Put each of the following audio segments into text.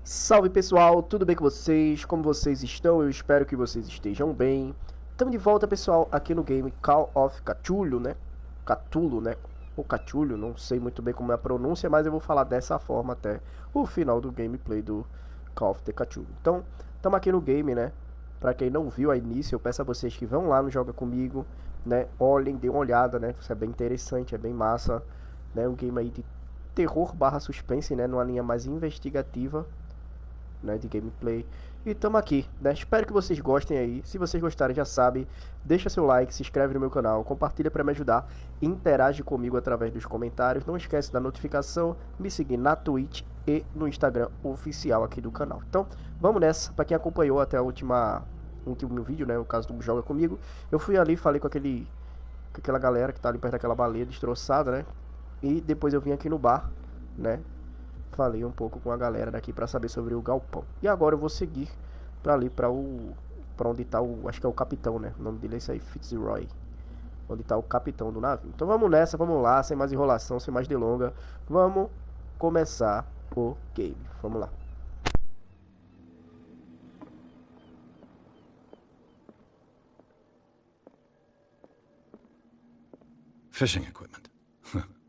Salve pessoal, tudo bem com vocês? Como vocês estão? Eu espero que vocês estejam bem. Estamos de volta, pessoal, aqui no game Call of Cthulhu, né? Cthulhu, né? Ou Cthulhu, não sei muito bem como é a pronúncia, mas eu vou falar dessa forma até o final do gameplay do Call of the Cthulhu. Então, estamos aqui no game, né? Pra quem não viu a início, eu peço a vocês que vão lá no Joga Comigo, né? Olhem, dêem uma olhada, né? Isso é bem interessante, é bem massa, né? Um game aí de terror barra suspense, né? Numa linha mais investigativa, né, de gameplay. E tamo aqui, né? Espero que vocês gostem aí. Se vocês gostarem, já sabe, deixa seu like, se inscreve no meu canal, compartilha para me ajudar, interage comigo através dos comentários. Não esquece da notificação, me seguir na Twitch e no Instagram oficial aqui do canal. Então, vamos nessa. Para quem acompanhou até a último vídeo, né, o caso do Joga Comigo, eu fui ali, falei com aquela galera que tá ali perto daquela baleia destroçada, né? E depois eu vim aqui no bar, né? Falei um pouco com a galera daqui para saber sobre o galpão. E agora eu vou seguir para ali para onde tá o, acho que é o capitão, né? O nome dele é esse aí, Fitzroy. Onde tá o capitão do navio. Então vamos nessa, vamos lá, sem mais enrolação, sem mais delonga. Vamos começar o game. Vamos lá. Fishing equipment.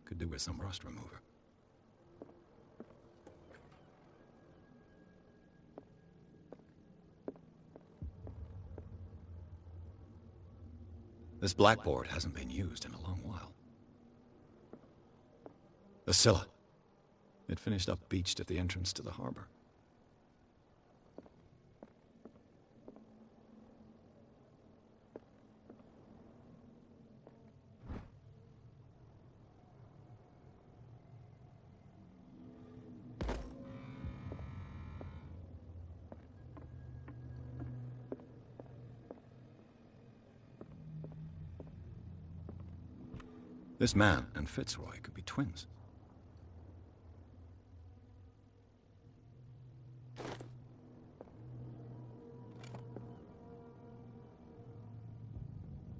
Could do with some rust remover. This blackboard hasn't been used in a long while. The Scylla. It finished up beached at the entrance to the harbor. This man and Fitzroy could be twins.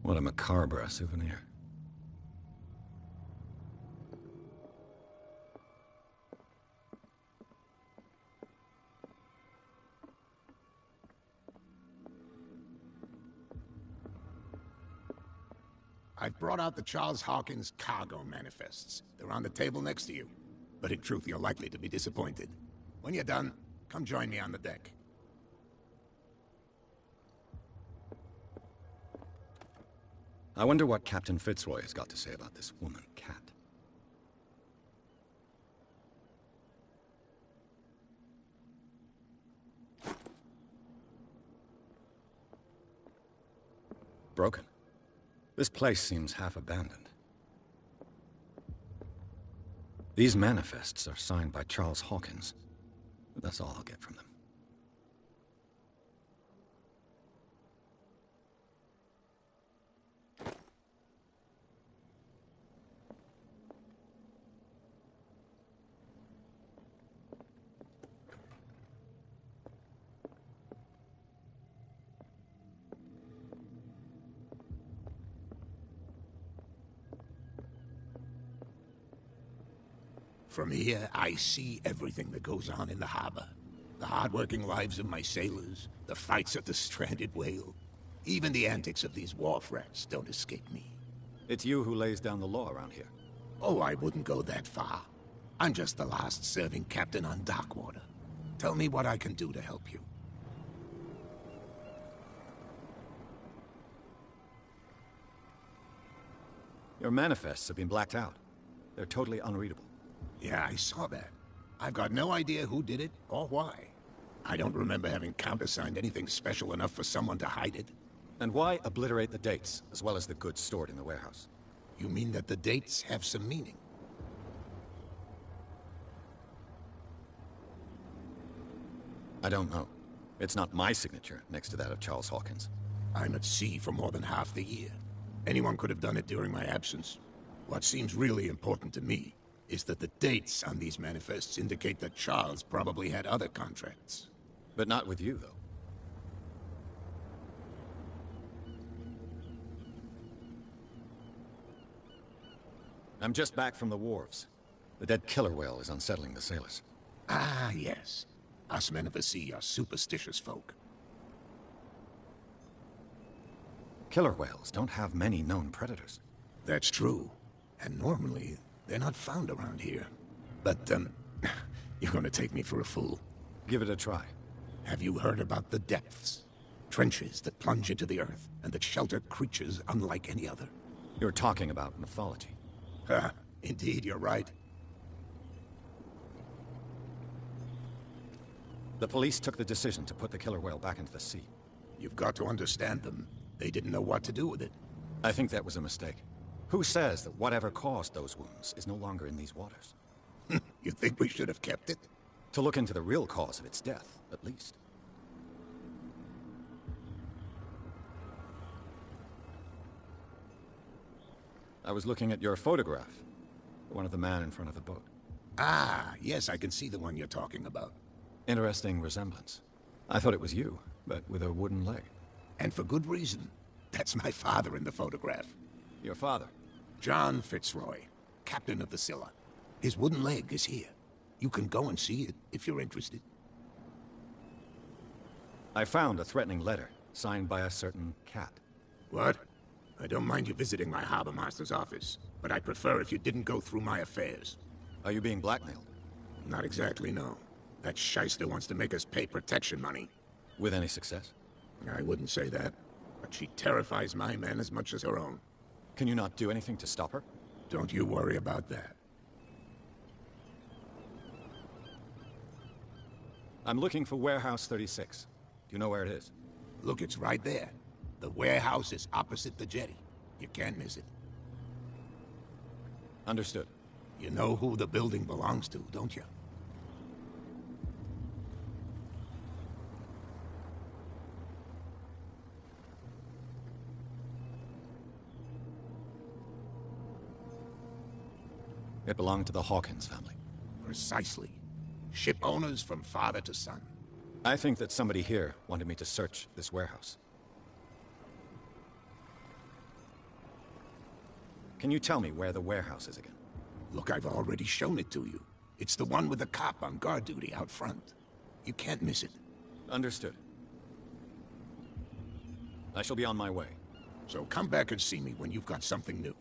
What a macabre souvenir. I've brought out the Charles Hawkins cargo manifests. They're on the table next to you. But in truth, you're likely to be disappointed. When you're done, come join me on the deck. I wonder what Captain Fitzroy has got to say about this woman, Cat. Broken. This place seems half abandoned. These manifests are signed by Charles Hawkins. But that's all I'll get from them. From here, I see everything that goes on in the harbor. The hard-working lives of my sailors, the fights at the stranded whale. Even the antics of these wharf rats don't escape me. It's you who lays down the law around here. Oh, I wouldn't go that far. I'm just the last serving captain on Darkwater. Tell me what I can do to help you. Your manifests have been blacked out. They're totally unreadable. Yeah, I saw that. I've got no idea who did it or why. I don't remember having countersigned anything special enough for someone to hide it. And why obliterate the dates, as well as the goods stored in the warehouse? You mean that the dates have some meaning? I don't know. It's not my signature next to that of Charles Hawkins. I'm at sea for more than half the year. Anyone could have done it during my absence. What seems really important to me is that the dates on these manifests indicate that Charles probably had other contracts. But not with you, though. I'm just back from the wharves. The dead killer whale is unsettling the sailors. Ah, yes. Us men of the sea are superstitious folk. Killer whales don't have many known predators. That's true. And normally, they're not found around here. But, you're gonna take me for a fool. Give it a try. Have you heard about the depths? Trenches that plunge into the earth, and that shelter creatures unlike any other. You're talking about mythology. Ha! Indeed, you're right. The police took the decision to put the killer whale back into the sea. You've got to understand them. They didn't know what to do with it. I think that was a mistake. Who says that whatever caused those wounds is no longer in these waters? You think we should have kept it? To look into the real cause of its death, at least. I was looking at your photograph. One of the man in front of the boat. Ah, yes, I can see the one you're talking about. Interesting resemblance. I thought it was you, but with a wooden leg. And for good reason. That's my father in the photograph. Your father? John Fitzroy, captain of the Scylla. His wooden leg is here. You can go and see it, if you're interested. I found a threatening letter, signed by a certain cat. What? I don't mind you visiting my harbor master's office, but I'd prefer if you didn't go through my affairs. Are you being blackmailed? Not exactly, no. That shyster wants to make us pay protection money. With any success? I wouldn't say that, but she terrifies my men as much as her own. Can you not do anything to stop her? Don't you worry about that. I'm looking for Warehouse 36. Do you know where it is? Look, it's right there. The warehouse is opposite the jetty. You can't miss it. Understood. You know who the building belongs to, don't you? It belonged to the Hawkins family. Precisely. Ship owners from father to son. I think that somebody here wanted me to search this warehouse. Can you tell me where the warehouse is again? Look, I've already shown it to you. It's the one with the cop on guard duty out front. You can't miss it. Understood. I shall be on my way. So come back and see me when you've got something new.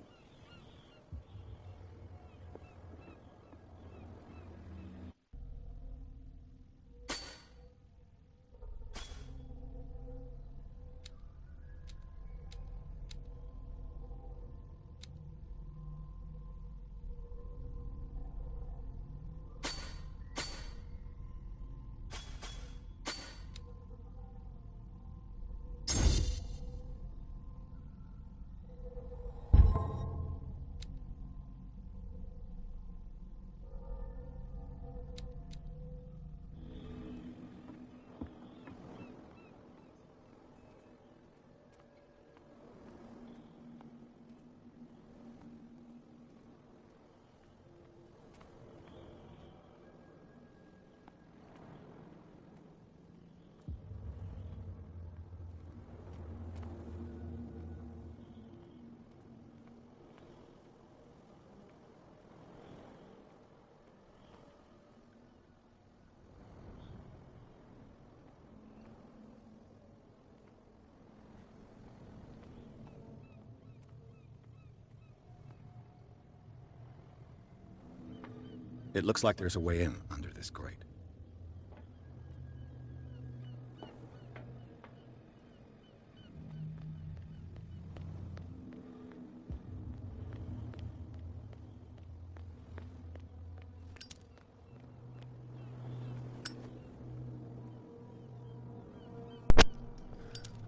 It looks like there's a way in under this grate.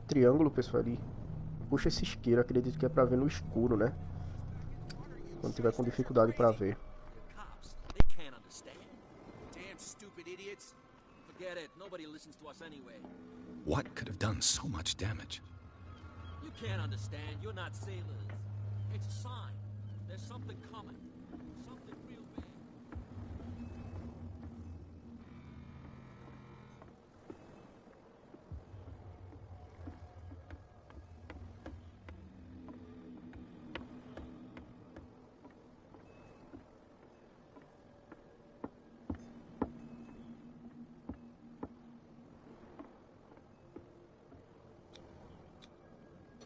Triângulo, pessoal, ali. Puxa esse isqueiro, acredito que é pra ver no escuro, né? Quando tiver com dificuldade pra ver. What could have done so much damage? You can't understand. You're not sailors. It's a sign. There's something coming. Something real big.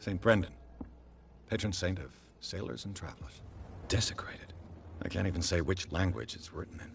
St. Brendan, patron saint of sailors and travelers. Desecrated. I can't even say which language it's written in.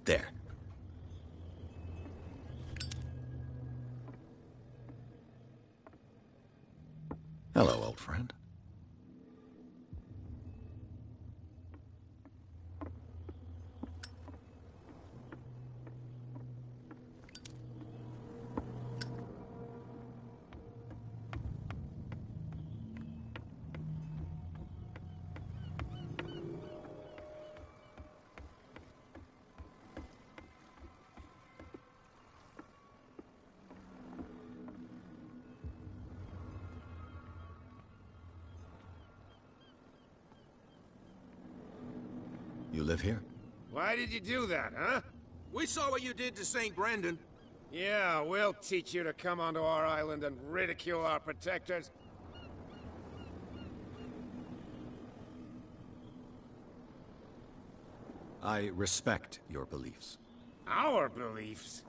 There. Hello, old friend. You live here? Why did you do that, huh? We saw what you did to St. Brendan. Yeah, we'll teach you to come onto our island and ridicule our protectors. I respect your beliefs. Our beliefs?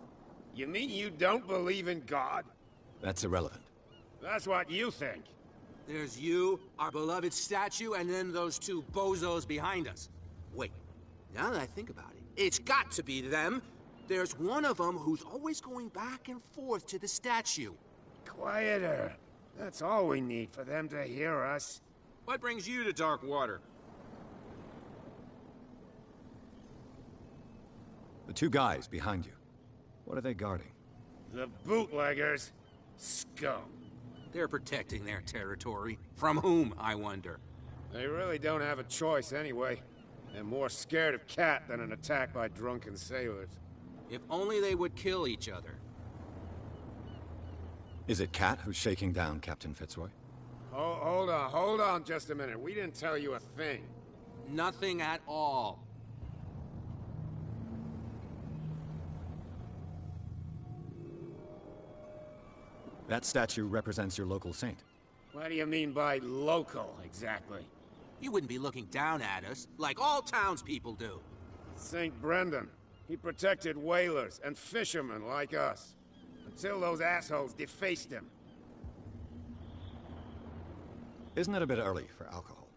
You mean you don't believe in God? That's irrelevant. That's what you think. There's you, our beloved statue, and then those two bozos behind us. Wait, now that I think about it, it's got to be them. There's one of them who's always going back and forth to the statue. Quieter. That's all we need for them to hear us. What brings you to dark water? The two guys behind you. What are they guarding? The bootleggers. Scum. They're protecting their territory. From whom, I wonder? They really don't have a choice anyway. They're more scared of Cat than an attack by drunken sailors. If only they would kill each other. Is it Cat who's shaking down Captain Fitzroy? Oh, hold on just a minute. We didn't tell you a thing. Nothing at all. That statue represents your local saint. What do you mean by local, exactly? You wouldn't be looking down at us, like all townspeople do. St. Brendan. He protected whalers and fishermen like us. Until those assholes defaced him. Isn't it a bit early for alcohol?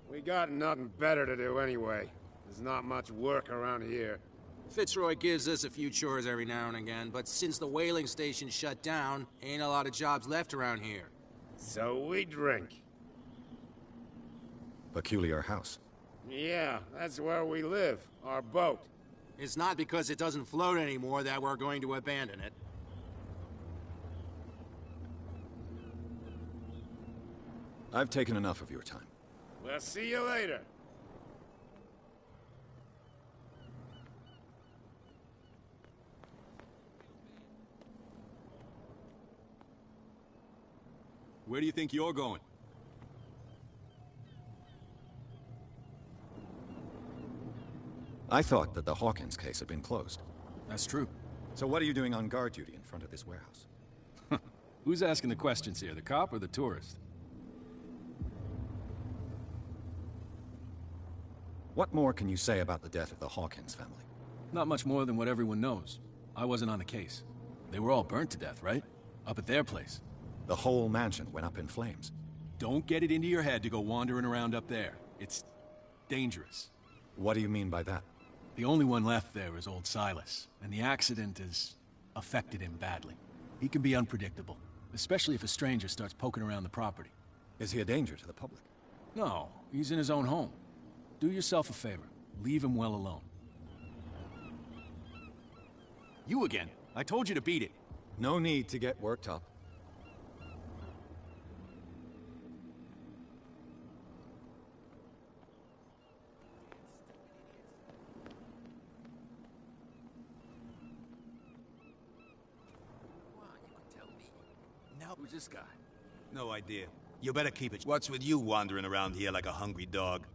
We got nothing better to do anyway. There's not much work around here. Fitzroy gives us a few chores every now and again, but since the whaling station shut down, ain't a lot of jobs left around here. So we drink. Peculiar house. Yeah, that's where we live. Our boat. It's not because it doesn't float anymore that we're going to abandon it. I've taken enough of your time. We'll see you later. Where do you think you're going? I thought that the Hawkins case had been closed. That's true. So what are you doing on guard duty in front of this warehouse? Who's asking the questions here, the cop or the tourist? What more can you say about the death of the Hawkins family? Not much more than what everyone knows. I wasn't on the case. They were all burnt to death, right? Up at their place. The whole mansion went up in flames. Don't get it into your head to go wandering around up there. It's dangerous. What do you mean by that? The only one left there is old Silas, and the accident has affected him badly. He can be unpredictable, especially if a stranger starts poking around the property. Is he a danger to the public? No, he's in his own home. Do yourself a favor. Leave him well alone. You again. I told you to beat it. No need to get worked up. Who's this guy? No idea. You better keep it. What's with you wandering around here like a hungry dog?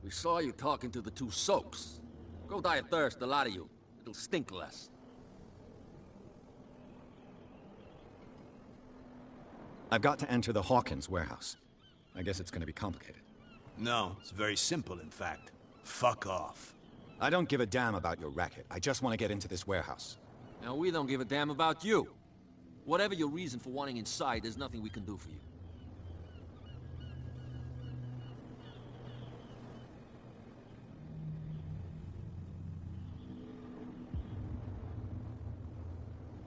We saw you talking to the two soaks. Go die of thirst, the lot of you. It'll stink less. I've got to enter the Hawkins warehouse. I guess it's gonna be complicated. No, it's very simple, in fact. Fuck off. I don't give a damn about your racket. I just want to get into this warehouse. Now we don't give a damn about you. Whatever your reason for wanting inside, there's nothing we can do for you.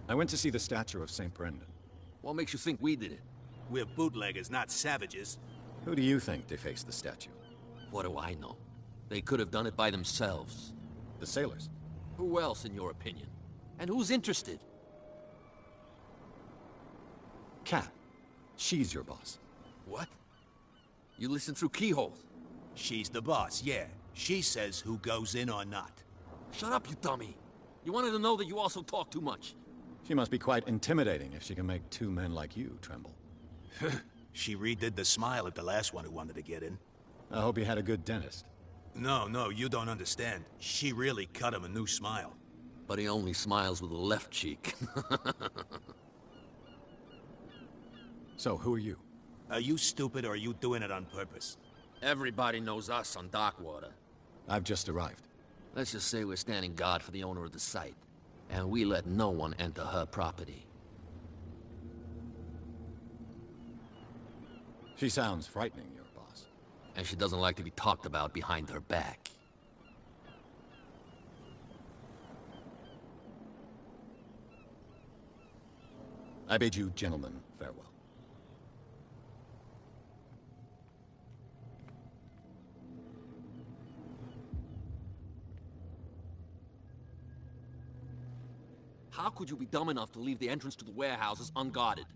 I went to see the statue of St. Brendan. What makes you think we did it? We're bootleggers, not savages. Who do you think defaced the statue? What do I know? They could have done it by themselves. The sailors. Who else, in your opinion? And who's interested? Cat. She's your boss. What? You listen through keyholes? She's the boss, yeah. She says who goes in or not. Shut up, you dummy. You wanted to know that you also talk too much. She must be quite intimidating if she can make two men like you tremble. She redid the smile at the last one who wanted to get in. I hope you had a good dentist. No, you don't understand. She really cut him a new smile. But he only smiles with the left cheek. So, who are you? Are you stupid or are you doing it on purpose? Everybody knows us on Darkwater. I've just arrived. Let's just say we're standing guard for the owner of the site. And we let no one enter her property. She sounds frightening, your boss. And she doesn't like to be talked about behind her back. I bid you gentlemen farewell. How could you be dumb enough to leave the entrance to the warehouses unguarded?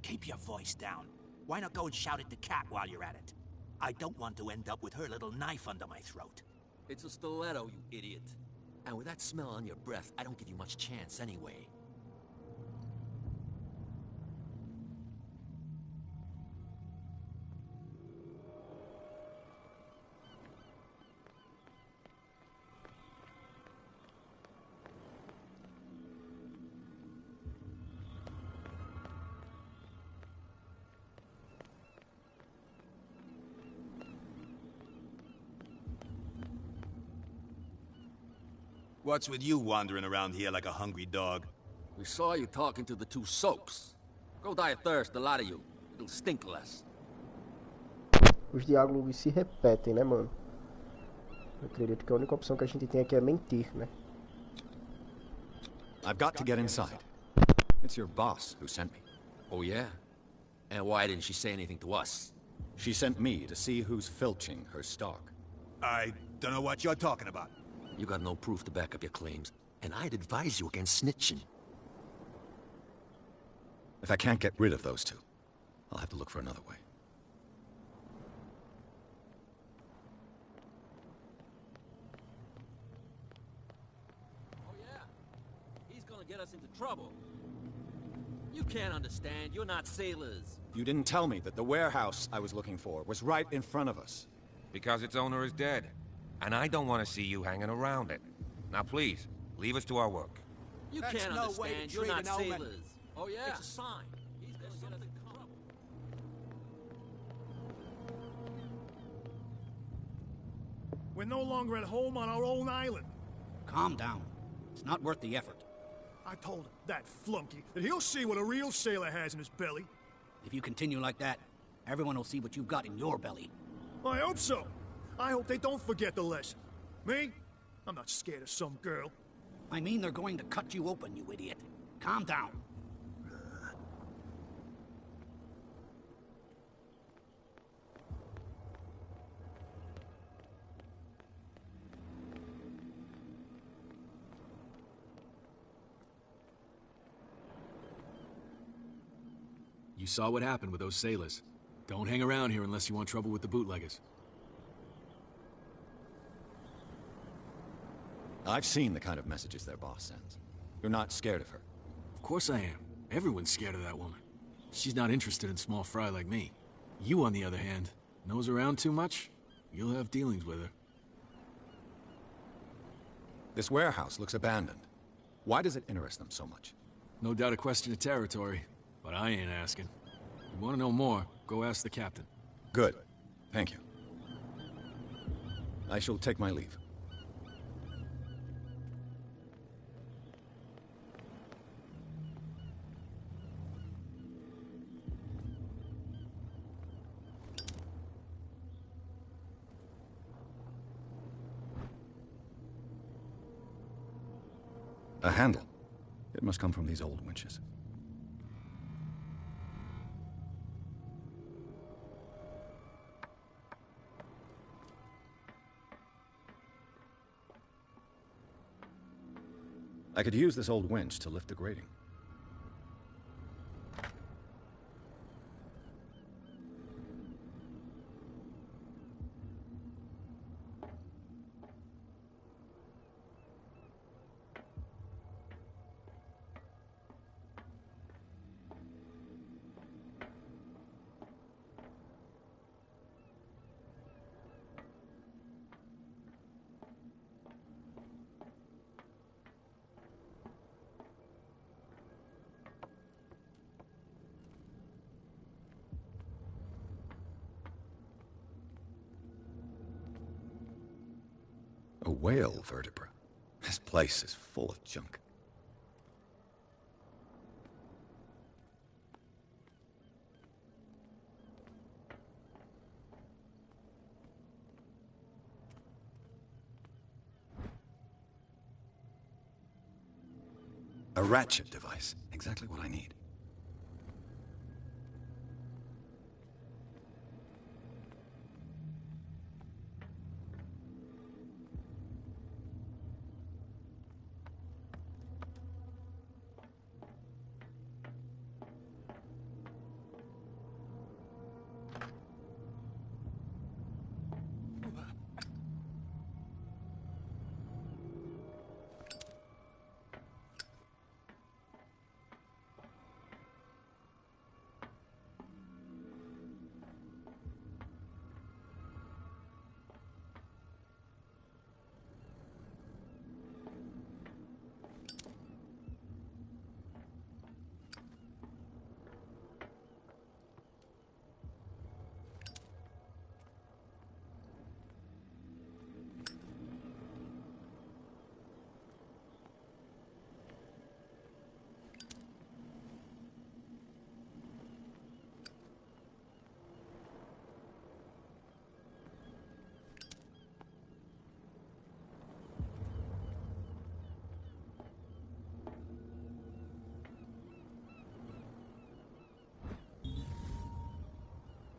Keep your voice down. Why not go and shout at the cat while you're at it? I don't want to end up with her little knife under my throat. It's a stiletto, you idiot. And with that smell on your breath, I don't give you much chance anyway. What's with you wandering around here like a hungry dog? We saw you talking to the two soaks. Go die of thirst, the lot of you. It'll stink less. Os diálogos se repetem, né, mano? Eu acredito que a única opção que a gente tem aqui é mentir, né? I've got to get inside. It's your boss who sent me. Oh, yeah? And why didn't she say anything to us? She sent me to see who's filching her stock. I don't know what you're talking about. You got no proof to back up your claims, and I'd advise you against snitching. If I can't get rid of those two, I'll have to look for another way. Oh, yeah? He's gonna get us into trouble. You can't understand. You're not sailors. You didn't tell me that the warehouse I was looking for was right in front of us. Because its owner is dead. And I don't want to see you hanging around it. Now please, leave us to our work. You That's can't no way to understand. You're treat not an old man. sailors. Oh, yeah? It's a sign. He's gonna get us in trouble. We're no longer at home on our own island. Calm down. It's not worth the effort. I told him, that flunky, that he'll see what a real sailor has in his belly. If you continue like that, everyone will see what you've got in your belly. I hope so. I hope they don't forget the lesson. Me? I'm not scared of some girl. I mean, they're going to cut you open, you idiot. Calm down. You saw what happened with those sailors. Don't hang around here unless you want trouble with the bootleggers. I've seen the kind of messages their boss sends. You're not scared of her. Of course I am. Everyone's scared of that woman. She's not interested in small fry like me. You, on the other hand, nose around too much, you'll have dealings with her. This warehouse looks abandoned. Why does it interest them so much? No doubt a question of territory, but I ain't asking. You want to know more, go ask the captain. Good. Thank you. I shall take my leave. A handle. It must come from these old winches. I could use this old winch to lift the grating. A whale vertebra. This place is full of junk. A ratchet device. Exactly what I need.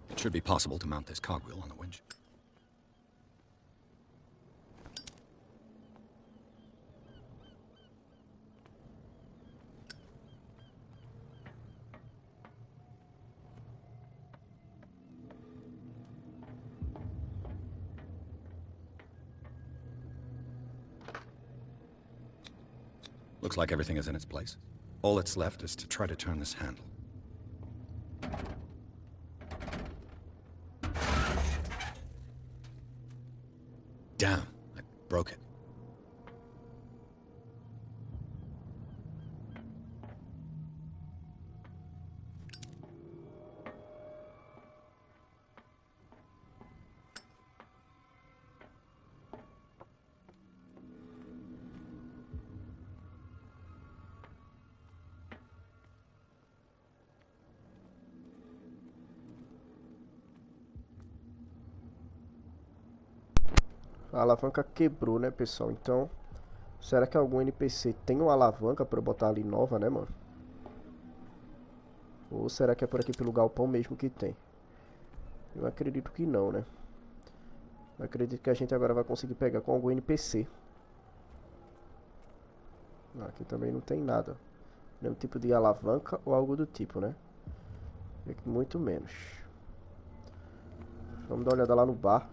It should be possible to mount this cogwheel on the winch. Looks like everything is in its place. All that's left is to try to turn this handle. Damn, I broke it. A alavanca quebrou, né, pessoal? Então, será que algum NPC tem uma alavanca pra eu botar ali nova, né, mano? Ou será que é por aqui pelo galpão mesmo que tem? Eu acredito que não, né? Eu acredito que a gente agora vai conseguir pegar com algum NPC. Aqui também não tem nada. Nenhum tipo de alavanca ou algo do tipo, né? Muito menos. Vamos dar uma olhada lá no bar.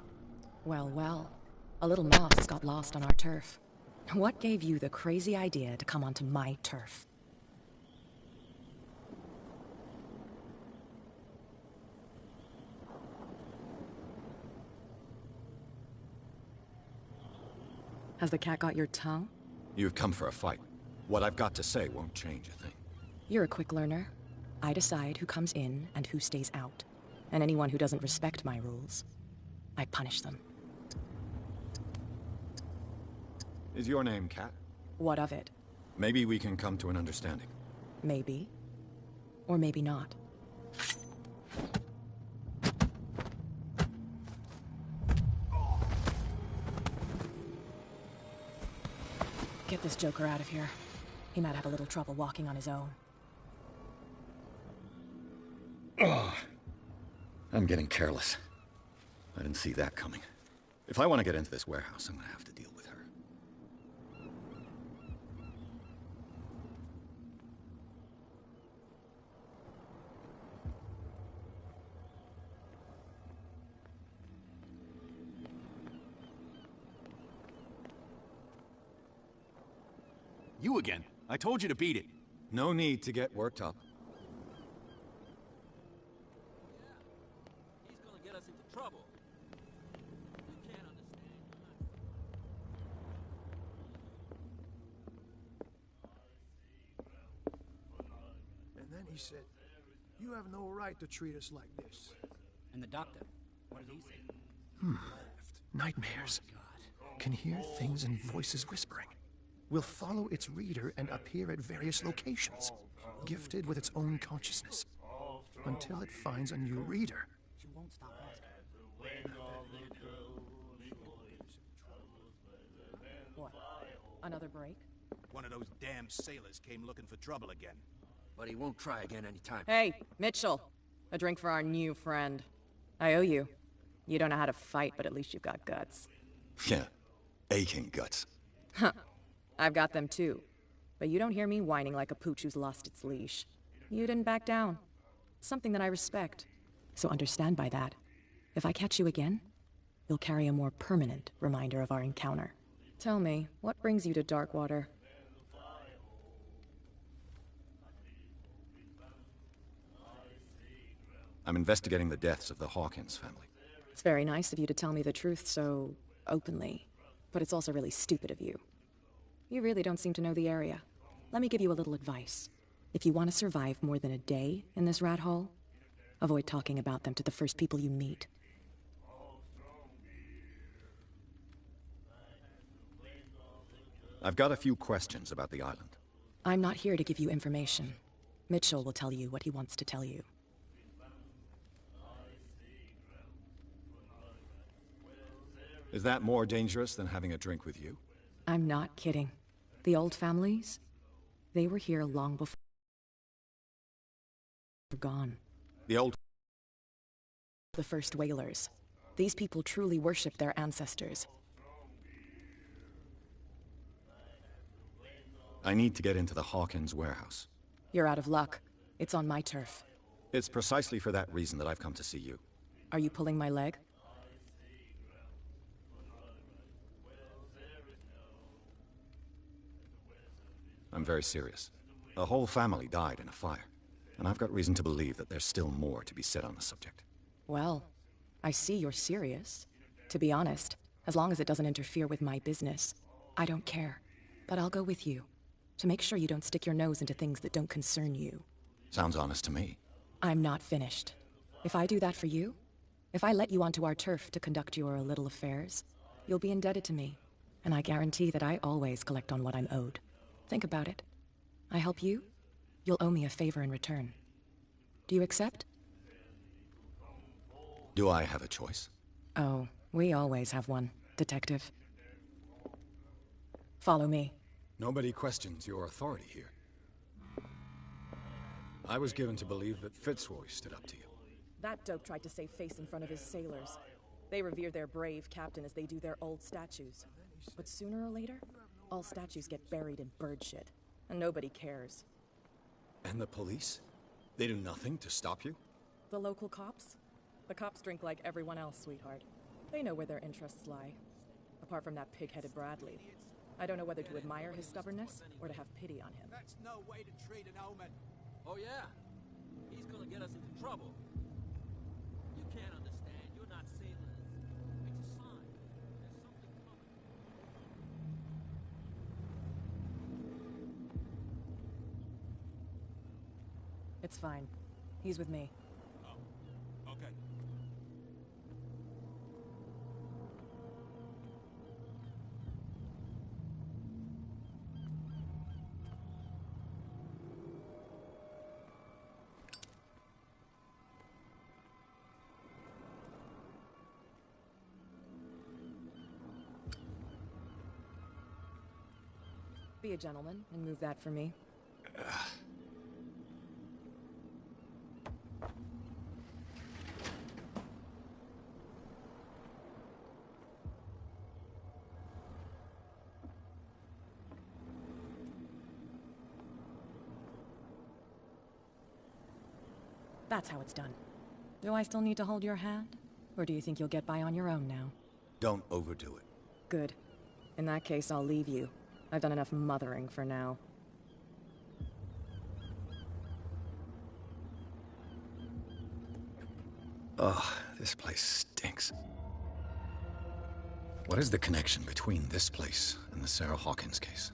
Well, well. A little moss got lost on our turf. What gave you the crazy idea to come onto my turf? Has the cat got your tongue? You've come for a fight. What I've got to say won't change a thing. You're a quick learner. I decide who comes in and who stays out. And anyone who doesn't respect my rules, I punish them. Is your name Cat? What of it? Maybe we can come to an understanding. Maybe. Or maybe not. Get this joker out of here. He might have a little trouble walking on his own. Oh, I'm getting careless. I didn't see that coming. If I want to get into this warehouse, I'm going to have to deal with her. You again. I told you to beat it. No need to get worked up. He's gonna get us into trouble. You can't understand. And then he said, "You have no right to treat us like this." And the doctor, what did he say? Nightmares. Can hear things and voices whispering. Will follow its reader and appear at various locations, gifted with its own consciousness, until it finds a new reader. She won't stop asking. What? Another break? One of those damn sailors came looking for trouble again. But he won't try again anytime. Hey, Mitchell. A drink for our new friend. I owe you. You don't know how to fight, but at least you've got guts. Yeah, aching guts. Huh. I've got them too. But you don't hear me whining like a pooch who's lost its leash. You didn't back down. Something that I respect. So understand by that. If I catch you again, you'll carry a more permanent reminder of our encounter. Tell me, what brings you to Darkwater? I'm investigating the deaths of the Hawkins family. It's very nice of you to tell me the truth so openly. But it's also really stupid of you. You really don't seem to know the area. Let me give you a little advice. If you want to survive more than a day in this rat hole, avoid talking about them to the first people you meet. I've got a few questions about the island. I'm not here to give you information. Mitchell will tell you what he wants to tell you. Is that more dangerous than having a drink with you? I'm not kidding. The old families, they were here long before we're gone. The old... The first whalers. These people truly worship their ancestors. I need to get into the Hawkins warehouse. You're out of luck. It's on my turf. It's precisely for that reason that I've come to see you. Are you pulling my leg? I'm very serious. A whole family died in a fire, and I've got reason to believe that there's still more to be said on the subject. Well, I see you're serious. To be honest, as long as it doesn't interfere with my business, I don't care. But I'll go with you, to make sure you don't stick your nose into things that don't concern you. Sounds honest to me. I'm not finished. If I do that for you, if I let you onto our turf to conduct your little affairs, you'll be indebted to me, and I guarantee that I always collect on what I'm owed. Think about it. I help you, you'll owe me a favor in return. Do you accept? Do I have a choice? Oh, we always have one. Detective. Follow me. Nobody questions your authority here. I was given to believe that Fitzroy stood up to you. That dope tried to save face in front of his sailors. They revere their brave captain as they do their old statues. But sooner or later, all statues get buried in bird shit. And nobody cares. And the police? They do nothing to stop you? The local cops? The cops drink like everyone else, sweetheart. They know where their interests lie. Apart from that pig-headed Bradley. I don't know whether to admire his stubbornness or to have pity on him. That's no way to treat an omen. Oh yeah? He's gonna get us into trouble. You can't understand. You're not sailors. It's a sign. There's something coming. It's fine. He's with me. Oh, okay. Be a gentleman and move that for me. That's how it's done. Do I still need to hold your hand? Or do you think you'll get by on your own now? Don't overdo it. Good. In that case, I'll leave you. I've done enough mothering for now. Ugh, this place stinks. What is the connection between this place and the Sarah Hawkins case?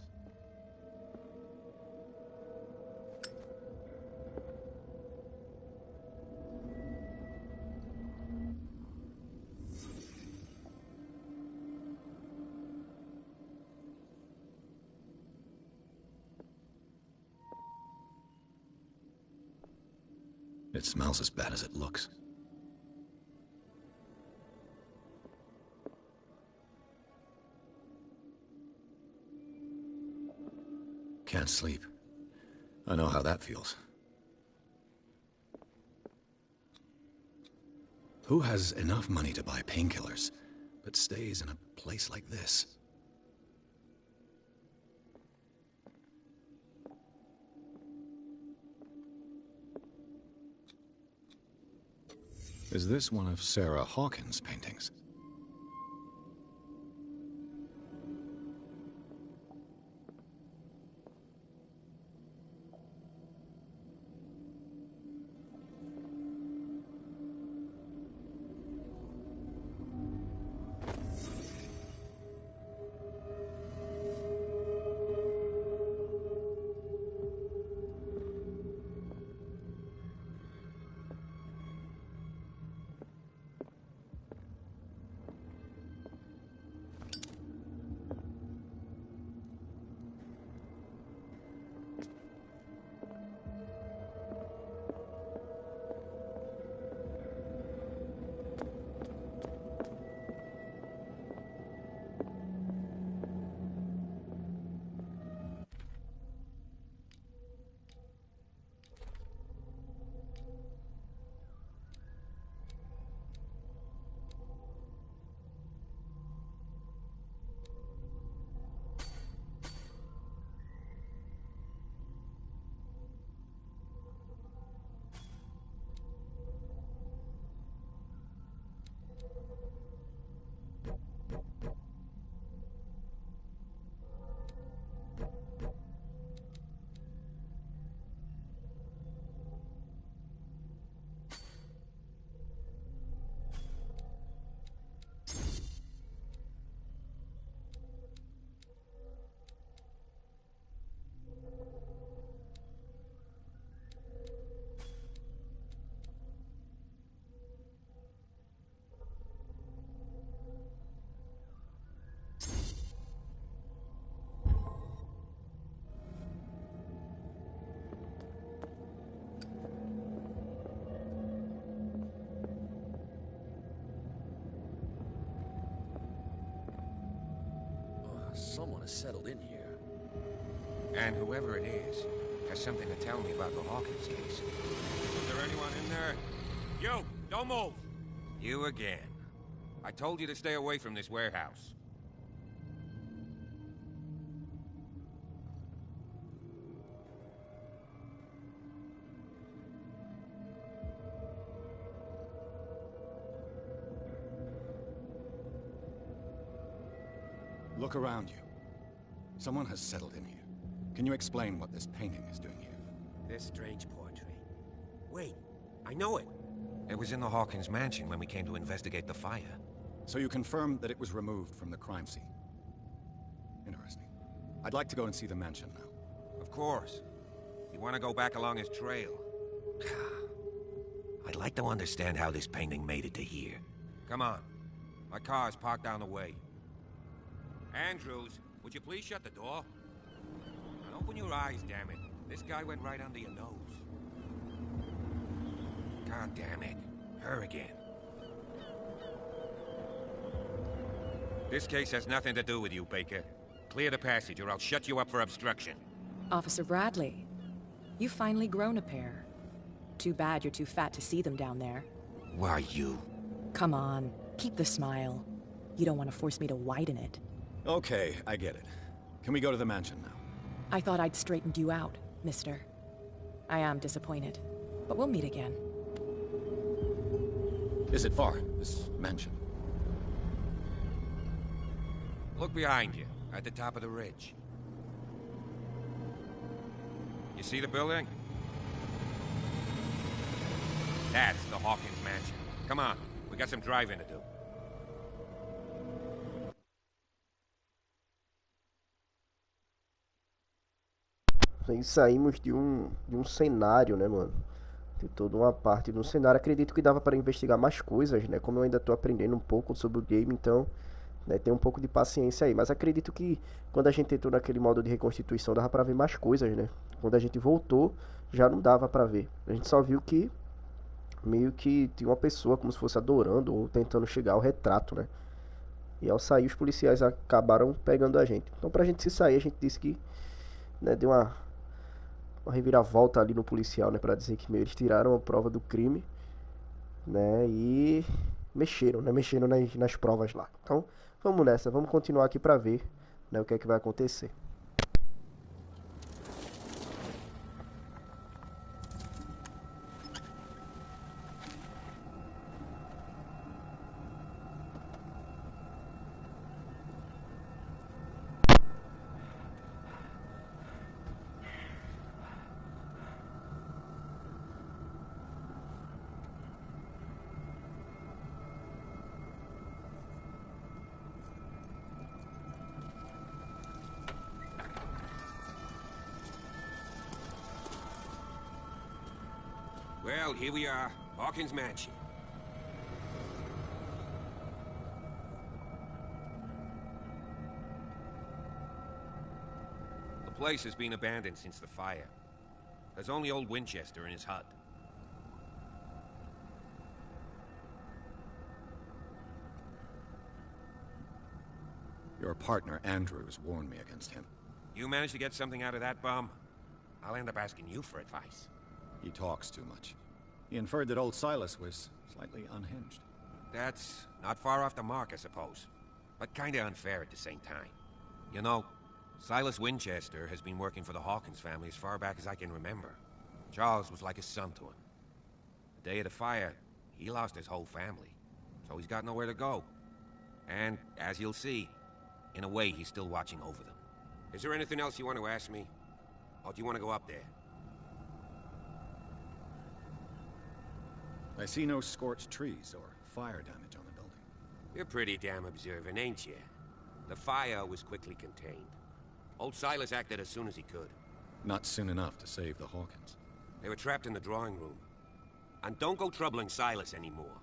It smells as bad as it looks. Can't sleep. I know how that feels. Who has enough money to buy painkillers, but stays in a place like this? Is this one of Sarah Hawkins' paintings? Someone has settled in here. And whoever it is has something to tell me about the Hawkins case. Is there anyone in there? You! Don't move! You again. I told you to stay away from this warehouse. Look around you. Someone has settled in here. Can you explain what this painting is doing here? This strange portrait. Wait, I know it. It was in the Hawkins mansion when we came to investigate the fire. So you confirm that it was removed from the crime scene? Interesting. I'd like to go and see the mansion now. Of course. You want to go back along his trail? I'd like to understand how this painting made it to here. Come on. My car is parked down the way. Andrews, would you please shut the door? And open your eyes, damn it. This guy went right under your nose. God damn it. Her again. This case has nothing to do with you, Baker. Clear the passage or I'll shut you up for obstruction. Officer Bradley, you've finally grown a pair. Too bad you're too fat to see them down there. Why, you? Come on, keep the smile. You don't want to force me to widen it. Okay, I get it. Can we go to the mansion now? I thought I'd straightened you out, mister. I am disappointed, but we'll meet again. Is it far, this mansion? Look behind you, at the top of the ridge. You see the building? That's the Hawkins mansion. Come on, we got some driving to do. Aí saímos de um cenário, né, mano? De toda uma parte do cenário. Acredito que dava para investigar mais coisas, né? Como eu ainda tô aprendendo um pouco sobre o game, então, né, tem um pouco de paciência aí. Mas acredito que quando a gente entrou naquele modo de reconstituição, dava para ver mais coisas, né? Quando a gente voltou, já não dava para ver. A gente só viu que meio que tinha uma pessoa como se fosse adorando ou tentando chegar ao retrato, né? E ao sair, os policiais acabaram pegando a gente. Então, pra gente se sair, a gente disse que, né, deu uma reviravolta ali no policial, né, para dizer que eles tiraram a prova do crime, né, e mexeram nas provas lá. Então, vamos nessa, vamos continuar aqui para ver, né, o que é que vai acontecer. Well, here we are, Hawkins Mansion. The place has been abandoned since the fire. There's only old Winchester in his hut. Your partner, Andrews, warned me against him. You managed to get something out of that bum? I'll end up asking you for advice. He talks too much. He inferred that old Silas was slightly unhinged. That's not far off the mark, I suppose. But kinda unfair at the same time. You know, Silas Winchester has been working for the Hawkins family as far back as I can remember. Charles was like a son to him. The day of the fire, he lost his whole family. So he's got nowhere to go. And, as you'll see, in a way, he's still watching over them. Is there anything else you want to ask me? Or do you want to go up there? I see no scorched trees or fire damage on the building. You're pretty damn observant, ain't you? The fire was quickly contained. Old Silas acted as soon as he could. Not soon enough to save the Hawkins. They were trapped in the drawing room. And don't go troubling Silas anymore.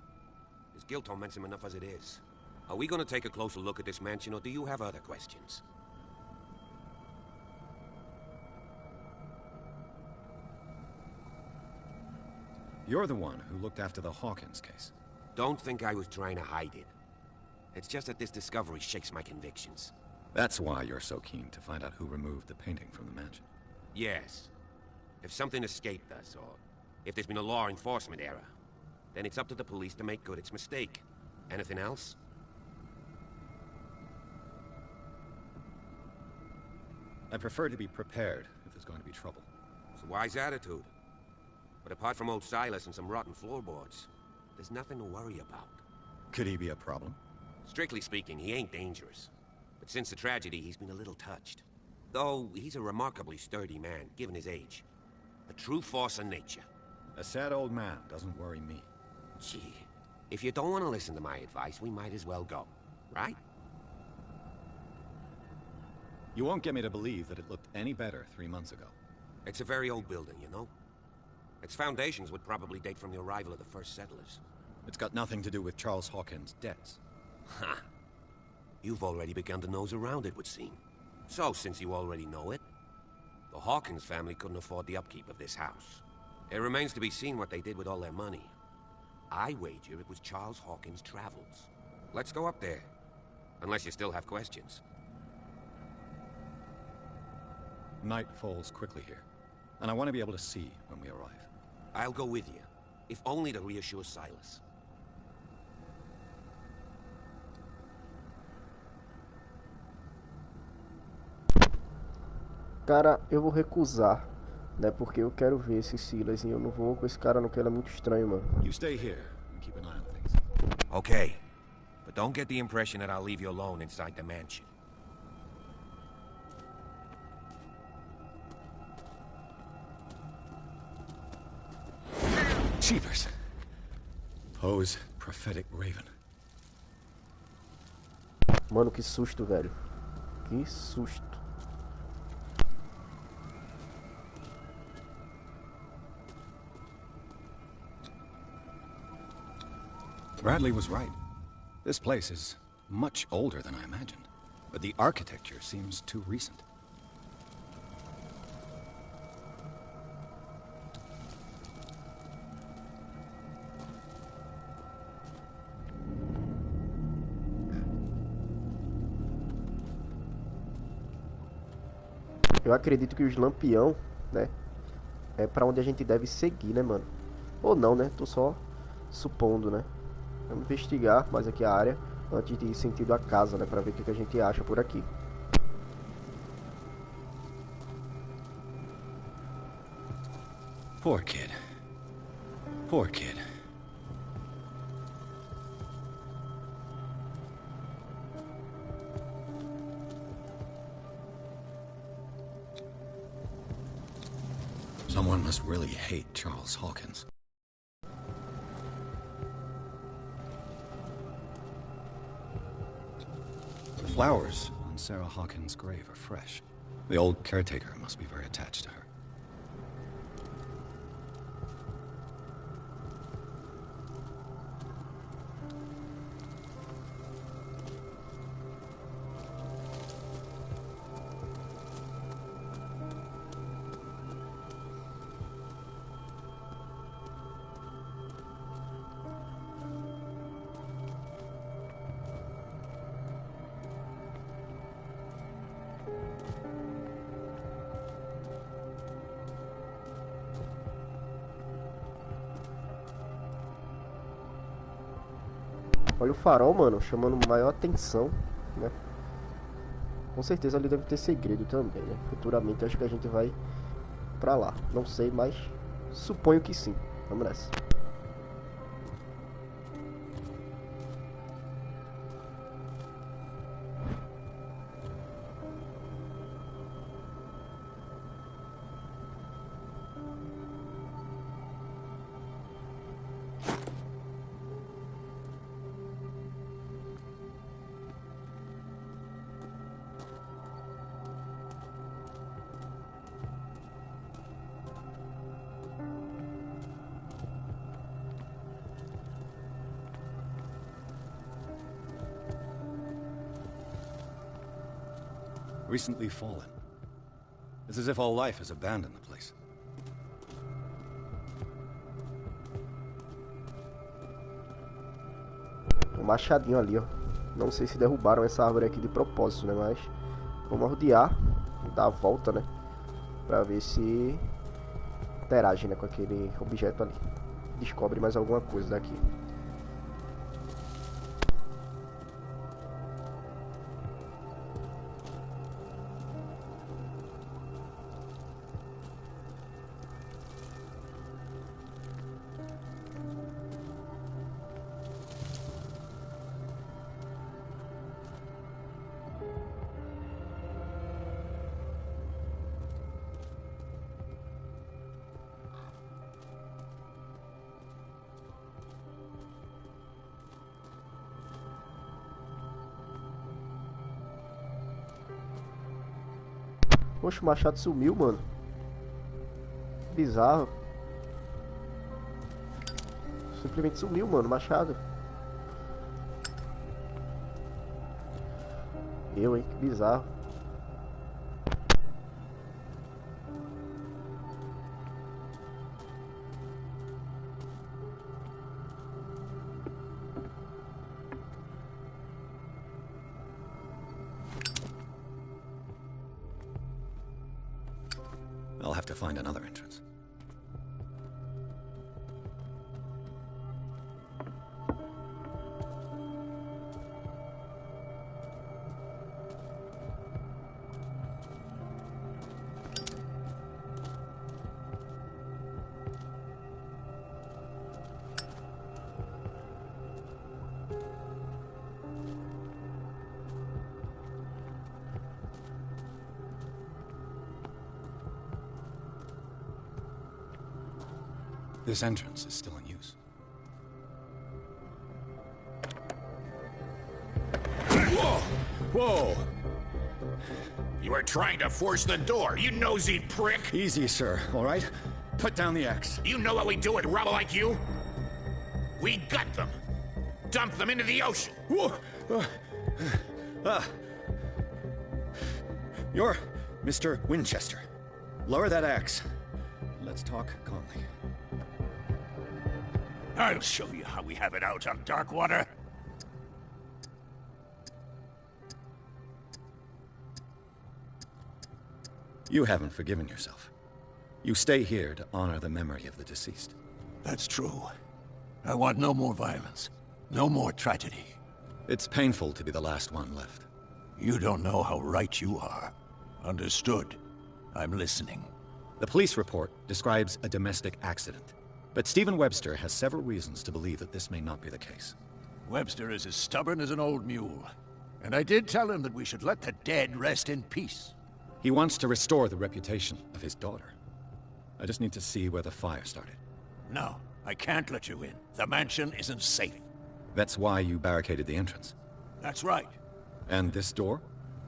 His guilt torments him enough as it is. Are we gonna take a closer look at this mansion, or do you have other questions? You're the one who looked after the Hawkins case. Don't think I was trying to hide it. It's just that this discovery shakes my convictions. That's why you're so keen to find out who removed the painting from the mansion. Yes. If something escaped us, or if there's been a law enforcement error, then it's up to the police to make good its mistake. Anything else? I prefer to be prepared if there's going to be trouble. It's a wise attitude. But apart from old Silas and some rotten floorboards, there's nothing to worry about. Could he be a problem? Strictly speaking, he ain't dangerous. But since the tragedy, he's been a little touched. Though he's a remarkably sturdy man, given his age. A true force of nature. A sad old man doesn't worry me. Gee, if you don't want to listen to my advice, we might as well go, right? You won't get me to believe that it looked any better 3 months ago. It's a very old building, you know? Its foundations would probably date from the arrival of the first settlers. It's got nothing to do with Charles Hawkins' debts. Ha! You've already begun to nose around, it would seem. So, since you already know it, the Hawkins family couldn't afford the upkeep of this house. It remains to be seen what they did with all their money. I wager it was Charles Hawkins' travels. Let's go up there. Unless you still have questions. Night falls quickly here, and I want to be able to see when we arrive. I'll go with you, if only to reassure Silas. Cara, eu vou recusar, né? Porque eu quero ver esse Silas e eu não vou com esse cara não, que ele é muito estranho, mano. You stay here and keep an eye on things. Okay, but don't get the impression that I'll leave you alone inside the mansion. Cheapers. Poe's prophetic raven. Mano, que susto, velho. Que susto. Bradley was right. This place is much older than I imagined, but the architecture seems too recent. Eu acredito que os lampião, né, é pra onde a gente deve seguir, né, mano? Ou não, né? Tô só supondo, né? Vamos investigar mais aqui a área antes de ir sentido a casa, né? Pra ver o que a gente acha por aqui. Poor kid. Poor kid. Someone must really hate Charles Hawkins. The flowers on Sarah Hawkins' grave are fresh. The old caretaker must be very attached to her. Olha o farol, mano, chamando maior atenção, né? Com certeza ali deve ter segredo também, né? Futuramente acho que a gente vai pra lá. Não sei, mas suponho que sim. Vamos nessa. Recently fallen. It's as if all life has abandoned the place. Um machadinho ali, ó. Não sei se derrubaram essa árvore aqui de propósito, né? Mas Vamos rodear, dar a volta, né? Pra ver se interage, né, com aquele objeto ali. Descobre mais alguma coisa daqui. Poxa, o machado sumiu, mano. Bizarro. Simplesmente sumiu, mano, o machado. Hein, que bizarro. I'll have to find another entrance. This entrance is still in use. Whoa! Whoa! You were trying to force the door, you nosy prick! Easy, sir, all right? Put down the axe. You know what we do with rubble like you? We gut them. Dump them into the ocean. Whoa! You're Mr. Winchester. Lower that axe. Let's talk calmly. I'll show you how we have it out on Darkwater. You haven't forgiven yourself. You stay here to honor the memory of the deceased. That's true. I want no more violence. No more tragedy. It's painful to be the last one left. You don't know how right you are. Understood. I'm listening. The police report describes a domestic accident. But Stephen Webster has several reasons to believe that this may not be the case. Webster is as stubborn as an old mule. And I did tell him that we should let the dead rest in peace. He wants to restore the reputation of his daughter. I just need to see where the fire started. No, I can't let you in. The mansion isn't safe. That's why you barricaded the entrance. That's right. And this door?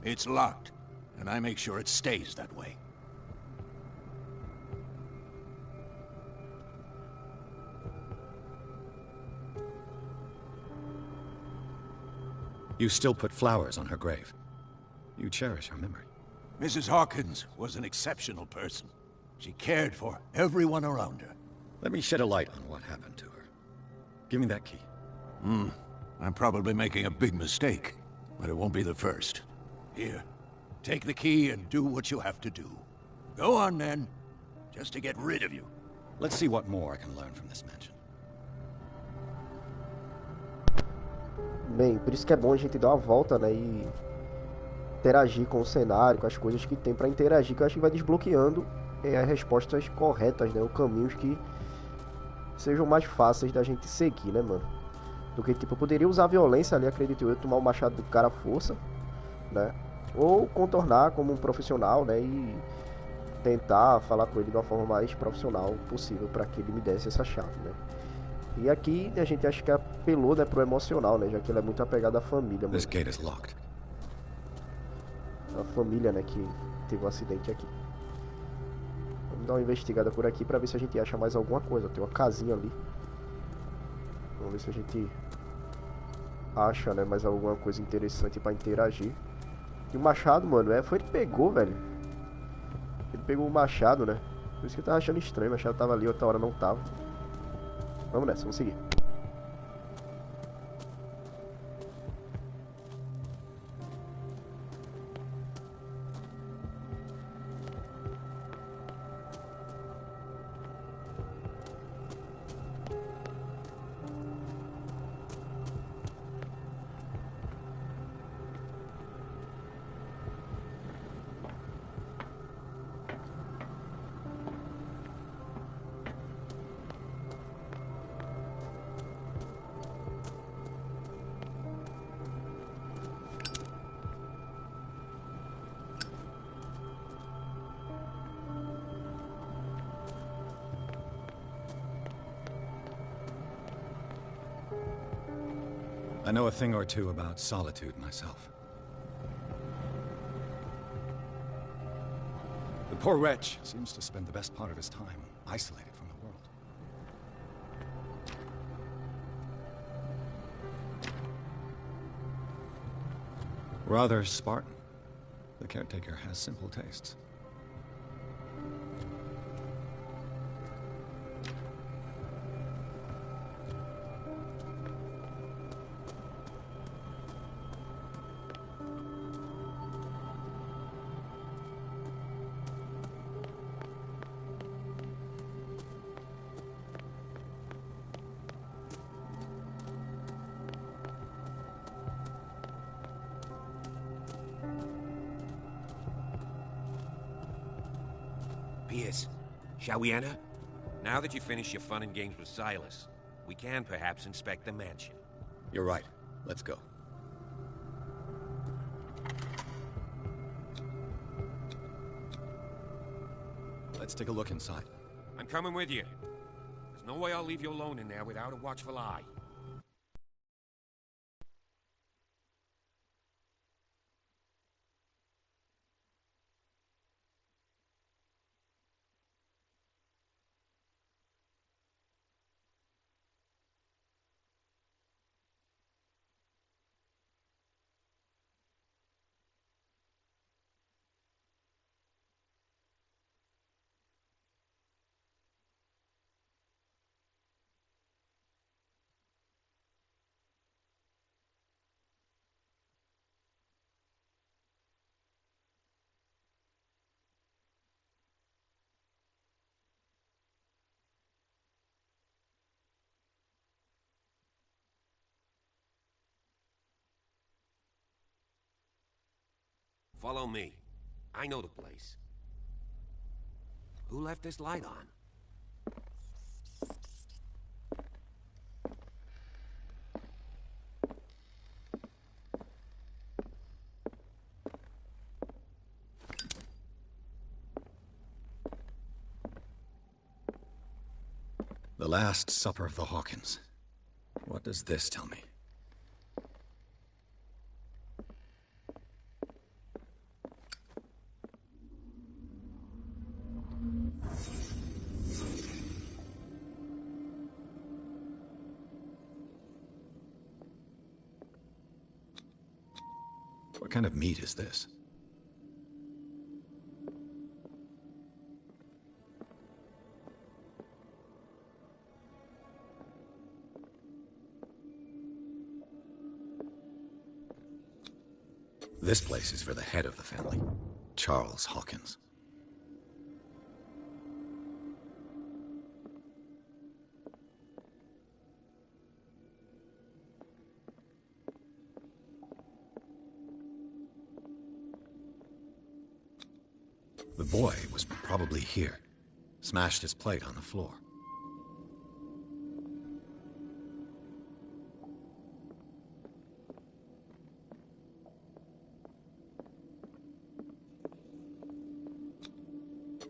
It's locked, and I make sure it stays that way. You still put flowers on her grave. You cherish her memory. Mrs. Hawkins was an exceptional person. She cared for everyone around her. Let me shed a light on what happened to her. Give me that key. I'm probably making a big mistake, but it won't be the first. Here, take the key and do what you have to do. Go on, then, just to get rid of you. Let's see what more I can learn from this mansion. Bem, por isso que é bom a gente dar uma volta, né, e interagir com o cenário, com as coisas que tem pra interagir, que eu acho que vai desbloqueando as respostas corretas, né, os caminhos que sejam mais fáceis da gente seguir, né, mano. Do que, tipo, eu poderia usar a violência ali, acredito eu, tomar o machado do cara à força, né, ou contornar como um profissional, né, e tentar falar com ele de uma forma mais profissional possível para que ele me desse essa chave, né. E aqui a gente acha que apelou, né, pro emocional, né, já que ele é muito apegado à família, mano. This gate is locked. A família, né, que teve um acidente aqui. Vamos dar uma investigada por aqui pra ver se a gente acha mais alguma coisa. Tem uma casinha ali. Vamos ver se a gente acha, né, mais alguma coisa interessante pra interagir. E o machado, mano, foi ele que pegou, velho. Ele pegou o machado, né. Por isso que eu tava achando estranho. O machado tava ali, outra hora não tava. Vamos nessa, vamos seguir. I know a thing or two about solitude myself. The poor wretch seems to spend the best part of his time isolated from the world. Rather Spartan. The caretaker has simple tastes. Pierce, shall we enter? Now that you've finished your fun and games with Silas, we can perhaps inspect the mansion. You're right. Let's go. Let's take a look inside. I'm coming with you. There's no way I'll leave you alone in there without a watchful eye. Follow me. I know the place. Who left this light on? The Last Supper of the Hawkins. What does this tell me? What kind of meat is this? This place is for the head of the family, Charles Hawkins. The boy was probably here, smashed his plate on the floor.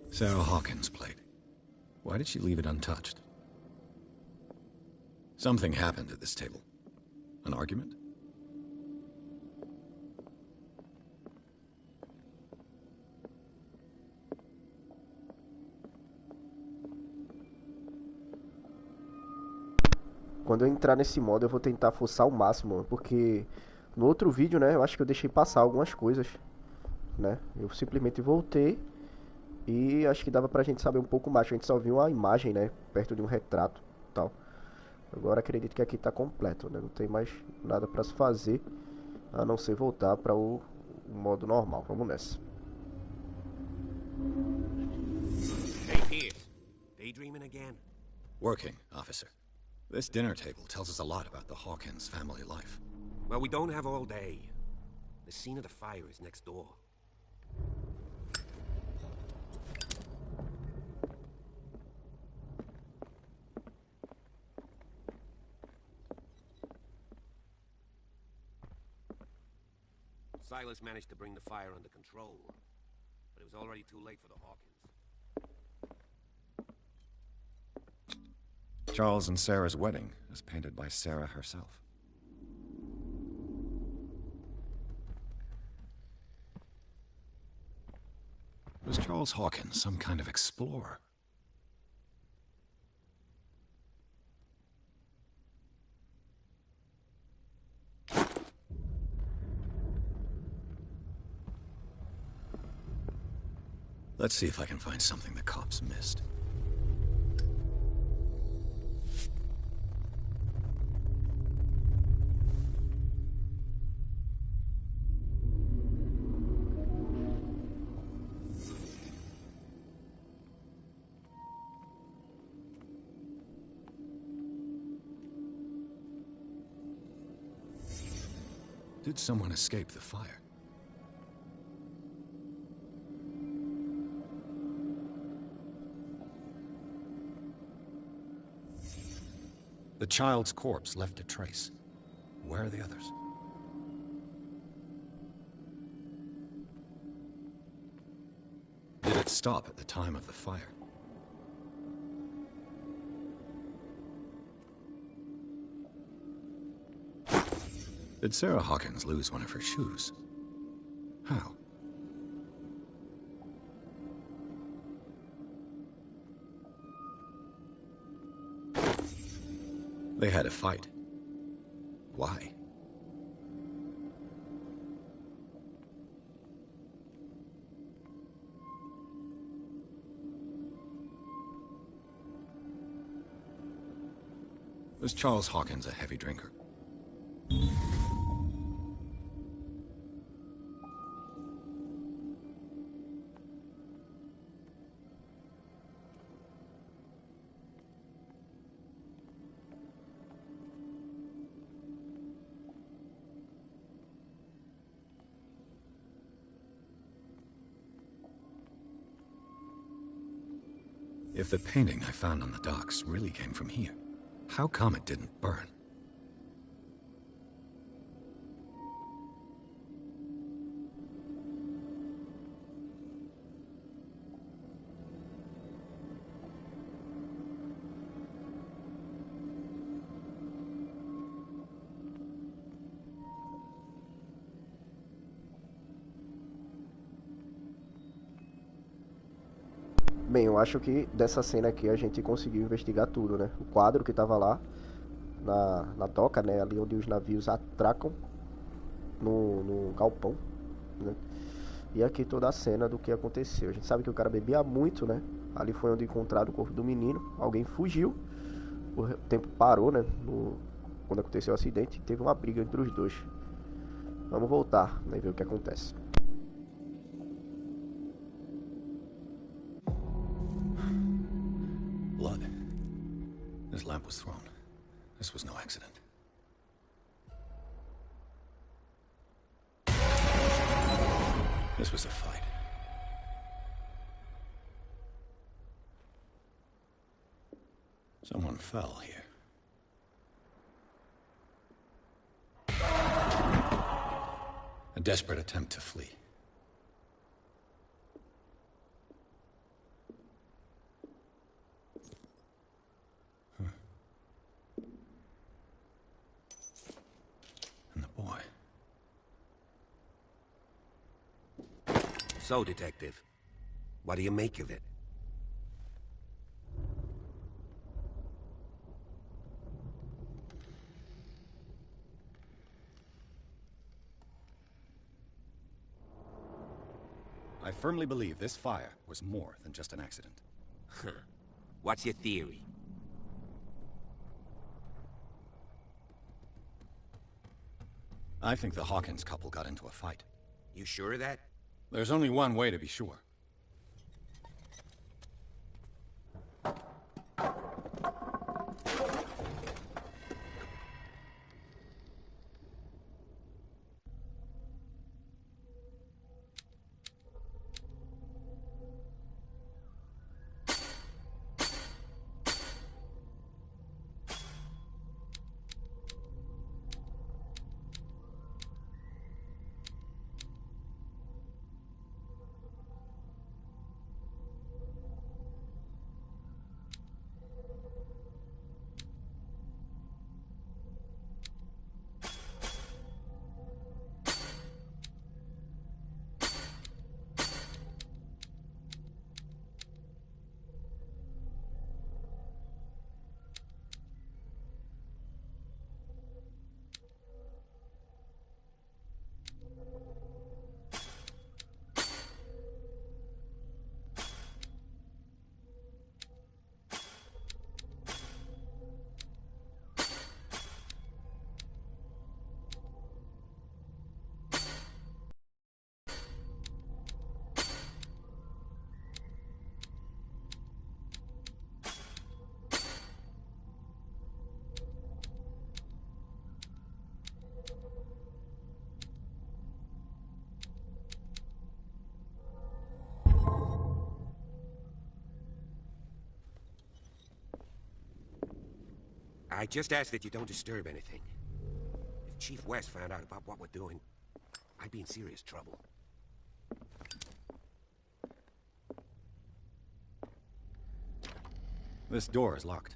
Sarah Hawkins' plate. Why did she leave it untouched? Something happened at this table. An argument? Quando eu entrar nesse modo eu vou tentar forçar ao máximo, porque no outro vídeo, né, eu acho que eu deixei passar algumas coisas, né? Eu simplesmente voltei e acho que dava pra gente saber um pouco mais. A gente só viu a imagem, né, perto de um retrato e tal. Agora acredito que aqui tá completo, né? Não tem mais nada pra se fazer, a não ser voltar para o modo normal. Vamos nessa. Hey, Pierce. Daydreaming again? Working, officer. This dinner table tells us a lot about the Hawkins family life. Well, we don't have all day. The scene of the fire is next door. Silas managed to bring the fire under control, but it was already too late for the Hawkins. Charles and Sarah's wedding is painted by Sarah herself. Was Charles Hawkins some kind of explorer? Let's see if I can find something the cops missed. Did someone escape the fire? The child's corpse left a trace. Where are the others? Did it stop at the time of the fire? Did Sarah Hawkins lose one of her shoes? How? They had a fight. Why? Was Charles Hawkins a heavy drinker? If the painting I found on the docks really came from here, how come it didn't burn? Bem, eu acho que dessa cena aqui a gente conseguiu investigar tudo, né? O quadro que tava lá na doca, né? Ali onde os navios atracam no galpão, né? E aqui toda a cena do que aconteceu. A gente sabe que o cara bebia muito, né? Ali foi onde encontraram o corpo do menino. Alguém fugiu. O tempo parou, né? Quando aconteceu o acidente, teve uma briga entre os dois. Vamos voltar, né? E ver o que acontece. Blood. This lamp was thrown. This was no accident. This was a fight. Someone fell here. A desperate attempt to flee. So, Detective, what do you make of it? I firmly believe this fire was more than just an accident. What's your theory? I think the Hawkins couple got into a fight. You sure of that? There's only one way to be sure. I just ask that you don't disturb anything. If Chief West found out about what we're doing, I'd be in serious trouble. This door is locked.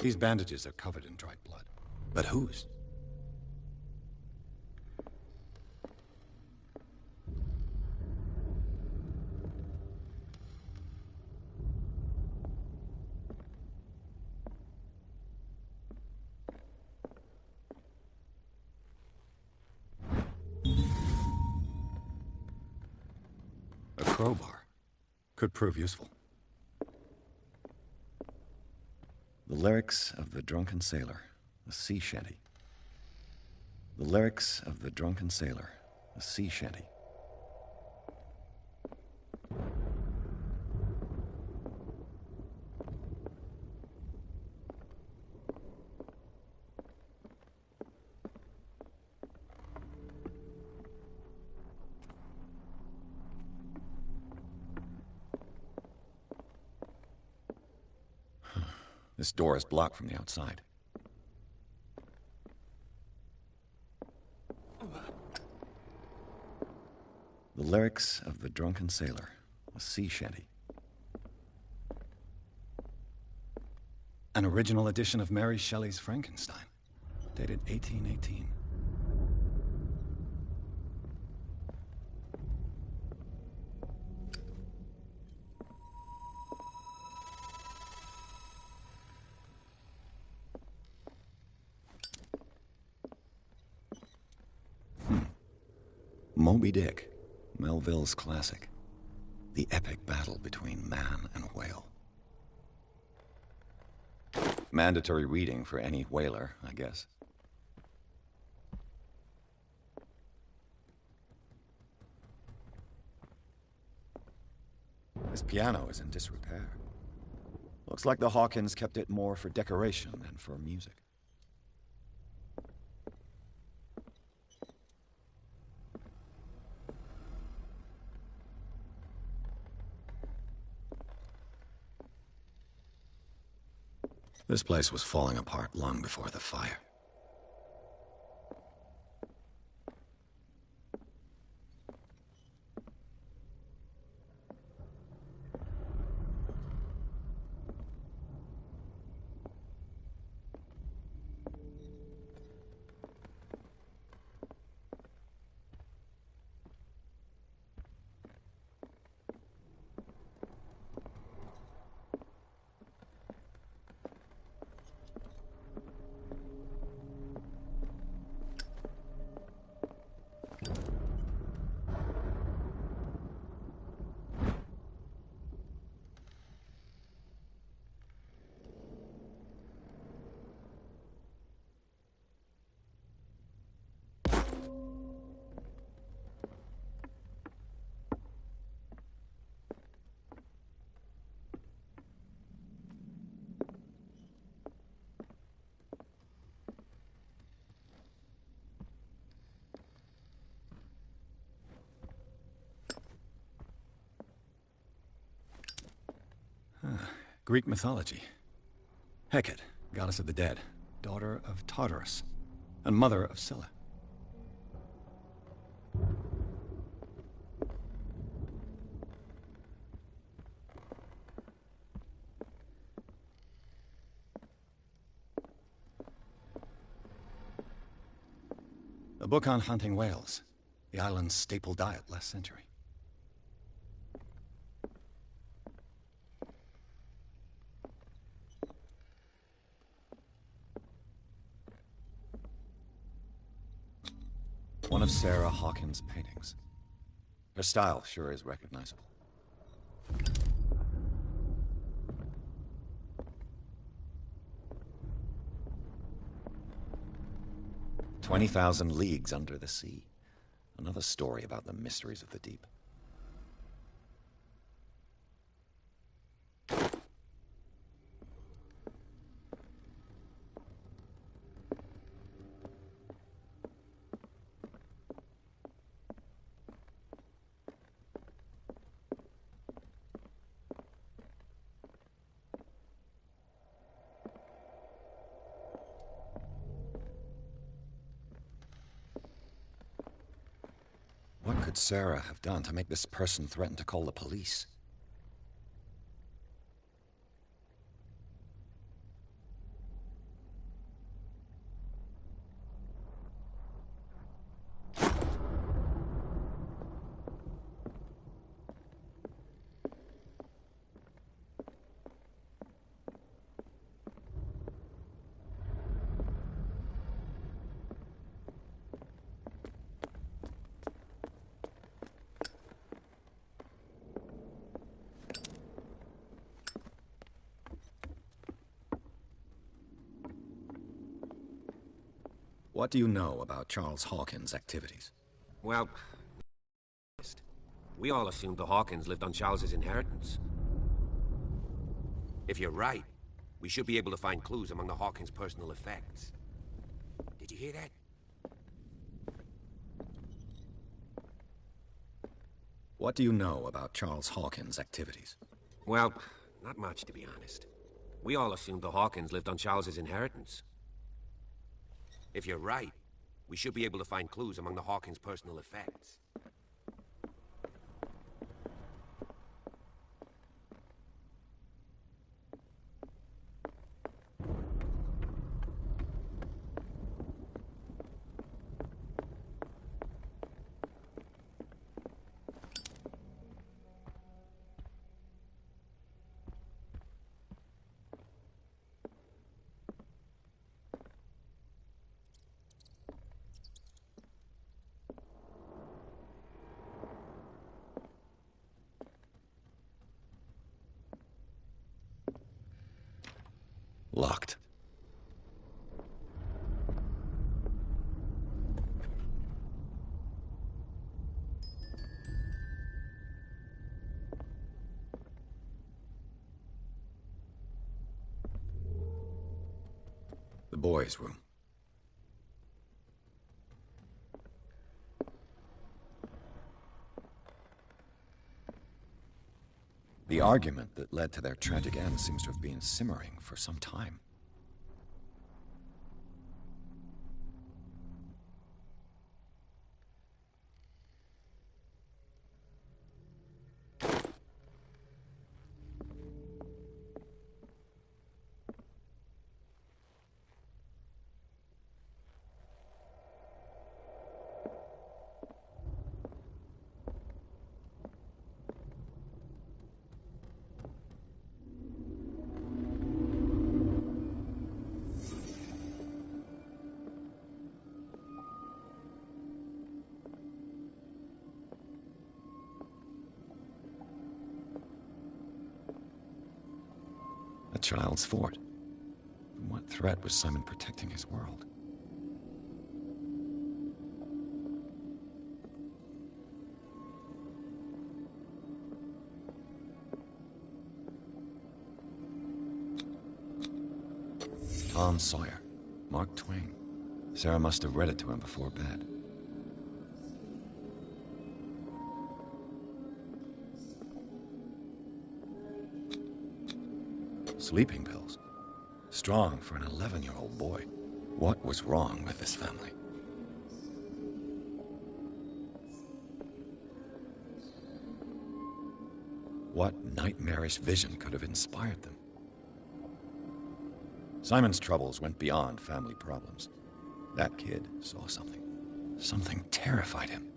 These bandages are covered in dried blood. But whose? A crowbar. Could prove useful. The lyrics of the drunken sailor, a sea shanty. The lyrics of the drunken sailor, a sea shanty. This door is blocked from the outside. The lyrics of the drunken sailor, a sea shanty. An original edition of Mary Shelley's Frankenstein, dated 1818. Moby Dick, Melville's classic. The epic battle between man and whale. Mandatory reading for any whaler, I guess. This piano is in disrepair. Looks like the Hawkins kept it more for decoration than for music. This place was falling apart long before the fire. Greek mythology. Hecate, goddess of the dead, daughter of Tartarus, and mother of Scylla. book on hunting whales, the island's staple diet last century. One of Sarah Hawkins' paintings. Her style sure is recognizable. "20,000 Leagues Under the Sea." Another story about the mysteries of the deep. What could Sarah have done to make this person threaten to call the police? What do you know about Charles Hawkins' activities? Well, we all assumed the Hawkins lived on Charles's inheritance. If you're right, we should be able to find clues among the Hawkins' personal effects. Did you hear that? What do you know about Charles Hawkins' activities? Well, not much, to be honest. We all assumed the Hawkins lived on Charles's inheritance. If you're right, we should be able to find clues among the Hawkins' personal effects. Locked. The boys' room. The argument that led to their tragic end seems to have been simmering for some time. A child's fort. From what threat was Simon protecting his world? Tom Sawyer, Mark Twain. Sarah must have read it to him before bed. Sleeping pills. Strong for an 11-year-old boy. What was wrong with this family? What nightmarish vision could have inspired them? Simon's troubles went beyond family problems. That kid saw something. Something terrified him.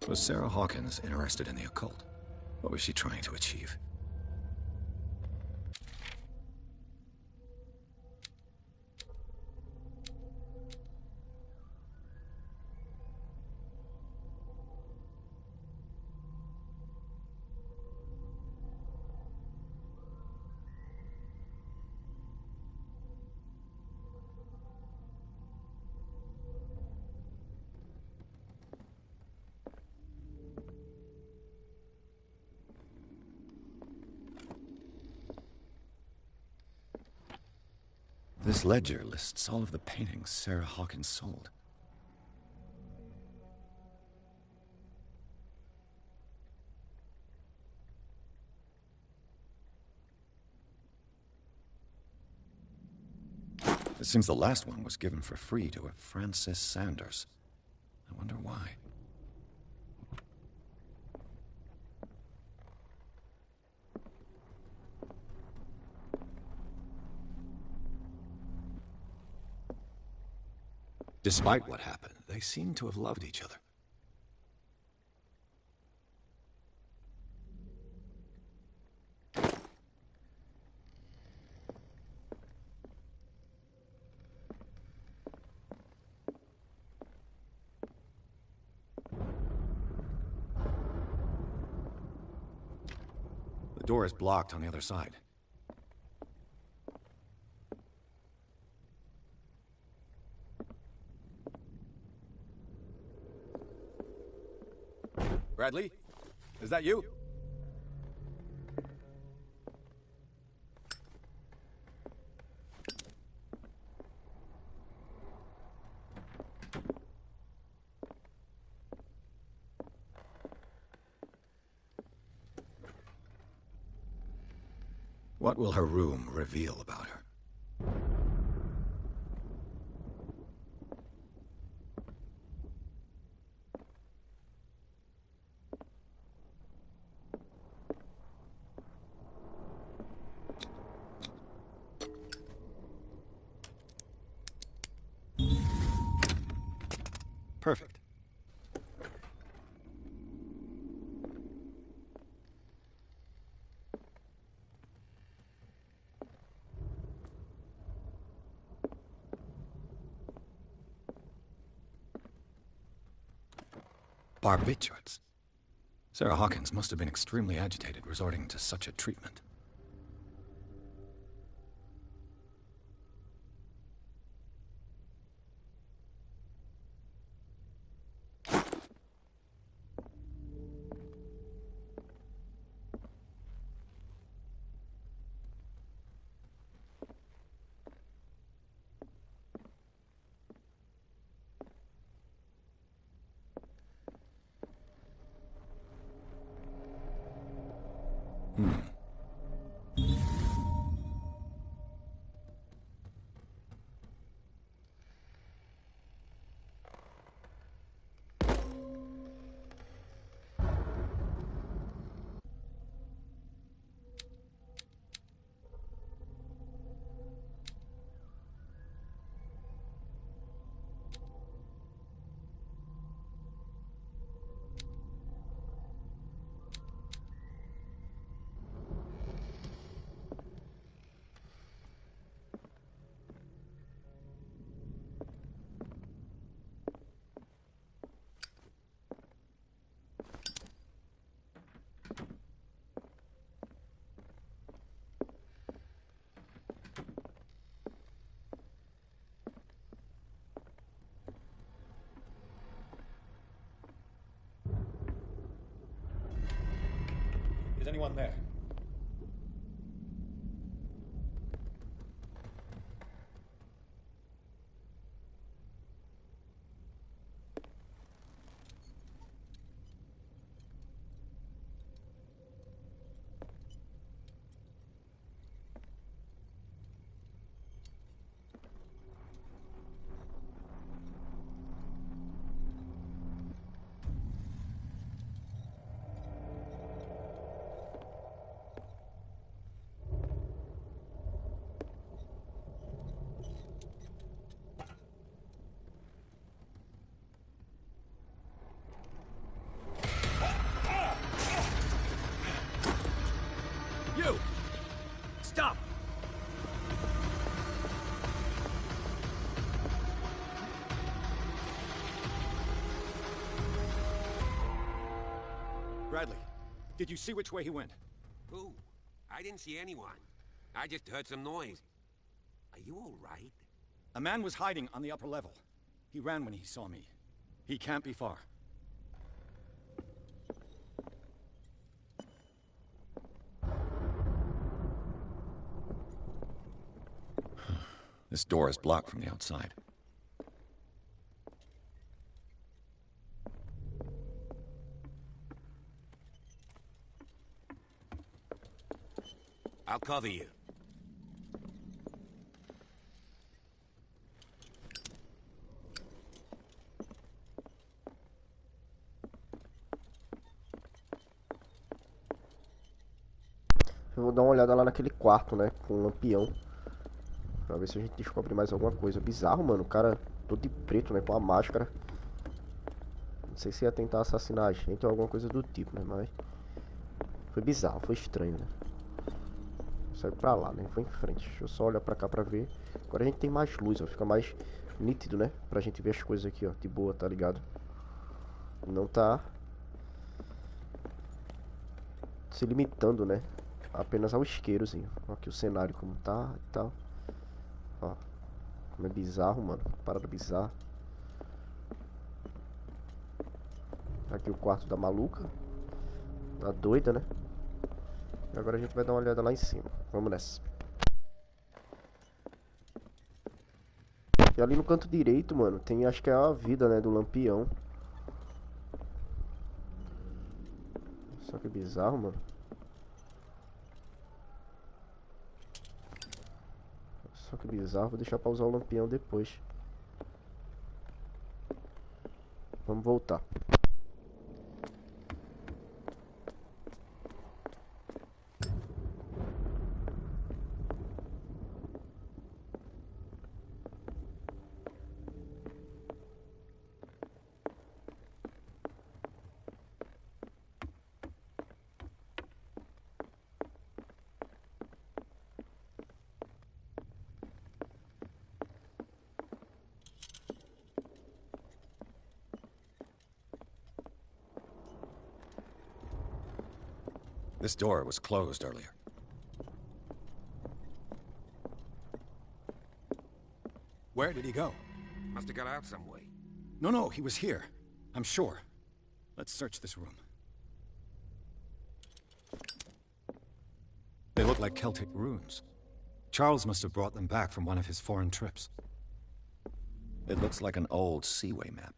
Was Sarah Hawkins interested in the occult? What was she trying to achieve? This ledger lists all of the paintings Sarah Hawkins sold. It seems the last one was given for free to a Frances Sanders. I wonder why. Despite what happened, they seem to have loved each other. The door is blocked on the other side. Bradley? Is that you? What will her room reveal about her? Perfect. Barbiturates. Sarah Hawkins must have been extremely agitated resorting to such a treatment. Is anyone there? You! Stop! Bradley, did you see which way he went? Who? I didn't see anyone. I just heard some noise. Are you all right? A man was hiding on the upper level. He ran when he saw me. He can't be far. This door is blocked from the outside. I'll cover you. Eu vou dar uma olhada lá naquele quarto, né? Com o lampião. Pra ver se a gente descobre mais alguma coisa. Bizarro, mano. O cara todo de preto, né? Com a máscara. Não sei se ia tentar assassinar a gente ou alguma coisa do tipo, né? Mas... foi bizarro, foi estranho, né? Saiu pra lá, né? Foi em frente. Deixa eu só olhar pra cá pra ver. Agora a gente tem mais luz, ó. Fica mais nítido, né? Pra gente ver as coisas aqui, ó. De boa, tá ligado? Não tá... se limitando, né? Apenas ao isqueirozinho. Ó, aqui o cenário como tá e tal. Ó. Como é bizarro, mano. Parada bizarra. Aqui o quarto da maluca. Tá doida, né? E agora a gente vai dar uma olhada lá em cima. Vamos nessa. E ali no canto direito, mano, tem, acho que é a vida, né, do lampião. Só que bizarro, mano. Só que bizarro, vou deixar pra usar o lampião depois. Vamos voltar. This door was closed earlier. Where did he go? Must have got out some way. No, he was here. I'm sure. Let's search this room. They look like Celtic runes. Charles must have brought them back from one of his foreign trips. It looks like an old seaway map.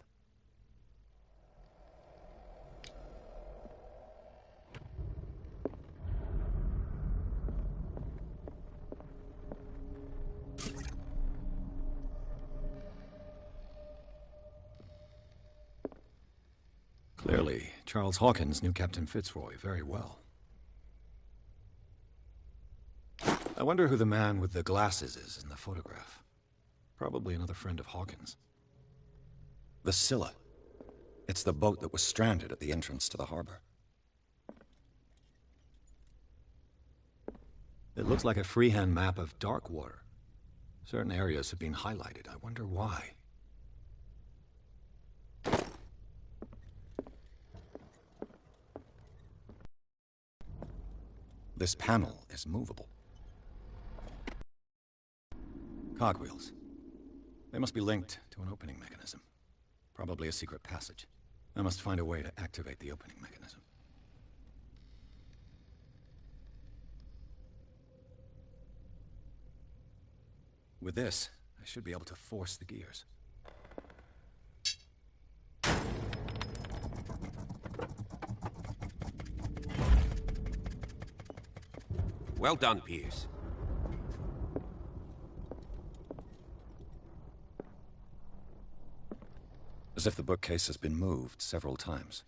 Clearly, Charles Hawkins knew Captain Fitzroy very well. I wonder who the man with the glasses is in the photograph. Probably another friend of Hawkins. The Scylla. It's the boat that was stranded at the entrance to the harbor. It looks like a freehand map of dark water. Certain areas have been highlighted. I wonder why. This panel is movable. Cogwheels. They must be linked to an opening mechanism. Probably a secret passage. I must find a way to activate the opening mechanism. With this, I should be able to force the gears. Well done, Pierce. As if the bookcase has been moved several times.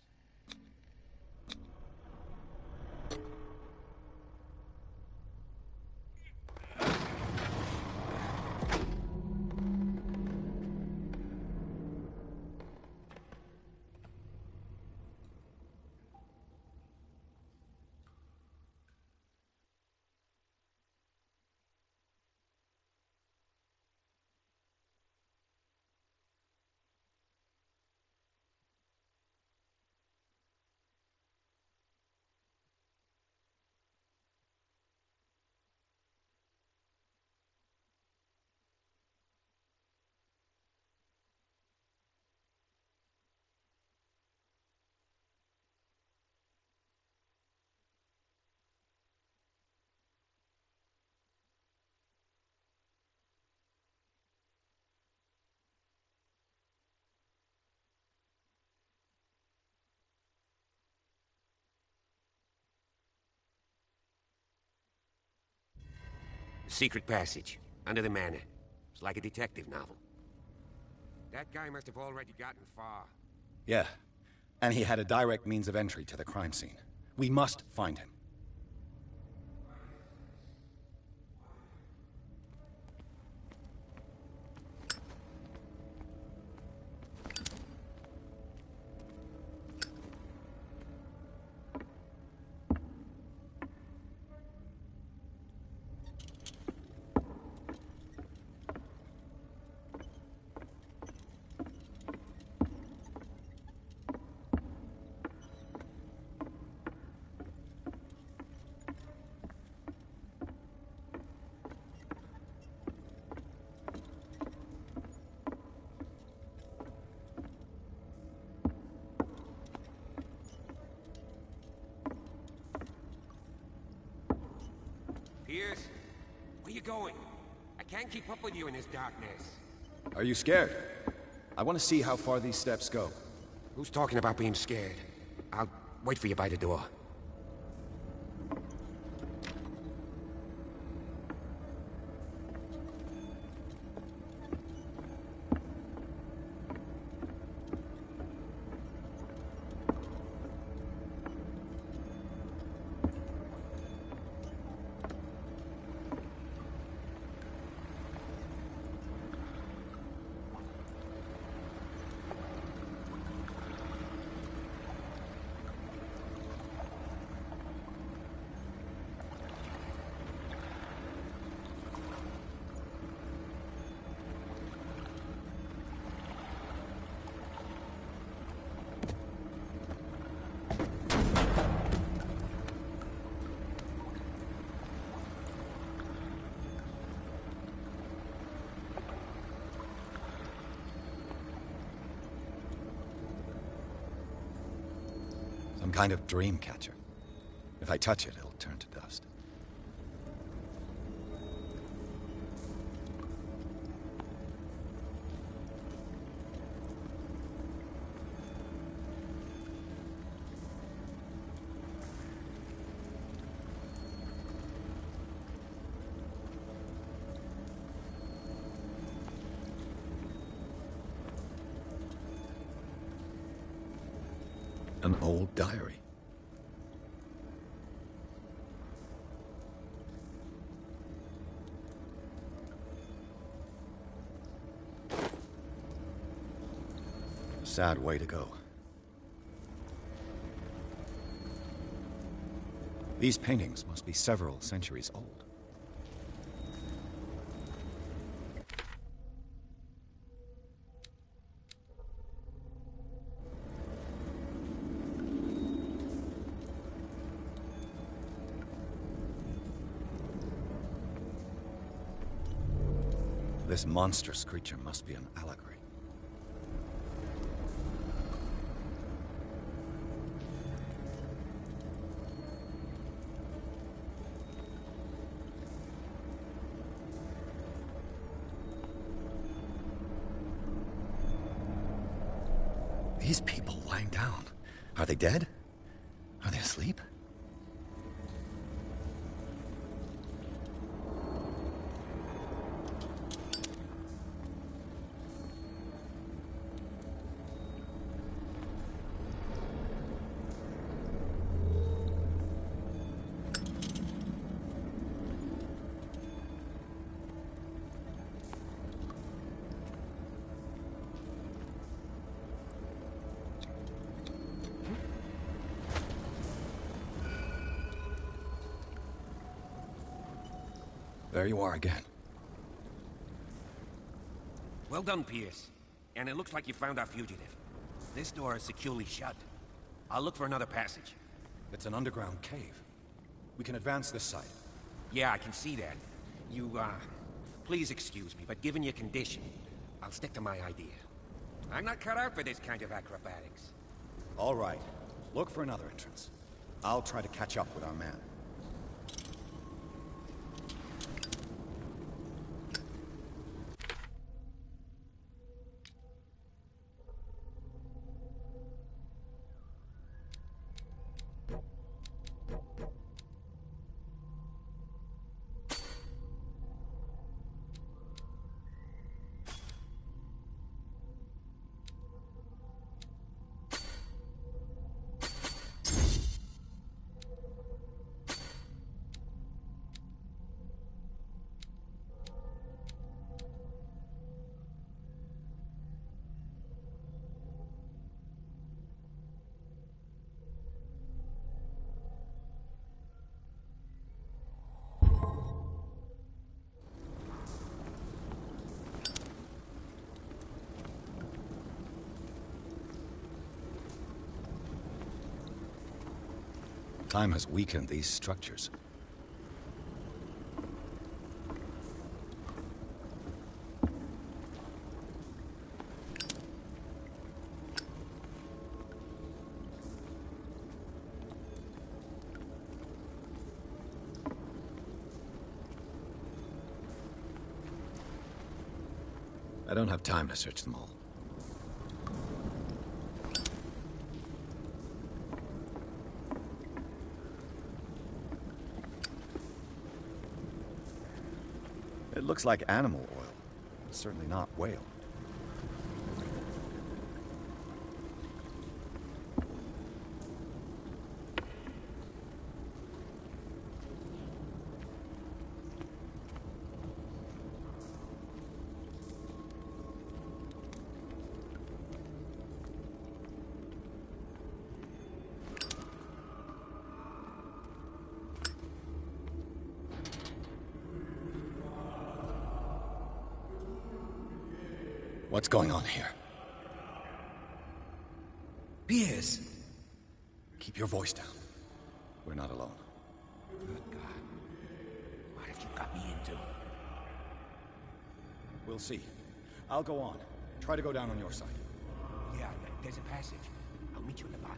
The secret passage, under the manor. It's like a detective novel. That guy must have already gotten far. Yeah, and he had a direct means of entry to the crime scene. We must find him. Pierce, where you going? I can't keep up with you in this darkness. Are you scared? I want to see how far these steps go. Who's talking about being scared? I'll wait for you by the door. Some kind of dream catcher. If I touch it, it'll turn to dust. An old diary. A sad way to go. These paintings must be several centuries old. This monstrous creature must be an allegory. These people lying down. Are they dead? Are they asleep? There you are again. Well done, Pierce. And it looks like you found our fugitive. This door is securely shut. I'll look for another passage. It's an underground cave. We can advance this side. Yeah, I can see that. Please excuse me, but given your condition, I'll stick to my idea. I'm not cut out for this kind of acrobatics. All right. Look for another entrance. I'll try to catch up with our man. Time has weakened these structures. I don't have time to search them all. It looks like animal oil. Certainly not whale. What's going on here? Pierce! Keep your voice down. We're not alone. Good God. What have you got me into? We'll see. I'll go on. Try to go down on your side. Yeah, there's a passage. I'll meet you at the bottom.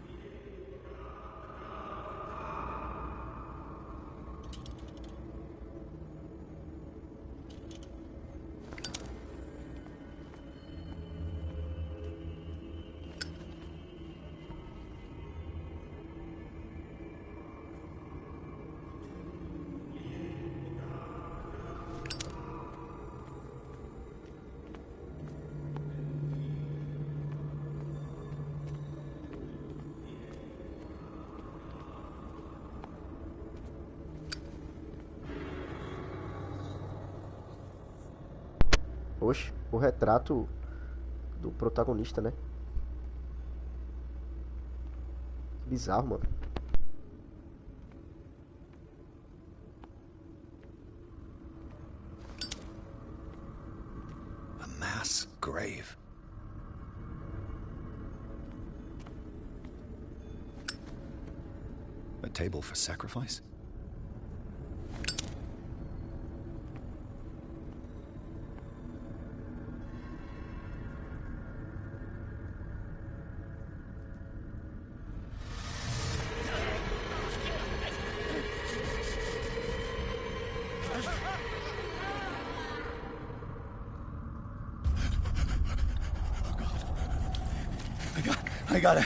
Oxe, o retrato do protagonista, né? Que bizarro, mano. A mass grave. A table for sacrifice? I gotta...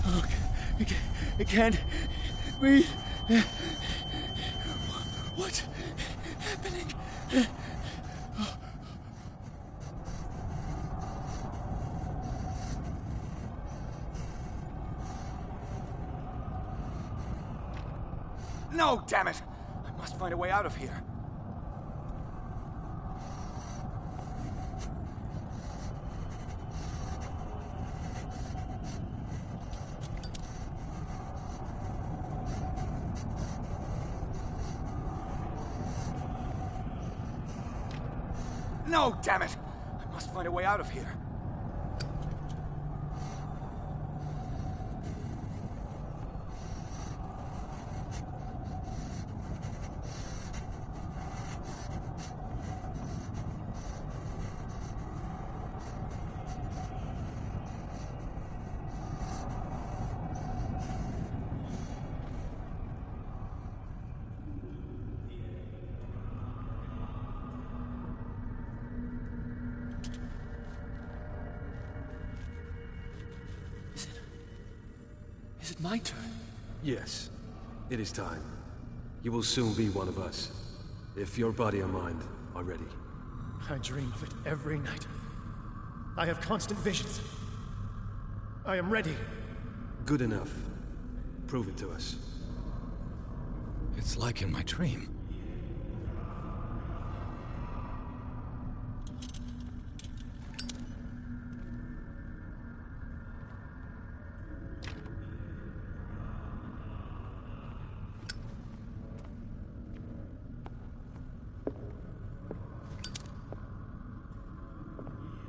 Oh, I can't breathe. What's happening? No, damn it! I must find a way out of here. No, damn it! I must find a way out of here. Is it my turn? Yes, it is time. You will soon be one of us, if your body and mind are ready. I dream of it every night. I have constant visions. I am ready. Good enough. Prove it to us. It's like in my dream.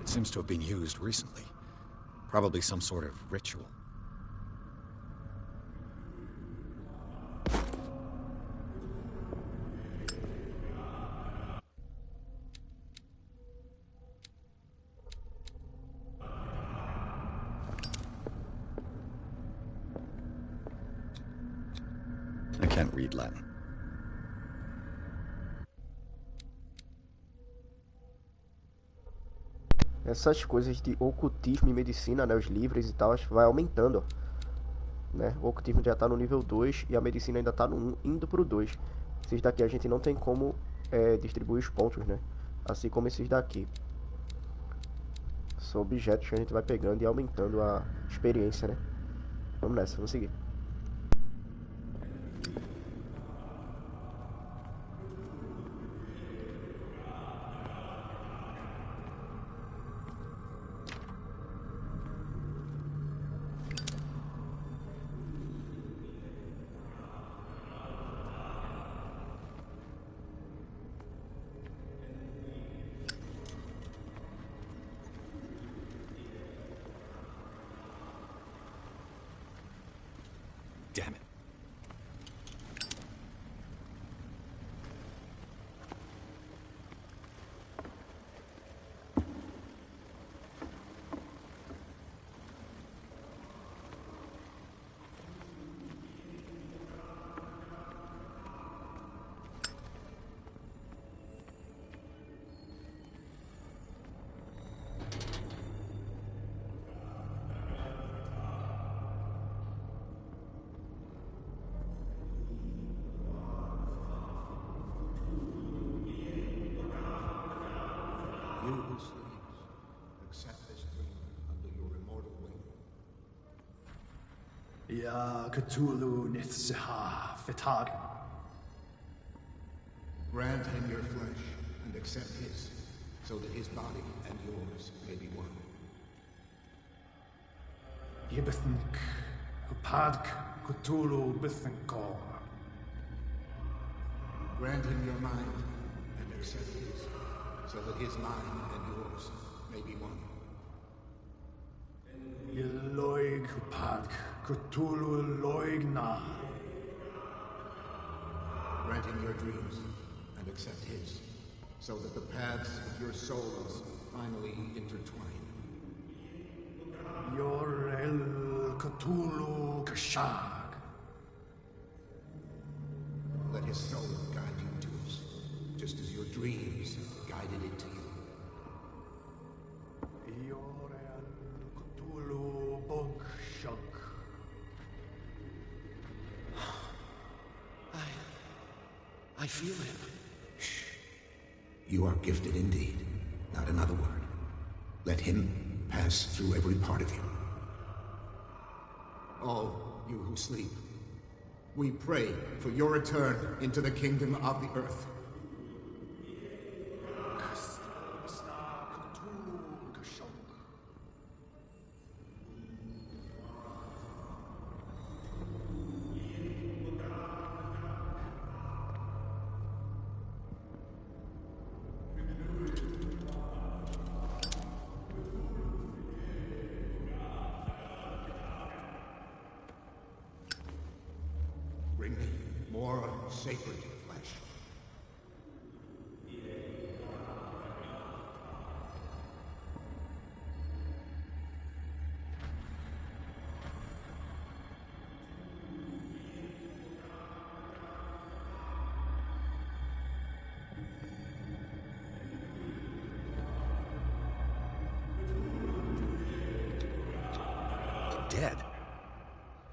It seems to have been used recently. Probably some sort of ritual. I can't read Latin. Essas coisas de ocultismo e medicina, né, os livros e tal, vai aumentando, ó, né? O ocultismo já tá no nível 2 e a medicina ainda tá no 1, indo pro 2. Esses daqui a gente não tem como distribuir os pontos, né? Assim como esses daqui. São objetos que a gente vai pegando e aumentando a experiência, né? Vamos nessa, vamos seguir. Damn it. You who sleeps, accept this dream under your immortal wing. Ya Cthulhu Nithsiha Fitag. Grant him your flesh and accept his, so that his body and yours may be one. Yibithink Upadk Cthulhu Bithinkor. Grant him your mind and accept his, so that his mind and yours may be one. Yeloig Upadk Cthulhu Loigna. Grant him your dreams and accept his, so that the paths of your souls finally intertwine. Yor El Cthulhu Kashag. Let his soul guide you to us, just as your dreams guided it to you. I feel him. Shh. You are gifted indeed. Not another word. Let him pass through every part of you. All you who sleep, we pray for your return into the kingdom of the earth. Bring me more sacred flesh. Dead?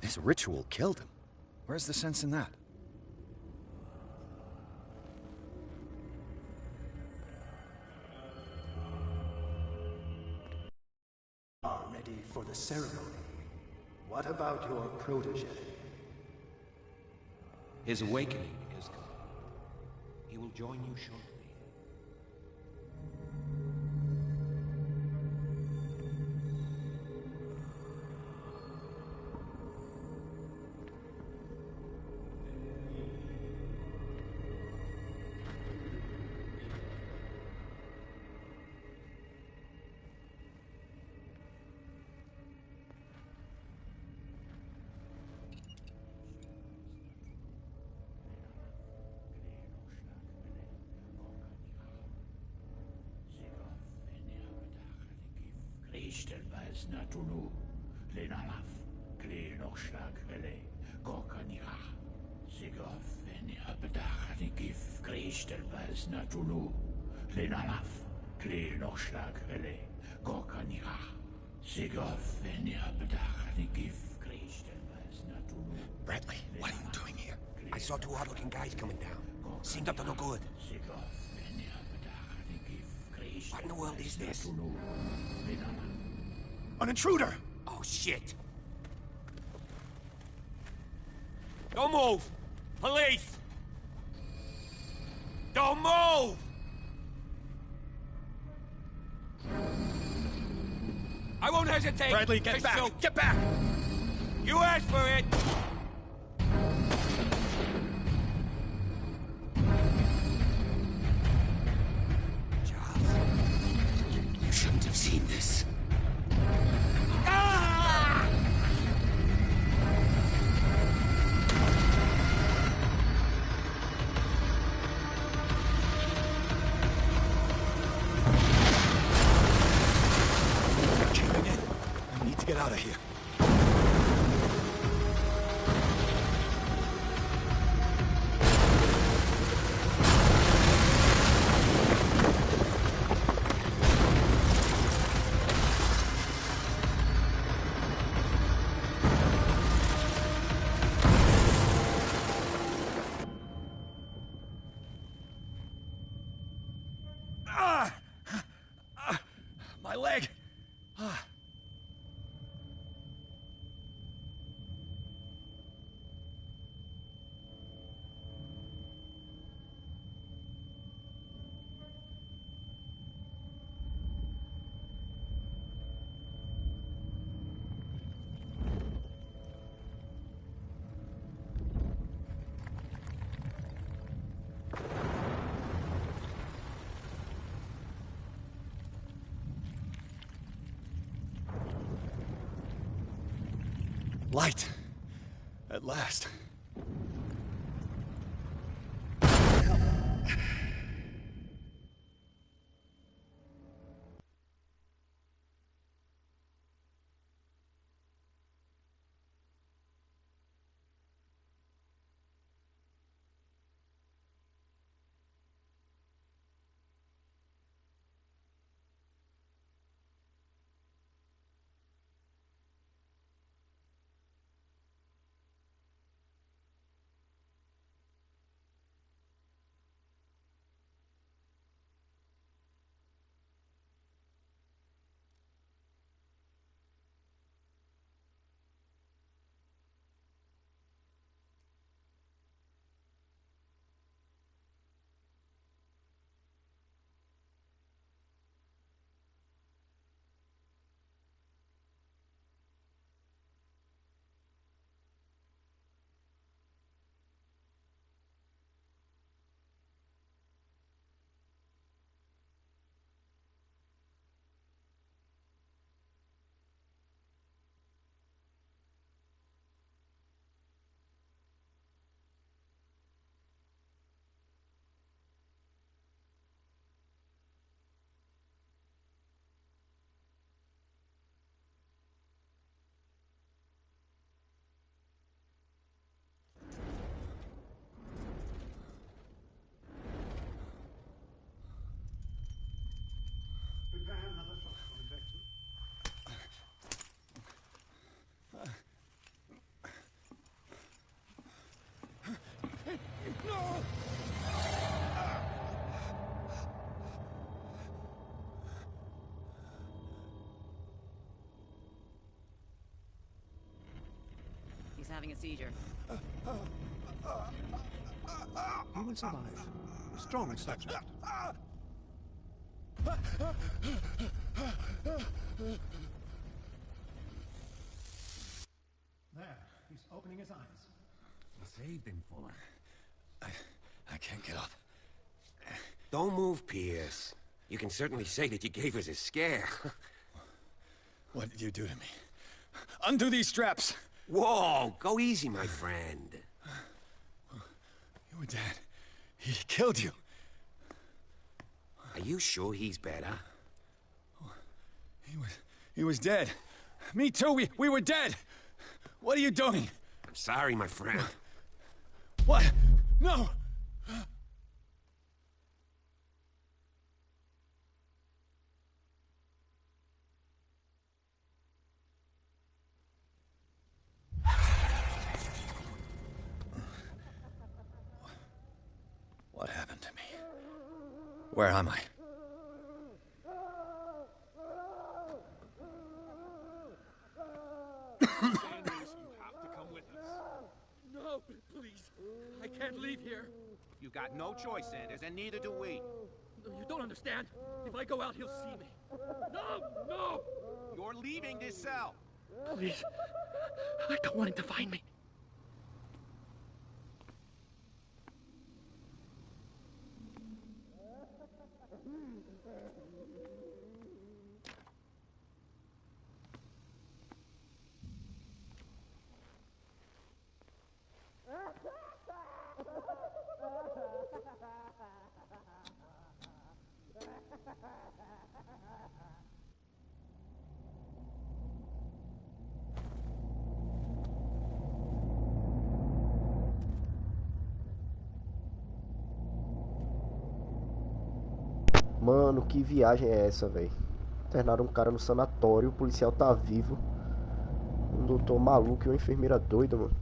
This ritual killed him. Where's the sense in that? Are ready for the ceremony. What about your protege? His awakening is complete. He will join you shortly. Bradley, what are you doing here? I saw two odd-looking guys coming down. Seemed up to no good. What in the world is this? An intruder! Oh, shit! Don't move! Police! Don't move! I won't hesitate! Bradley, get back! Shoot. Get back! You asked for it! Charles, you shouldn't have seen this. Ah! I need to get out of here. My leg! Light. At last. having a seizure. He will survive. Strong subject. There, he's opening his eyes. Saved him, Fuller. I can't get up. Don't move, Pierce. You can certainly say that you gave us a scare. What did you do to me? Undo these straps! Whoa, go easy, my friend. You were dead. He killed you. Are you sure he's better? He was dead. Me too, we were dead. What are you doing? I'm sorry, my friend. What? No! What happened to me? Where am I? No, please. I can't leave here. You got no choice, Sanders, and neither do we. You don't understand. If I go out, he'll see me. No! No! You're leaving this cell. Please. I don't want him to find me. Mano, que viagem é essa, velho? Internaram um cara no sanatório, o policial tá vivo. Um doutor maluco e uma enfermeira doida, mano.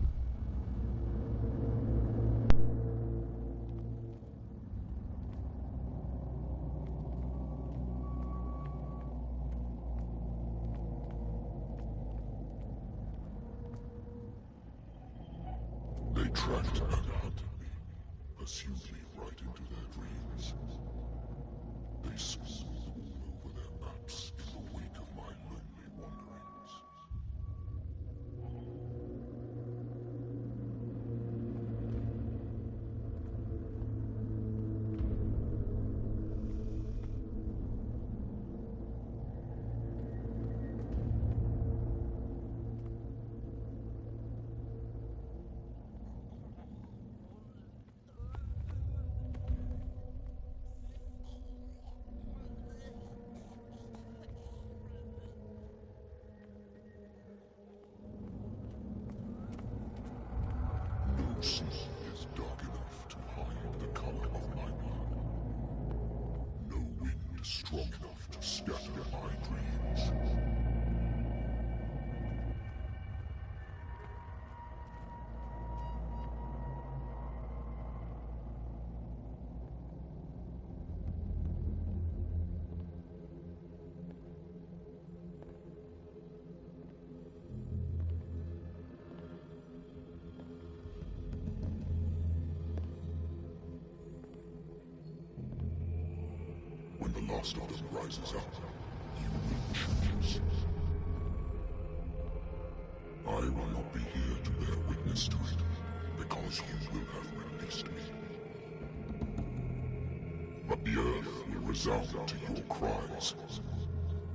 They tracked and hunted me, pursued me right into their dreams. They scribbled all over their maps in the wake of my lonely wanderings. No sea is dark enough to hide the color of my blood. No wind strong enough to scatter my dreams. When the last of them rises up, you will choose. I will not be here to bear witness to it, because you will have released me. But the earth will resound to your cries,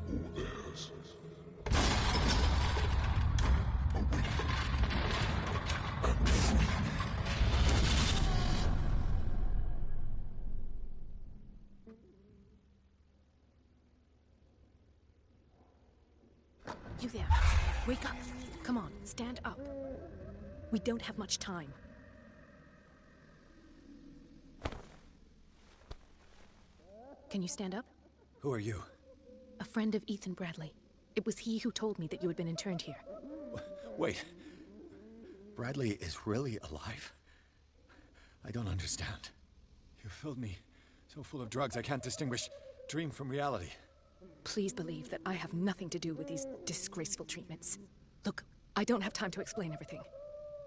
or theirs. Awake and free me. You there. Wake up. Come on, stand up. We don't have much time. Can you stand up? Who are you? A friend of Ethan Bradley. It was he who told me that you had been interned here. Wait. Bradley is really alive? I don't understand. You filled me so full of drugs I can't distinguish dream from reality. Please believe that I have nothing to do with these disgraceful treatments. Look, I don't have time to explain everything.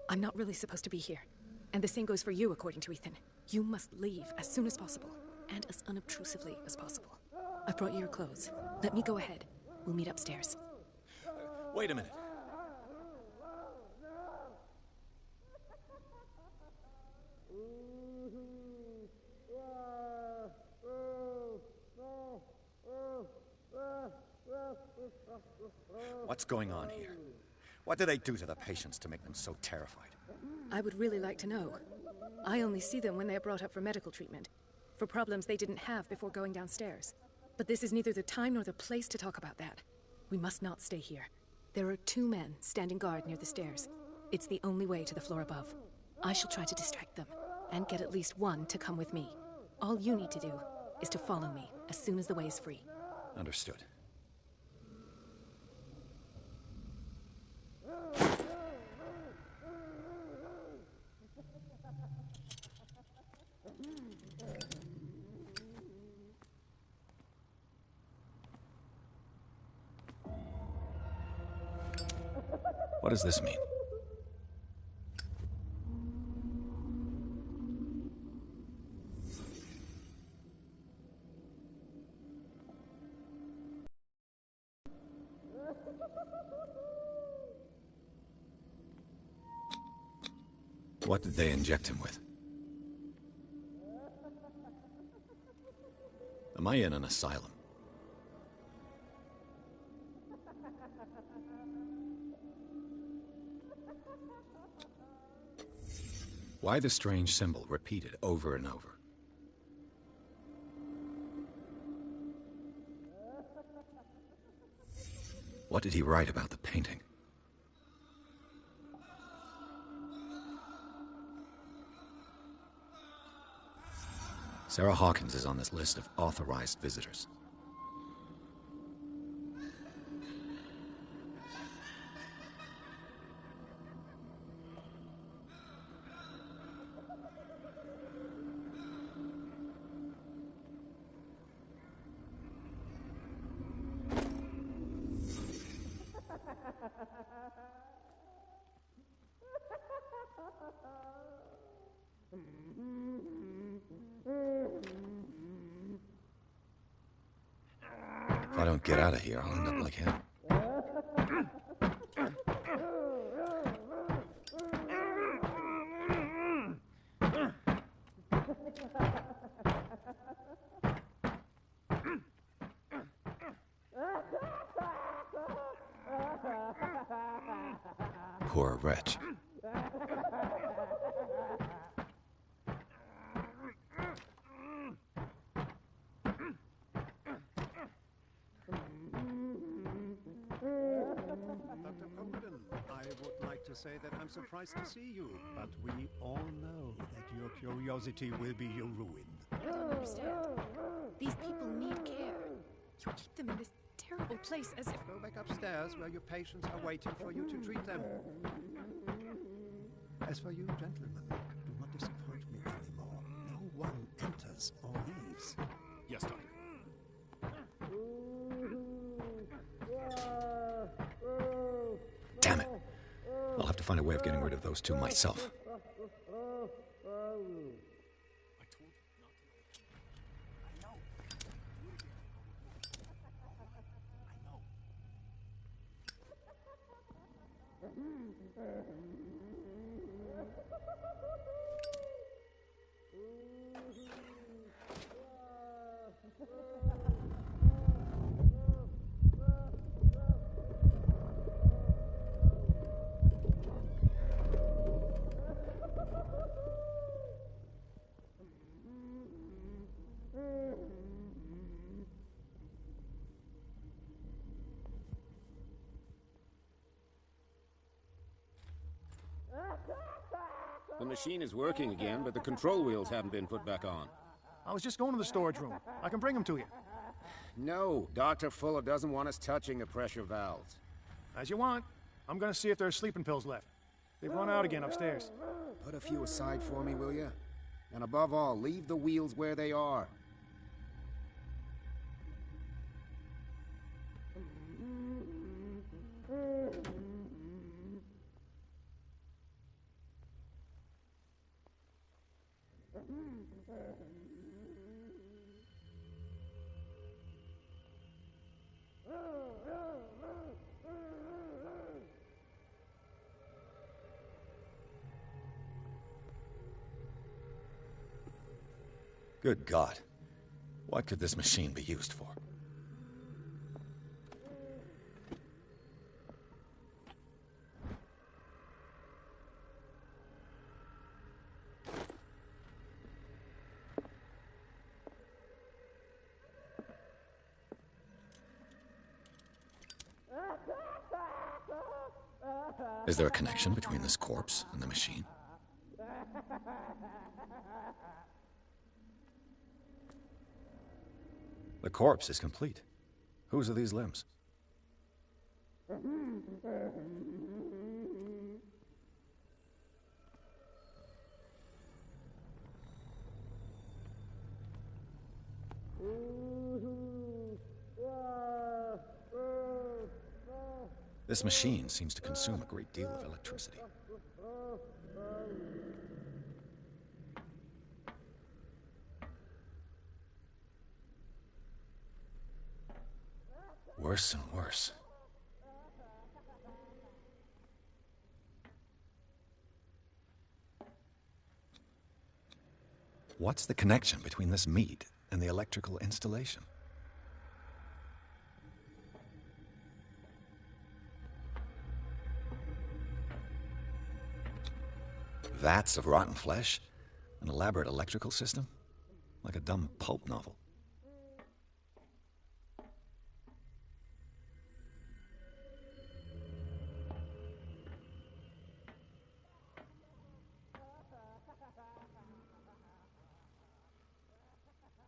I'm not really supposed to be here. And the same goes for you, according to Ethan. You must leave as soon as possible, and as unobtrusively as possible. I've brought you your clothes. Let me go ahead. We'll meet upstairs. Wait a minute. What's going on here? What do they do to the patients to make them so terrified? I would really like to know. I only see them when they are brought up for medical treatment, for problems they didn't have before going downstairs. But this is neither the time nor the place to talk about that. We must not stay here. There are 2 men standing guard near the stairs. It's the only way to the floor above. I shall try to distract them, and get at least one to come with me. All you need to do is to follow me as soon as the way is free. Understood. What does this mean? What did they inject him with? Am I in an asylum? Why the strange symbol repeated over and over? What did he write about the painting? Sarah Hawkins is on this list of authorized visitors. If I don't get out of here, I'll end up like him. Poor wretch. Say that I'm surprised to see you, but we all know that your curiosity will be your ruin. I don't understand. These people need care. You keep them in this terrible place as if... Go back upstairs where your patients are waiting for you to treat them. As for you, gentlemen, do not disappoint me anymore. No one enters or leaves. Yes, Doctor. Damn it. I'll have to find a way of getting rid of those 2 myself. The machine is working again, but the control wheels haven't been put back on. I was just going to the storage room. I can bring them to you. No, Dr. Fuller doesn't want us touching the pressure valves. As you want. I'm going to see if there are sleeping pills left. They've run out again upstairs. Put a few aside for me, will you? And above all, leave the wheels where they are. Good God. What could this machine be used for? Is there a connection between this corpse and the machine? The corpse is complete. Whose are these limbs? This machine seems to consume a great deal of electricity. Worse and worse. What's the connection between this meat and the electrical installation? Vats of rotten flesh? An elaborate electrical system? Like a dumb pulp novel.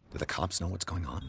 Do the cops know what's going on?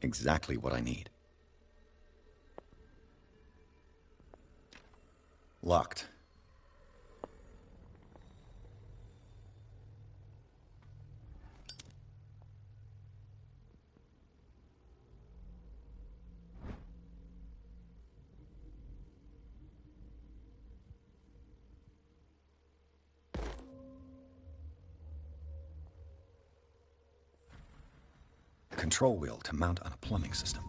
Exactly what I need. Locked. The control wheel to mount on a plumbing system.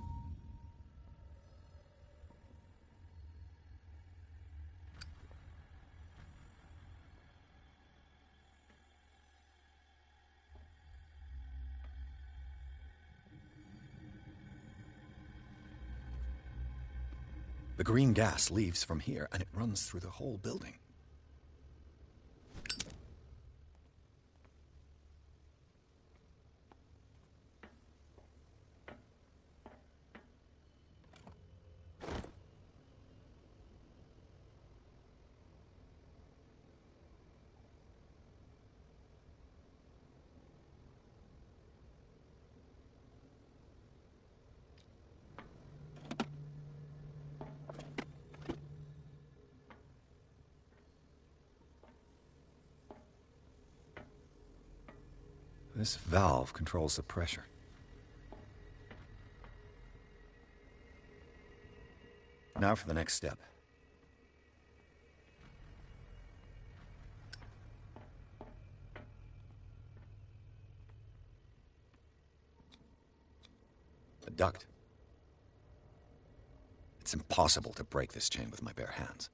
The green gas leaves from here, and it runs through the whole building. This valve controls the pressure. Now for the next step. A duct. It's impossible to break this chain with my bare hands.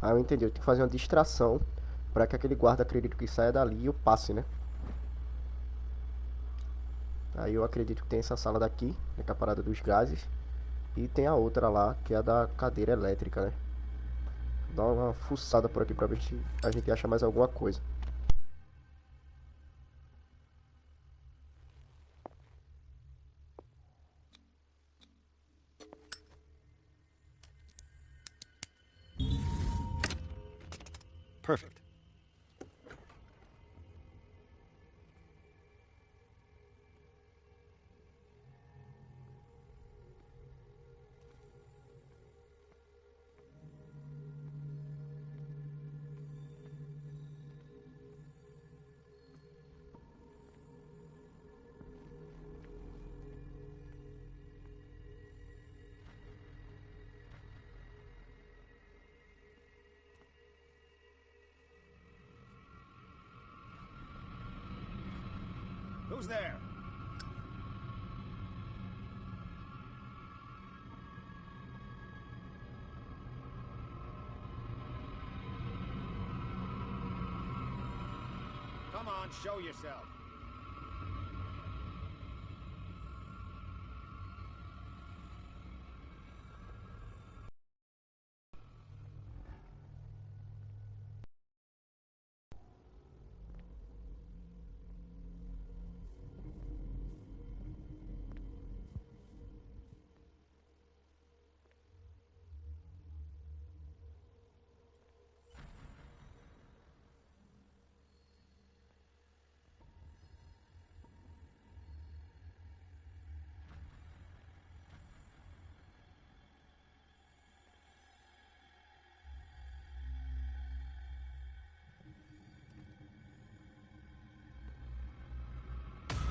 Ah, eu entendi. Eu tenho que fazer uma distração para que aquele guarda acredite que saia dali e eu passe, né? Aí eu acredito que tem essa sala daqui, né, que é a parada dos gases. E tem a outra lá, que é a da cadeira elétrica, né? Vou dar uma fuçada por aqui pra ver se a gente acha mais alguma coisa. Perfect. Who's there? Come on, show yourself.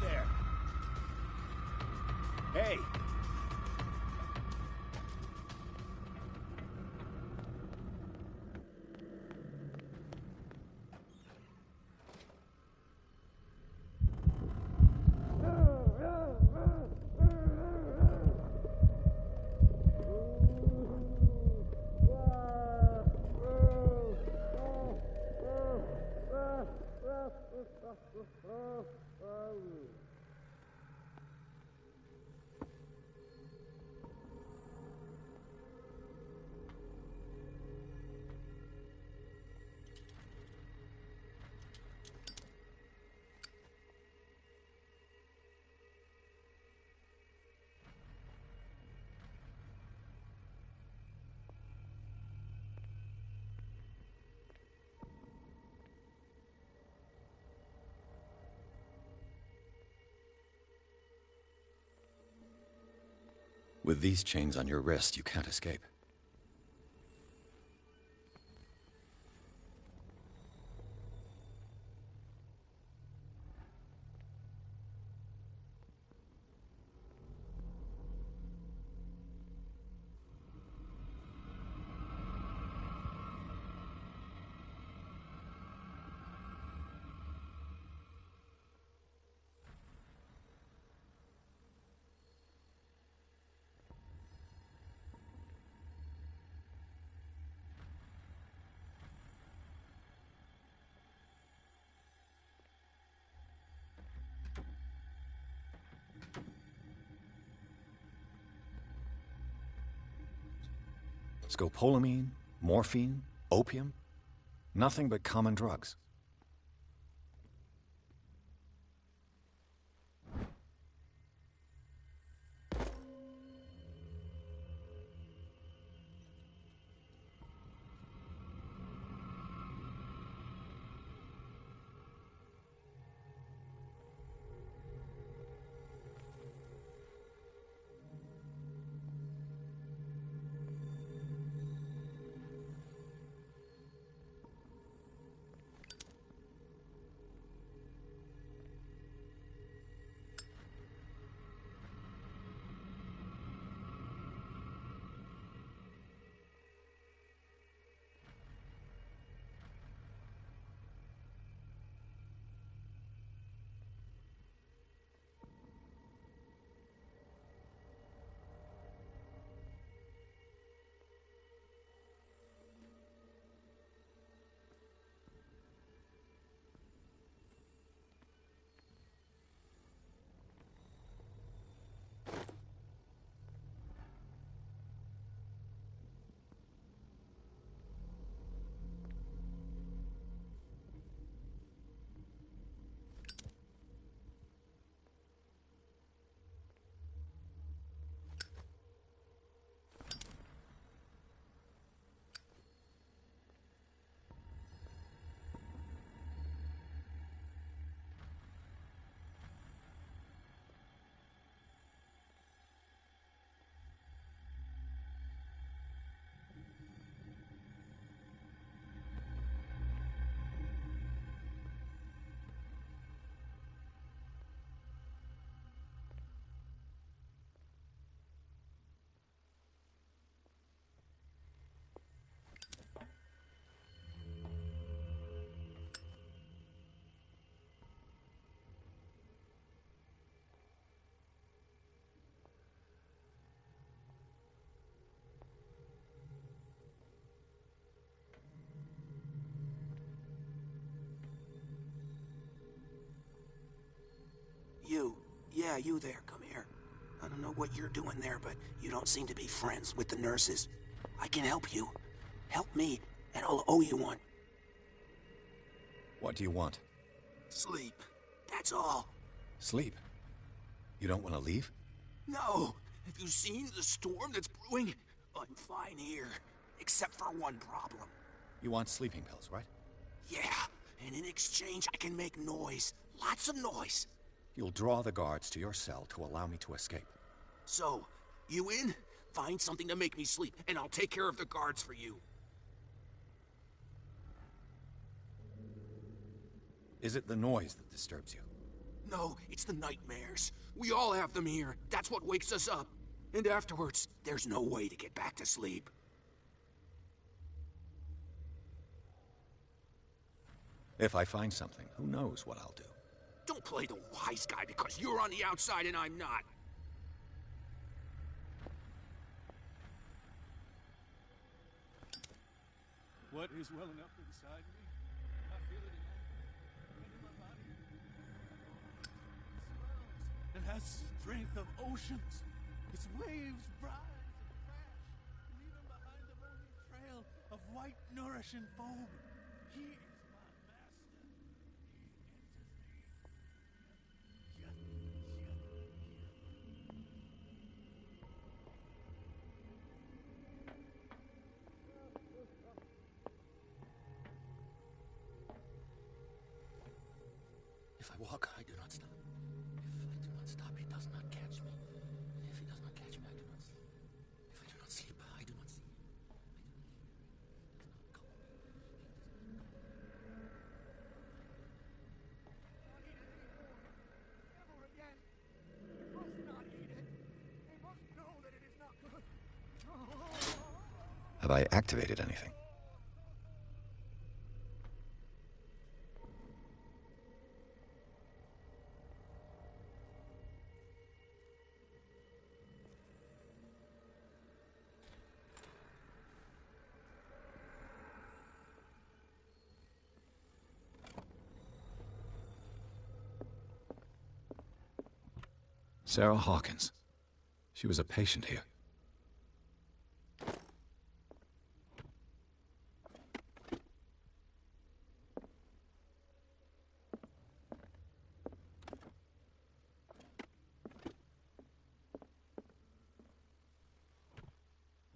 There. Hey! With these chains on your wrist, you can't escape. Scopolamine, morphine, opium, nothing but common drugs. Yeah, you there, come here. I don't know what you're doing there, but you don't seem to be friends with the nurses. I can help you. Help me, and I'll owe you one. What do you want? Sleep. That's all. Sleep? You don't want to leave? No. Have you seen the storm that's brewing? I'm fine here, except for one problem. You want sleeping pills, right? Yeah, and in exchange I can make noise. Lots of noise. You'll draw the guards to your cell to allow me to escape. So, you in? Find something to make me sleep, and I'll take care of the guards for you. Is it the noise that disturbs you? No, it's the nightmares. We all have them here. That's what wakes us up. And afterwards, there's no way to get back to sleep. If I find something, who knows what I'll do? Don't play the wise guy because you're on the outside and I'm not. What is welling up inside me? I feel it in my body. It has the strength of oceans. Its waves rise and crash, leaving behind a lonely trail of white, nourishing foam. He is my master. He enters me. If I walk, I do not stop. If I do not stop, he does not catch me. If he does not catch me, I do not sleep. If I do not sleep, I do not see. Have I activated anything? Sarah Hawkins. She was a patient here.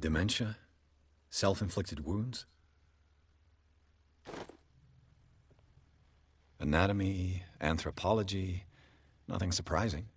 Dementia? Self-inflicted wounds? Anatomy, anthropology, nothing surprising.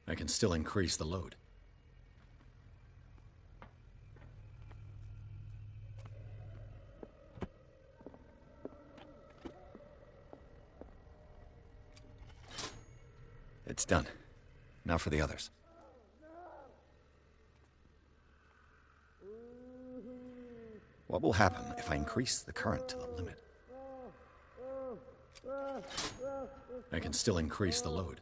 I can still increase the load. It's done. Now for the others. What will happen if I increase the current to the limit? I can still increase the load.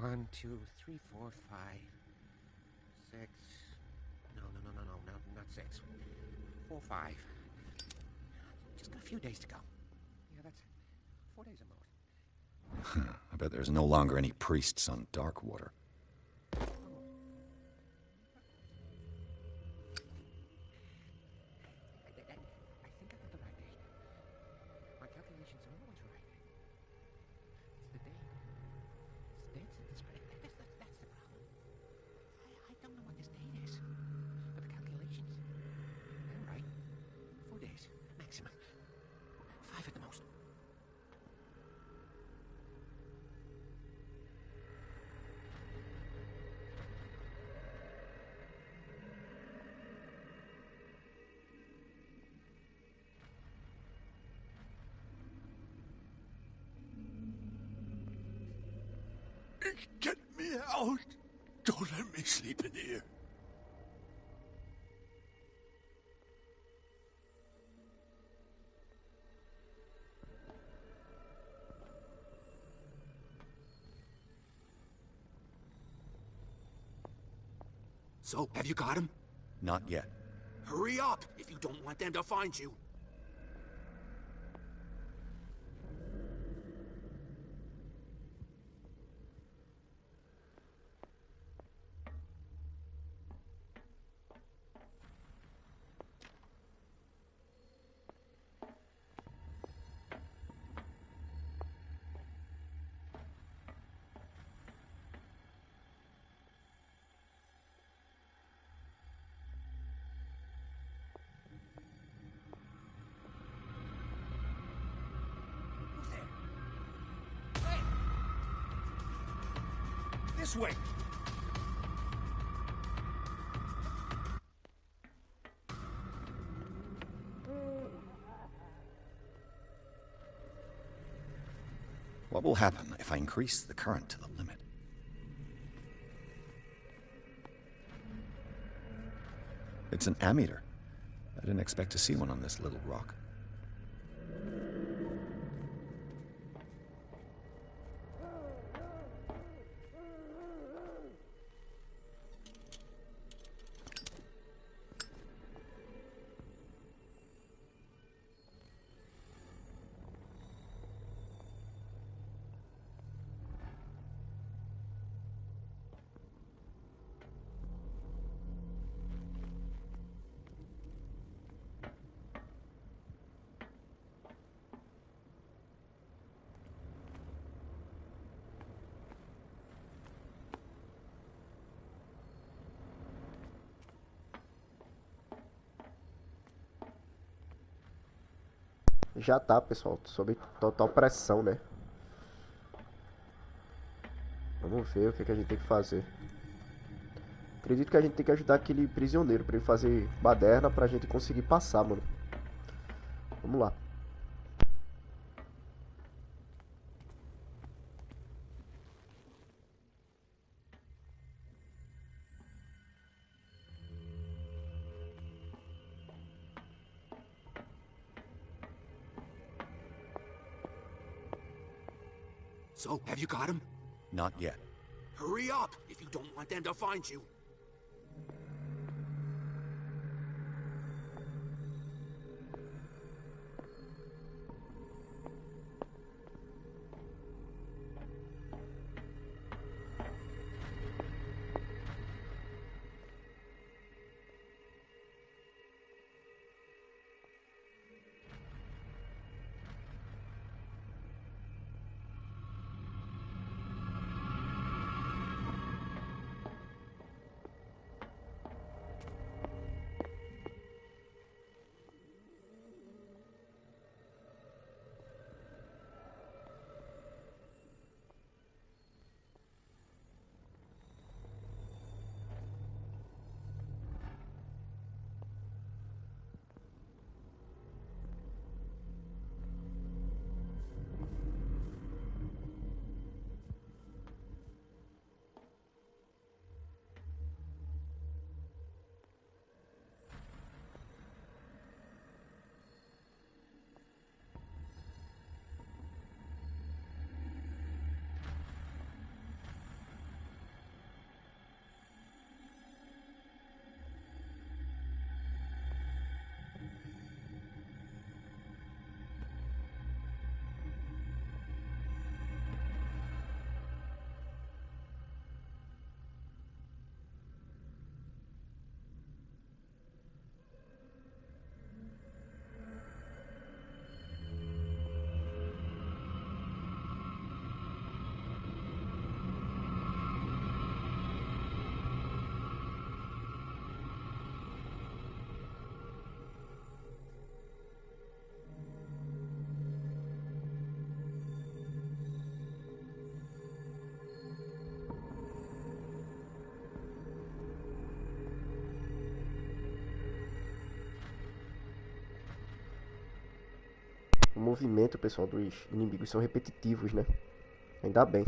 1, 2, 3, 4, 5, 6. No, not 6. 4, 5. Just got a few days to go. Yeah, that's 4 days at most. I bet there's no longer any priests on Darkwater. I think I got the right date. My calculations are always right. It's the date. It's the dates in this spread. That's the problem. I don't know what this date is. But the calculations, they're right. 4 days, maximum. 5 at the most. Get me out! Don't let me sleep in here. So, have you got him? Not yet. Hurry up if you don't want them to find you. This way! What will happen if I increase the current to the limit? It's an ammeter. I didn't expect to see one on this little rock. Já tá, pessoal, sob total pressão, né? Vamos ver o que a gente tem que fazer. Acredito que a gente tem que ajudar aquele prisioneiro pra ele fazer baderna pra gente conseguir passar, mano. Vamos lá. So, have you got him? Not yet. Hurry up if you don't want them to find you. movimento, pessoal, dos inimigos são repetitivos, né? Ainda bem.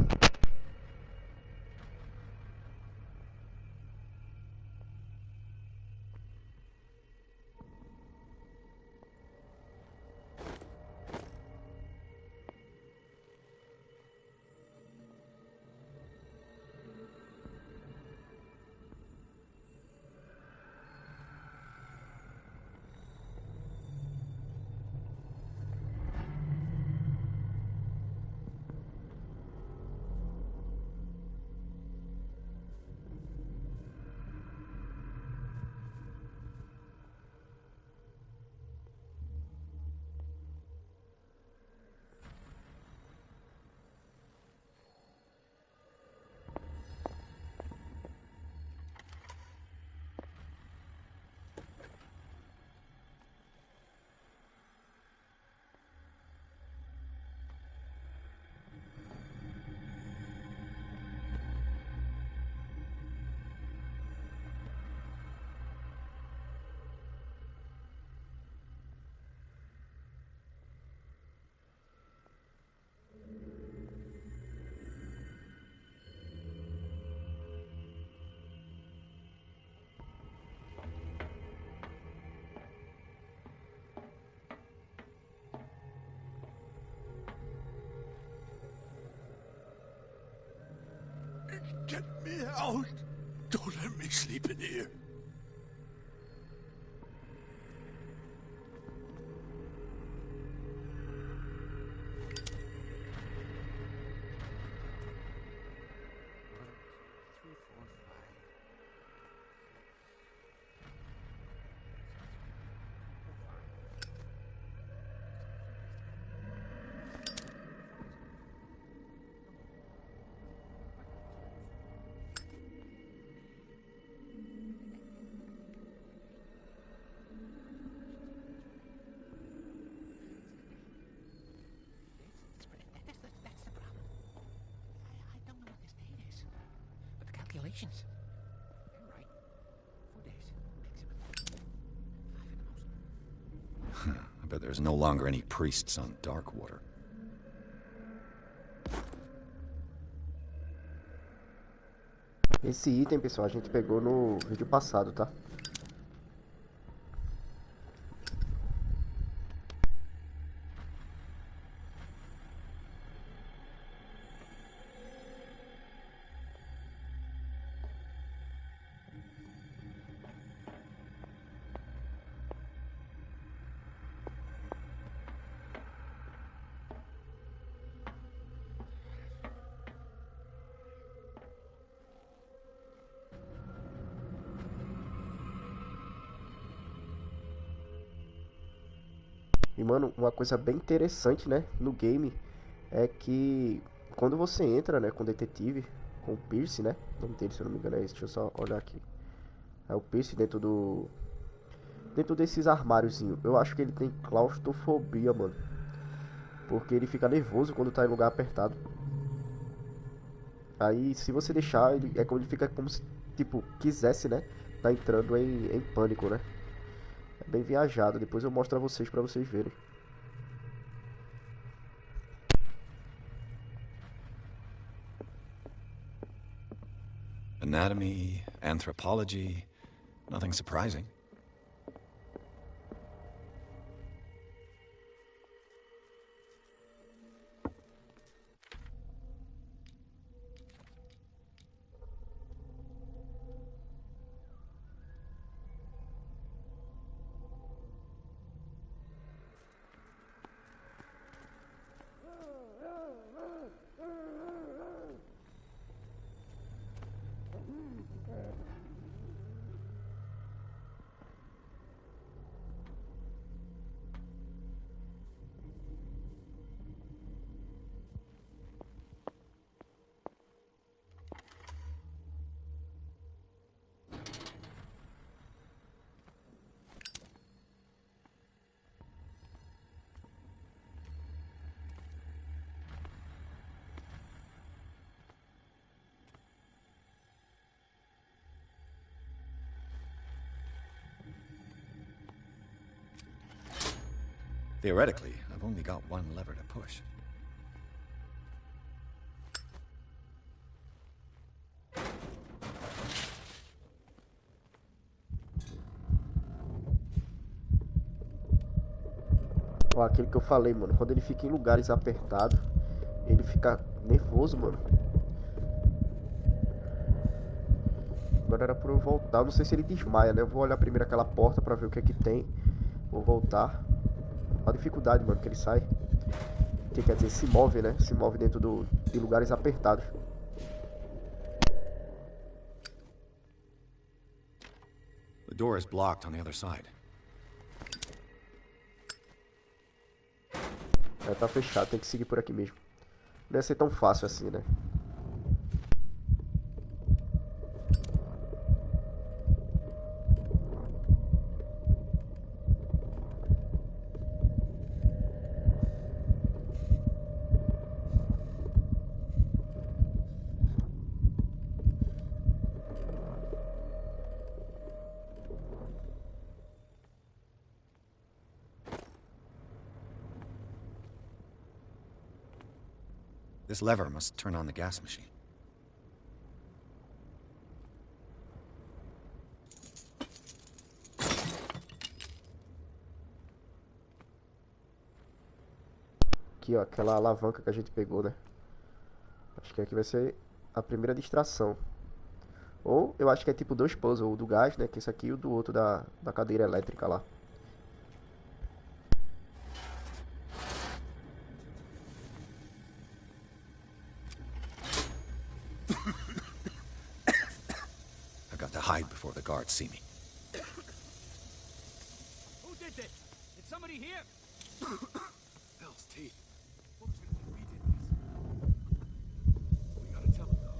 Get me out! Don't let me sleep in here. Calculations. You're right. 4 days. I bet there's no longer any priests on Darkwater. Esse item, pessoal, a gente pegou no vídeo passado, tá? E, mano, uma coisa bem interessante, né, no game é que quando você entra, né, com o detetive, com o Pierce, né, o nome dele, se eu não me engano é esse, deixa eu só olhar aqui. É o Pierce dentro desses armáriozinhos. Eu acho que ele tem claustrofobia, mano. Porque ele fica nervoso quando tá em lugar apertado. Aí, se você deixar, ele é como ele fica como se, tipo, quisesse, né, tá entrando em pânico, né. É bem viajado, depois eu mostro pra vocês verem. Anatomy, anthropology, nothing surprising. Theoretically, a I've only got one lever to push. Ó, aquele que eu falei, mano. Quando ele fica em lugares apertados, ele fica nervoso, mano. Agora era pra eu voltar. Não sei se ele desmaia, né? Eu vou olhar primeiro aquela porta pra ver o que é que tem. Vou voltar. Olha a dificuldade, mano, que ele sai. Que quer dizer, se move, né? Se move dentro de lugares apertados. The door is blocked on the other side. É, tá fechado, tem que seguir por aqui mesmo. Não ia ser tão fácil assim, né? This lever must turn on the gas machine. Aqui, ó, aquela alavanca que a gente pegou, né? Acho que aqui vai ser a primeira distração. Ou eu acho que é tipo dois puzzles, o do gás, né? Que esse aqui e o do outro da cadeira elétrica lá. I've got to hide before the guards see me. Who did this? Did somebody here? Hell's teeth. What was gonna be we did this? We gotta tell him though.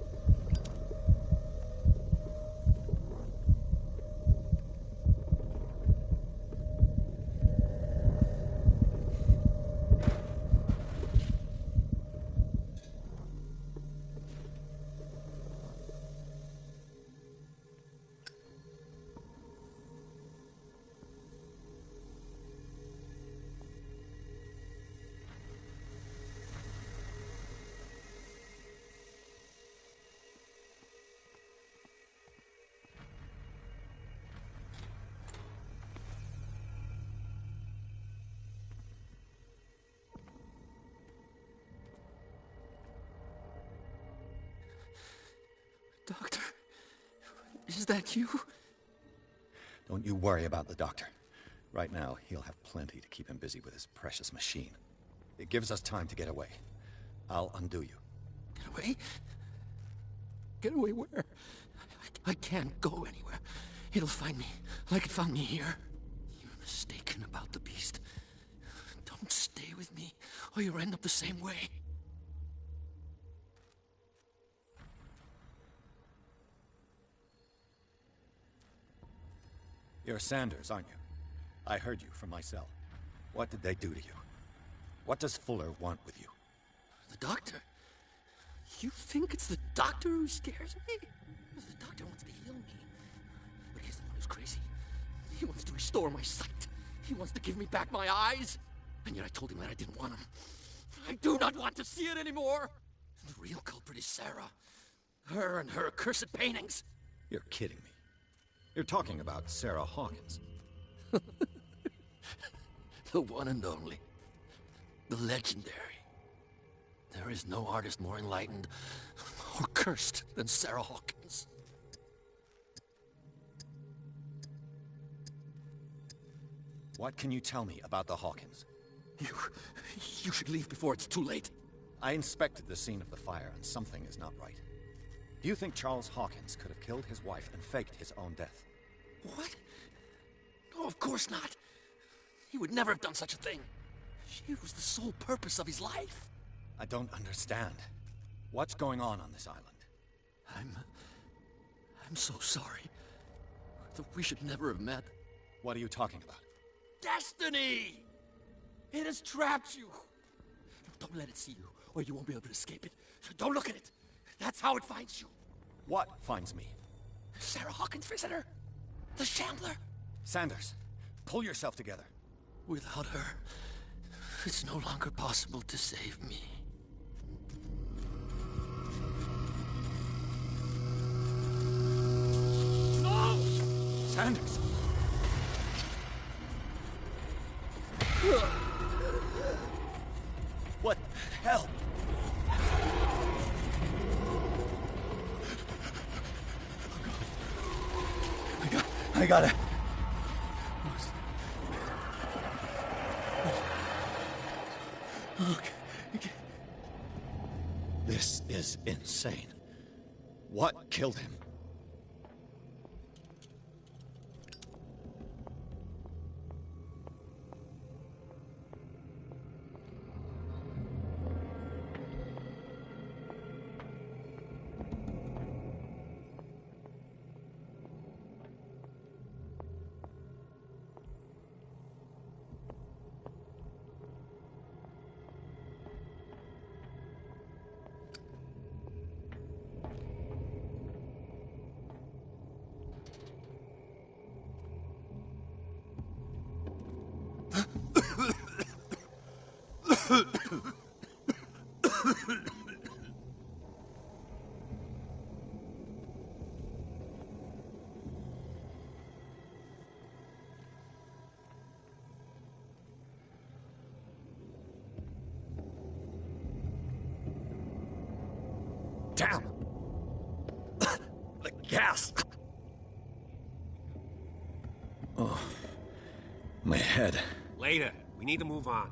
Doctor, is that you? Don't you worry about the doctor. Right now, he'll have plenty to keep him busy with his precious machine. It gives us time to get away. I'll undo you. Get away? Get away where? I can't go anywhere. It'll find me, like it found me here. You're mistaken about the beast. Don't stay with me, or you'll end up the same way. You're Sanders, aren't you? I heard you from my cell. What did they do to you? What does Fuller want with you? The doctor? You think it's the doctor who scares me? The doctor wants to heal me. But he's the one who's crazy. He wants to restore my sight. He wants to give me back my eyes. And yet I told him that I didn't want them. I do not want to see it anymore. The real culprit is Sarah. Her and her accursed paintings. You're kidding me. You're talking about Sarah Hawkins. The one and only. The legendary. There is no artist more enlightened or cursed than Sarah Hawkins. What can you tell me about the Hawkins? You should leave before it's too late. I inspected the scene of the fire, and something is not right. Do you think Charles Hawkins could have killed his wife and faked his own death? What? No, of course not. He would never have done such a thing. She was the sole purpose of his life. I don't understand. What's going on this island? I'm so sorry. We should never have met. What are you talking about? Destiny! It has trapped you. Don't let it see you, or you won't be able to escape it. Don't look at it. That's how it finds you. What finds me? Sarah Hawkins' visitor. The Shambler. Sanders, pull yourself together. Without her, It's no longer possible to save me. No! Sanders! What the hell? I got it. Look. This is insane. What killed him? Damn! The gas! Oh, my head. Later. We need to move on.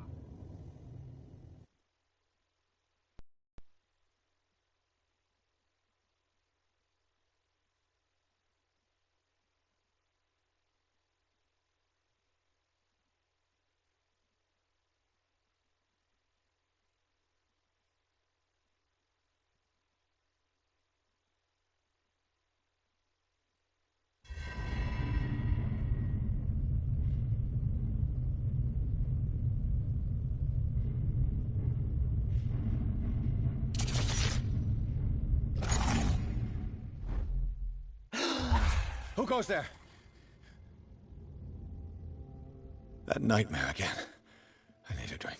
Who goes there? That nightmare again. I need a drink.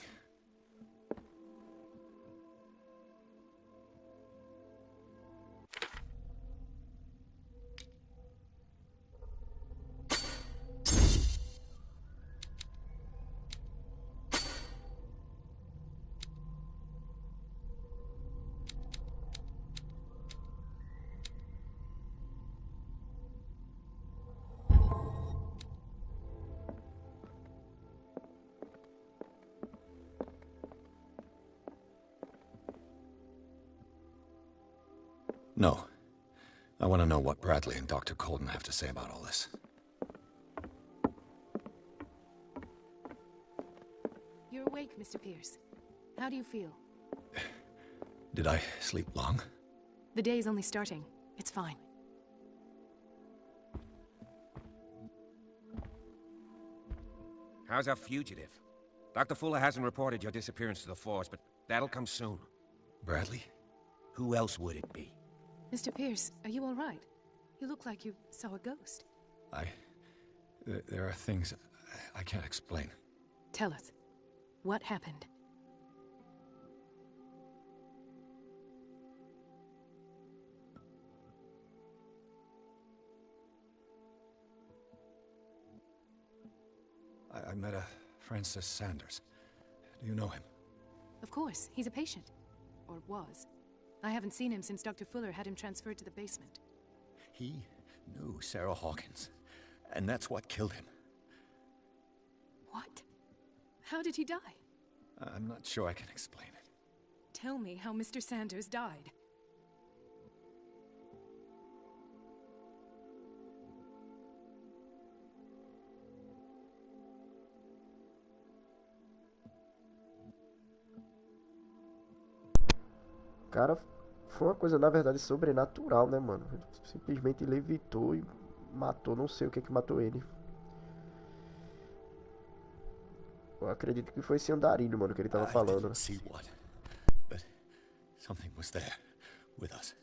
No. I want to know what Bradley and Dr. Colden have to say about all this. You're awake, Mr. Pierce. How do you feel? Did I sleep long? The day's only starting. It's fine. How's our fugitive? Dr. Fuller hasn't reported your disappearance to the force, but that'll come soon. Bradley? Who else would it be? Mr. Pierce, are you all right? You look like you saw a ghost. There are things I can't explain. Tell us. What happened? I met a Francis Sanders. Do you know him? Of course, he's a patient. Or was. I haven't seen him since Dr. Fuller had him transferred to the basement. He knew Sarah Hawkins, and that's what killed him. What? How did he die? I'm not sure I can explain it. Tell me how Mr. Sanders died. Cara, foi uma coisa, na verdade, sobrenatural, né, mano? Ele simplesmente levitou e matou, não sei o que matou ele. Eu acredito que foi esse andarilho, mano, que ele tava falando. I didn't see what, but something was there with us.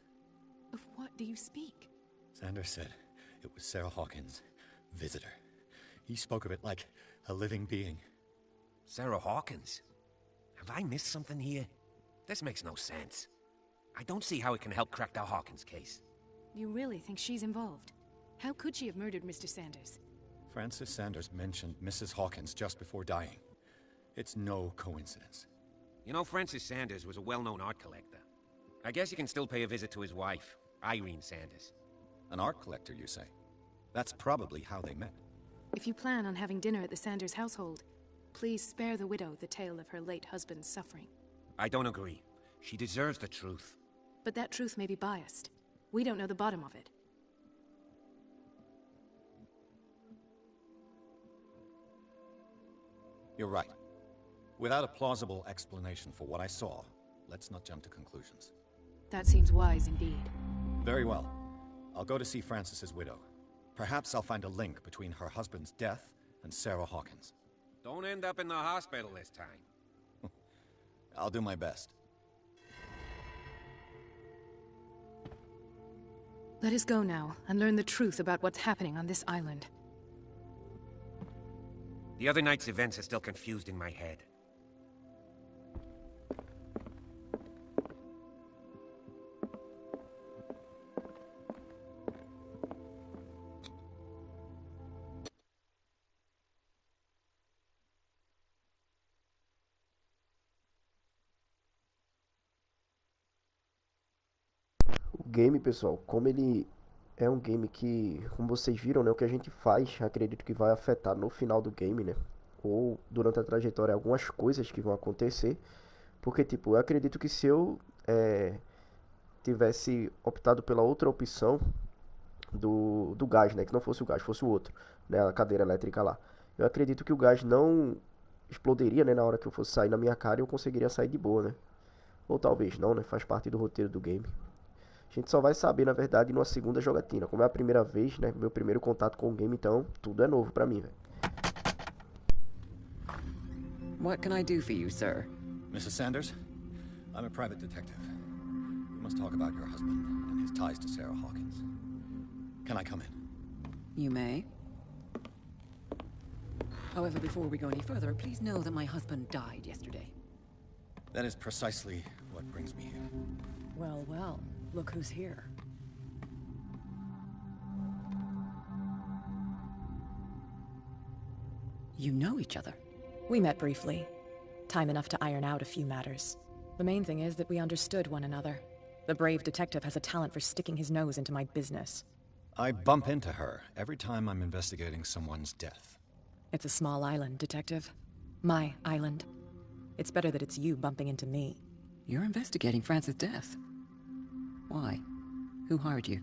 Of what do you speak? Sanders said it was Sarah Hawkins' visitor. He spoke of it like a living being. Sarah Hawkins? Have I missed something here? This makes no sense. I don't see how it can help crack the Hawkins case. You really think she's involved? How could she have murdered Mr. Sanders? Francis Sanders mentioned Mrs. Hawkins just before dying. It's no coincidence. You know, Francis Sanders was a well-known art collector. I guess you can still pay a visit to his wife, Irene Sanders. An art collector, you say? That's probably how they met. If you plan on having dinner at the Sanders household, please spare the widow the tale of her late husband's suffering. I don't agree. She deserves the truth. But that truth may be biased. We don't know the bottom of it. You're right. Without a plausible explanation for what I saw, let's not jump to conclusions. That seems wise indeed. Very well. I'll go to see Francis's widow. Perhaps I'll find a link between her husband's death and Sarah Hawkins. Don't end up in the hospital this time. I'll do my best. Let us go now and learn the truth about what's happening on this island. The other night's events are still confused in my head. O game, pessoal, como ele é um game que, como vocês viram, né, o que a gente faz, acredito que vai afetar no final do game, né? Ou durante a trajetória algumas coisas que vão acontecer. Porque, tipo, eu acredito que se eu tivesse optado pela outra opção do gás, né? Que não fosse o gás, fosse o outro, né? A cadeira elétrica lá. Eu acredito que o gás não explodiria, né? Na hora que eu fosse sair na minha cara, eu conseguiria sair de boa, né? Ou talvez não, né? Faz parte do roteiro do game. A gente só vai saber, na verdade, numa segunda jogatina. Como é a primeira vez, né? Meu primeiro contato com o game, então tudo é novo pra mim, velho. What can I do for you, sir? Mrs. Sanders, I'm a private detective. We must talk about your husband and his ties to Sarah Hawkins. Can I come in? You may. However, before we go any further, please know that my husband died yesterday. That is precisely what brings me here. Well, well, look who's here. You know each other? We met briefly. Time enough to iron out a few matters. The main thing is that we understood one another. The brave detective has a talent for sticking his nose into my business. I bump into her every time I'm investigating someone's death. It's a small island, detective. My island. It's better that it's you bumping into me. You're investigating Francis' death. Why? Who hired you?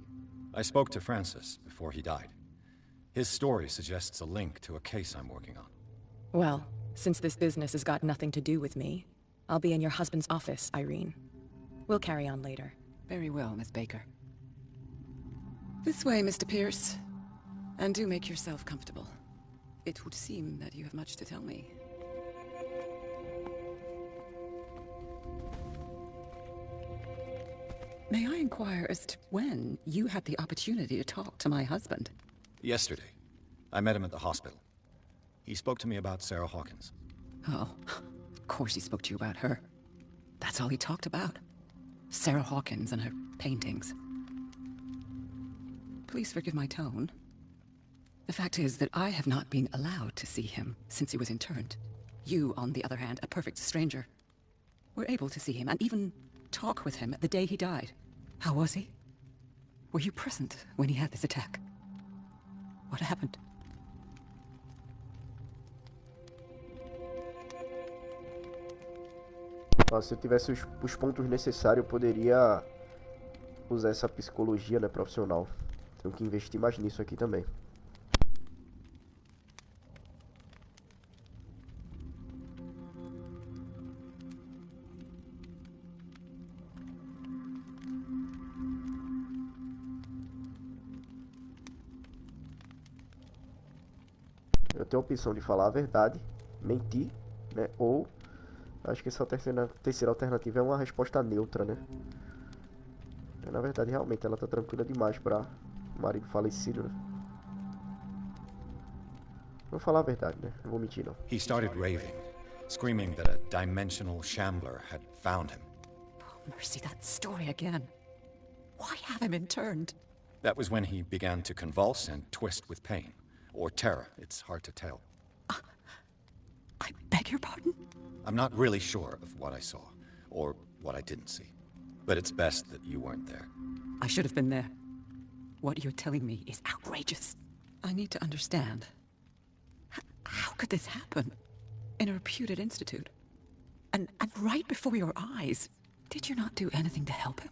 I spoke to Francis before he died. His story suggests a link to a case I'm working on. Well, since this business has got nothing to do with me, I'll be in your husband's office, Irene. We'll carry on later. Very well, Miss Baker. This way, Mr. Pierce. And do make yourself comfortable. It would seem that you have much to tell me. May I inquire as to when you had the opportunity to talk to my husband? Yesterday. I met him at the hospital. He spoke to me about Sarah Hawkins. Oh, of course he spoke to you about her. That's all he talked about. Sarah Hawkins and her paintings. Please forgive my tone. The fact is that I have not been allowed to see him since he was interned. You, on the other hand, a perfect stranger, were able to see him and even talk with him the day he died. How was he? Were you present when he had this attack? What happened? Se eu tivesse os pontos necessários, eu poderia usar essa psicologia, né, profissional. Tenho que investir mais nisso aqui também. Eu tenho a opção de falar a verdade, mentir, né, ou acho que essa terceira alternativa é uma resposta neutra, né? Na verdade, realmente, ela tá tranquila demais para o marido falecido, né? Vou falar a verdade, né? Não vou mentir, não. He started raving, screaming that a dimensional shambler had found him. Oh, mercy, that story again. Why have him interned? That was when he began to convulse and twist with pain. Or terror, it's hard to tell. I beg your pardon? I'm not really sure of what I saw, or what I didn't see. But it's best that you weren't there. I should have been there. What you're telling me is outrageous. I need to understand. How could this happen? In a reputed institute? And right before your eyes? Did you not do anything to help him?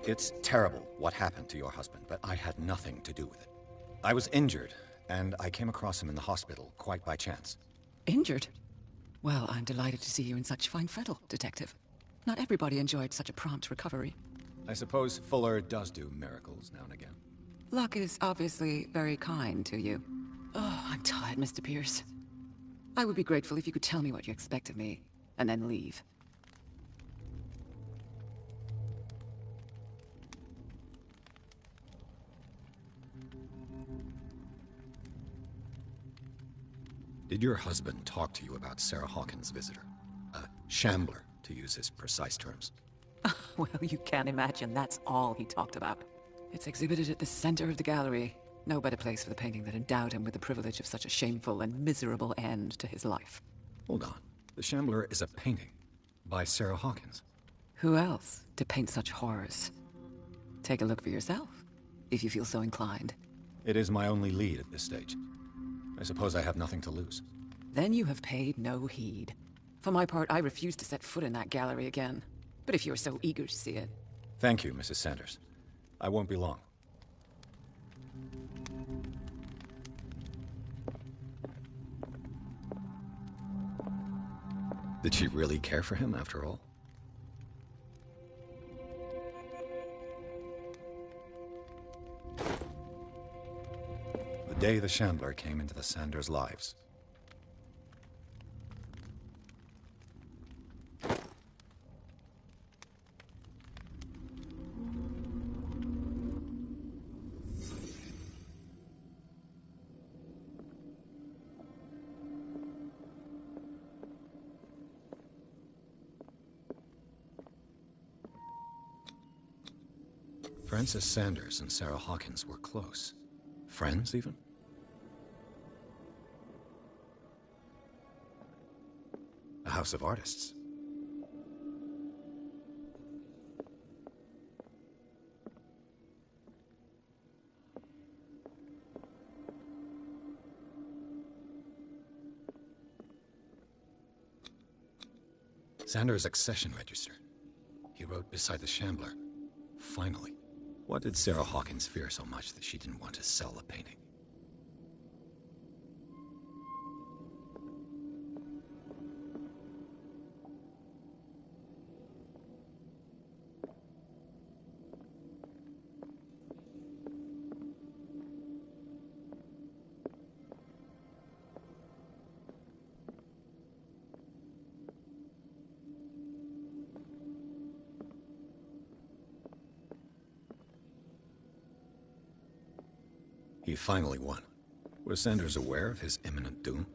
It's terrible what happened to your husband, but I had nothing to do with it. I was injured, and I came across him in the hospital quite by chance. Injured? Well, I'm delighted to see you in such fine fettle, Detective. Not everybody enjoyed such a prompt recovery. I suppose Fuller does do miracles now and again. Luck is obviously very kind to you. Oh, I'm tired, Mr. Pierce. I would be grateful if you could tell me what you expect of me, and then leave. Did your husband talk to you about Sarah Hawkins' visitor? A shambler, to use his precise terms. Well, you can't imagine that's all he talked about. It's exhibited at the center of the gallery. No better place for the painting that endowed him with the privilege of such a shameful and miserable end to his life. Hold on. The Shambler is a painting by Sarah Hawkins. Who else to paint such horrors? Take a look for yourself, if you feel so inclined. It is my only lead at this stage. I suppose I have nothing to lose. Then you have paid no heed. For my part, I refuse to set foot in that gallery again. But if you're so eager to see it... Thank you, Mrs. Sanders. I won't be long. Did she really care for him after all? The day the Shambler came into the Sanders' lives. Frances Sanders and Sarah Hawkins were close. Friends, even? A house of artists. Sanders' accession register. He wrote beside the Shambler. Finally. What did Sarah Hawkins fear so much that she didn't want to sell the painting? He finally won. Was Sanders aware of his imminent doom?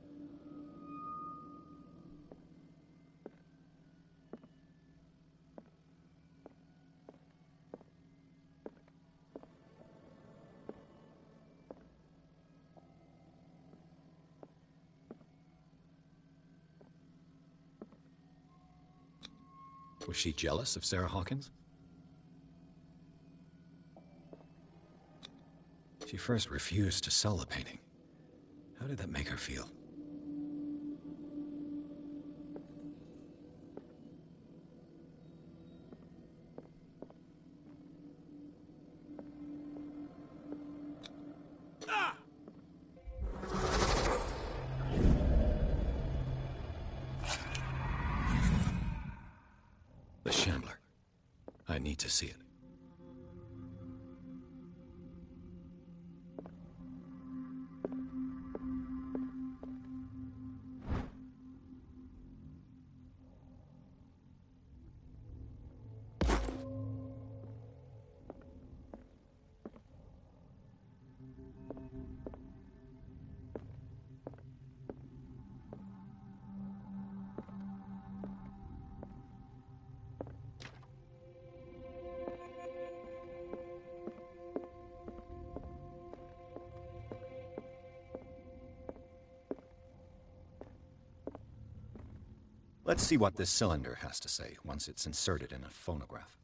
Was she jealous of Sarah Hawkins? She first refused to sell the painting. How did that make her feel? The Shambler. I need to see it. Let's see what this cylinder has to say once it's inserted in a phonograph.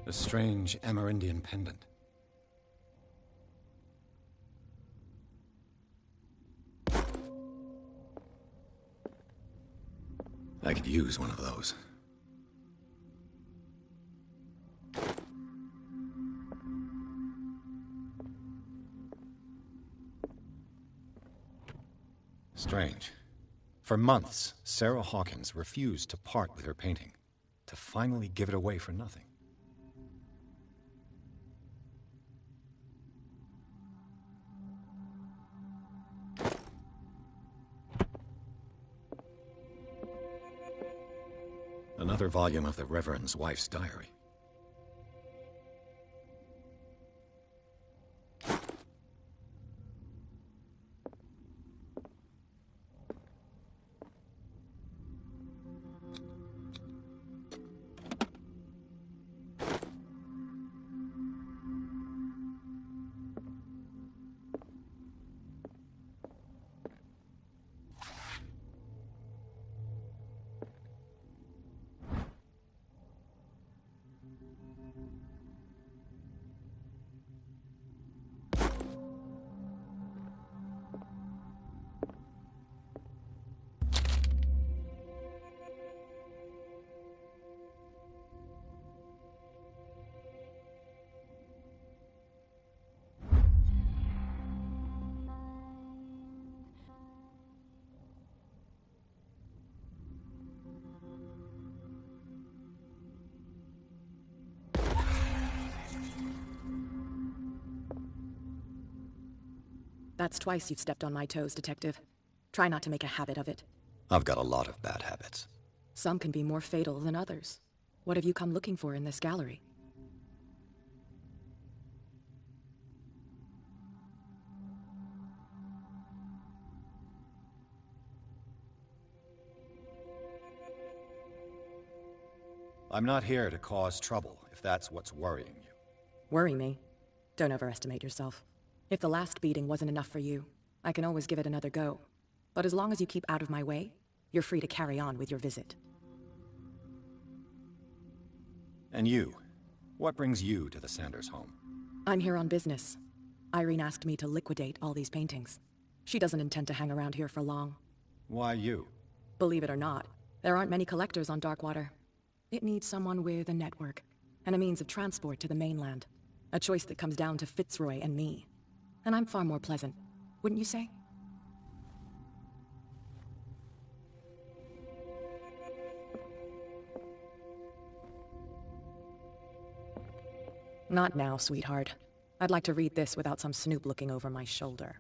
A strange Amerindian pendant. I could use one of those. Strange. For months, Sarah Hawkins refused to part with her painting, to finally give it away for nothing. Another volume of the Reverend's wife's diary. That's twice you've stepped on my toes, Detective. Try not to make a habit of it. I've got a lot of bad habits. Some can be more fatal than others. What have you come looking for in this gallery? I'm not here to cause trouble, if that's what's worrying you. Worry me? Don't overestimate yourself. If the last beating wasn't enough for you, I can always give it another go. But as long as you keep out of my way, you're free to carry on with your visit. And you? What brings you to the Sanders home? I'm here on business. Irene asked me to liquidate all these paintings. She doesn't intend to hang around here for long. Why you? Believe it or not, there aren't many collectors on Darkwater. It needs someone with a network, and a means of transport to the mainland. A choice that comes down to Fitzroy and me. And I'm far more pleasant, wouldn't you say? Not now, sweetheart. I'd like to read this without some snoop looking over my shoulder.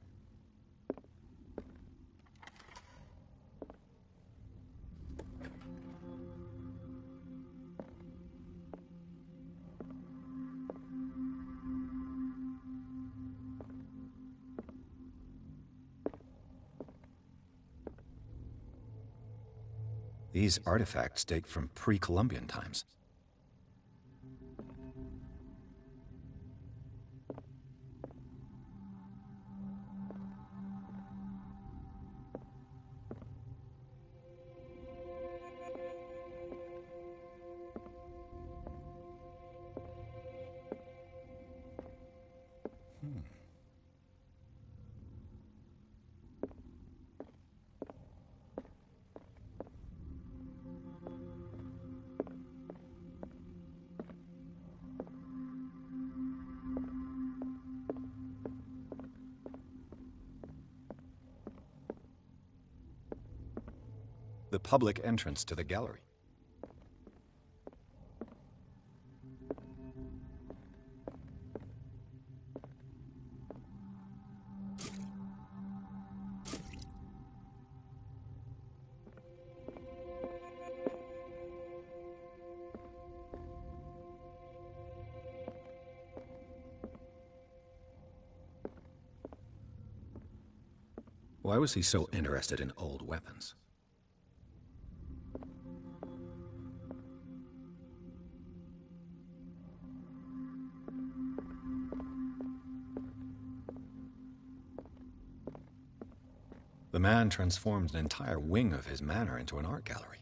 These artifacts date from pre-Columbian times. The public entrance to the gallery. Why was he so interested in old weapons? The man transformed an entire wing of his manor into an art gallery.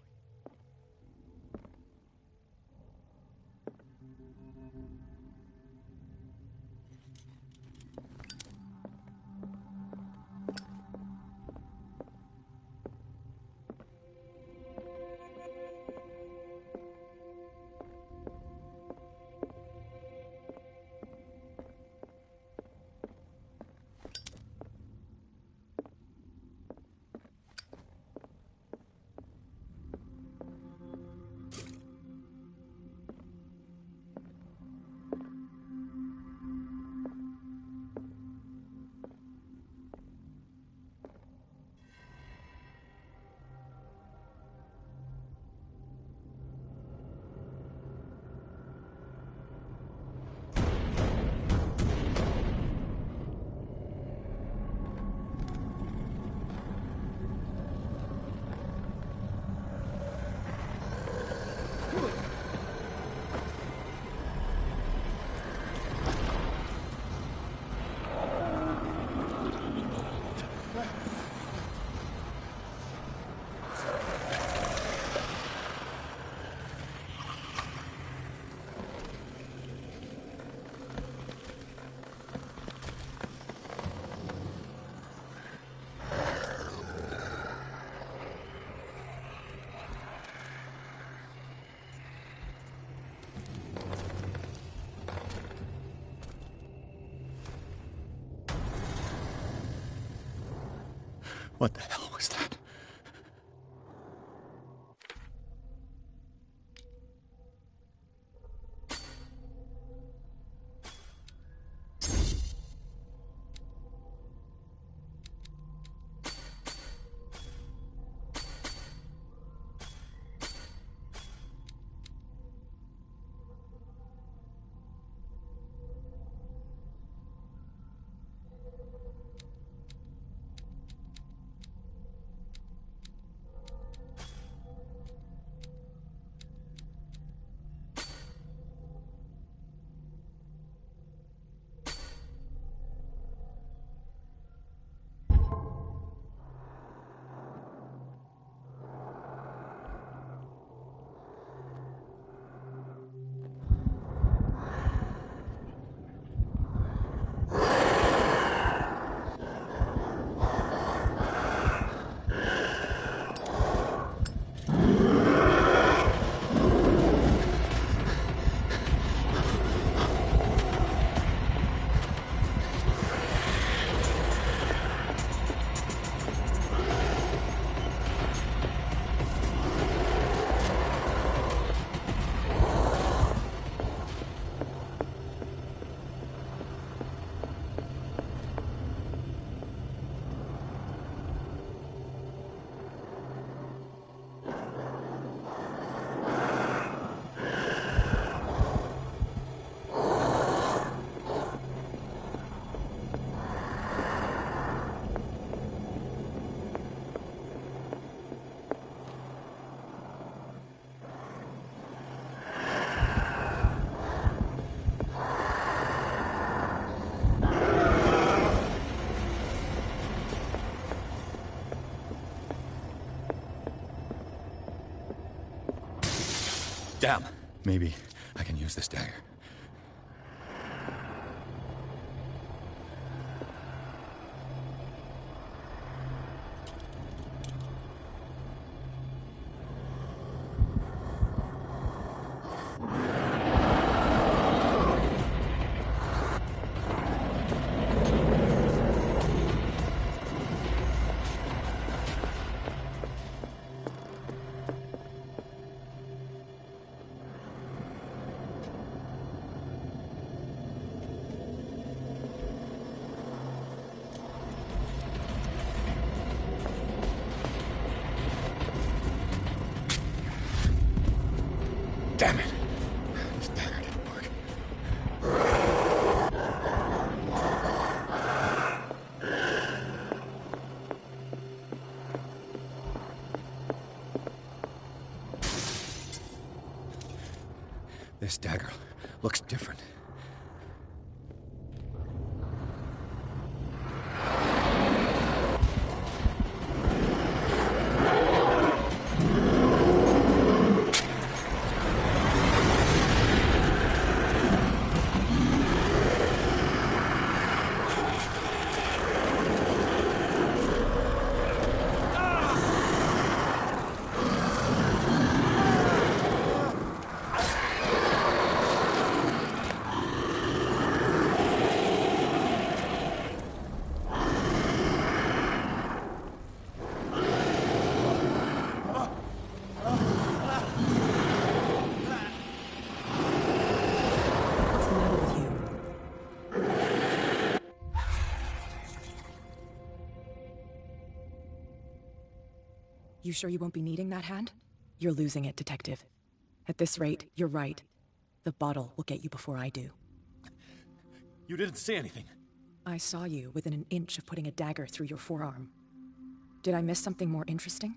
What the hell was that? Damn. Maybe I can use this dagger. This dagger looks different. You sure you won't be needing that hand? You're losing it, Detective. At this rate, you're right. The bottle will get you before I do. You didn't say anything. I saw you within an inch of putting a dagger through your forearm. Did I miss something more interesting?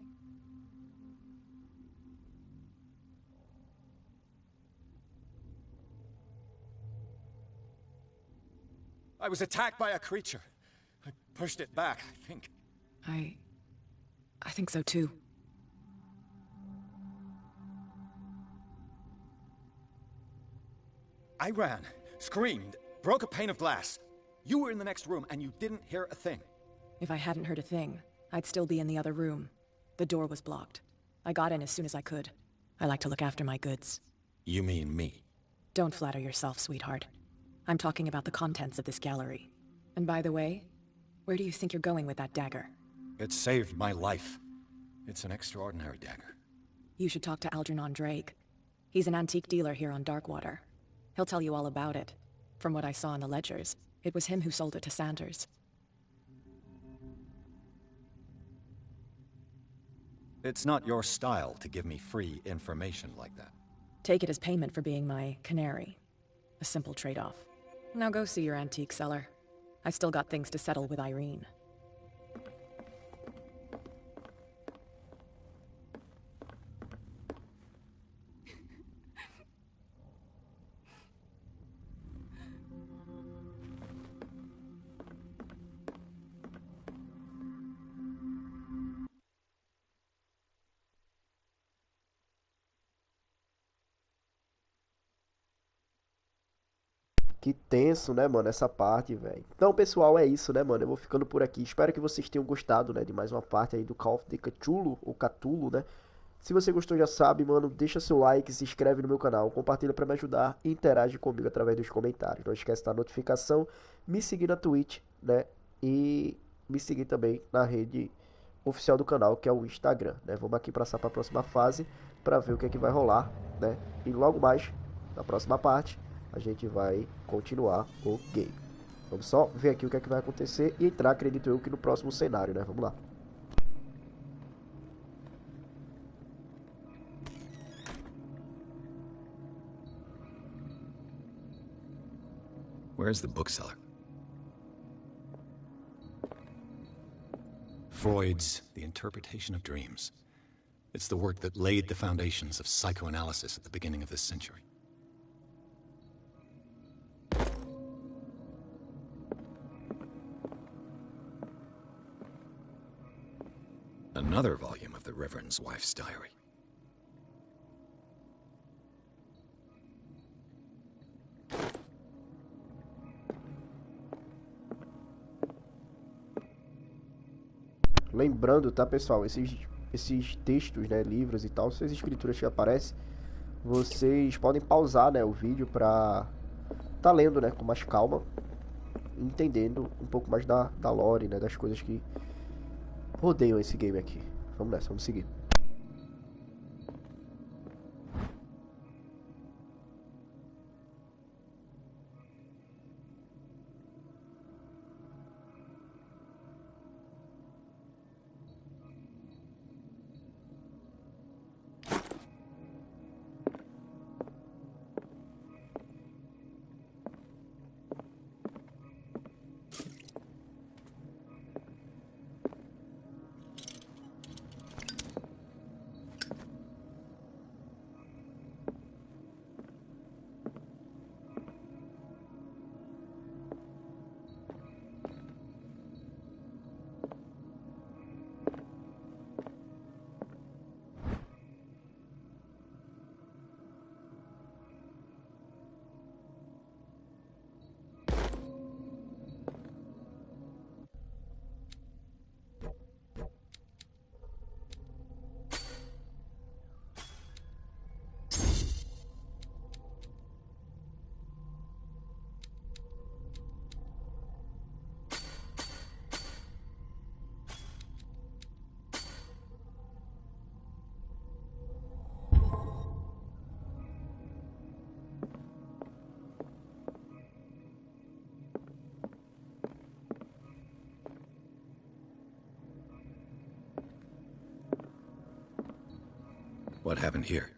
I was attacked by a creature. I pushed it back, I think. I think so too. I ran, screamed, broke a pane of glass. You were in the next room and you didn't hear a thing. If I hadn't heard a thing, I'd still be in the other room. The door was blocked. I got in as soon as I could. I like to look after my goods. You mean me? Don't flatter yourself, sweetheart. I'm talking about the contents of this gallery. And by the way, where do you think you're going with that dagger? It saved my life. It's an extraordinary dagger. You should talk to Algernon Drake. He's an antique dealer here on Darkwater. He'll tell you all about it. From what I saw in the ledgers, it was him who sold it to Sanders. It's not your style to give me free information like that. Take it as payment for being my canary. A simple trade-off. Now go see your antique seller. I've still got things to settle with Irene. Que tenso, né, mano, essa parte, velho. Então, pessoal, é isso, né, mano. Eu vou ficando por aqui. Espero que vocês tenham gostado, né, de mais uma parte aí do Call of the Cthulhu, ou Cthulhu, né. Se você gostou, já sabe, mano, deixa seu like, se inscreve no meu canal, compartilha pra me ajudar e interage comigo através dos comentários. Não esquece da notificação, me seguir na Twitch, né, e me seguir também na rede oficial do canal, que é o Instagram, né. Vamos aqui passar pra próxima fase pra ver o que é que vai rolar, né. E logo mais, na próxima parte, a gente vai continuar o game. Vamos só ver aqui o que é que vai acontecer e entrar, acredito eu, que no próximo cenário, né? Vamos lá. Where's the bookseller? Freud's The Interpretation of Dreams. It's the work that laid the foundations of psychoanalysis at the beginning of this century. Another volume of the Reverend's wife's diary. Lembrando, tá, pessoal, esses textos, né, livros e tal, essas escrituras que aparecem, vocês podem pausar, né, o vídeo pra tá lendo, né, com mais calma, entendendo um pouco mais da lore, né, das coisas que rodeiam esse game aqui. Vamos nessa, vamos seguir. What happened here?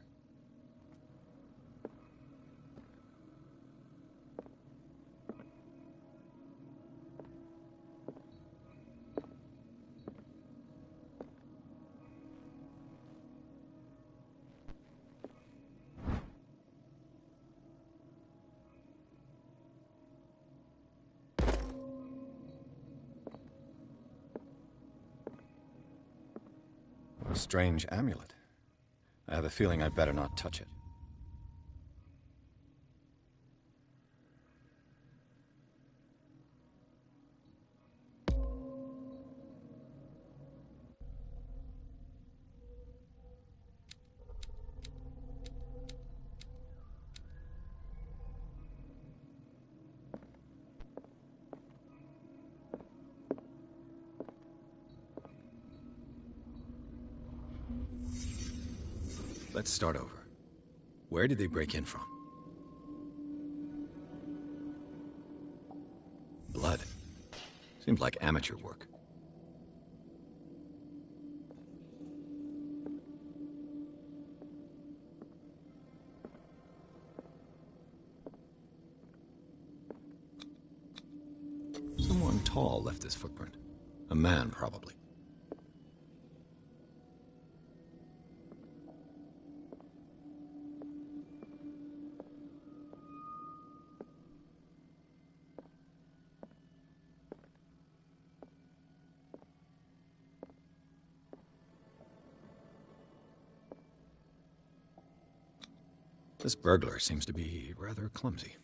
A strange amulet. I have a feeling I'd better not touch it. Let's start over. Where did they break in from? Blood. Seems like amateur work. Someone tall left this footprint. A man, probably. This burglar seems to be rather clumsy.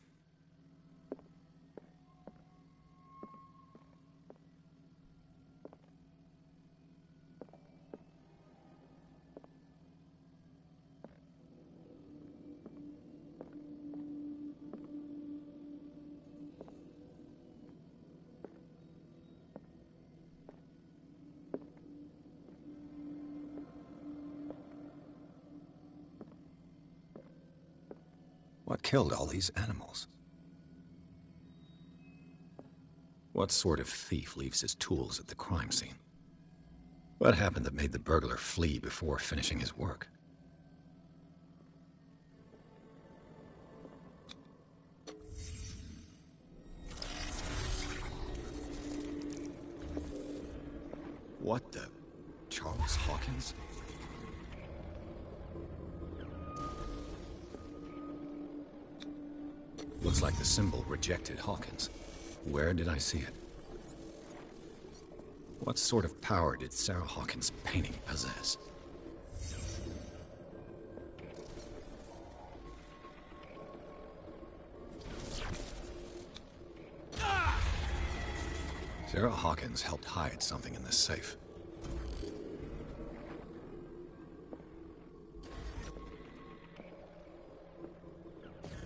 What killed all these animals? What sort of thief leaves his tools at the crime scene? What happened that made the burglar flee before finishing his work? What the... Charles Hawkins? Looks like the symbol rejected Hawkins. Where did I see it? What sort of power did Sarah Hawkins' painting possess? Sarah Hawkins helped hide something in this safe.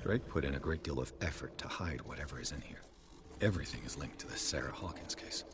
Drake put in a great deal of effort to hide whatever is in here. Everything is linked to the Sarah Hawkins case.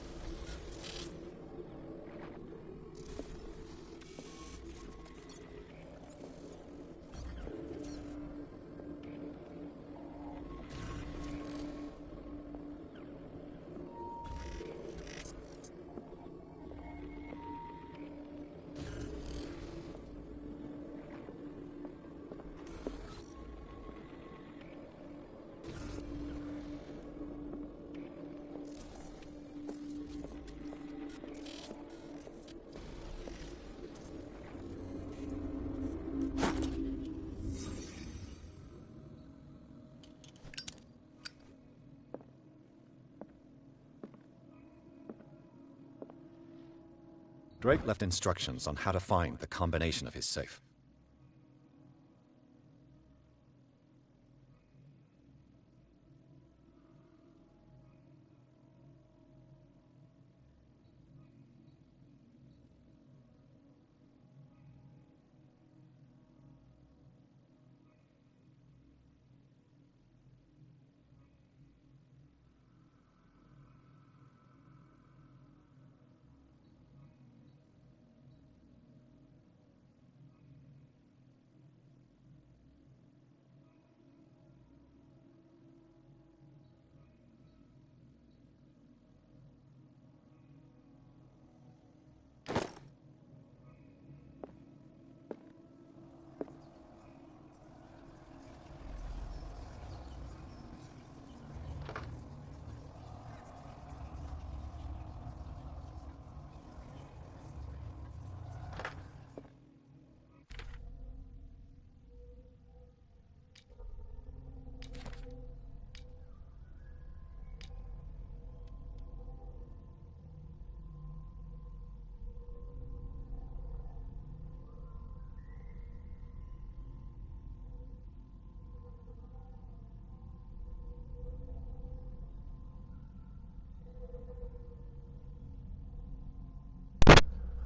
Drake left instructions on how to find the combination of his safe.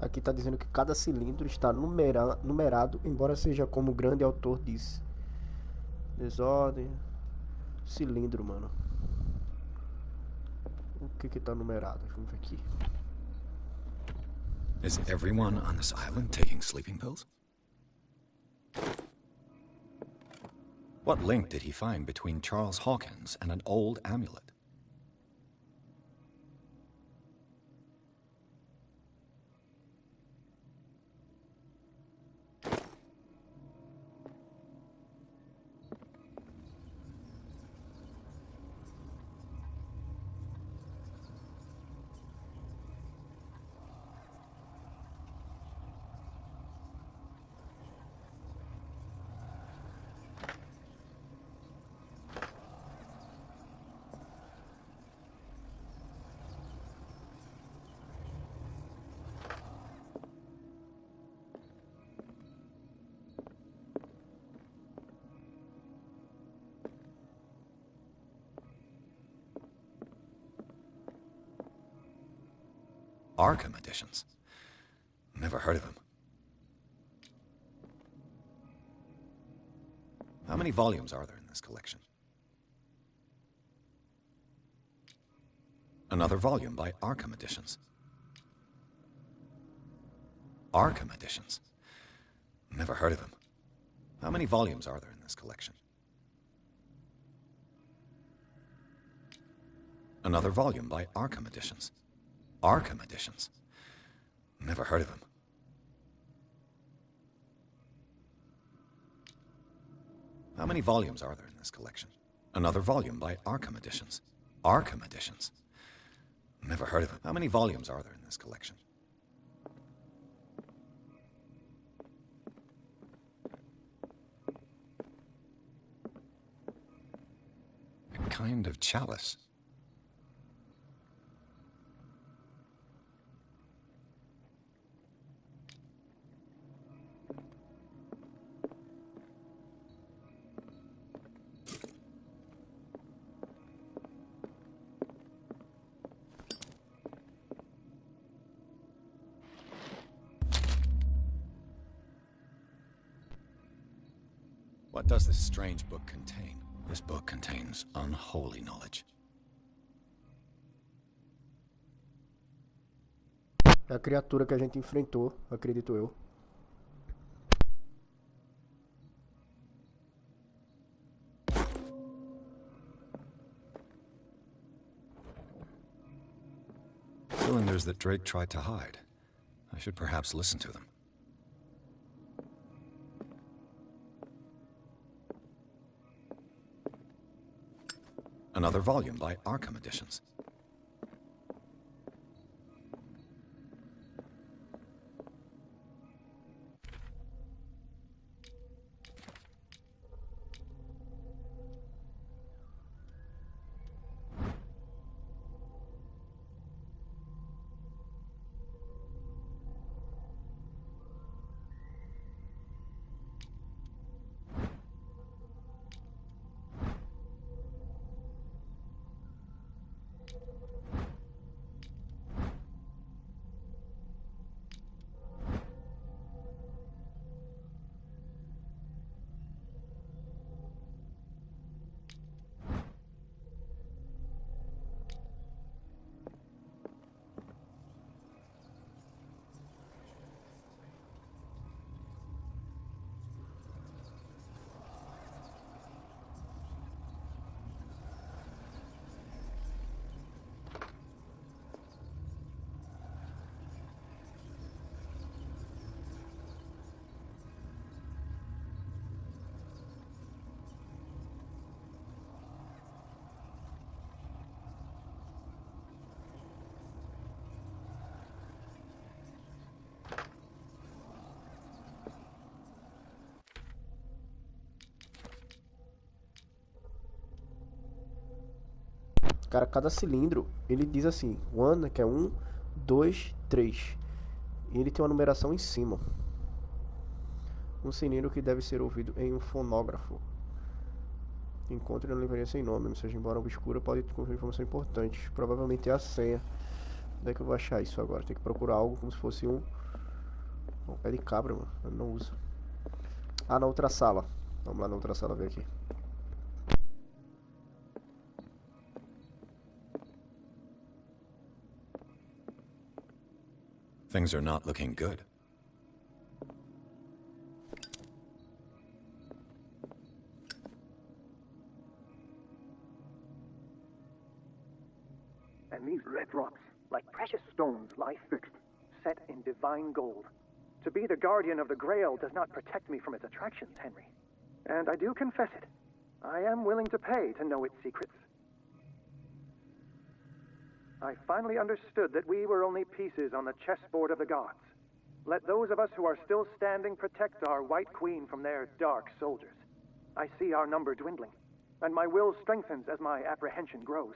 Aqui está dizendo que cada cilindro está numerado, embora seja como o grande autor disse. Desordem. Cilindro, mano. O que está numerado? Vamos ver aqui. Is everyone on this island taking sleeping pills? What link did he find between Charles Hawkins and an old amulet? Arkham editions. Never heard of him. How many volumes are there in this collection? Another volume by Arkham Editions. Arkham Editions. Never heard of him. How many volumes are there in this collection? Another volume by Arkham Editions. Arkham Editions. Never heard of him. How many volumes are there in this collection? Another volume by Arkham Editions. Arkham Editions. Never heard of him. How many volumes are there in this collection? A kind of chalice. What does this strange book contain? This book contains unholy knowledge. É a criatura que a gente enfrentou, acredito eu. Cylinders that Drake tried to hide. I should perhaps listen to them. Another volume by Arkham Editions. Cara, cada cilindro, ele diz assim, one, que é 1, 2, 3. E ele tem uma numeração em cima. Um cilindro que deve ser ouvido em um fonógrafo. Encontre na livraria sem nome, não seja embora obscura, pode conferir informação importante. Provavelmente é a senha. Onde é que eu vou achar isso agora? Tem que procurar algo como se fosse um Oh, pé de cabra, mano. Eu não uso. Ah, na outra sala. Vamos lá na outra sala ver aqui. Things are not looking good. And these red rocks, like precious stones, lie fixed, set in divine gold. To be the guardian of the Grail does not protect me from its attractions, Henry. And I do confess it. I am willing to pay to know its secrets. I finally understood that we were only pieces on the chessboard of the gods. Let those of us who are still standing protect our White Queen from their dark soldiers. I see our number dwindling, and my will strengthens as my apprehension grows.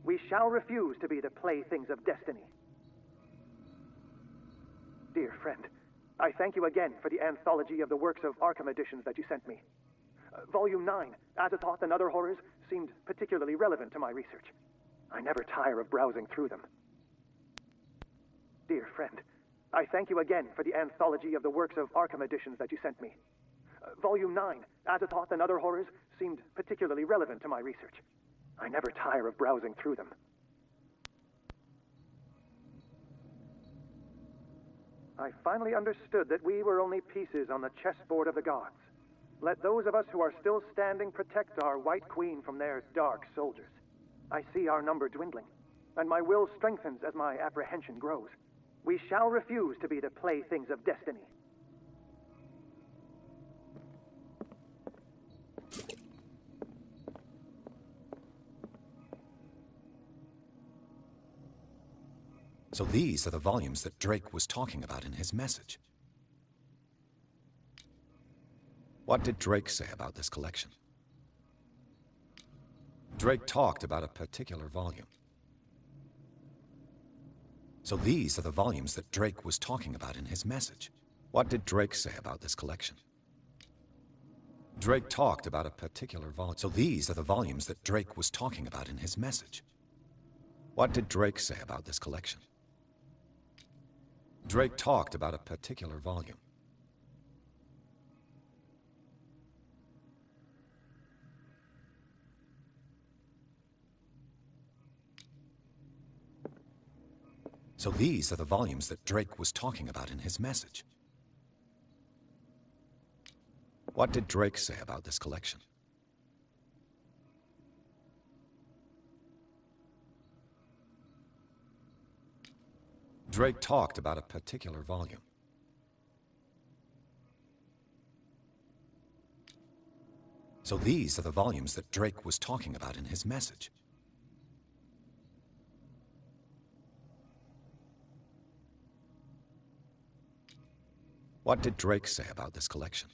We shall refuse to be the playthings of destiny. Dear friend, I thank you again for the anthology of the works of Arkham editions that you sent me. Volume 9, Azathoth and Other Horrors, seemed particularly relevant to my research. I never tire of browsing through them. Dear friend, I thank you again for the anthology of the works of Arkham editions that you sent me. Volume 9, Azathoth and Other Horrors, seemed particularly relevant to my research. I never tire of browsing through them. I finally understood that we were only pieces on the chessboard of the gods. Let those of us who are still standing protect our White Queen from their dark soldiers. I see our number dwindling, and my will strengthens as my apprehension grows. We shall refuse to be the playthings of destiny. So these are the volumes that Drake was talking about in his message. What did Drake say about this collection? Drake talked about a particular volume. So these are the volumes that Drake was talking about in his message. What did Drake say about this collection? Drake talked about a particular volume. So these are the volumes that Drake was talking about in his message. What did Drake say about this collection? Drake talked about a particular volume. So these are the volumes that Drake was talking about in his message. What did Drake say about this collection? Drake talked about a particular volume. So these are the volumes that Drake was talking about in his message. What did Drake say about this collection?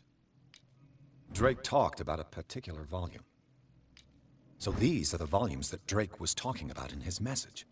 Drake talked about a particular volume. So these are the volumes that Drake was talking about in his message.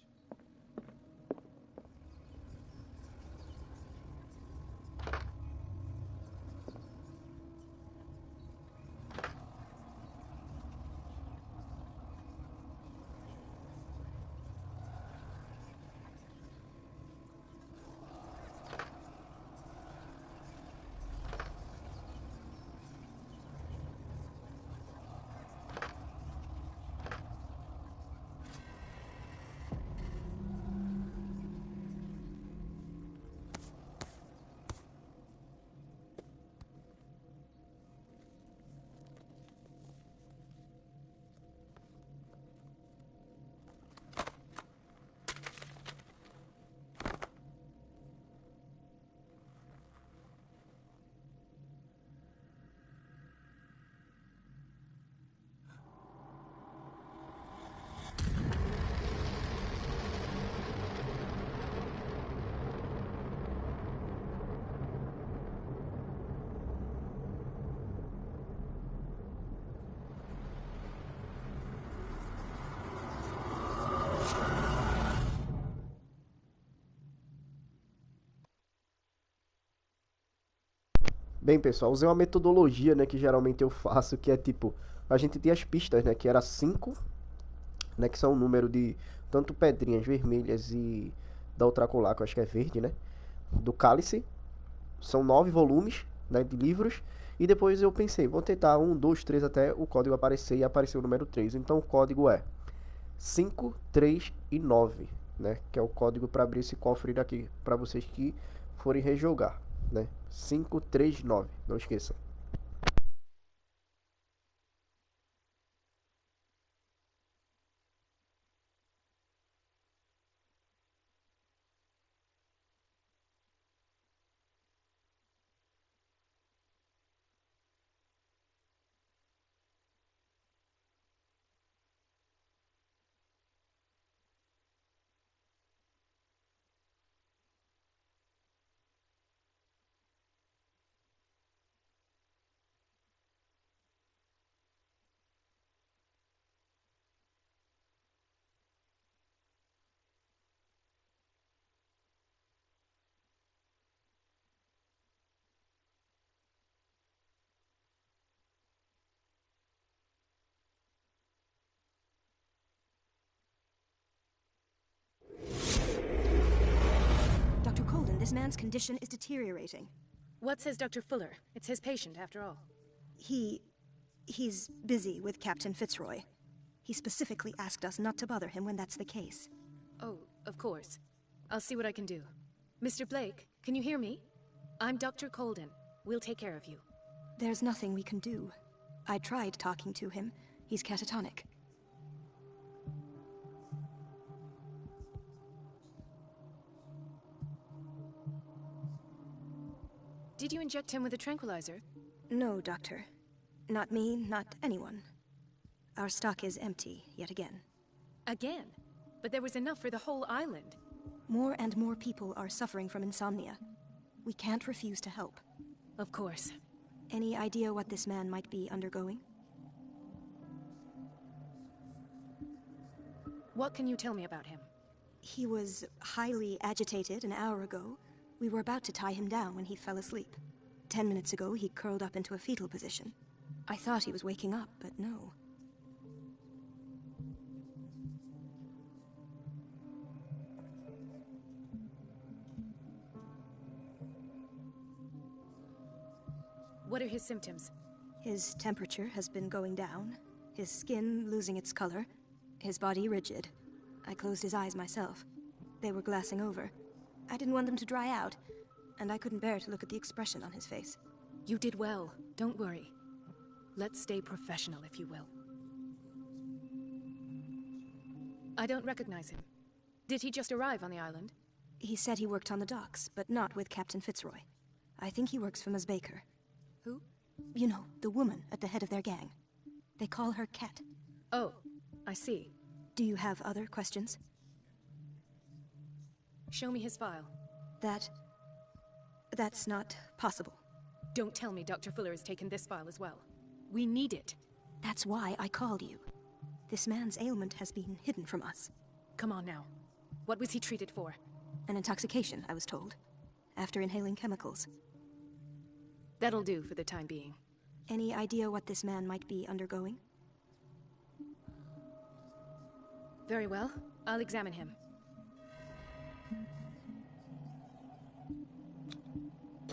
Bem, pessoal, usei uma metodologia, né, que geralmente eu faço, que é tipo, a gente tem as pistas, né, que era 5, né, que são o número de tanto pedrinhas vermelhas e da outra cor lá, que eu acho que é verde, né, do cálice, São 9 volumes, né, de livros. E depois eu pensei, vou tentar 1, 2, 3 até o código aparecer, e apareceu o número 3. Então o código é 5, 3 e 9, né? Que é o código para abrir esse cofre daqui, para vocês que forem rejogar, né? 5, 3, 9, não esqueçam. Dr. Colden, this man's condition is deteriorating. What says Dr. Fuller? It's his patient, after all. He's busy with Captain Fitzroy. He specifically asked us not to bother him when that's the case. Oh, of course. I'll see what I can do. Mr. Blake, can you hear me? I'm Dr. Colden. We'll take care of you. There's nothing we can do. I tried talking to him. He's catatonic. Did you inject him with a tranquilizer? No, Doctor. Not me, not anyone. Our stock is empty, yet again. Again? But there was enough for the whole island. More and more people are suffering from insomnia. We can't refuse to help. Of course. Any idea what this man might be undergoing? What can you tell me about him? He was highly agitated an hour ago. We were about to tie him down when he fell asleep. 10 minutes ago, he curled up into a fetal position. I thought he was waking up, but no. What are his symptoms? His temperature has been going down, his skin losing its color, his body rigid. I closed his eyes myself. They were glassing over. I didn't want them to dry out, and I couldn't bear to look at the expression on his face. You did well. Don't worry. Let's stay professional, if you will. I don't recognize him. Did he just arrive on the island? He said he worked on the docks, but not with Captain Fitzroy. I think he works for Ms. Baker. Who? You know, the woman at the head of their gang. They call her Cat. Oh, I see. Do you have other questions? Show me his file. That's not possible. Don't tell me Dr. Fuller has taken this file as well. We need it. That's why I called you. This man's ailment has been hidden from us. Come on now. What was he treated for? An intoxication, I was told. After inhaling chemicals. That'll do for the time being. Any idea what this man might be undergoing? Very well. I'll examine him.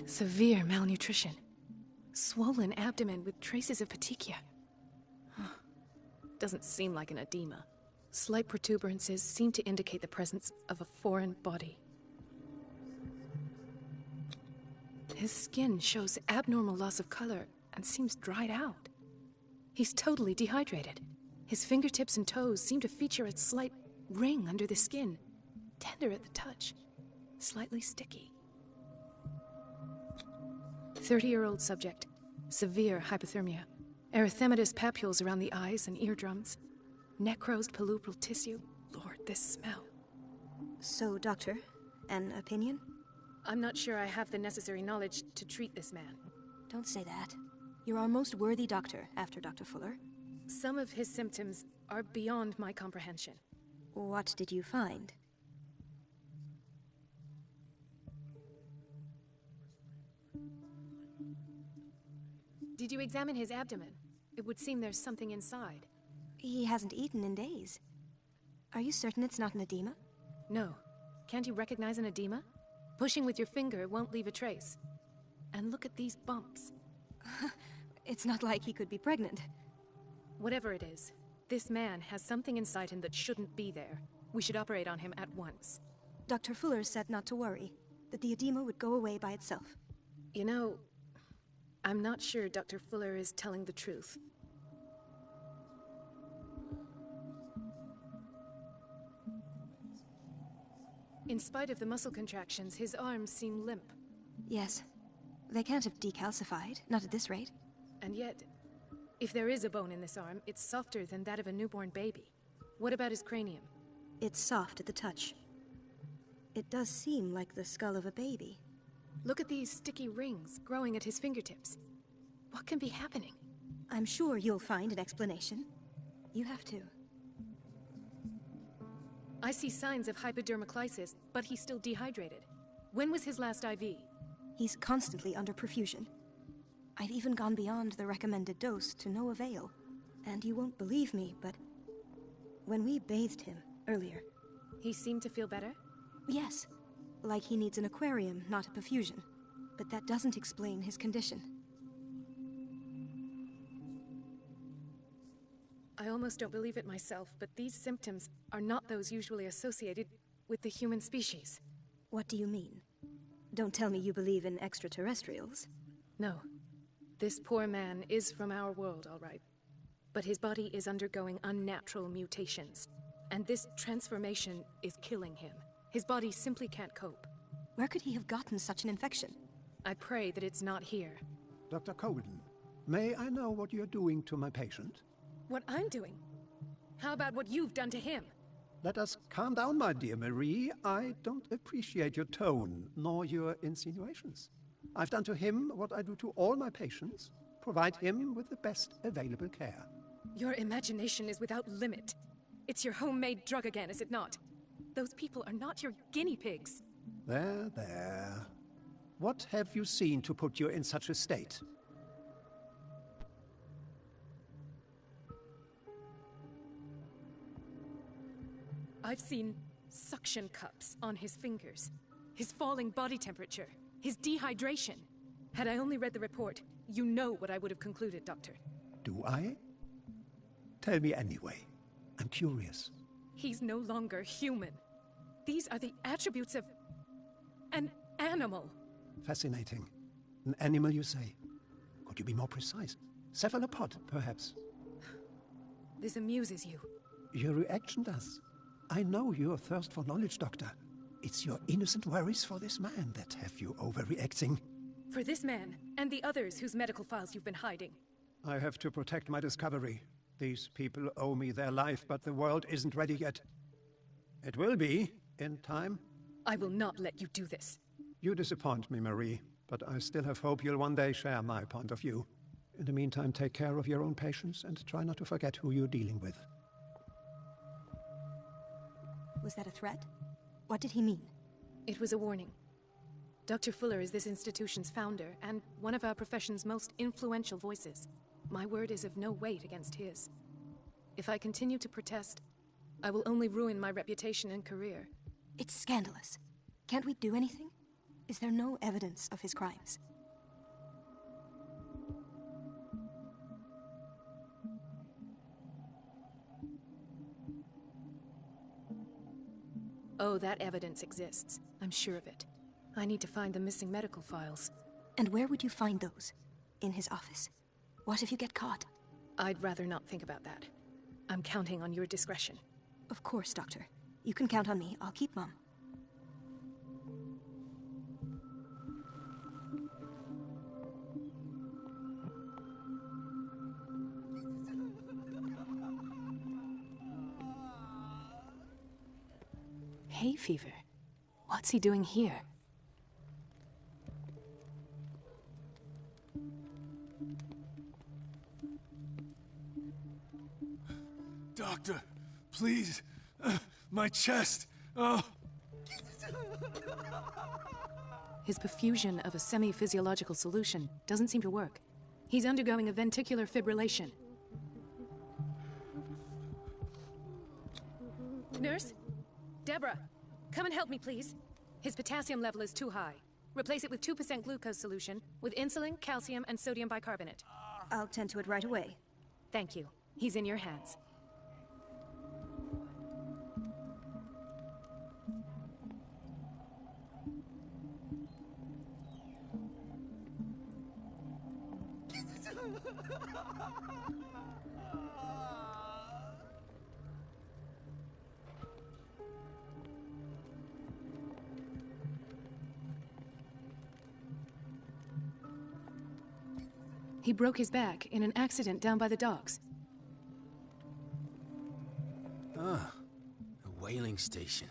Severe malnutrition. Swollen abdomen with traces of petechia. Doesn't seem like an edema. Slight protuberances seem to indicate the presence of a foreign body. His skin shows abnormal loss of color and seems dried out. He's totally dehydrated. His fingertips and toes seem to feature a slight ring under the skin, tender at the touch, slightly sticky. 30-year-old subject, severe hypothermia, erythematous papules around the eyes and eardrums, necrosed palpebral tissue. Lord, this smell. So, Doctor, an opinion? I'm not sure I have the necessary knowledge to treat this man. Don't say that. You're our most worthy doctor after Dr. Fuller. Some of his symptoms are beyond my comprehension. What did you find? Did you examine his abdomen? It would seem there's something inside. He hasn't eaten in days. Are you certain it's not an edema? No. Can't you recognize an edema? Pushing with your finger won't leave a trace. And look at these bumps. It's not like he could be pregnant. Whatever it is, this man has something inside him that shouldn't be there. We should operate on him at once. Dr. Fuller said not to worry, that the edema would go away by itself. You know, I'm not sure Dr. Fuller is telling the truth. In spite of the muscle contractions, his arms seem limp. Yes. They can't have decalcified, not at this rate. And yet, if there is a bone in this arm, it's softer than that of a newborn baby. What about his cranium? It's soft at the touch. It does seem like the skull of a baby. Look at these sticky rings growing at his fingertips. What can be happening? I'm sure you'll find an explanation. You have to. I see signs of hypodermoclysis, but he's still dehydrated. When was his last IV? He's constantly under perfusion. I've even gone beyond the recommended dose to no avail. And you won't believe me, but when we bathed him earlier... He seemed to feel better? Yes. Like he needs an aquarium, not a perfusion. But that doesn't explain his condition. I almost don't believe it myself, but these symptoms are not those usually associated with the human species. What do you mean? Don't tell me you believe in extraterrestrials. No. This poor man is from our world, all right. But his body is undergoing unnatural mutations. And this transformation is killing him. His body simply can't cope. Where could he have gotten such an infection? I pray that it's not here. Dr. Colden, may I know what you're doing to my patient? What I'm doing? How about what you've done to him? Let us calm down, my dear Marie. I don't appreciate your tone, nor your insinuations. I've done to him what I do to all my patients, provide him with the best available care. Your imagination is without limit. It's your homemade drug again, is it not? Those people are not your guinea pigs. There, there. What have you seen to put you in such a state? I've seen suction cups on his fingers, his falling body temperature, his dehydration. Had I only read the report, you know what I would have concluded, Doctor. Do I? Tell me anyway. I'm curious. He's no longer human. These are the attributes of an animal. Fascinating. An animal, you say? Could you be more precise? Cephalopod, perhaps? This amuses you. Your reaction does. I know your thirst for knowledge, Doctor. It's your innocent worries for this man that have you overreacting. For this man, and the others whose medical files you've been hiding. I have to protect my discovery. These people owe me their life, but the world isn't ready yet. It will be, in time. I will not let you do this. You disappoint me, Marie, but I still have hope you'll one day share my point of view. In the meantime, take care of your own patients and try not to forget who you're dealing with. Was that a threat? What did he mean? It was a warning. Dr. Fuller is this institution's founder, and one of our profession's most influential voices. My word is of no weight against his. If I continue to protest, I will only ruin my reputation and career. It's scandalous. Can't we do anything? Is there no evidence of his crimes? Oh, that evidence exists. I'm sure of it. I need to find the missing medical files. And where would you find those? In his office? What if you get caught? I'd rather not think about that. I'm counting on your discretion. Of course, Doctor. You can count on me. I'll keep mum. Hay fever? What's he doing here? Doctor, please. My chest. Oh. His perfusion of a semi-physiological solution doesn't seem to work. He's undergoing a ventricular fibrillation. Nurse? Deborah, come and help me, please. His potassium level is too high. Replace it with 2% glucose solution with insulin, calcium, and sodium bicarbonate. I'll tend to it right away. Thank you. He's in your hands. He broke his back in an accident down by the docks. Ah, a whaling station.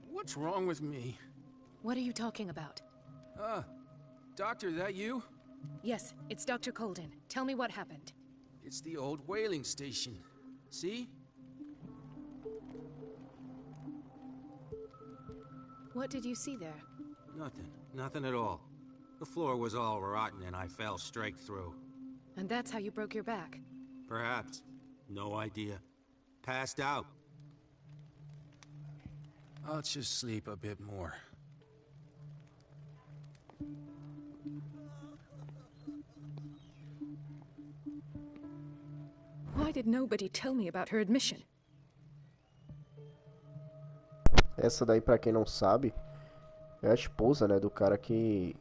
What's wrong with me? What are you talking about? Doctor, that you? Yes, it's Dr. Colden. Tell me what happened. It's the old whaling station. See? What did you see there? Nothing at all. The floor was all rotten and I fell straight through. And that's how you broke your back? Perhaps. No idea. Passed out. I'll just sleep a bit more. Why did nobody tell me about her admission? Essa daí, pra quem não sabe, é a esposa, né, do cara que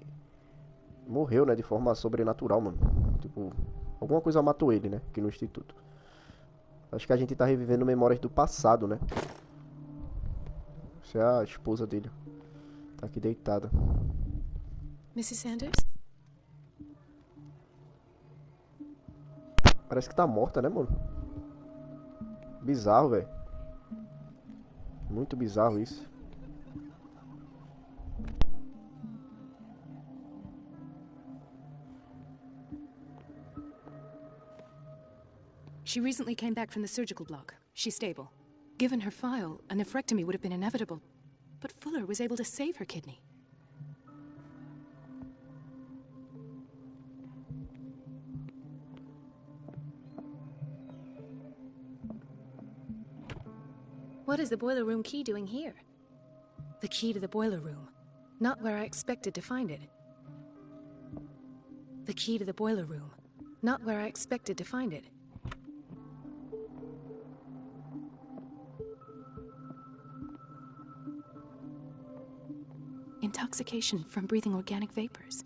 morreu, né, de forma sobrenatural, mano. Tipo, alguma coisa matou ele, né, aqui no instituto. Acho que a gente tá revivendo memórias do passado, né. Essa é a esposa dele. Tá aqui deitada. Mrs. Sanders? Parece que tá morta, né, mano? Bizarro, velho. Muito bizarro isso. She recently came back from the surgical block. She's stable. Given her file, a nephrectomy would have been inevitable. But Fuller was able to save her kidney. What is the boiler room key doing here? The key to the boiler room. Not where I expected to find it. The key to the boiler room. Not where I expected to find it. Intoxication from breathing organic vapors.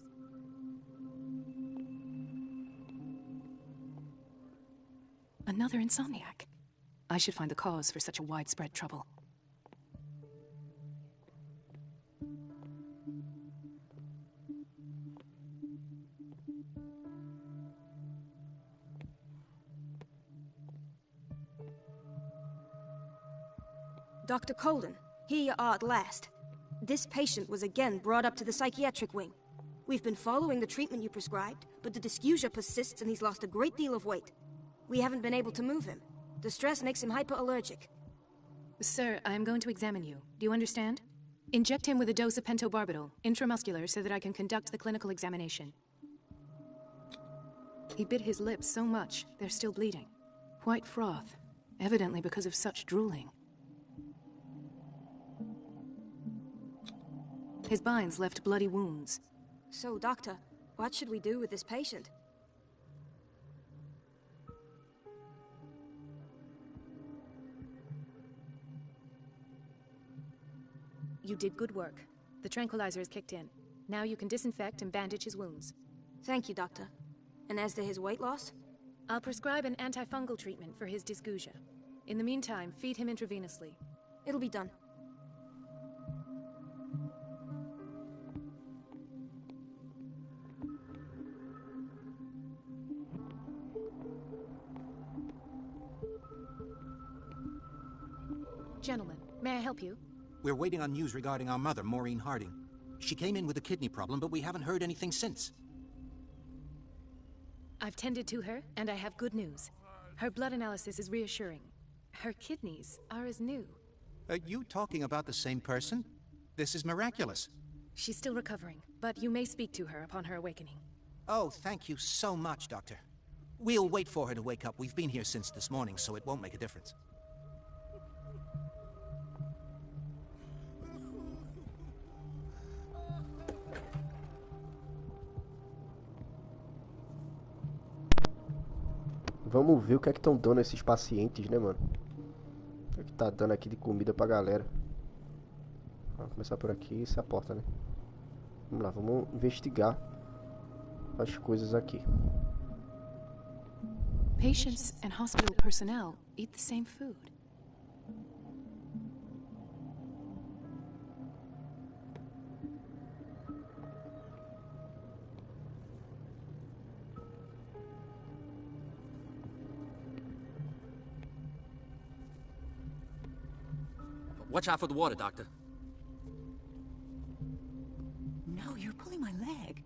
Another insomniac. I should find the cause for such a widespread trouble. Dr. Colden, here you are at last. This patient was again brought up to the psychiatric wing. We've been following the treatment you prescribed, but the dysgeusia persists and he's lost a great deal of weight. We haven't been able to move him. The stress makes him hyperallergic. Sir, I am going to examine you. Do you understand? Inject him with a dose of pentobarbital, intramuscular, so that I can conduct the clinical examination. He bit his lips so much, they're still bleeding. White froth, evidently because of such drooling. His binds left bloody wounds. So, Doctor, what should we do with this patient? You did good work. The tranquilizer has kicked in. Now you can disinfect and bandage his wounds. Thank you, Doctor. And as to his weight loss? I'll prescribe an antifungal treatment for his dysgeusia. In the meantime, feed him intravenously. It'll be done. Gentlemen, may I help you? We're waiting on news regarding our mother, Maureen Harding. She came in with a kidney problem, but we haven't heard anything since. I've tended to her, and I have good news. Her blood analysis is reassuring. Her kidneys are as new. Are you talking about the same person? This is miraculous. She's still recovering, but you may speak to her upon her awakening. Oh, thank you so much, Doctor. We'll wait for her to wake up. We've been here since this morning, so it won't make a difference. Vamos ver o que é que estão dando esses pacientes, né, mano? O que é que tá dando aqui de comida pra galera? Vamos começar por aqui, essa é a porta, né? Vamos lá, vamos investigar as coisas aqui. Patients and hospital personnel eat the same food. Watch out for the water, Doctor. No, you're pulling my leg.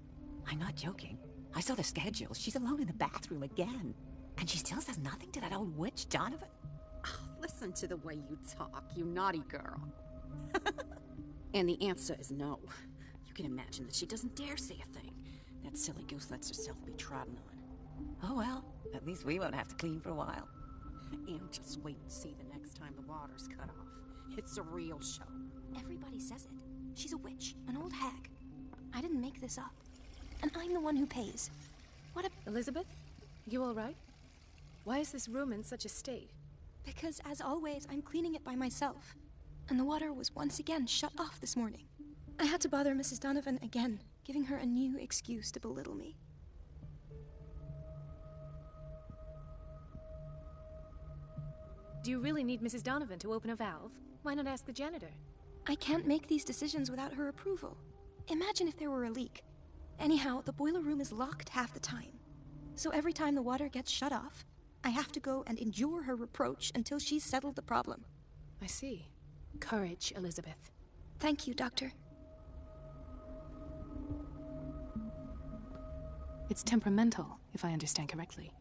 I'm not joking. I saw the schedule. She's alone in the bathroom again. And she still says nothing to that old witch, Donovan. Oh, listen to the way you talk, you naughty girl. And the answer is no. You can imagine that she doesn't dare say a thing. That silly goose lets herself be trodden on. Oh well, at least we won't have to clean for a while. And just wait and see the next time the water's cut off. It's a real show. Everybody says it. She's a witch, an old hag. I didn't make this up. And I'm the one who pays. What a... Elizabeth? You all right? Why is this room in such a state? Because, as always, I'm cleaning it by myself. And the water was once again shut off this morning. I had to bother Mrs. Donovan again, giving her a new excuse to belittle me. Do you really need Mrs. Donovan to open a valve? Why not ask the janitor? I can't make these decisions without her approval. Imagine if there were a leak. Anyhow, the boiler room is locked half the time. So every time the water gets shut off, I have to go and endure her reproach until she's settled the problem. I see. Courage, Elizabeth. Thank you, Doctor. It's temperamental, if I understand correctly.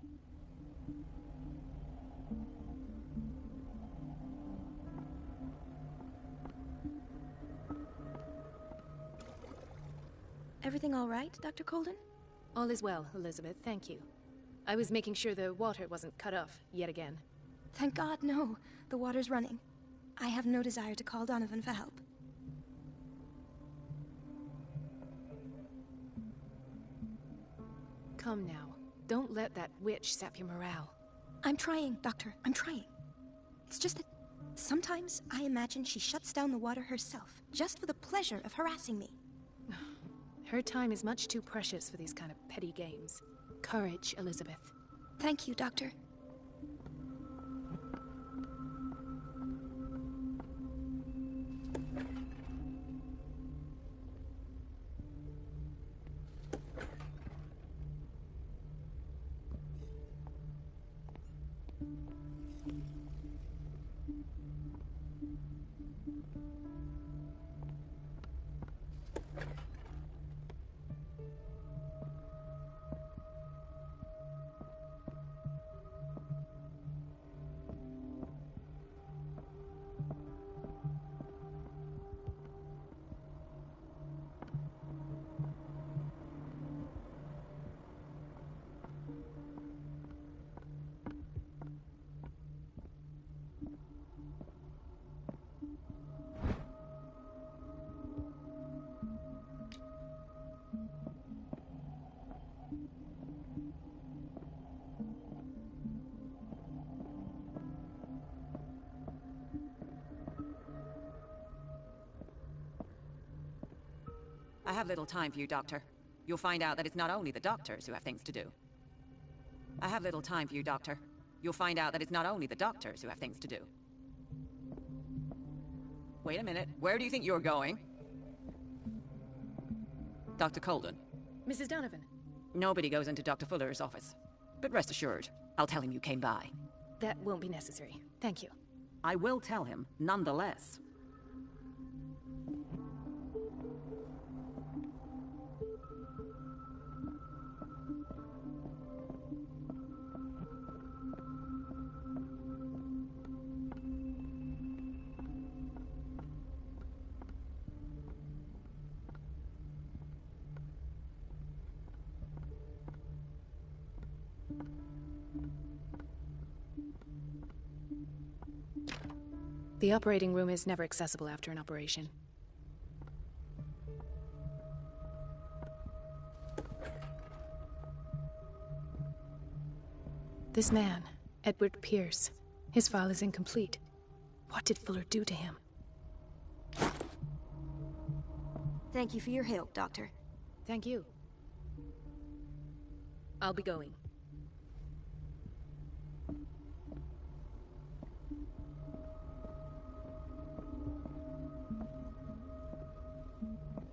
Everything all right, Dr. Colden? All is well, Elizabeth, thank you. I was making sure the water wasn't cut off yet again. Thank God, no. The water's running. I have no desire to call Donovan for help. Come now. Don't let that witch sap your morale. I'm trying, Doctor. I'm trying. It's just that sometimes I imagine she shuts down the water herself, just for the pleasure of harassing me. Her time is much too precious for these kind of petty games. Courage, Elizabeth. Thank you, Doctor. I have little time for you, Doctor. You'll find out that it's not only the doctors who have things to do. I have little time for you, Doctor. You'll find out that it's not only the doctors who have things to do. Wait a minute. Where do you think you're going? Dr. Colden. Mrs. Donovan. Nobody goes into Dr. Fuller's office. But rest assured, I'll tell him you came by. That won't be necessary. Thank you. I will tell him, nonetheless. The operating room is never accessible after an operation. This man, Edward Pierce, his file is incomplete. What did Fuller do to him? Thank you for your help, Doctor. Thank you. I'll be going.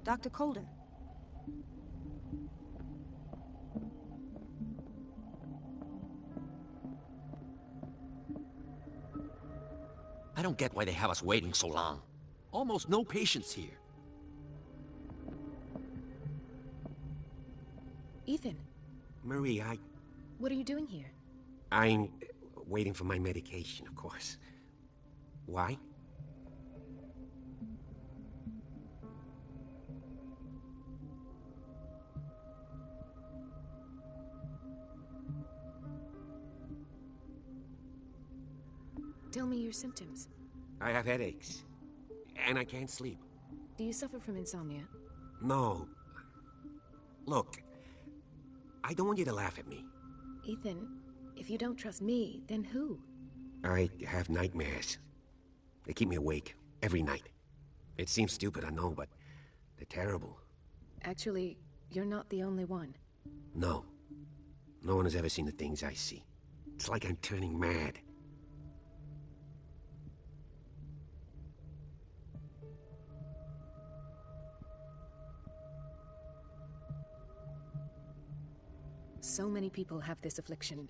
Dr. Colden. I don't get why they have us waiting so long. Almost no patients here. Ethan, Marie, what are you doing here? I'm waiting for my medication, of course. Why? Tell me your symptoms. I have headaches. And I can't sleep. Do you suffer from insomnia? No. Look, I don't want you to laugh at me. Ethan, if you don't trust me, then who? I have nightmares. They keep me awake every night. It seems stupid, I know, but they're terrible. Actually, you're not the only one. No. No one has ever seen the things I see. It's like I'm turning mad. So many people have this affliction.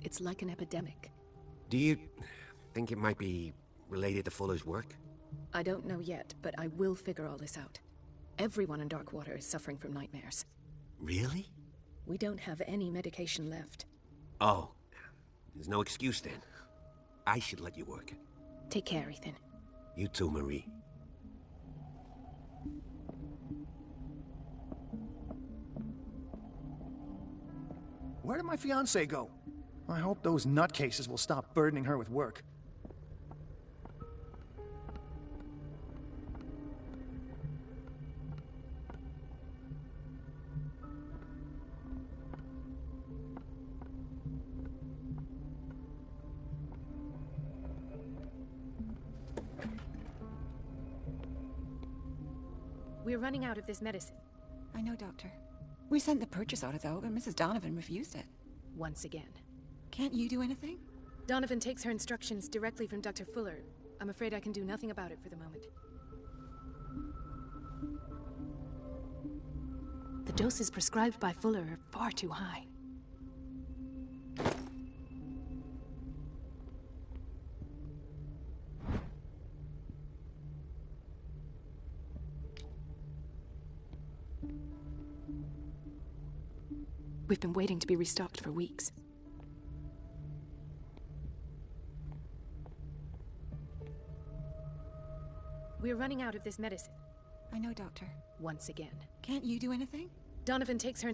It's like an epidemic. Do you think it might be related to Fuller's work? I don't know yet, but I will figure all this out. Everyone in Darkwater is suffering from nightmares. Really? We don't have any medication left. Oh, there's no excuse then. I should let you work. Take care, Ethan. You too, Marie. Where did my fiancée go? I hope those nutcases will stop burdening her with work. We're running out of this medicine. I know, Doctor. We sent the purchase order, though, but Mrs. Donovan refused it. Once again. Can't you do anything? Donovan takes her instructions directly from Dr. Fuller. I'm afraid I can do nothing about it for the moment. The doses prescribed by Fuller are far too high. We've been waiting to be restocked for weeks. We're running out of this medicine. I know, Doctor. Once again. Can't you do anything? Donovan takes her...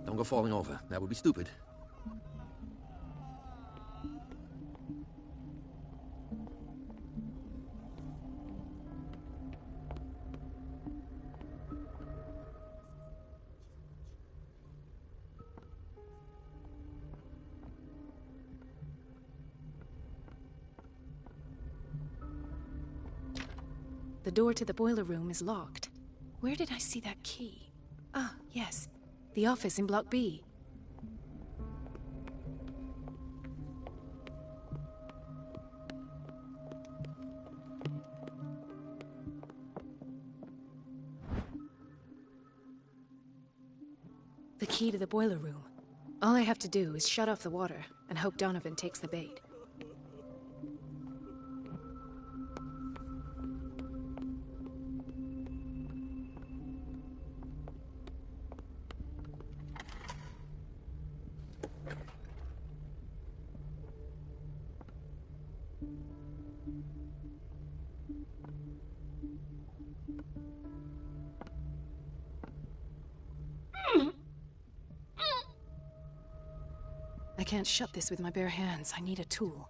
Don't go falling over. That would be stupid. The door to the boiler room is locked. Where did I see that key? Ah, yes. The office in Block B. The key to the boiler room. All I have to do is shut off the water and hope Donovan takes the bait. can't shut this with my bare hands. I need a tool.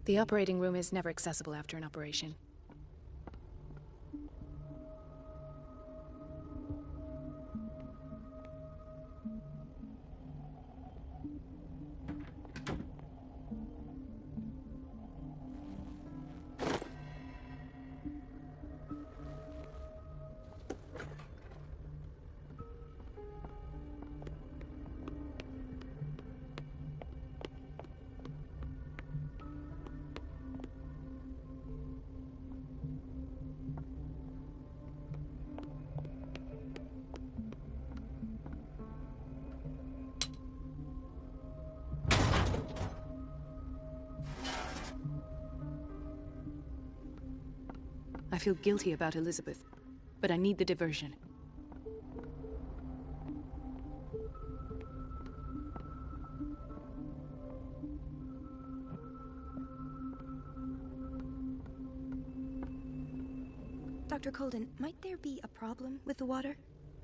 The operating room is never accessible after an operation. I feel guilty about Elizabeth, but I need the diversion. Dr. Colden, might there be a problem with the water?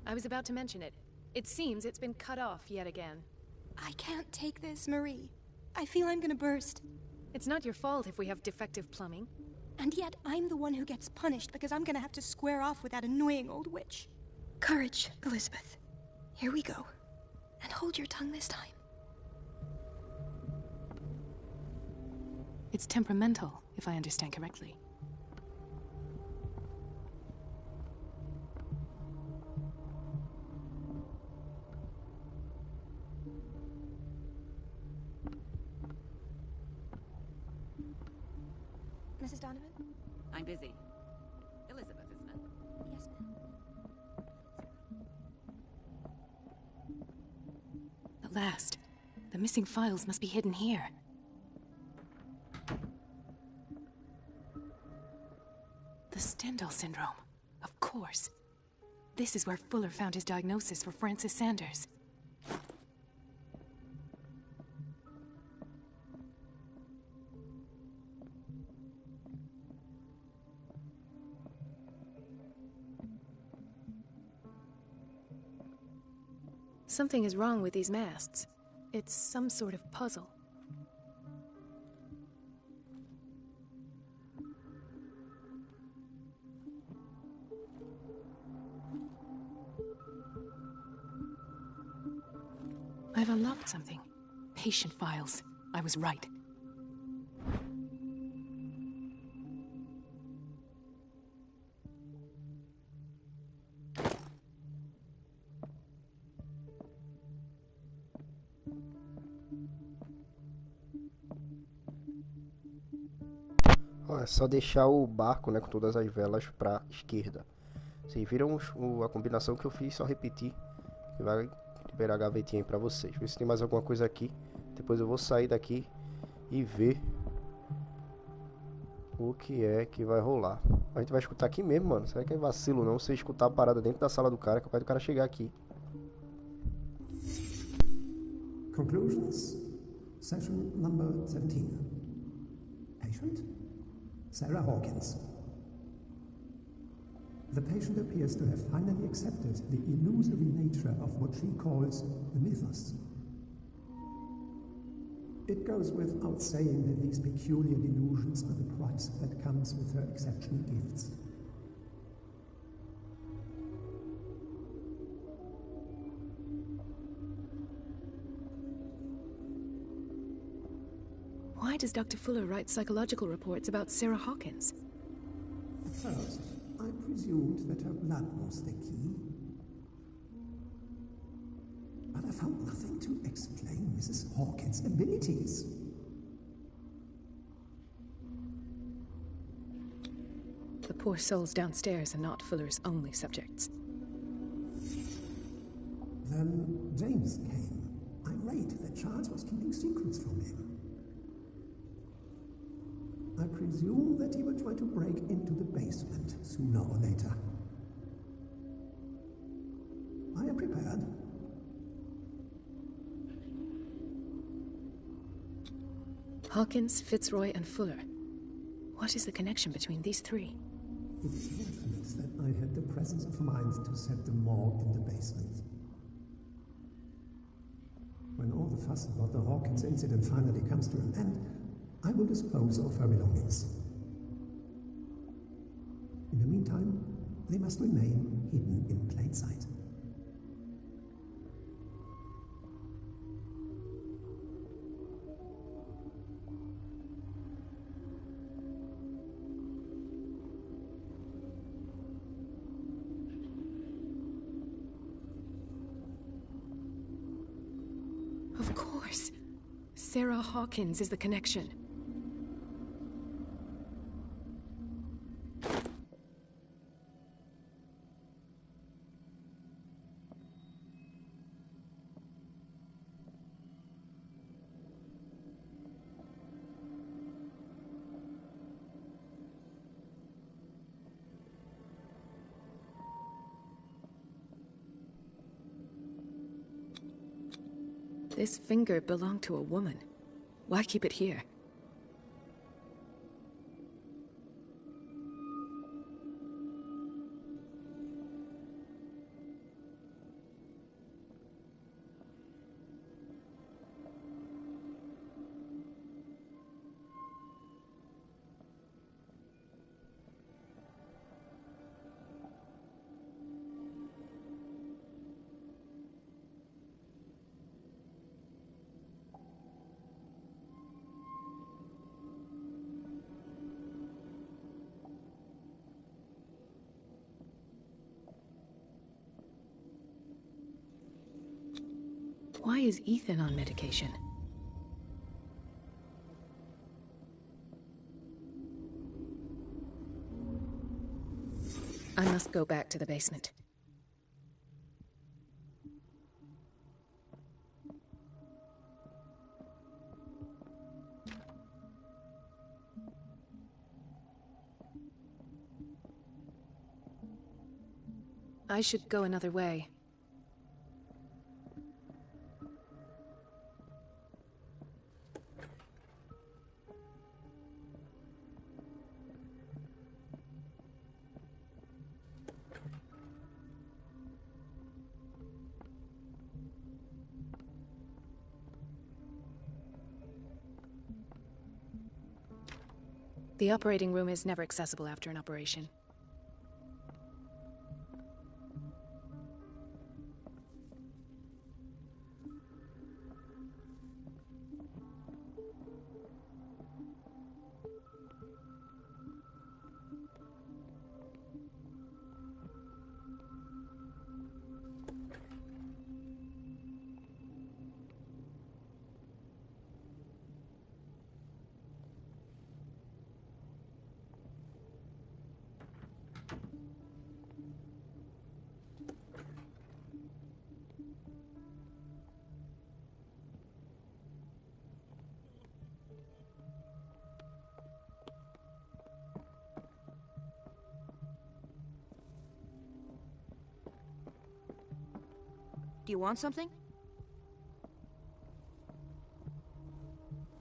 I was about to mention it. It seems it's been cut off yet again. I can't take this, Marie. I feel I'm gonna burst. It's not your fault if we have defective plumbing. And yet, I'm the one who gets punished because I'm gonna have to square off with that annoying old witch. Courage, Elizabeth. Here we go. And hold your tongue this time. It's temperamental, if I understand correctly. Mrs. Donovan? I'm busy. Elizabeth, isn't it? Yes, ma'am. At last. The missing files must be hidden here. The Stendhal syndrome. Of course. This is where Fuller found his diagnosis for Francis Sanders. Something is wrong with these masts. It's some sort of puzzle. I've unlocked something. Patient files. I was right. Ó, é só deixar o barco, né, com todas as velas para esquerda. Vocês viram a combinação que eu fiz, só repetir, que vai liberar a gavetinha aí para vocês. Ver se tem mais alguma coisa aqui. Depois eu vou sair daqui e ver o que é que vai rolar. A gente vai escutar aqui mesmo, mano. Será que é vacilo não você escutar a parada dentro da sala do cara, capaz do cara chegar aqui. Conclusions? Session number 17. Patient? Sarah Hawkins. The patient appears to have finally accepted the illusory nature of what she calls the mythos. It goes without saying that these peculiar delusions are the price that comes with her exceptional gifts. Why does Dr. Fuller write psychological reports about Sarah Hawkins? At first, I presumed that her blood was the key. But I found nothing to explain Mrs. Hawkins' abilities. The poor souls downstairs are not Fuller's only subjects. Then James came, irate that Charles was keeping secrets from him. I presume that he will try to break into the basement sooner or later. I am prepared. Hawkins, Fitzroy, and Fuller. What is the connection between these three? It's fortunate that I had the presence of mind to set the morgue in the basement. When all the fuss about the Hawkins incident finally comes to an end, I will dispose of her belongings. In the meantime, they must remain hidden in plain sight. Of course. Sarah Hawkins is the connection. This finger belonged to a woman. Why keep it here? Why is Ethan on medication? I must go back to the basement. I should go another way. The operating room is never accessible after an operation. Do you want something?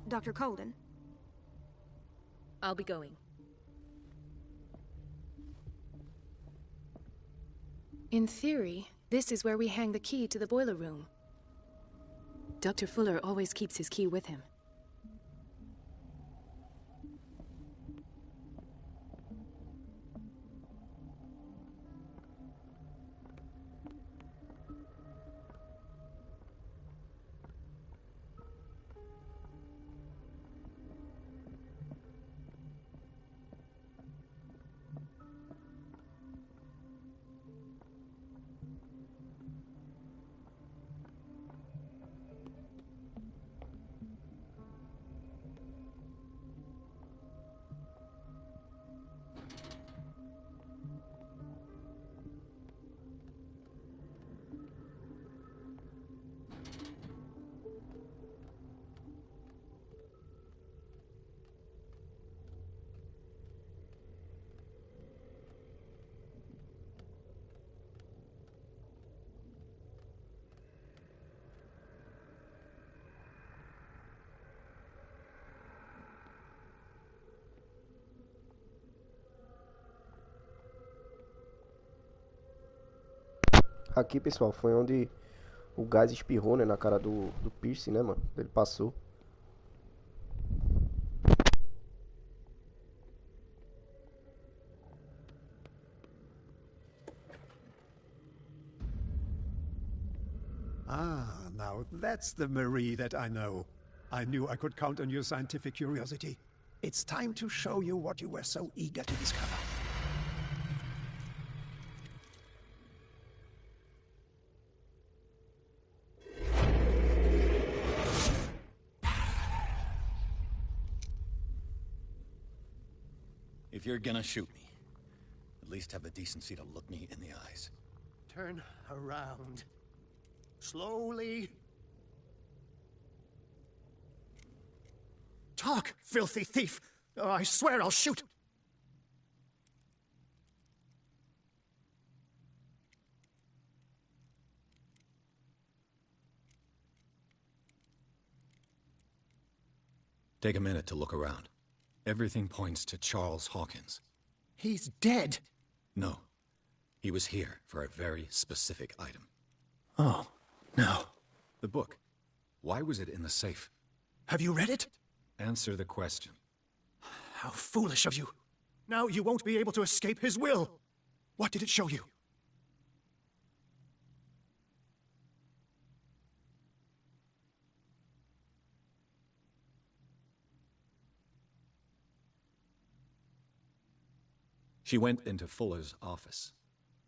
Dr. Colden? I'll be going. In theory, this is where we hang the key to the boiler room. Dr. Fuller always keeps his key with him. Aqui, pessoal, foi onde o gás espirrou, né, na cara do Pierce, né, mano? Ele passou. Ah, now that's the Marie that I know. I knew I could count on your scientific curiosity. It's time to show you what you were so eager to discover. If you're gonna shoot me, at least have the decency to look me in the eyes. Turn around. Slowly. Talk, filthy thief! Oh, I swear I'll shoot! Take a minute to look around. Everything points to Charles Hawkins. He's dead! No. He was here for a very specific item. Oh, no. The book. Why was it in the safe? Have you read it? Answer the question. How foolish of you. Now you won't be able to escape his will. What did it show you? She went into Fuller's office.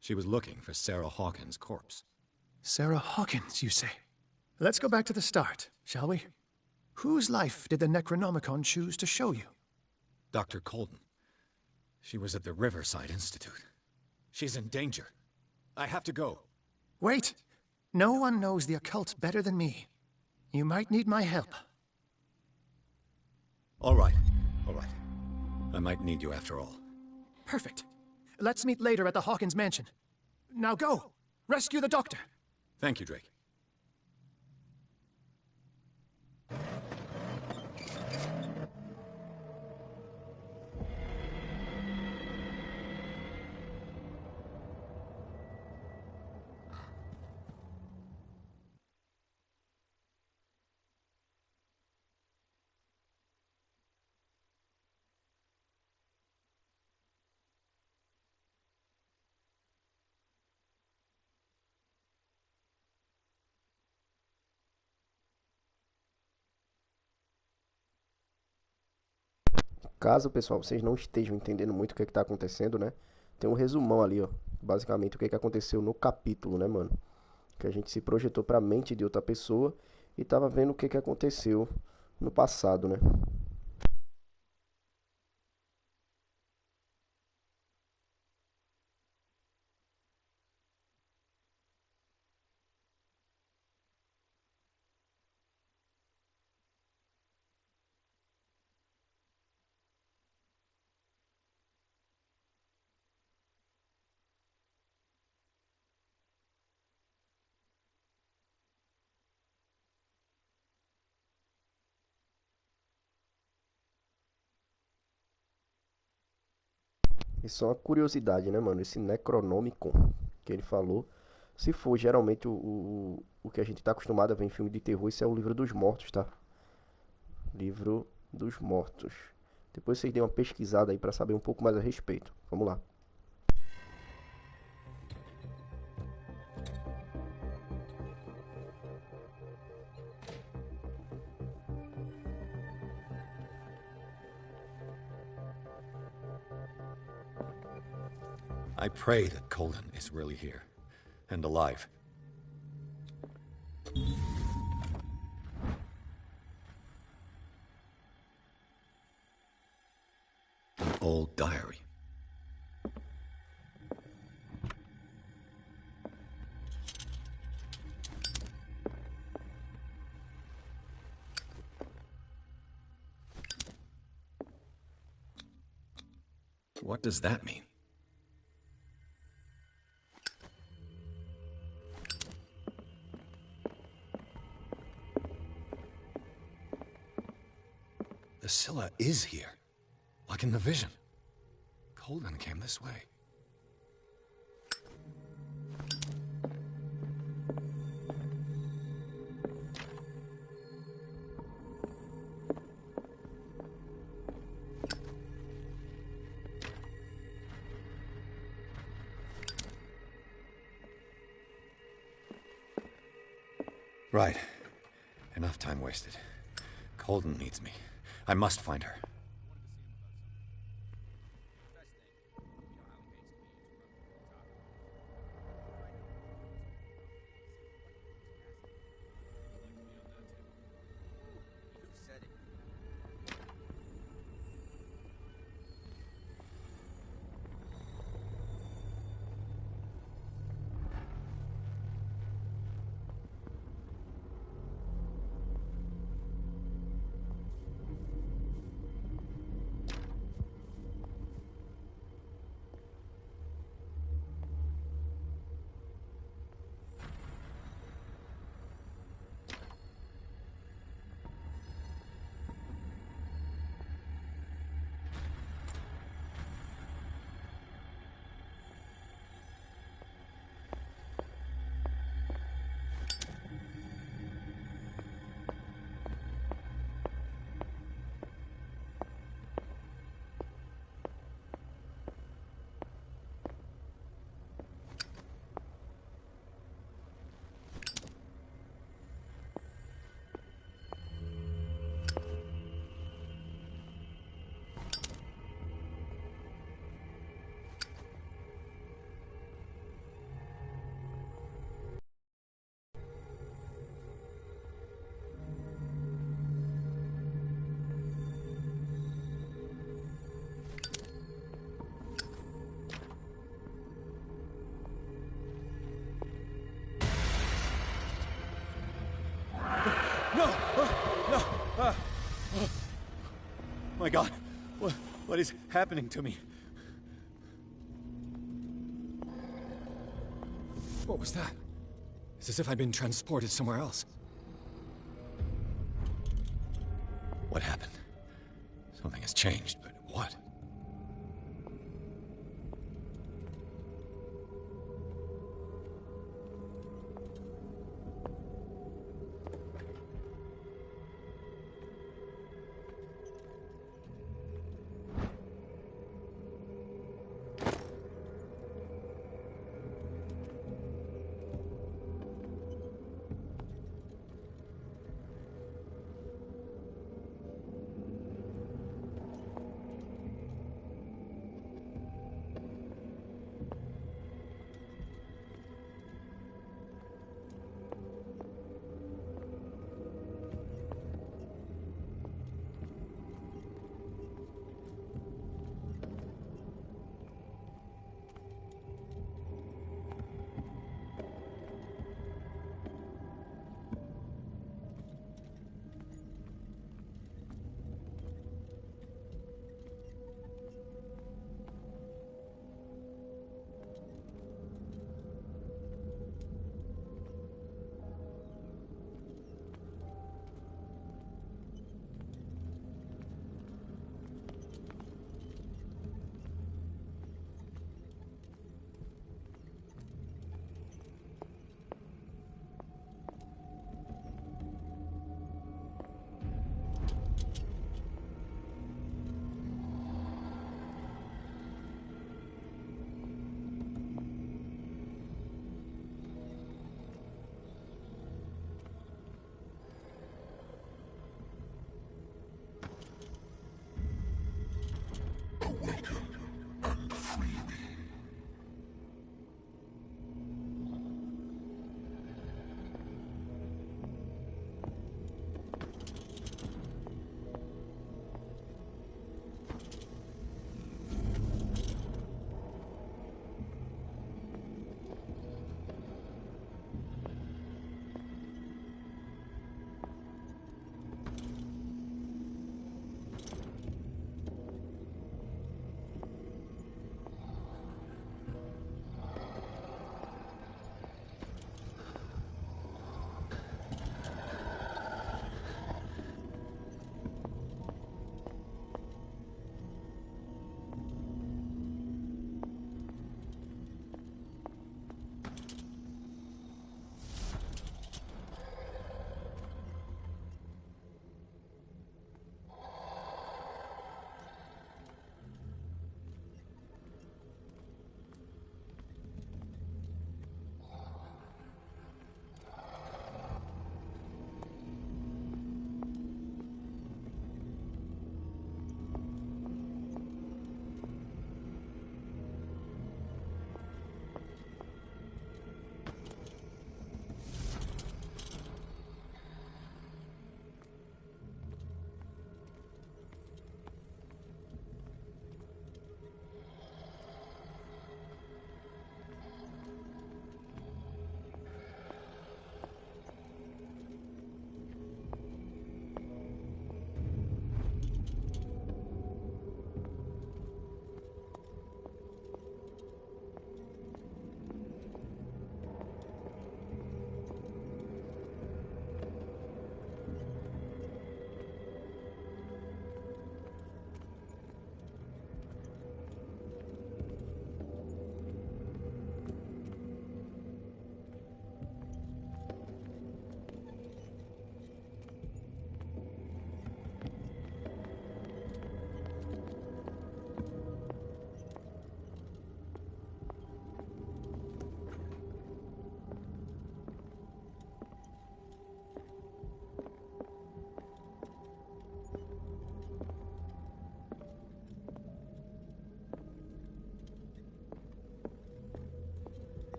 She was looking for Sarah Hawkins' corpse. Sarah Hawkins, you say? Let's go back to the start, shall we? Whose life did the Necronomicon choose to show you? Dr. Colden. She was at the Riverside Institute. She's in danger. I have to go. Wait! No one knows the occult better than me. You might need my help. All right. All right. I might need you after all. Perfect. Let's meet later at the Hawkins mansion. Now go! Rescue the doctor! Thank you, Drake. Caso, pessoal, vocês não estejam entendendo muito o que está acontecendo, né? Tem um resumão ali, ó. Basicamente o que aconteceu no capítulo, né, mano? Que a gente se projetou para a mente de outra pessoa e tava vendo o que aconteceu no passado, né? Isso é uma curiosidade, né, mano? Esse Necronomicon que ele falou. Se for geralmente o que a gente tá acostumado a ver em filme de terror, isso é o livro dos mortos, tá? Livro dos mortos. Depois vocês dêem uma pesquisada aí pra saber um pouco mais a respeito. Vamos lá. I pray that Colden is really here, and alive. An old diary. What does that mean? The Scylla is here, like in the vision. Colden came this way. Right. Enough time wasted. Colden needs me. I must find her. No! No! Oh my God! What is happening to me? What was that? It's as if I'd been transported somewhere else. What happened? Something has changed, but what?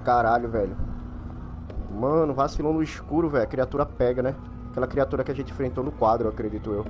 Caralho, velho. Mano, vacilou no escuro, velho. A criatura pega, né? Aquela criatura que a gente enfrentou no quadro, acredito eu.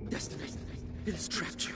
Destiny, it has trapped you.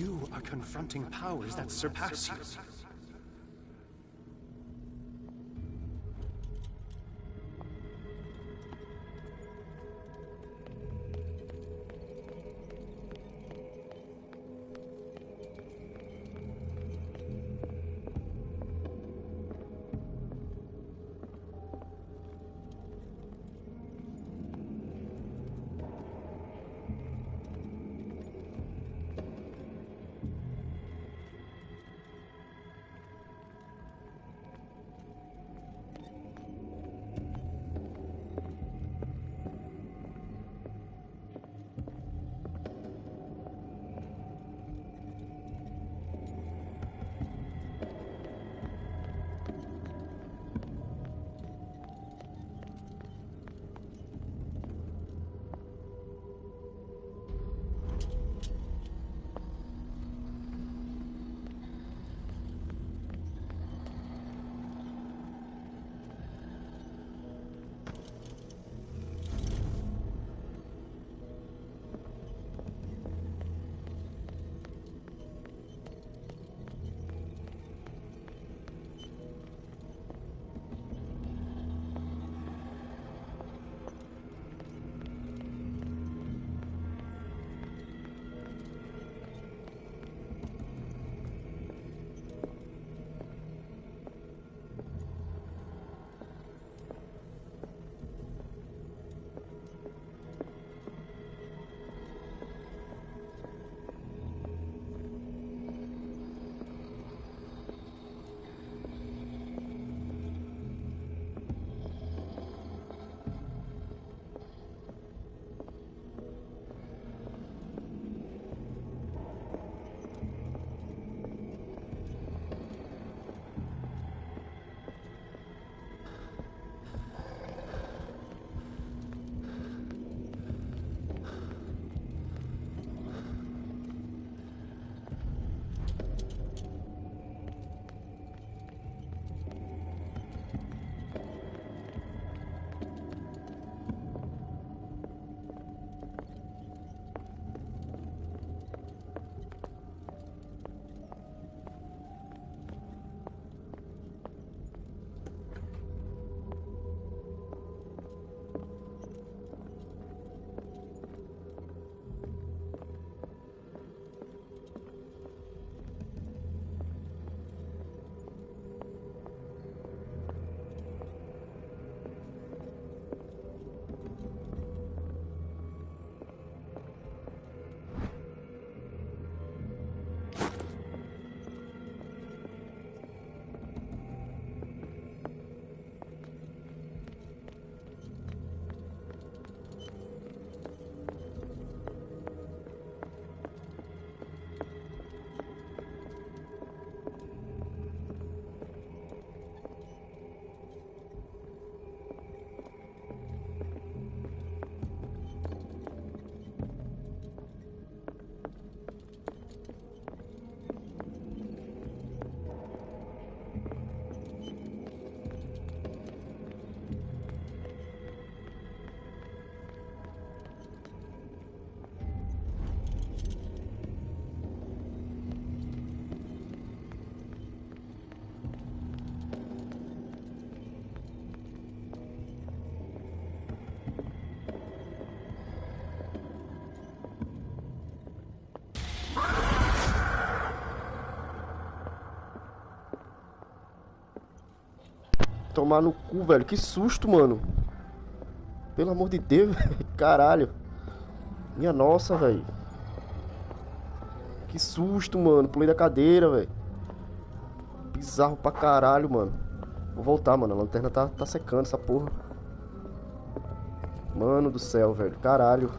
You are confronting powers that surpass you. Tomar no cu, velho. Que susto, mano. Pelo amor de Deus, caralho. Minha nossa, velho. Que susto, mano. Pulei da cadeira, velho. Bizarro pra caralho, mano. Vou voltar, mano. A lanterna tá secando essa porra. Mano do céu, velho. Caralho.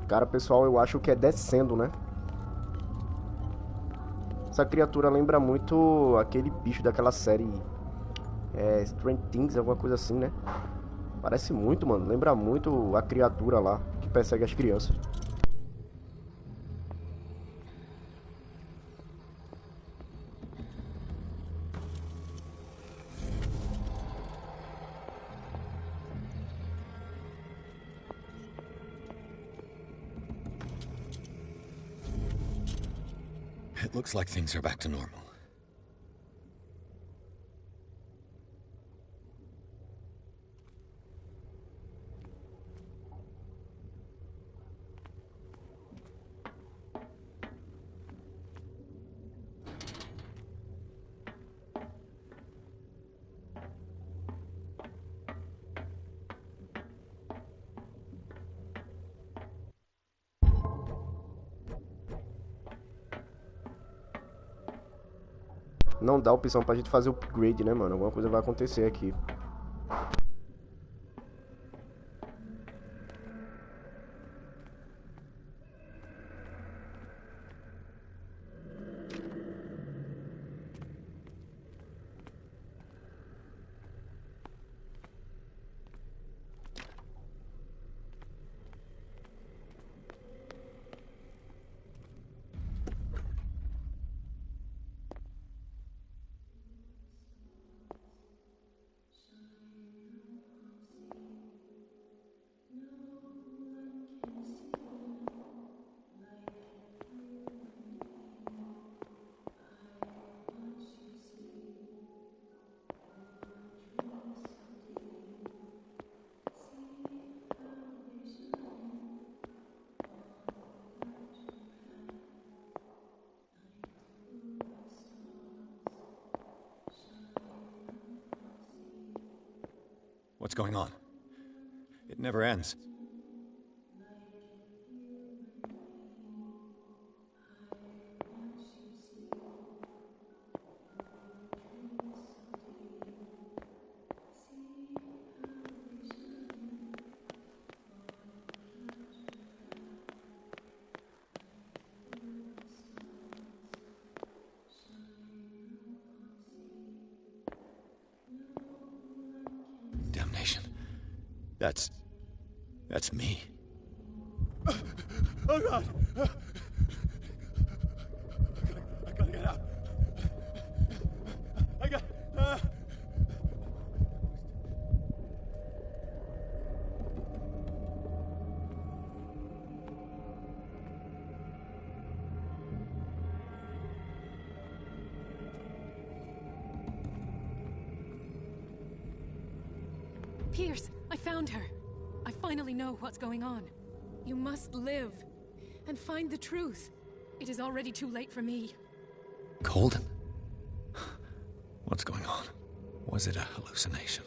Cara, pessoal, eu acho que é descendo, né? Essa criatura lembra muito aquele bicho daquela série Stranger Things, alguma coisa assim, né? Parece muito, mano. Lembra muito a criatura lá que persegue as crianças. It looks like things are back to normal. Não dá opção pra gente fazer o upgrade, né, mano? Alguma coisa vai acontecer aqui. What's going on? It never ends. Damnation. That's me. Oh God! I gotta get out. I got. Pierce, I found her. I finally know what's going on. You must live and find the truth. It is already too late for me. Colden? What's going on? Was it a hallucination?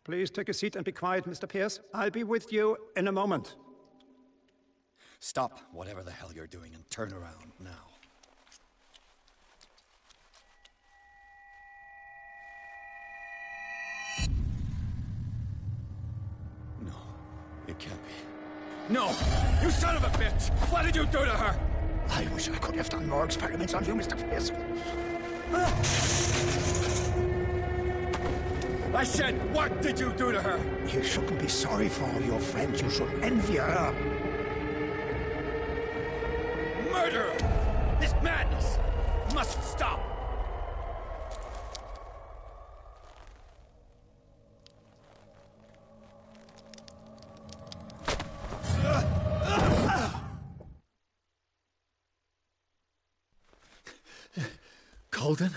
Please take a seat and be quiet, Mr. Pierce. I'll be with you in a moment. Stop whatever the hell you're doing and turn around now. No, it can't be. No! You son of a bitch! What did you do to her? I wish I could have done more experiments on you, Mr. Pierce. I said, what did you do to her? You shouldn't be sorry for all your friends. You should envy her. Murderer! This madness must stop! Colden?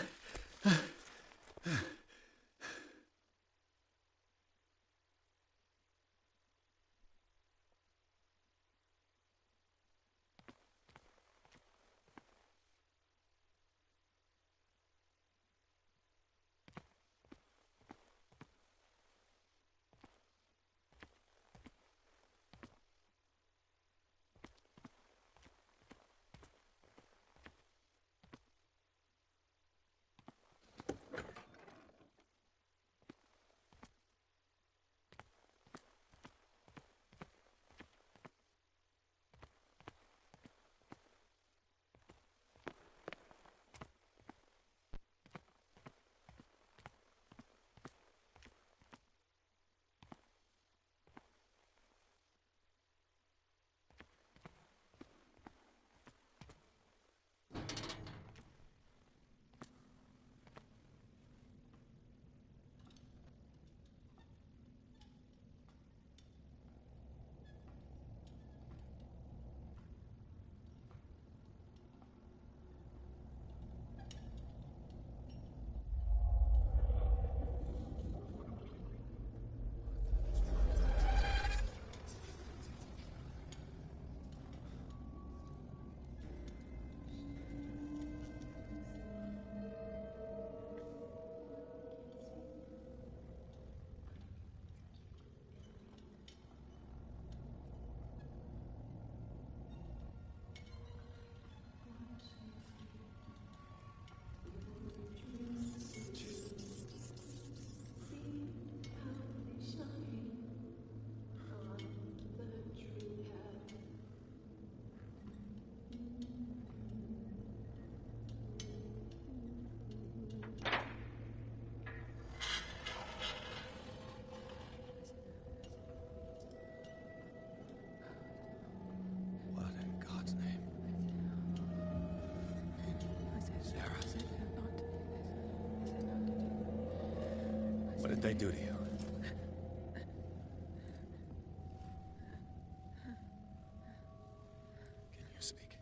What did they do to you? Can you speak?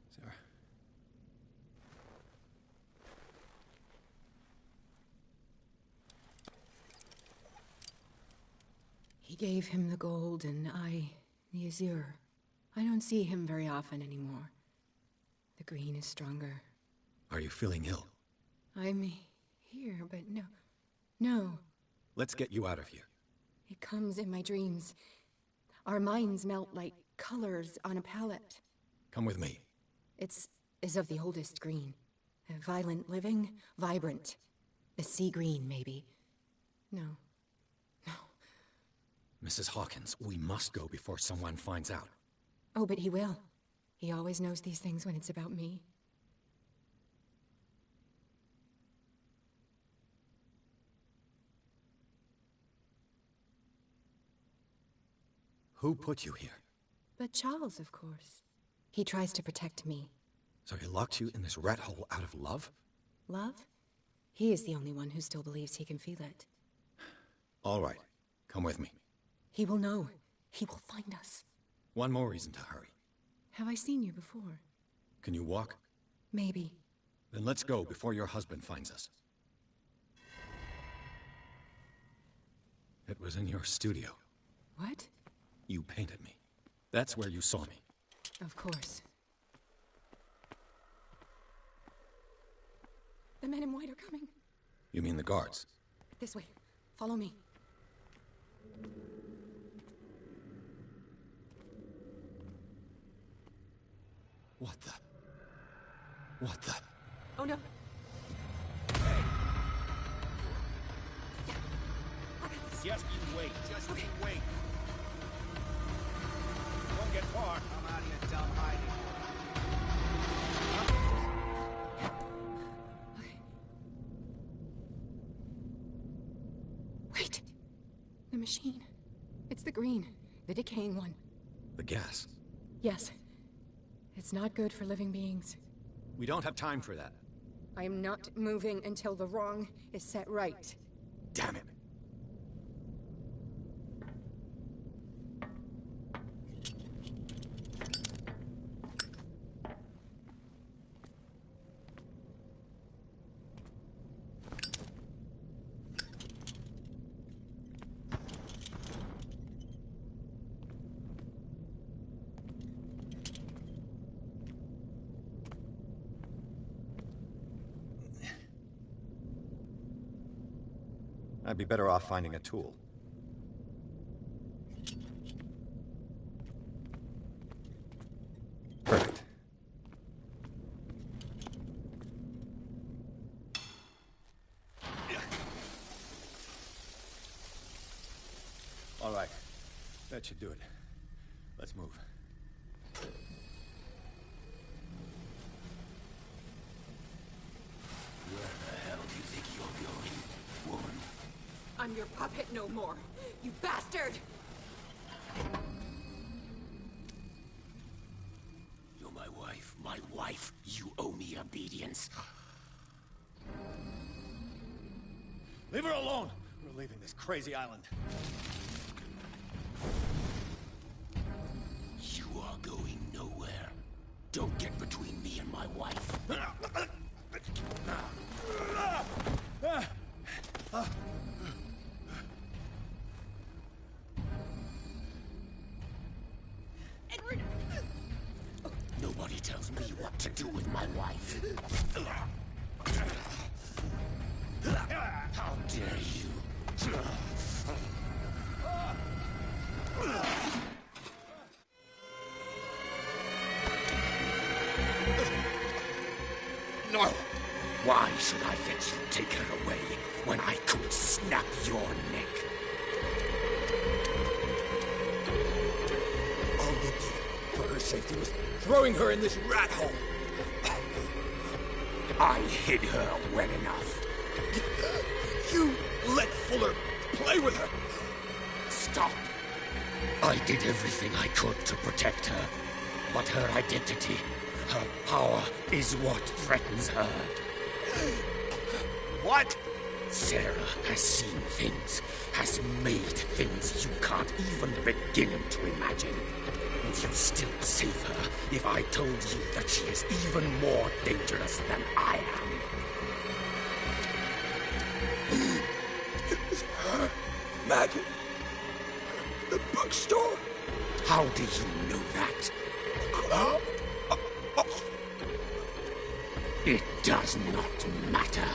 Sarah. He gave him the gold and I the azure. I don't see him very often anymore. The green is stronger. Are you feeling ill? I'm here, but no. Let's get you out of here. It comes in my dreams. Our minds melt like colors on a palette. Come with me. It's of the oldest green. A violent living, vibrant. The sea green, maybe. No. Mrs. Hawkins, we must go before someone finds out. Oh, but he will. He always knows these things when it's about me. Who put you here? But Charles, of course. He tries to protect me. So he locked you in this rat hole out of love? Love? He is the only one who still believes he can feel it. All right. Come with me. He will know. He will find us. One more reason to hurry. Have I seen you before? Can you walk? Maybe. Then let's go before your husband finds us. It was in your studio. What? You painted me. That's where you saw me. Of course. The men in white are coming. You mean the guards? This way. Follow me. What the? Oh no. Just you wait. Just you wait. Don't get far. Come out of your dumb hiding. Wait. The machine. It's the green. The decaying one. The gas. Yes. It's not good for living beings. We don't have time for that. I am not moving until the wrong is set right. Damn it. I'd be better off finding a tool. Perfect. All right. That should do it. Let's move. Where the hell do you think you're going, woman? I'm your puppet no more, you bastard! You're my wife. My wife. You owe me obedience. Leave her alone. We're leaving this crazy island. You are going nowhere. Don't get between me and my wife. Edward! Nobody tells me what to do with my wife. How dare you? No! Why should I let you take her away when I could snap your neck? throwing her in this rat hole? I hid her well enough. You let Fuller play with her. Stop. I did everything I could to protect her. But her identity, her power, is what threatens her. What? Sarah has seen things, has made things you can't even begin to imagine. Would you still save her if I told you that she is even more dangerous than I am? It was her, Maggie. The bookstore. How do you know that? It does not matter.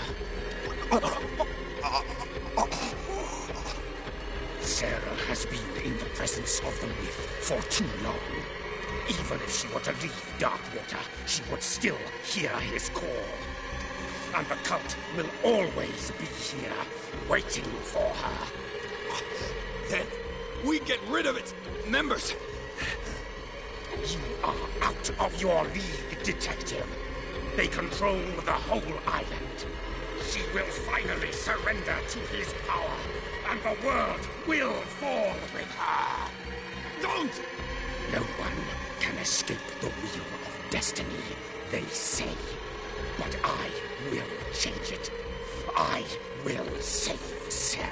Sarah has been in the presence of the myth for too long. Even if she were to leave Darkwater, she would still hear his call. And the cult will always be here, waiting for her. Then we get rid of its members. You are out of your league, detective. They control the whole island. She will finally surrender to his power, and the world will fall with her. Don't! No one can escape the wheel of destiny, they say. But I will change it. I will save Sarah.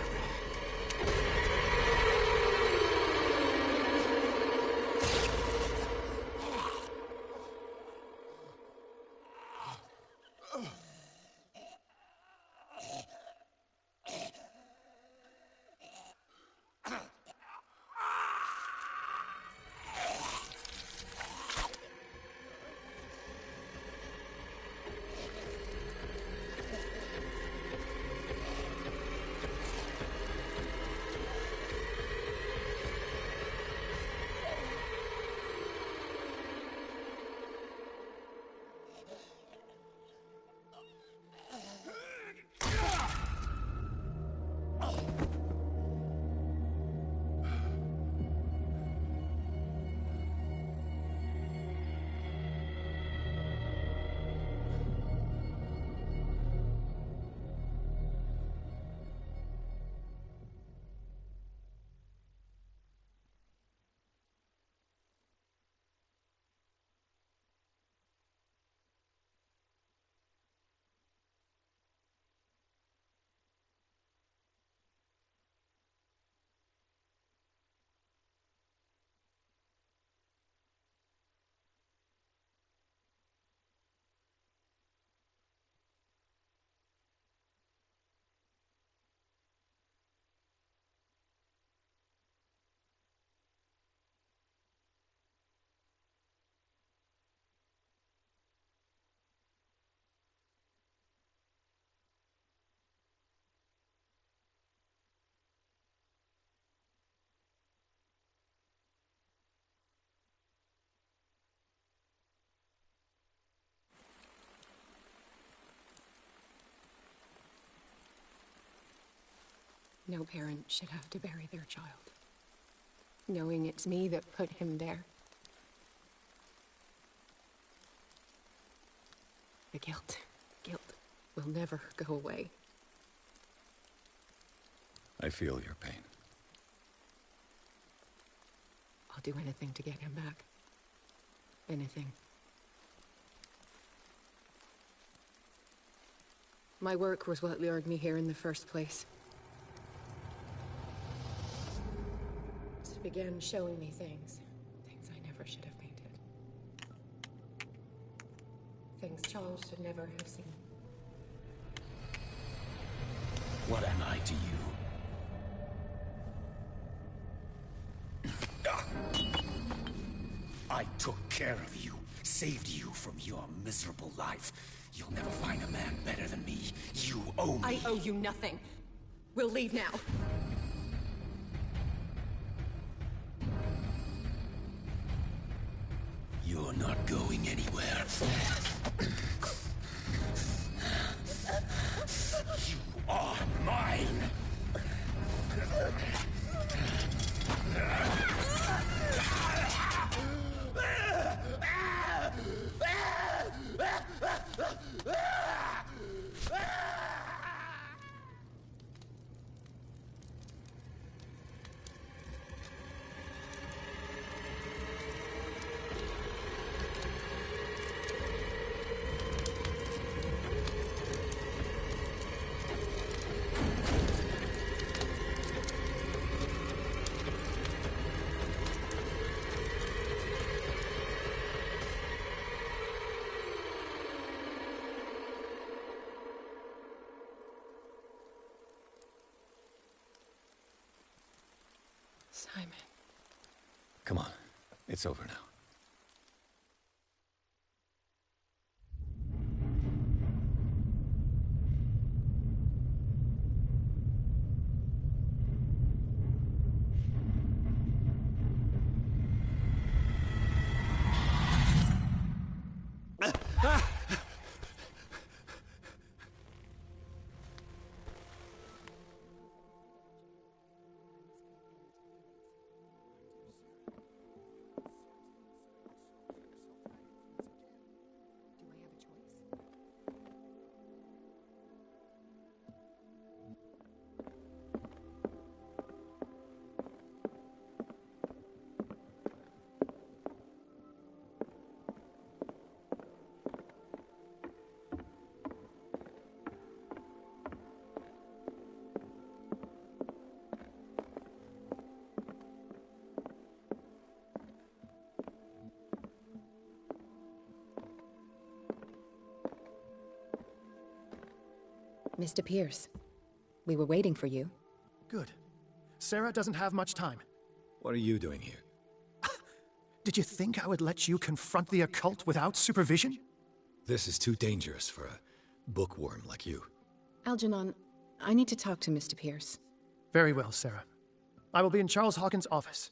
No parent should have to bury their child, knowing it's me that put him there. The guilt will never go away. I feel your pain. I'll do anything to get him back. Anything. My work was what lured me here in the first place. It began showing me things I never should have painted. Things Charles should never have seen. What am I to you? I took care of you, saved you from your miserable life. You'll never find a man better than me. You owe me. I owe you nothing. We'll leave now. You're not going anywhere. You are mine. Simon. Come on. It's over now. Mr. Pierce, we were waiting for you. Good. Sarah doesn't have much time. What are you doing here? Did you think I would let you confront the occult without supervision? This is too dangerous for a bookworm like you. Algernon, I need to talk to Mr. Pierce. Very well, Sarah. I will be in Charles Hawkins' office.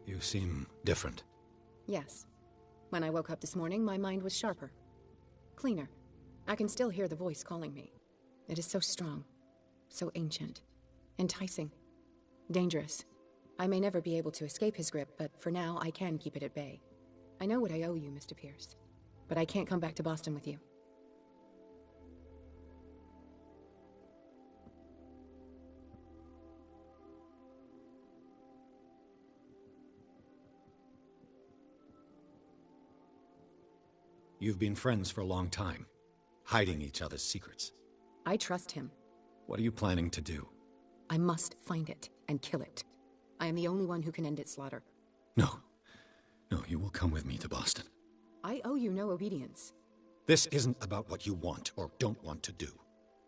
You seem different. Yes. When I woke up this morning, my mind was sharper. Cleaner. I can still hear the voice calling me. It is so strong. So ancient. Enticing. Dangerous. I may never be able to escape his grip, but for now, I can keep it at bay. I know what I owe you, Mr. Pierce. But I can't come back to Boston with you. You've been friends for a long time, hiding each other's secrets. I trust him. What are you planning to do? I must find it and kill it. I am the only one who can end its slaughter. No. No, you will come with me to Boston. I owe you no obedience. This isn't about what you want or don't want to do.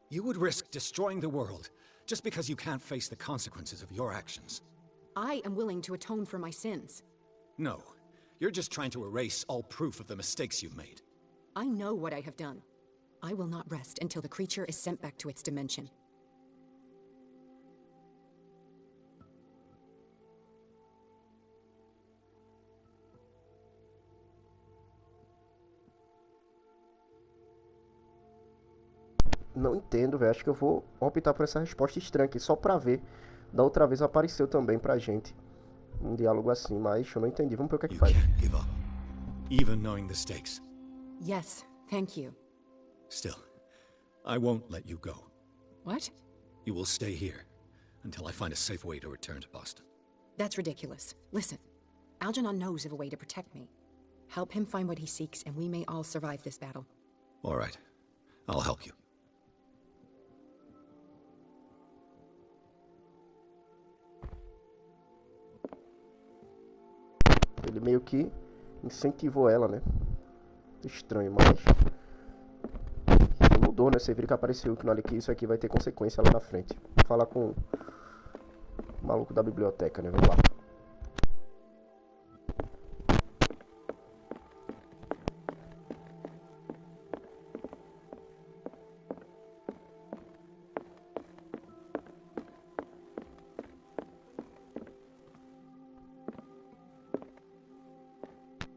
You would risk destroying the world just because you can't face the consequences of your actions. I am willing to atone for my sins. No. You're just trying to erase all proof of the mistakes you've made. I know what I have done. I will not rest until the creature is sent back to its dimension. Não entendo, velho. Acho que eu vou optar por essa resposta estranha aqui, só pra ver. Da outra vez apareceu também pra gente um diálogo assim, mas eu não entendi. Vamos ver o que é que faz. Give up, even knowing the stakes. Yes, thank you. Still, I won't let you go. What? You will stay here until I find a safe way to return to Boston. That's ridiculous. Listen, Algernon knows of a way to protect me. Help him find what he seeks, and we may all survive this battle. All right, I'll help you. Ele meio que incentivou ela, né? Estranho, mas mudou, né? Você viu que apareceu que isso aqui vai ter consequência lá na frente. Vou falar com o maluco da biblioteca, né? Vamos lá.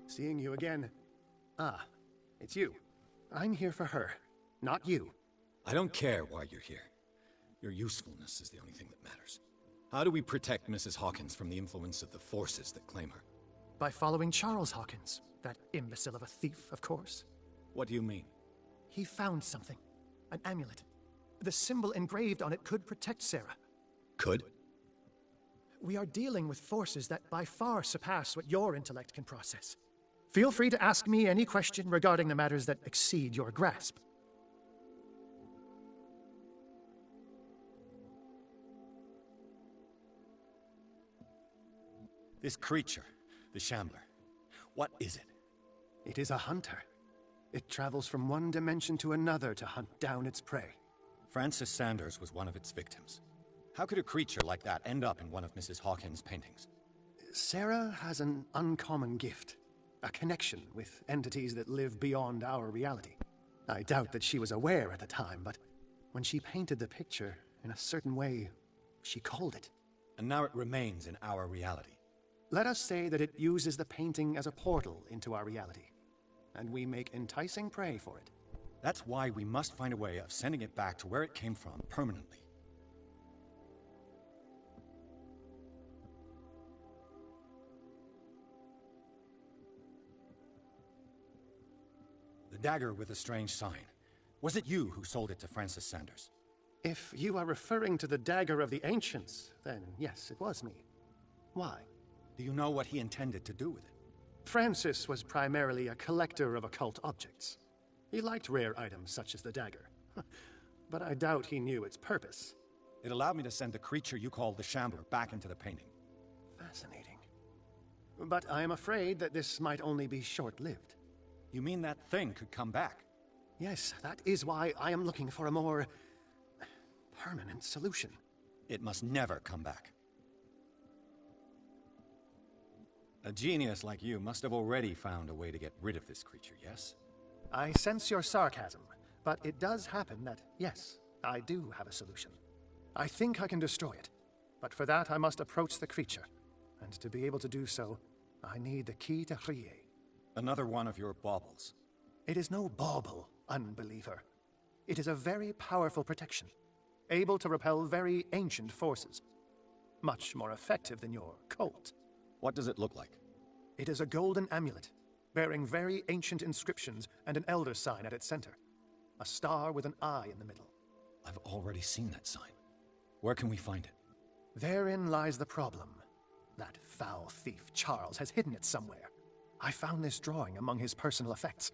Seeing you again. Ah, it's you. I'm here for her, not you. I don't care why you're here. Your usefulness is the only thing that matters. How do we protect Mrs. Hawkins from the influence of the forces that claim her? By following Charles Hawkins, that imbecile of a thief, of course. What do you mean? He found something. An amulet. The symbol engraved on it could protect Sarah. Could? We are dealing with forces that by far surpass what your intellect can process. Feel free to ask me any question regarding the matters that exceed your grasp. This creature, the Shambler, what is it? It is a hunter. It travels from one dimension to another to hunt down its prey. Francis Sanders was one of its victims. How could a creature like that end up in one of Mrs. Hawkins' paintings? Sarah has an uncommon gift. A connection with entities that live beyond our reality. I doubt that she was aware at the time, but when she painted the picture in a certain way, she called it. And now it remains in our reality. Let us say that it uses the painting as a portal into our reality, and we make enticing prey for it. That's why we must find a way of sending it back to where it came from permanently. The dagger with the strange sign. Was it you who sold it to Francis Sanders? If you are referring to the dagger of the ancients, then yes, it was me. Why? Do you know what he intended to do with it? Francis was primarily a collector of occult objects. He liked rare items such as the dagger. But I doubt he knew its purpose. It allowed me to send the creature you called the Shambler back into the painting. Fascinating. But I am afraid that this might only be short-lived. You mean that thing could come back? Yes, that is why I am looking for a more permanent solution. It must never come back. A genius like you must have already found a way to get rid of this creature, yes? I sense your sarcasm, but it does happen that, yes, I do have a solution. I think I can destroy it, but for that I must approach the creature, and to be able to do so, I need the key to Rie. Another one of your baubles. It is no bauble, unbeliever. It is a very powerful protection, able to repel very ancient forces. Much more effective than your Colt. What does it look like? It is a golden amulet, bearing very ancient inscriptions and an elder sign at its center. A star with an eye in the middle. I've already seen that sign. Where can we find it? Therein lies the problem. That foul thief, Charles, has hidden it somewhere. I found this drawing among his personal effects.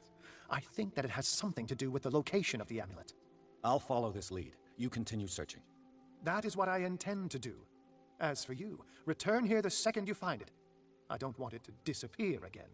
I think that it has something to do with the location of the amulet. I'll follow this lead. You continue searching. That is what I intend to do. As for you, return here the second you find it. I don't want it to disappear again.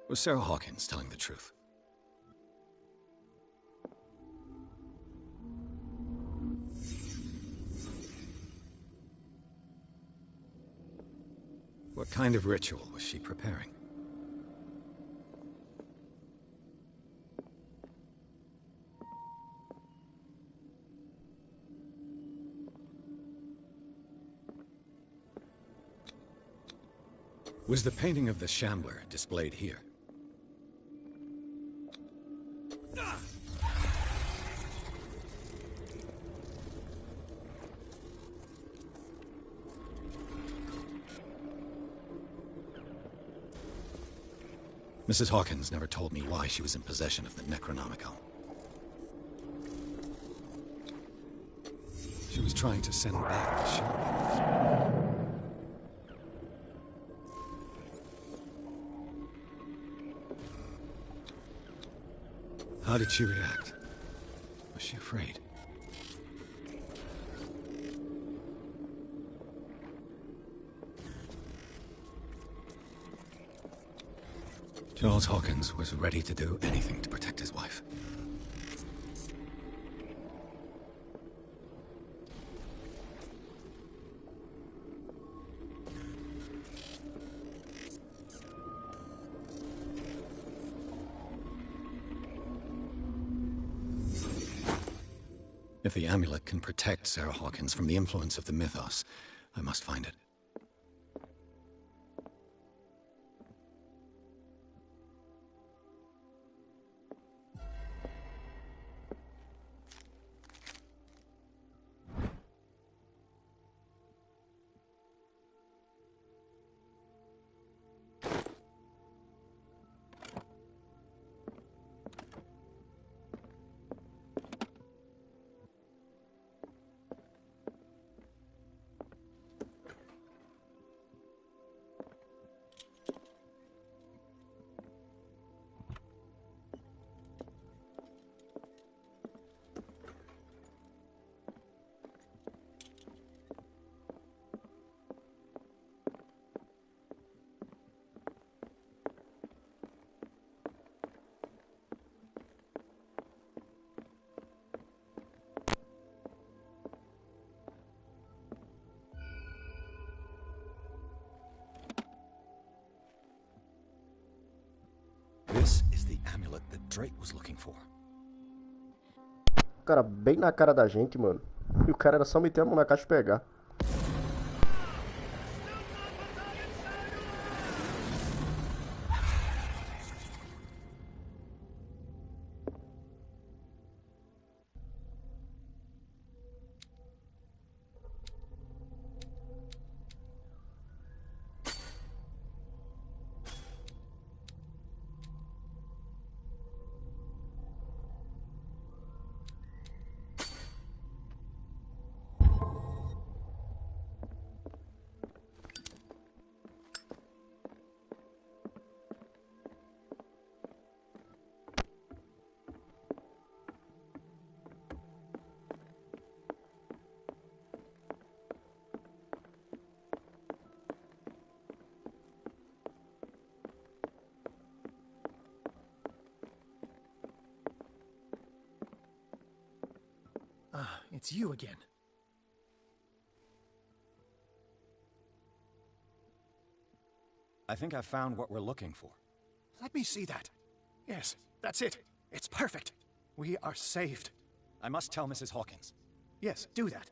Was Sarah Hawkins telling the truth? What kind of ritual was she preparing? Was the painting of the Shambler displayed here? Mrs. Hawkins never told me why she was in possession of the Necronomicon. She was trying to send back the ship. How did she react? Was she afraid? Charles Hawkins was ready to do anything to protect his wife. If the amulet can protect Sarah Hawkins from the influence of the mythos, I must find it. This is the amulet that Drake was looking for. Cara, bem na cara da gente, mano. E o cara era só meter a mão na caixa e pegar. Ah, it's you again. I think I found what we're looking for. Let me see that. Yes, that's it. It's perfect. We are saved. I must tell Mrs. Hawkins. Yes, do that.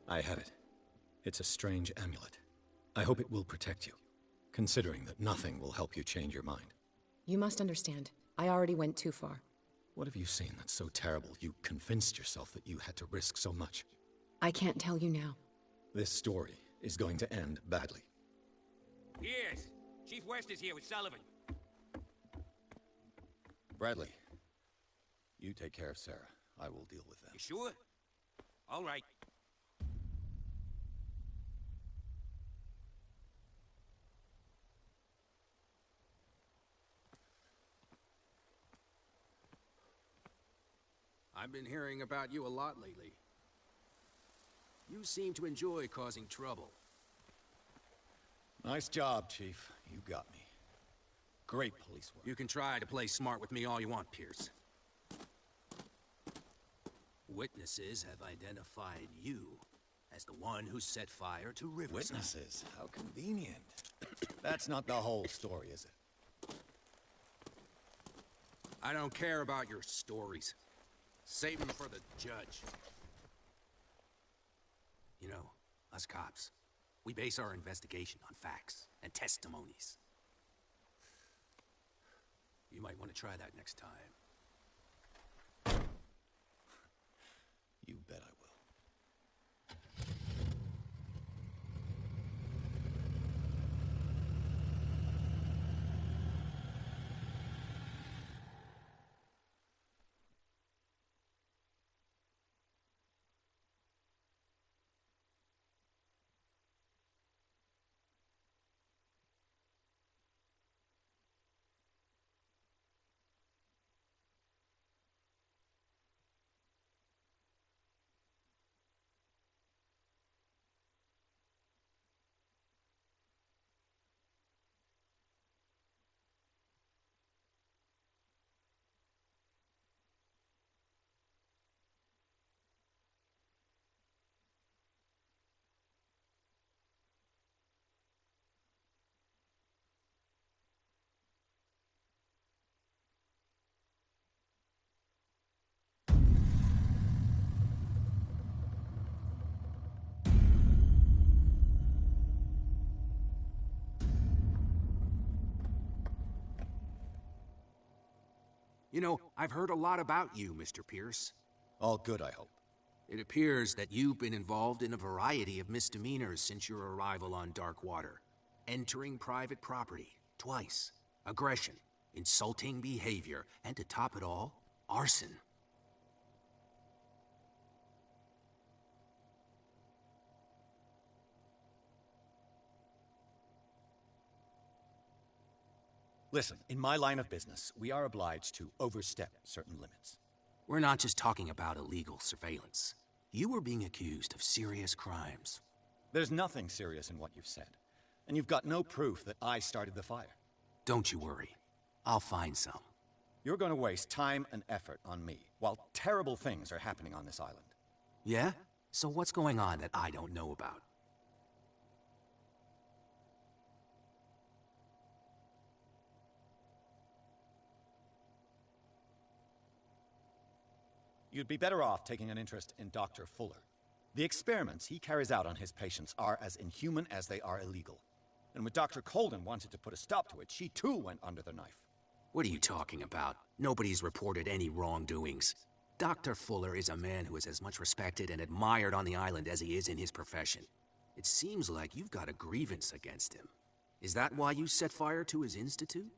I have it. It's a strange amulet. I hope it will protect you, considering that nothing will help you change your mind. You must understand. I already went too far. What have you seen that's so terrible you convinced yourself that you had to risk so much? I can't tell you now. This story is going to end badly. Yes, Chief West is here with Sullivan. Bradley, you take care of Sarah. I will deal with them. You sure? All right. I've been hearing about you a lot lately. You seem to enjoy causing trouble. Nice job, Chief. You got me. Great police work. You can try to play smart with me all you want, Pierce. Witnesses have identified you as the one who set fire to Riverside. Witnesses? How convenient. That's not the whole story, is it? I don't care about your stories. Save them for the judge. You know, us cops, we base our investigation on facts and testimonies. You might want to try that next time. You bet I will. You know, I've heard a lot about you, Mr. Pierce. All good, I hope. It appears that you've been involved in a variety of misdemeanors since your arrival on Darkwater. Entering private property, twice. Aggression, insulting behavior, and to top it all, arson. Listen, in my line of business, we are obliged to overstep certain limits. We're not just talking about illegal surveillance. You were being accused of serious crimes. There's nothing serious in what you've said, and you've got no proof that I started the fire. Don't you worry. I'll find some. You're going to waste time and effort on me, while terrible things are happening on this island. Yeah? So what's going on that I don't know about? You'd be better off taking an interest in Dr. Fuller. The experiments he carries out on his patients are as inhuman as they are illegal. And when Dr. Colden wanted to put a stop to it, she too went under the knife. What are you talking about? Nobody's reported any wrongdoings. Dr. Fuller is a man who is as much respected and admired on the island as he is in his profession. It seems like you've got a grievance against him. Is that why you set fire to his institute?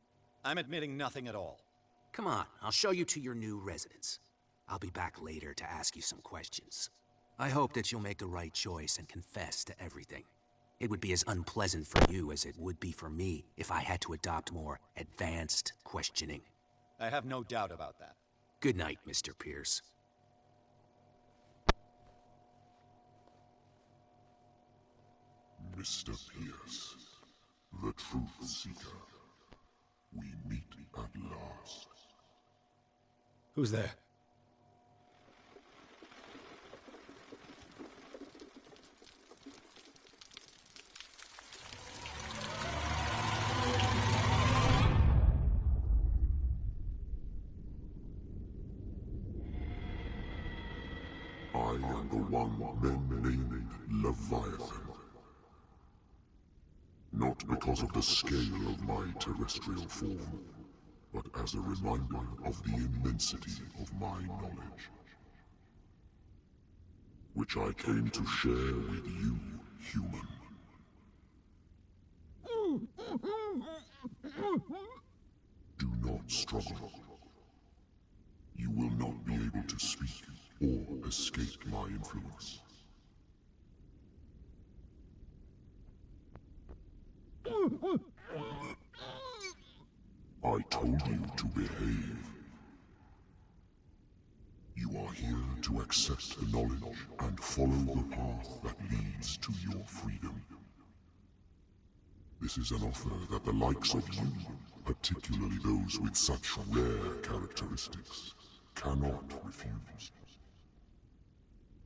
I'm admitting nothing at all. Come on, I'll show you to your new residence. I'll be back later to ask you some questions. I hope that you'll make the right choice and confess to everything. It would be as unpleasant for you as it would be for me if I had to adopt more advanced questioning. I have no doubt about that. Good night, Mr. Pierce. Mr. Pierce, the truth seeker. We meet at last. Who's there? I am the one men named Leviathan. Not because of the scale of my terrestrial form, but as a reminder of the immensity of my knowledge, which I came to share with you, human. Do not struggle. You will not be able to speak or escape my influence. I told you to behave. You are here to accept the knowledge and follow the path that leads to your freedom. This is an offer that the likes of you, particularly those with such rare characteristics, cannot refuse.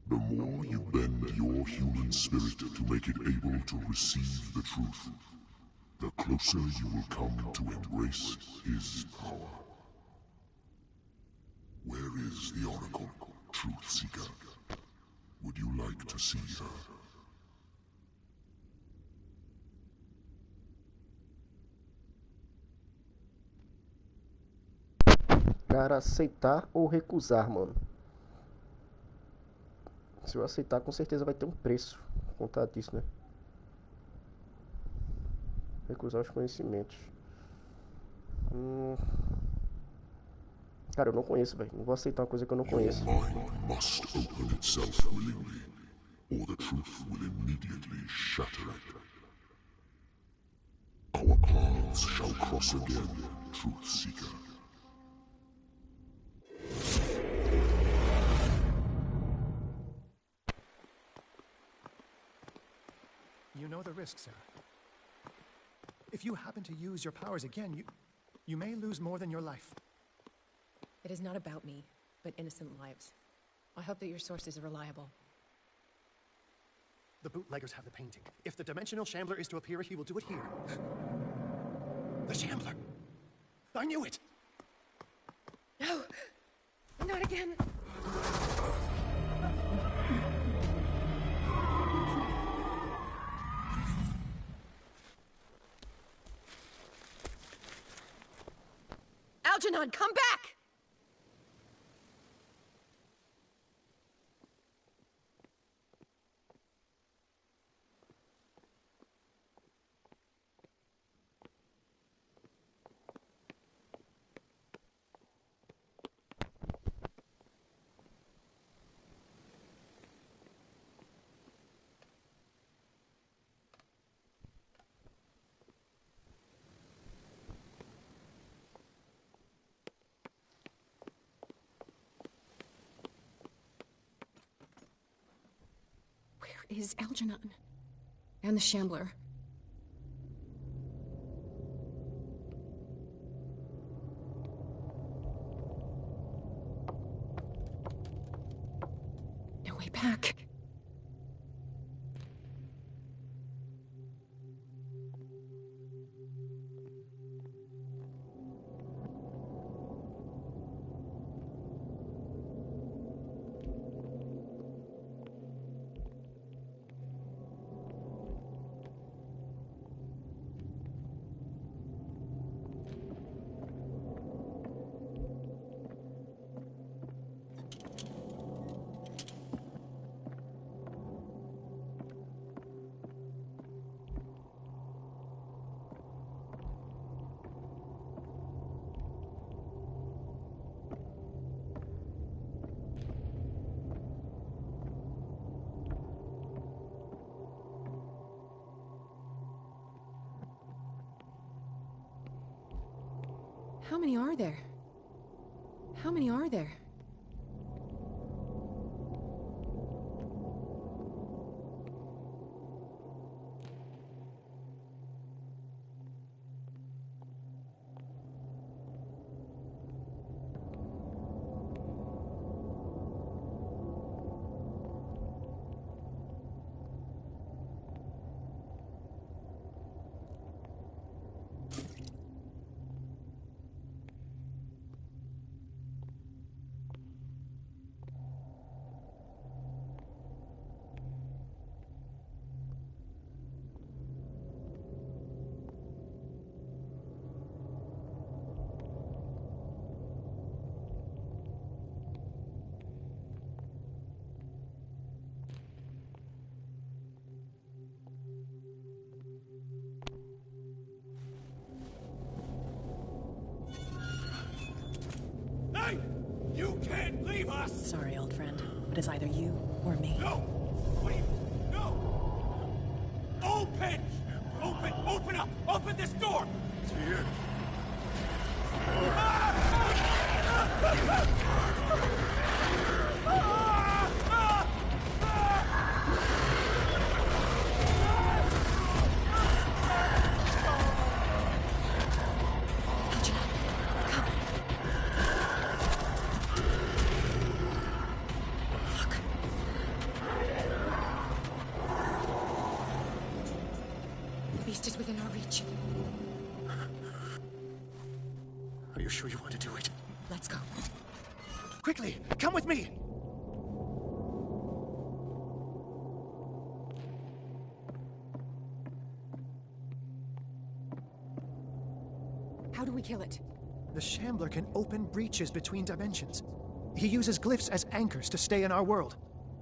The more you bend your human spirit to make it able to receive the truth, the closer you will come to embrace his power. Where is the Oracle, Truth Seeker? Would you like to see her? para aceitar ou recusar, mano. Se eu aceitar, com certeza vai ter um preço. Por conta disso, né? Recusar os conhecimentos. Cara, eu não conheço, velho. Não vou aceitar uma coisa que eu não conheço. Your mind must open itself willingly, or the truth will immediately shatter it. Our paths shall cross again, Truth Seeker. You know the risk, Sarah. If you happen to use your powers again, you may lose more than your life. It is not about me, but innocent lives. I hope that your sources are reliable. The bootleggers have the painting. If the dimensional shambler is to appear, he will do it here. The shambler! I knew it! No! Not again! Algernon, come back! Is Algernon and the Shambler. No way back. How many are there? How many are there? Hey! You can't leave us! Sorry, old friend, but it's either you or me. No! What do you... No! Open! Open! Open up! Open this door! It's here. The beast is within our reach. Are you sure you want to do it? Let's go. Quickly, come with me! How do we kill it? The Shambler can open breaches between dimensions. He uses glyphs as anchors to stay in our world.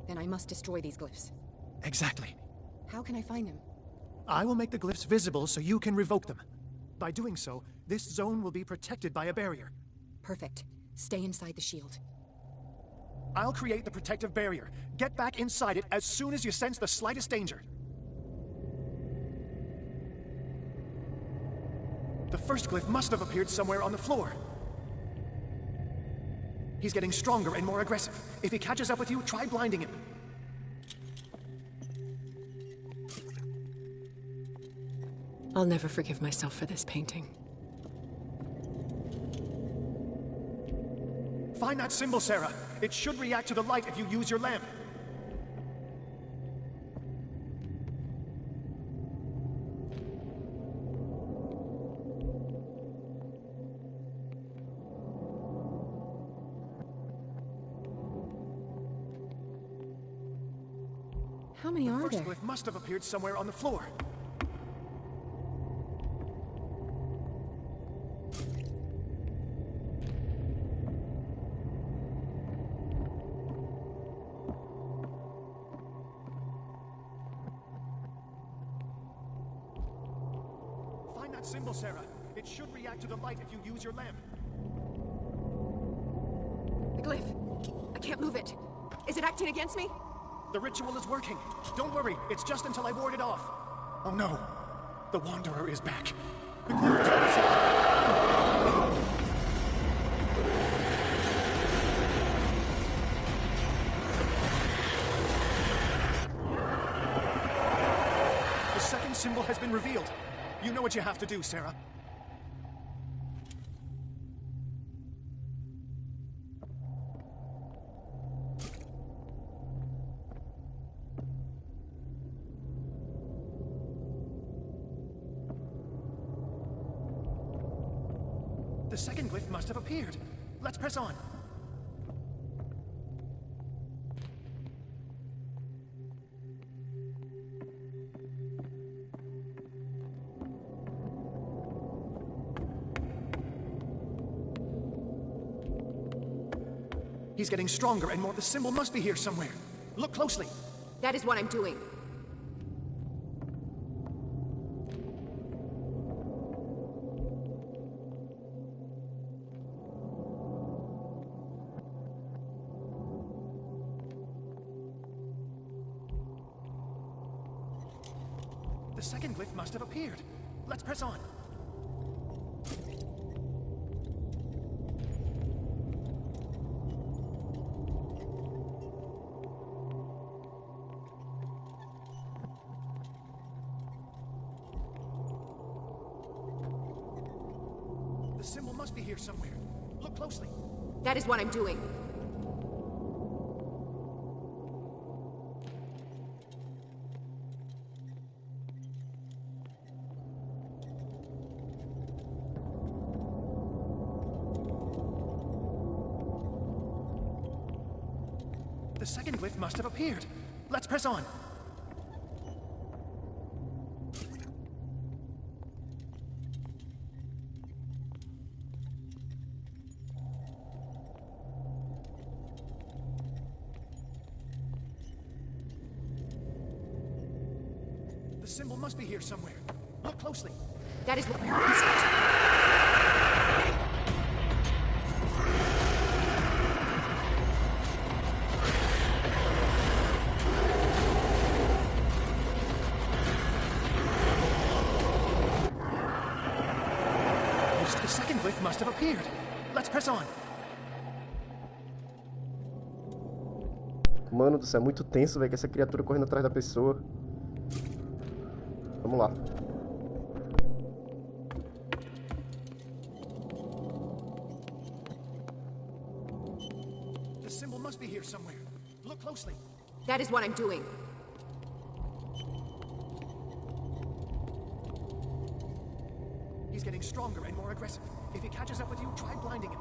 Then I must destroy these glyphs. Exactly. How can I find him? I will make the glyphs visible so you can revoke them. By doing so, this zone will be protected by a barrier. Perfect. Stay inside the shield. I'll create the protective barrier. Get back inside it as soon as you sense the slightest danger. The first glyph must have appeared somewhere on the floor. He's getting stronger and more aggressive. If he catches up with you, try blinding him. I'll never forgive myself for this painting. Find that symbol, Sarah. It should react to the light if you use your lamp. How many are there? The first glyph must have appeared somewhere on the floor. Find that symbol, Sarah. It should react to the light if you use your lamp. The glyph. I can't move it. Is it acting against me? The ritual is working. Don't worry, it's just until I ward it off. Oh no, the Wanderer is back. The glyph tells it. The second symbol has been revealed. You know what you have to do, Sarah. The second glyph must have appeared. Let's press on. He's getting stronger and more. The symbol must be here somewhere. Look closely. That is what I'm doing. The second glyph must have appeared. Let's press on. The symbol must be here somewhere. Look closely. That is what I'm doing. The second glyph must have appeared. Let's press on. The symbol must be here somewhere. Look closely. That is what... The second glyph must have appeared. Let's press on. Mano do céu, é muito tenso, velho, que essa criatura correndo atrás da pessoa. Vamos lá. The symbol must be here somewhere. Look closely. That is what I'm doing. He's getting stronger and more aggressive. If he catches up with you, try blinding him.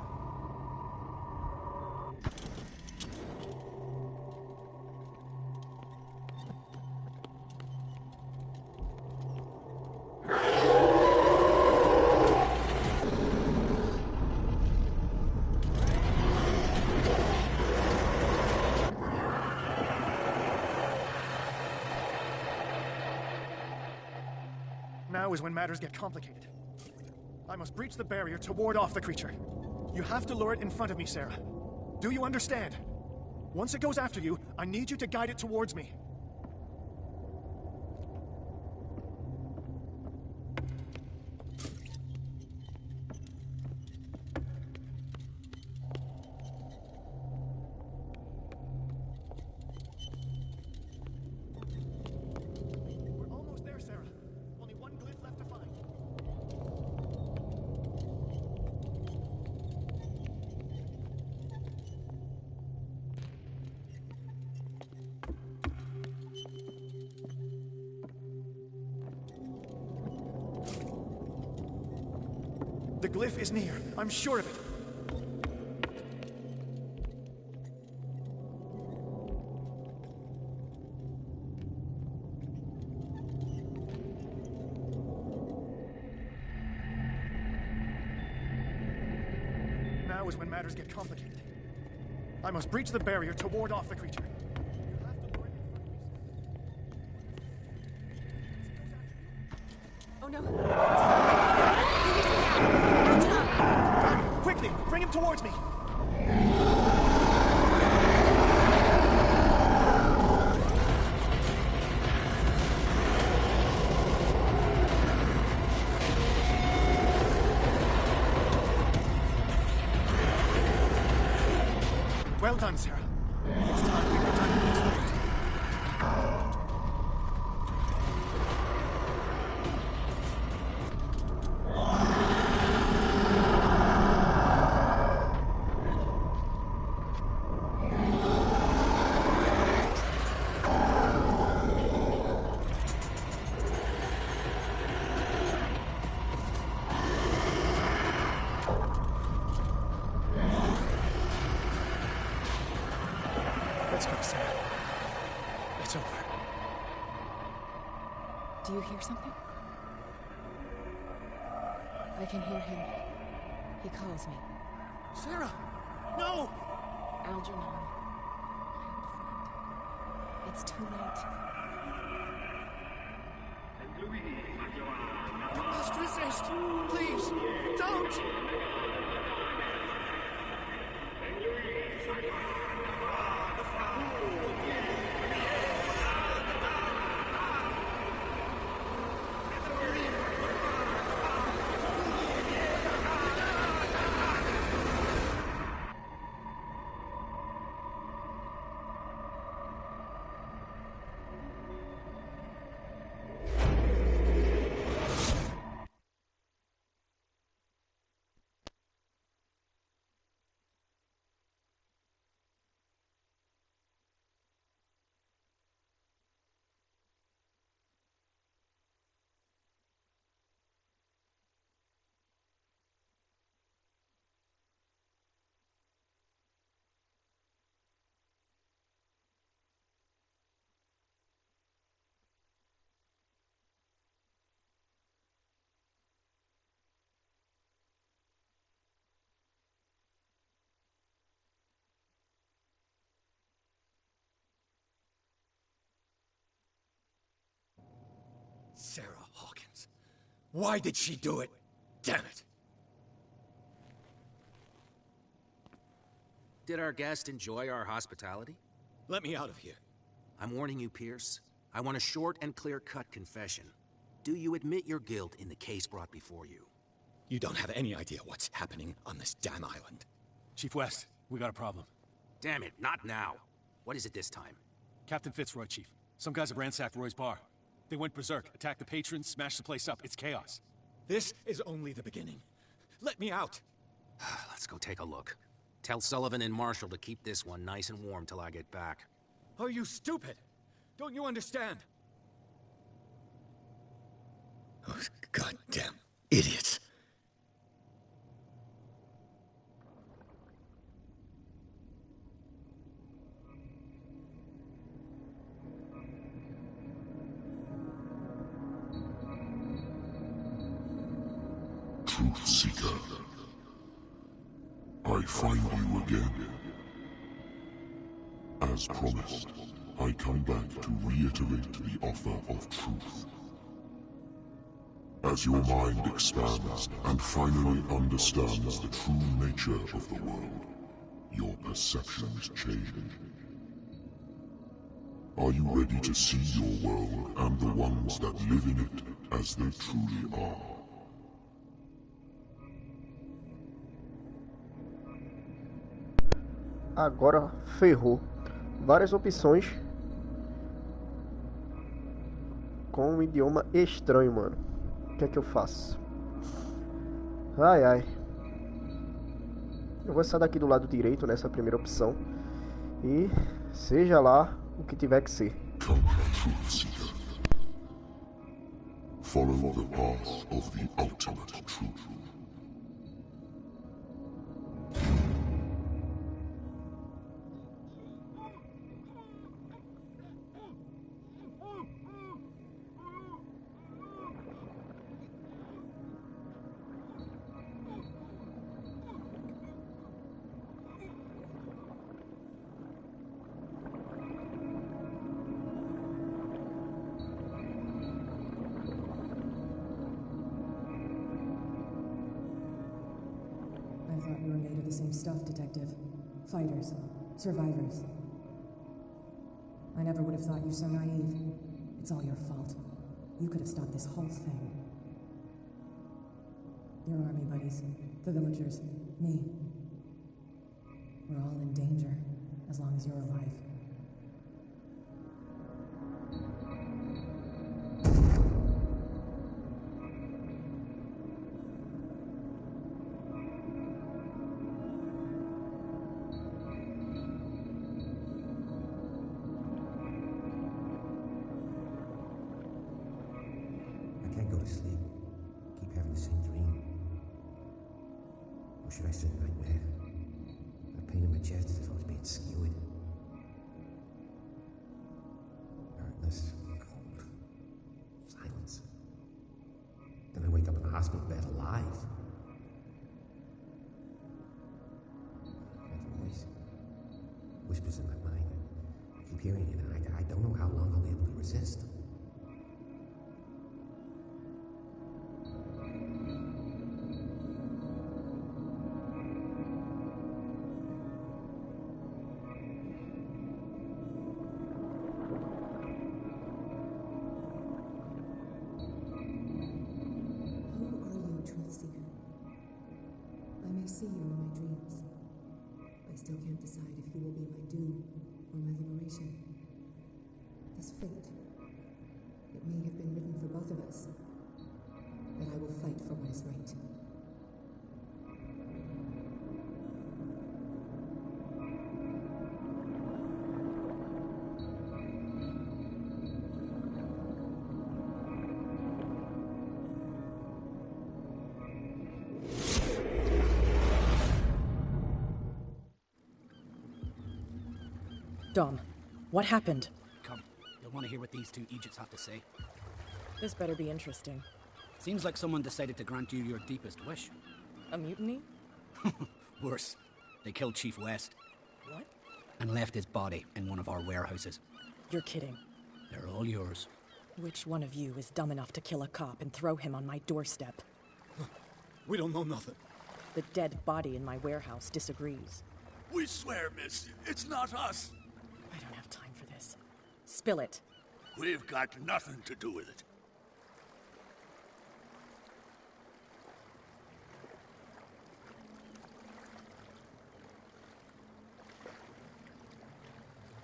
Now is when matters get complicated. I must breach the barrier to ward off the creature. You have to lure it in front of me, Sarah. Do you understand? Once it goes after you, I need you to guide it towards me. We're almost there, Sarah. Only one glyph left to find. The glyph is near. I'm sure of it. Now is when matters get complicated. I must breach the barrier to ward off the creature. Oh no. Quickly, bring him towards me. Well done, Sarah. It's time we were done with this wait. Let's go, Sarah. It's over. Do you hear something? I can hear him. He calls me. Sarah! No! Algernon. I am friend. It's too late. You must resist! Please! Don't! Sarah Hawkins. Why did she do it? Damn it! Did our guest enjoy our hospitality? Let me out of here. I'm warning you, Pierce. I want a short and clear-cut confession. Do you admit your guilt in the case brought before you? You don't have any idea what's happening on this damn island. Chief West, we got a problem. Damn it, not now. What is it this time? Captain Fitzroy, Chief. Some guys have ransacked Roy's bar. They went berserk, attacked the patrons, smashed the place up. It's chaos. This is only the beginning. Let me out. Let's go take a look. Tell Sullivan and Marshall to keep this one nice and warm till I get back. Are you stupid? Don't you understand? Those goddamn idiots. Truth Seeker, I find you again. As promised, I come back to reiterate the offer of truth. As your mind expands and finally understands the true nature of the world, your perceptions change. Are you ready to see your world and the ones that live in it as they truly are? Agora ferrou. Várias opções com um idioma estranho, mano. O que é que eu faço? Ai, ai. Eu vou sair daqui do lado direito, nessa primeira opção. E seja lá o que tiver que ser. Follow the path of the ultimate truth. I thought we were made of the same stuff, Detective. Fighters. Survivors. I never would have thought you so naive. It's all your fault. You could have stopped this whole thing. Your army buddies, the villagers, me. We're all in danger, as long as you're alive. I can't go to sleep. Keep having the same dream. Or should I say nightmare? The pain in my chest is always being skewered. Darkness, cold, silence. Then I wake up in the hospital bed alive. That voice whispers in my mind. I keep hearing it, and I don't know how long I'll be able to resist. I may see you in my dreams. I still can't decide if you will be my doom or my liberation. This fate, it may have been written for both of us, but I will fight for what is right. Dom, what happened? Come, you'll want to hear what these two Egypts have to say. This better be interesting. Seems like someone decided to grant you your deepest wish. A mutiny? Worse. They killed Chief West. What? And left his body in one of our warehouses. You're kidding. They're all yours. Which one of you is dumb enough to kill a cop and throw him on my doorstep? We don't know nothing. The dead body in my warehouse disagrees. We swear, miss, it's not us. I don't have time for this. Spill it. We've got nothing to do with it.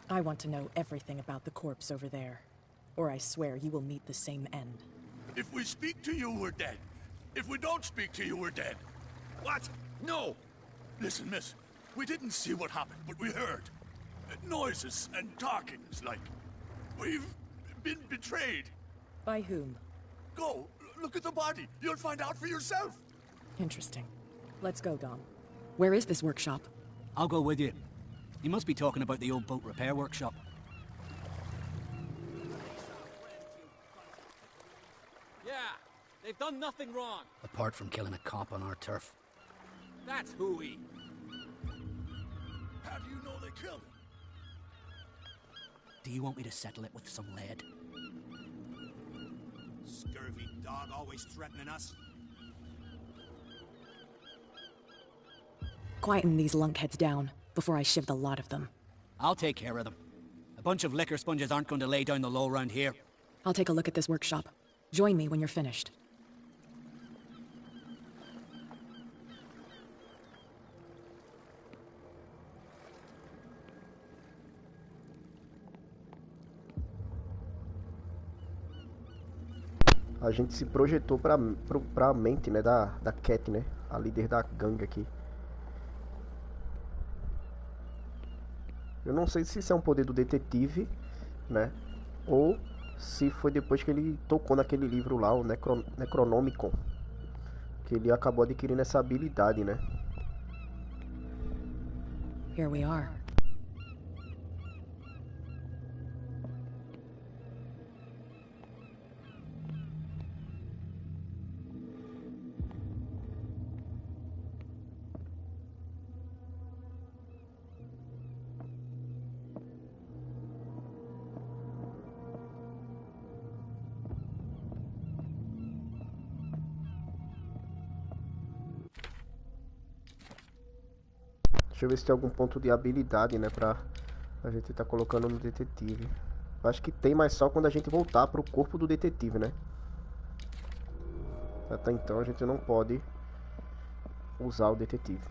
I want to know everything about the corpse over there, or I swear you will meet the same end. If we speak to you, we're dead. If we don't speak to you, we're dead. What? No! Listen, miss, we didn't see what happened, but we heard. Noises and talkings, like. We've been betrayed. By whom? Go, look at the body. You'll find out for yourself. Interesting. Let's go, Dom. Where is this workshop? I'll go with you. You must be talking about the old boat repair workshop. Yeah, they've done nothing wrong. Apart from killing a cop on our turf. That's hooey. How do you know they killed him? Do you want me to settle it with some lead? scurvy dog always threatening us? Quieten these lunkheads down before I shiv the lot of them. I'll take care of them. A bunch of liquor sponges aren't going to lay down the law round here. I'll take a look at this workshop. Join me when you're finished. A gente se projetou pra mente, né, da Cat, né, a líder da gangue aqui. Eu não sei se isso é um poder do detetive, né, ou se foi depois que ele tocou naquele livro lá, o Necronomicon, que ele acabou adquirindo essa habilidade, né. Here we are. Deixa eu ver se tem algum ponto de habilidade, né, pra a gente tá colocando no detetive. Eu acho que tem, mas só quando a gente voltar pro corpo do detetive, né. Até então a gente não pode usar o detetive.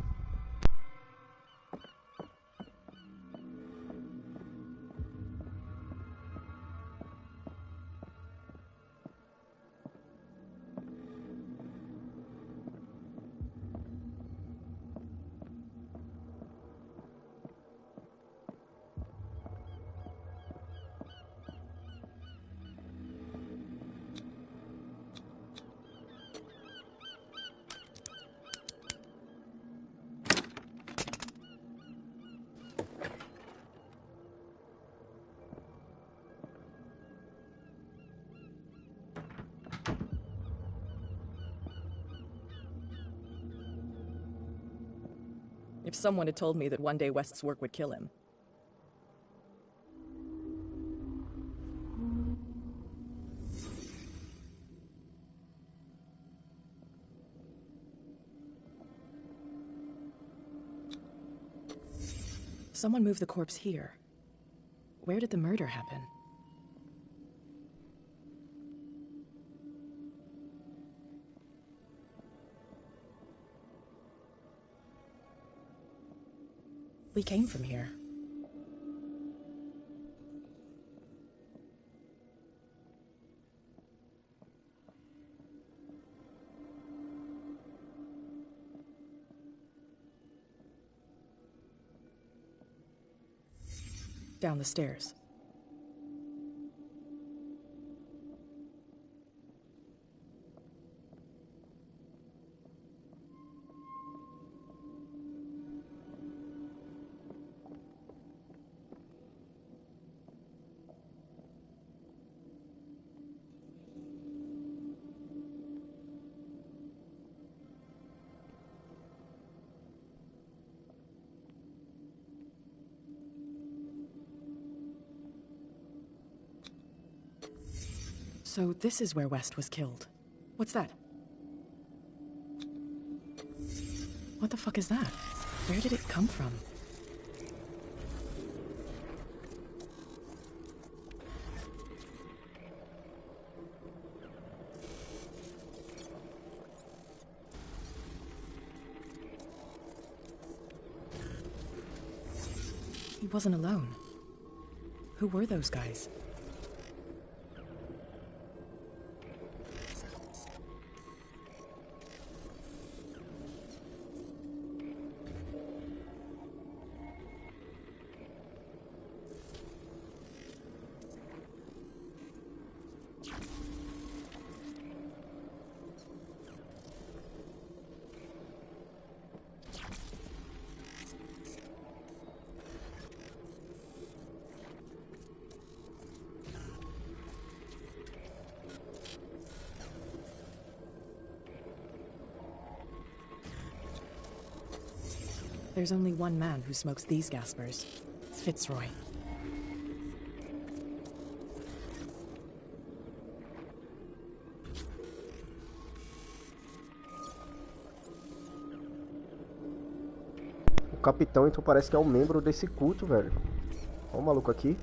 If someone had told me that one day West's work would kill him. Someone moved the corpse here. Where did the murder happen? We came from here. Down the stairs. So this is where West was killed. What's that? What the fuck is that? Where did it come from? He wasn't alone. Who were those guys? There's only one man who smokes these gaspers. Fitzroy. capitão, então parece que é um membro desse culto, velho. Olha o maluco aqui.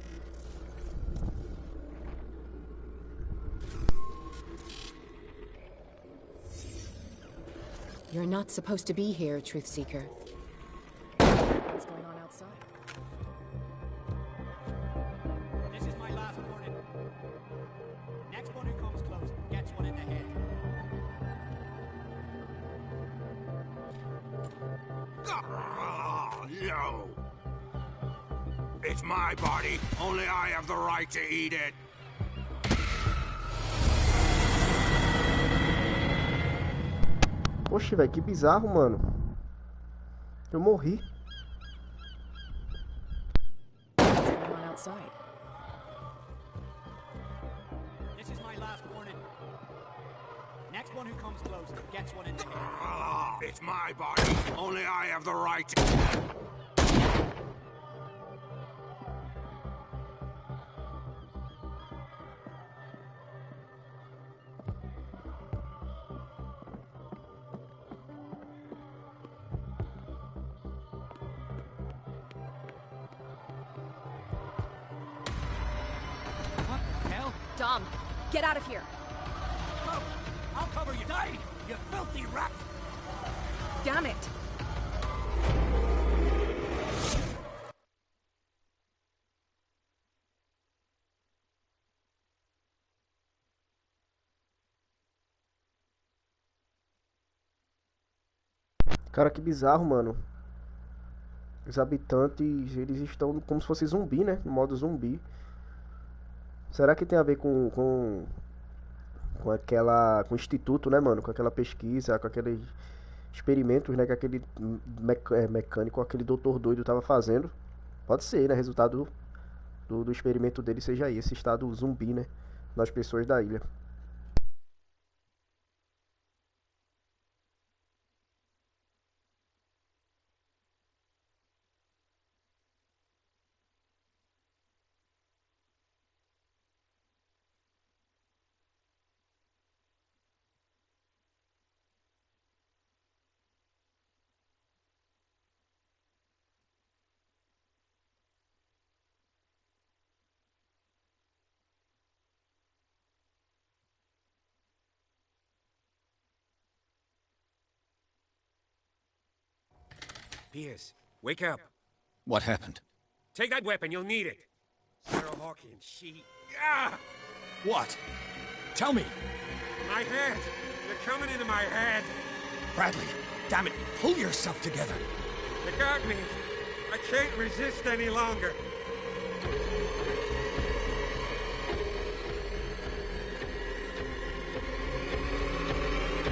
You're not supposed to be here, Truth Seeker. What's going on outside? This is my last warning. Next one who comes close gets one in the head. No! It's my body. Only I have the right to eat it. Oxe, velho, que bizarro, mano. Eu morri. What's going on outside? This is my last warning. Next one who comes close gets one in the head. It's my body. Only I have the right to... Dom, get out of here. I'll cover you. Die, you filthy rat! Damn it. Cara, que bizarro, mano. Os habitantes, eles estão como se fosse zumbi, né? No modo zumbi. Será que tem a ver com aquela... com o instituto, né, mano? Com aquela pesquisa, com aqueles experimentos, né? Que aquele mecânico, aquele doutor doido tava fazendo. Pode ser, né? Resultado do experimento dele seja esse estado zumbi, né? Nas pessoas da ilha. Pierce, wake up. What happened? Take that weapon, you'll need it. Sarah Hawkins, she... Ah! What? Tell me. My head! You're coming into my head! Bradley, damn it, pull yourself together. You got me. I can't resist any longer.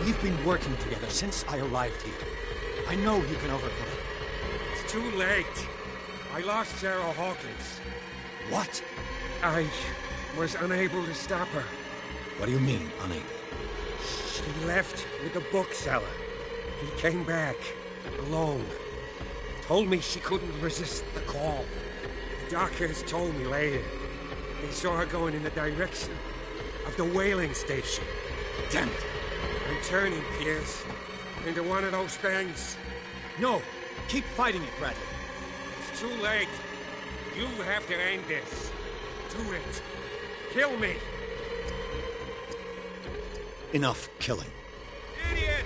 We've been working together since I arrived here. I know you can overcome it. It's too late. I lost Sarah Hawkins. What? I was unable to stop her. What do you mean, unable? She left with the bookseller. He came back, alone. Told me she couldn't resist the call. The doctors told me later. They saw her going in the direction of the whaling station. Damn it! I'm turning, Pierce, into one of those things. No! Keep fighting it, Bradley. It's too late. You have to end this. Do it. Kill me. Enough killing. Idiot!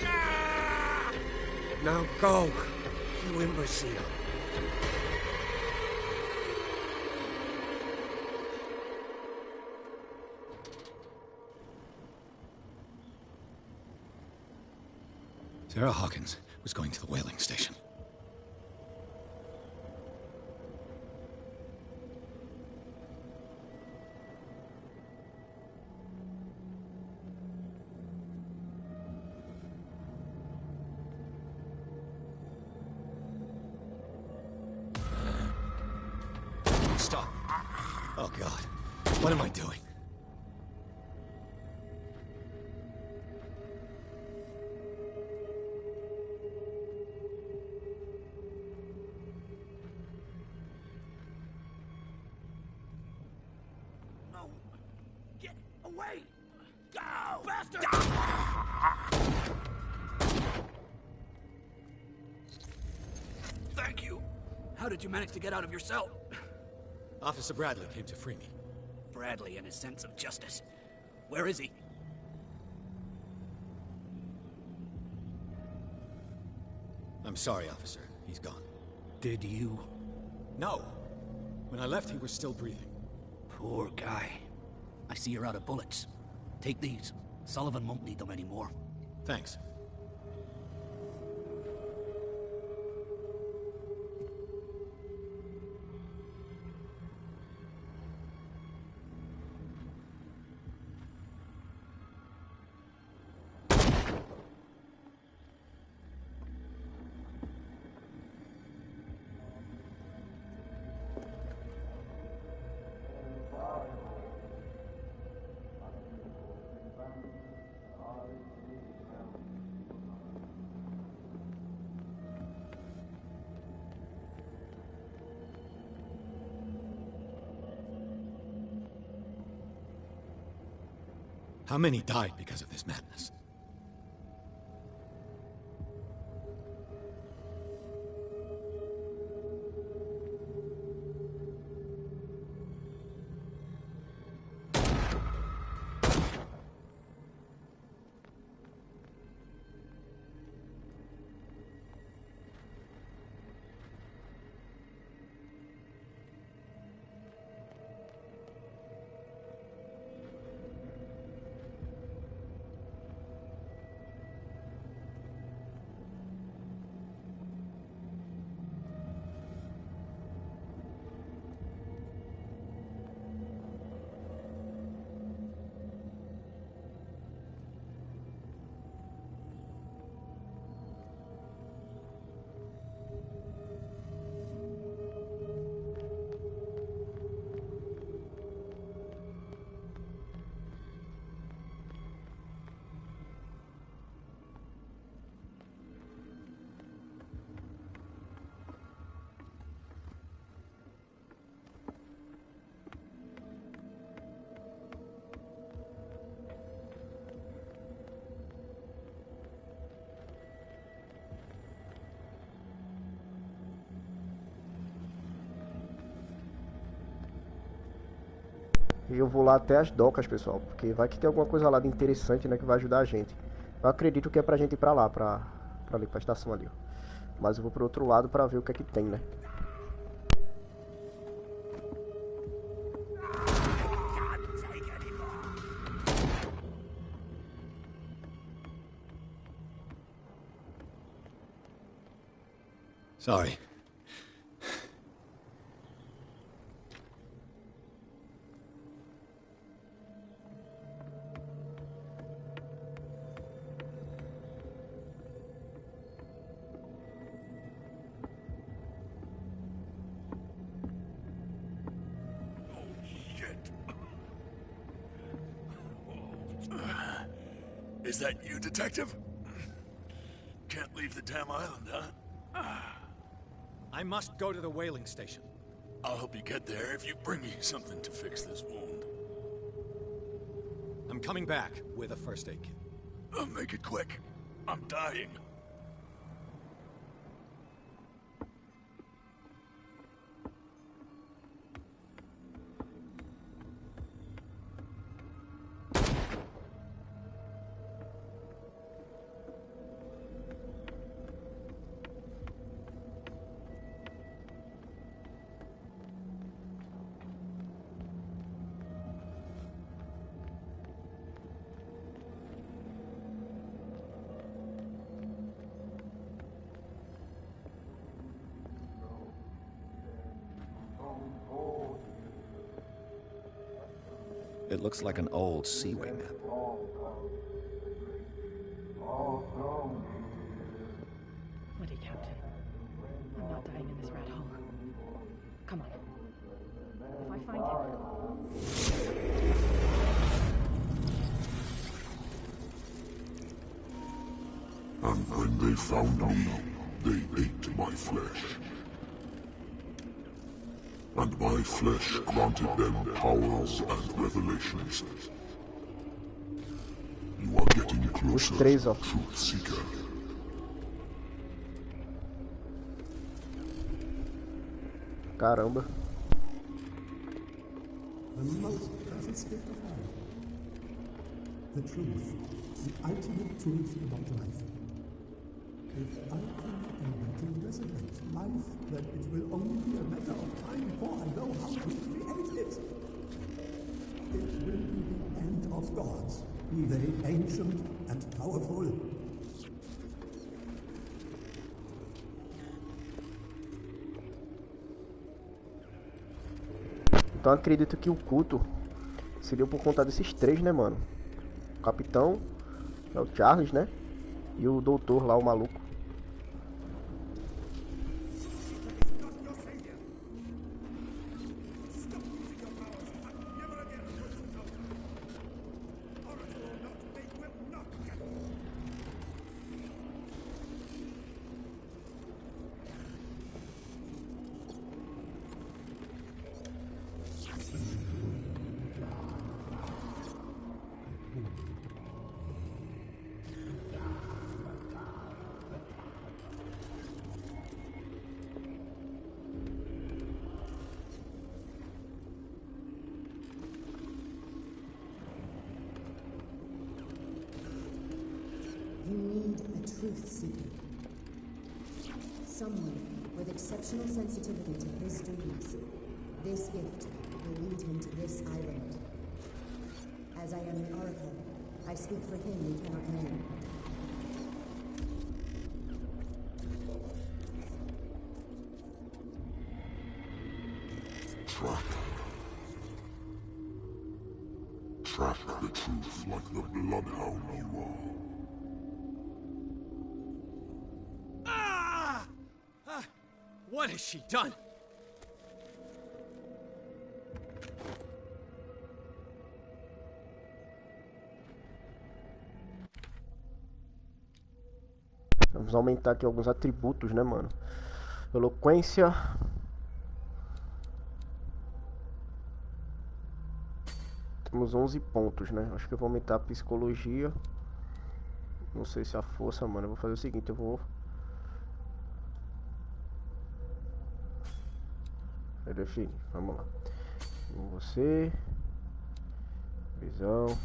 Ah! Now go, you imbecile. Sarah Hawkins was going to the whaling station. Stop. Oh, God. What am I doing? Away! Go! Bastard! How did you manage to get out of your cell? Officer Bradley came to free me. Bradley and his sense of justice. Where is he? I'm sorry, officer. He's gone. Did you? No. When I left, he was still breathing. Poor guy. I see you're out of bullets. Take these. Sullivan won't need them anymore. Thanks. How many died because of this madness? E eu vou lá até as docas, pessoal, porque vai que tem alguma coisa lá de interessante, né, que vai ajudar a gente. Eu acredito que é pra gente ir pra lá, pra ali, pra estação ali, ó. Mas eu vou pro outro lado pra ver o que é que tem, né. Sorry. Is that you, Detective? Can't leave the damn island, huh? I must go to the whaling station. I'll help you get there if you bring me something to fix this wound. I'm coming back with a first aid kit. Make it quick. I'm dying. It looks like an old seaway map. Bloody Captain. I'm not dying in this rat hole. Come on. If I find him... And when they found me, they ate my flesh. And my flesh granted them powers and revelations. You are getting closer, Truth Seeker. Caramba. The most precious gift of all. The truth. The ultimate truth about life. If I can be able to resurrect life, then it will only be a matter of time before I know how to create it. It will be the end of gods, be they ancient and powerful. Então acredito que o culto seria por conta desses três, né, mano? O capitão, é o Charles, né? E o doutor lá, o maluco. You need a truth seeker. Someone with exceptional sensitivity to his dreams. This gift will lead him to this island. As I am the Oracle, I speak for him you cannot name. Track the truth like the bloodhound you are. What has she done? Vamos aumentar aqui alguns atributos, né, mano? Eloquência. Temos 11 pontos, né? Acho que eu vou aumentar a psicologia. Não sei se a força, mano. Eu vou fazer o seguinte, eu vou definir. Vamos lá. Você. Visão.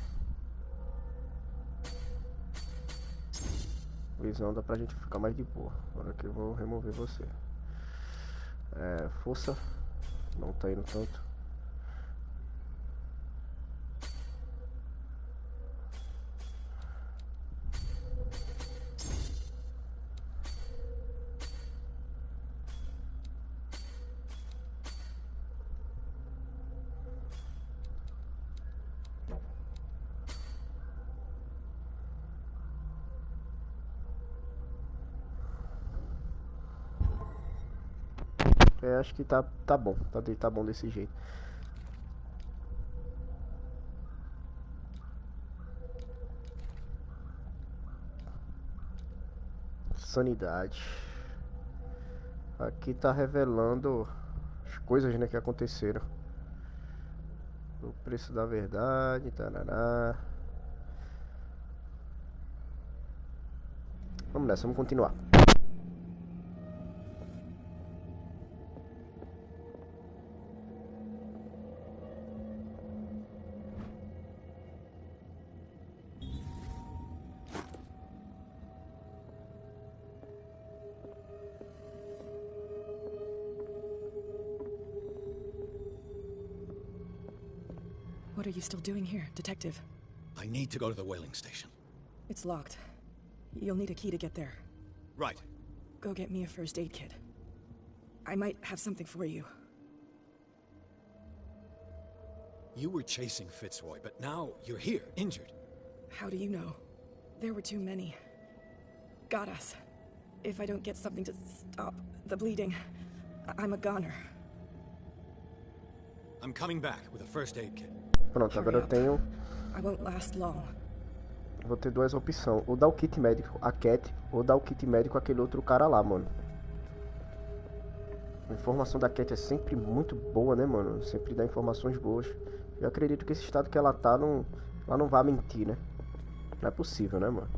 Visão dá pra gente ficar mais de boa. Agora que eu vou remover você. Força. Não tá indo tanto. Acho que tá bom, tá bom desse jeito. Sanidade. Aqui tá revelando as coisas, né, que aconteceram. O preço da verdade, tarará. Vamos nessa, vamos continuar. What are you still doing here, Detective? I need to go to the whaling station. It's locked. You'll need a key to get there. Right. Go get me a first aid kit. I might have something for you. You were chasing Fitzroy, but now you're here, injured. How do you know? There were too many. Got us. If I don't get something to stop the bleeding, I'm a goner. I'm coming back with a first aid kit. Pronto, agora eu tenho... I won't last long. Vou ter duas opções. Ou dar o kit médico a Cat, ou dar o kit médico àquele outro cara lá, mano. A informação da Cat é sempre muito boa, né, mano? Sempre dá informações boas. Eu acredito que esse estado que ela tá, ela não vai mentir, né? Não é possível, né, mano?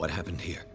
What happened here?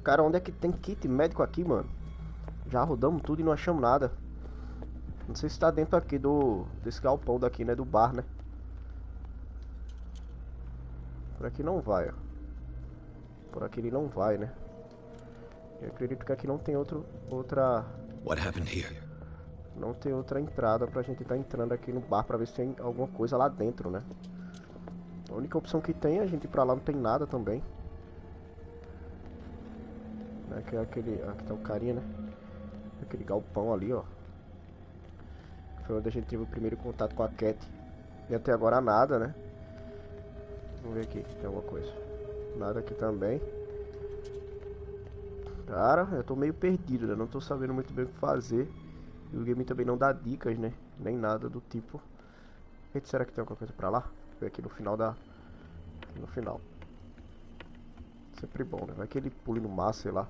Cara, onde é que tem kit médico aqui, mano? Já rodamos tudo e não achamos nada. Não sei se tá dentro aqui desse galpão daqui, né? Do bar, né? Por aqui não vai, ó. Por aqui ele não vai, né? Eu acredito que aqui não tem outra... What happened here? Não tem outra entrada pra gente estar entrando aqui no bar pra ver se tem alguma coisa lá dentro, né? A única opção que tem é a gente ir pra lá, não tem nada também. Que é aquele... Aqui tá o carinha, né? Aquele galpão ali, ó. Foi onde a gente teve o primeiro contato com a Cat. E até agora nada, né? Vamos ver aqui, tem alguma coisa. Nada aqui também. Cara, eu tô meio perdido, né? Não tô sabendo muito bem o que fazer. E o game também não dá dicas, né? Nem nada do tipo. Eita, será que tem alguma coisa pra lá? Vou ver aqui no final da... Aqui no final. Sempre bom, né? Vai que ele pule no mar, sei lá.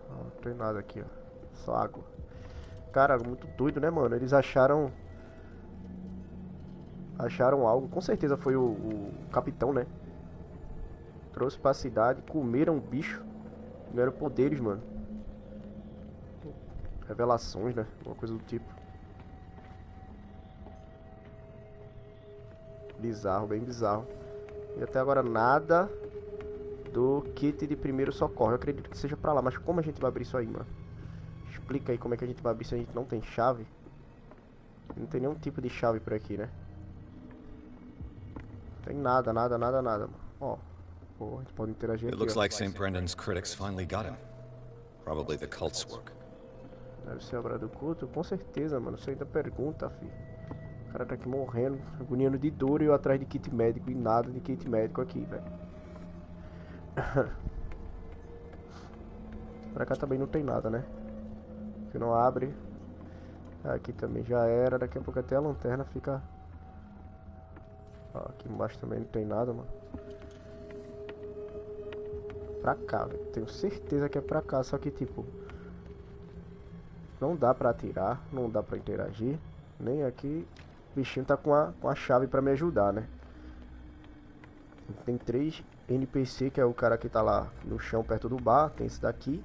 Não tem nada aqui, ó. Só água. Cara, muito doido, né, mano? Eles acharam algo. Com certeza foi o capitão, né? Trouxe pra cidade, comeram o bicho. Ganharam poderes, mano. Revelações, né? Alguma coisa do tipo. Bizarro, bem bizarro. E até agora nada do kit de primeiro socorro. Eu acredito que seja pra lá, mas como a gente vai abrir isso aí, mano? Explica aí como é que a gente vai abrir se a gente não tem chave. Não tem nenhum tipo de chave por aqui, né? Não tem nada, mano. Ó, a gente pode interagir aqui, It looks ó. like St. Brendan's critics finally got him. Probably the cult's work. Deve ser a obra do culto? Com certeza, mano. Você ainda pergunta, filho. O cara tá aqui morrendo, agoniando de dor e eu atrás de kit médico e nada de kit médico aqui, velho. Pra cá também não tem nada, né? Que não abre. Aqui também já era. Daqui a pouco até a lanterna fica... Ó, aqui embaixo também não tem nada, mano. Pra cá, velho. Tenho certeza que é pra cá. Só que, tipo... Não dá pra atirar. Não dá pra interagir. Nem aqui. O bichinho tá com a chave pra me ajudar, né? Tem 3 NPC, que é o cara que tá lá no chão perto do bar. Tem esse daqui.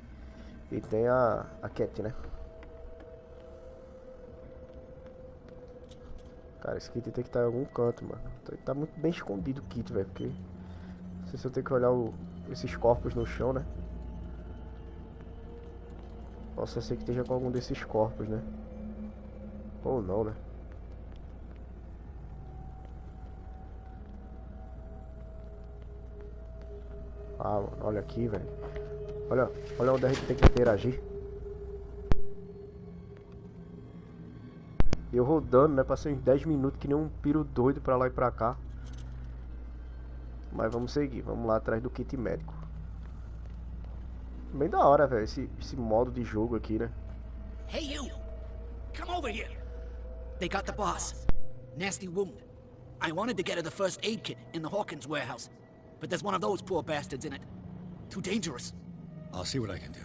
E tem a Cat, né? Cara, esse kit tem que estar em algum canto, mano. Tá muito bem escondido o kit, velho. Porque... Não sei se eu tenho que olhar esses corpos no chão, né? Possa ser que esteja com algum desses corpos, né? Ou não, né? Ah, mano, olha aqui, velho. Olha onde a gente tem que interagir. E eu rodando, né? Passei uns 10 minutos que nem um piro doido pra lá e pra cá. Mas vamos seguir, vamos lá atrás do kit médico. Bem da hora, velho, esse modo de jogo aqui, né? Hey, you! Come over here! They got the boss. Nasty wound. I wanted to get her the first aid kit in the Hawkins warehouse, but there's one of those poor bastards in it. Too dangerous. I'll see what I can do.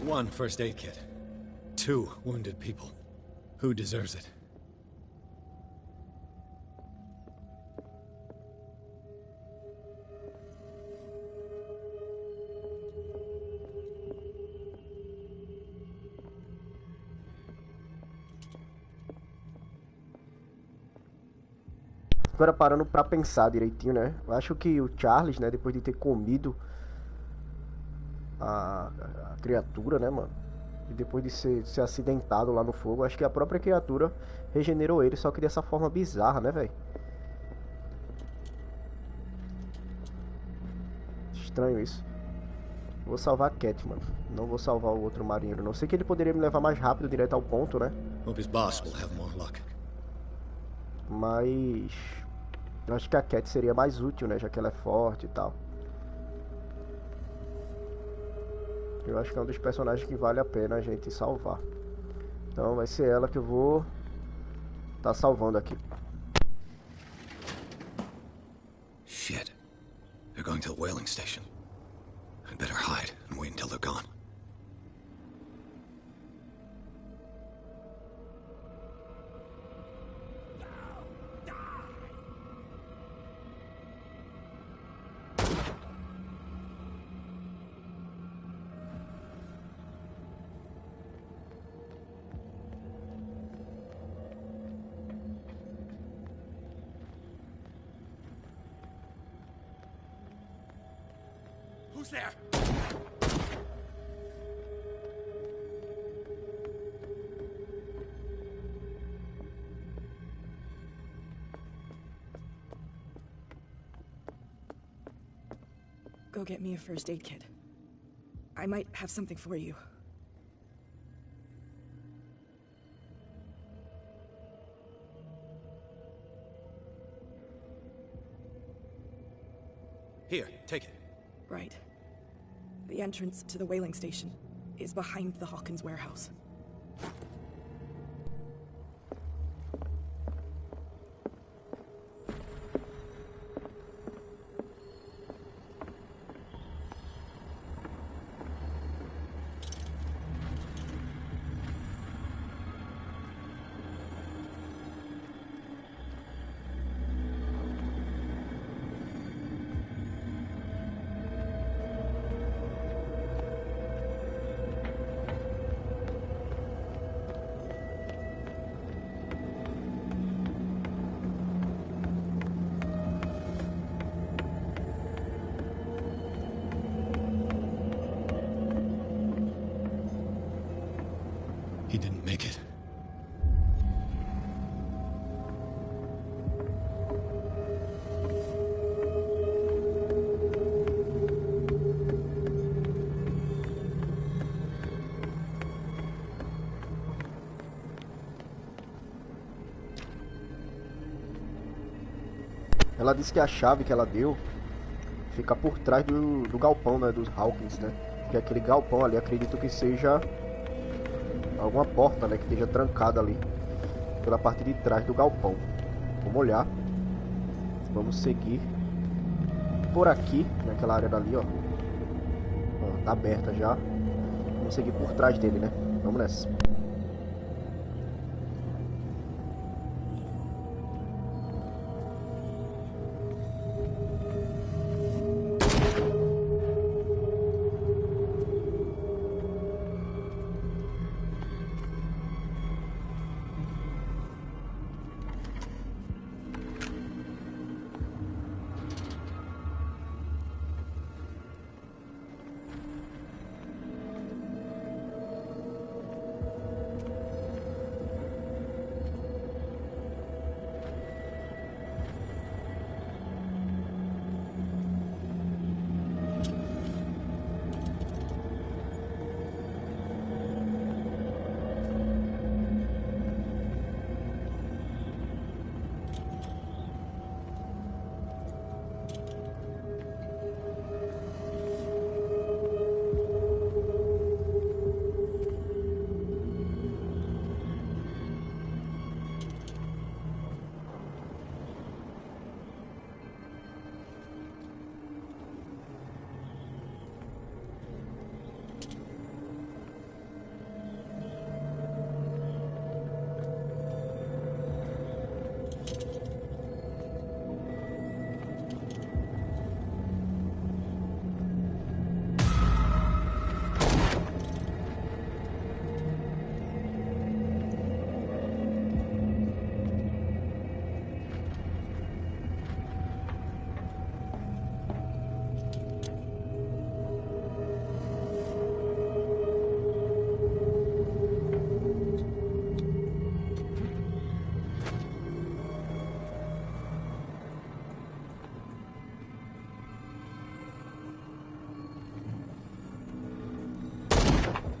One first aid kit. 2 wounded people. Who deserves it? Agora parando pra pensar direitinho, né? Eu acho que o Charles, né, depois de ter comido a criatura, né, mano? E depois de ser acidentado lá no fogo, acho que a própria criatura regenerou ele, só que dessa forma bizarra, né, velho? Estranho isso. Vou salvar a Cat, mano. Não vou salvar o outro marinheiro, não. Sei que ele poderia me levar mais rápido, direto ao ponto, né? Hope his boss will have more luck. Mas... eu acho que a Cat seria mais útil, né? Já que ela é forte e tal. Eu acho que é um dos personagens que vale a pena a gente salvar. Então vai ser ela que eu vou tá salvando aqui. Shit. They're going to the whaling station. I'd better hide and wait until they're gone. Who's there? Go get me a first aid kit. I might have something for you. Here, take it. Right. The entrance to the whaling station is behind the Hawkins warehouse. He didn't make it. Ela disse que a chave que ela deu fica por trás do galpão, né, dos Hawkins, né? Que aquele galpão ali, acredito que seja alguma porta, né, que esteja trancada ali pela parte de trás do galpão. Vamos olhar. Vamos seguir por aqui, naquela área dali, ó. Ó, tá aberta já. Vamos seguir por trás dele, né? Vamos nessa.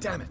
Damn it!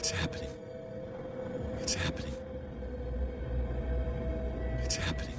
It's happening. It's happening. It's happening.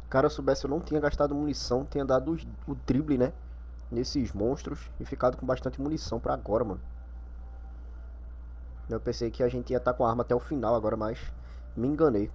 Cara, se eu soubesse, eu não tinha gastado munição, tinha dado o drible, né? Nesses monstros e ficado com bastante munição pra agora, mano. Eu pensei que a gente ia estar com a arma até o final agora, mas me enganei.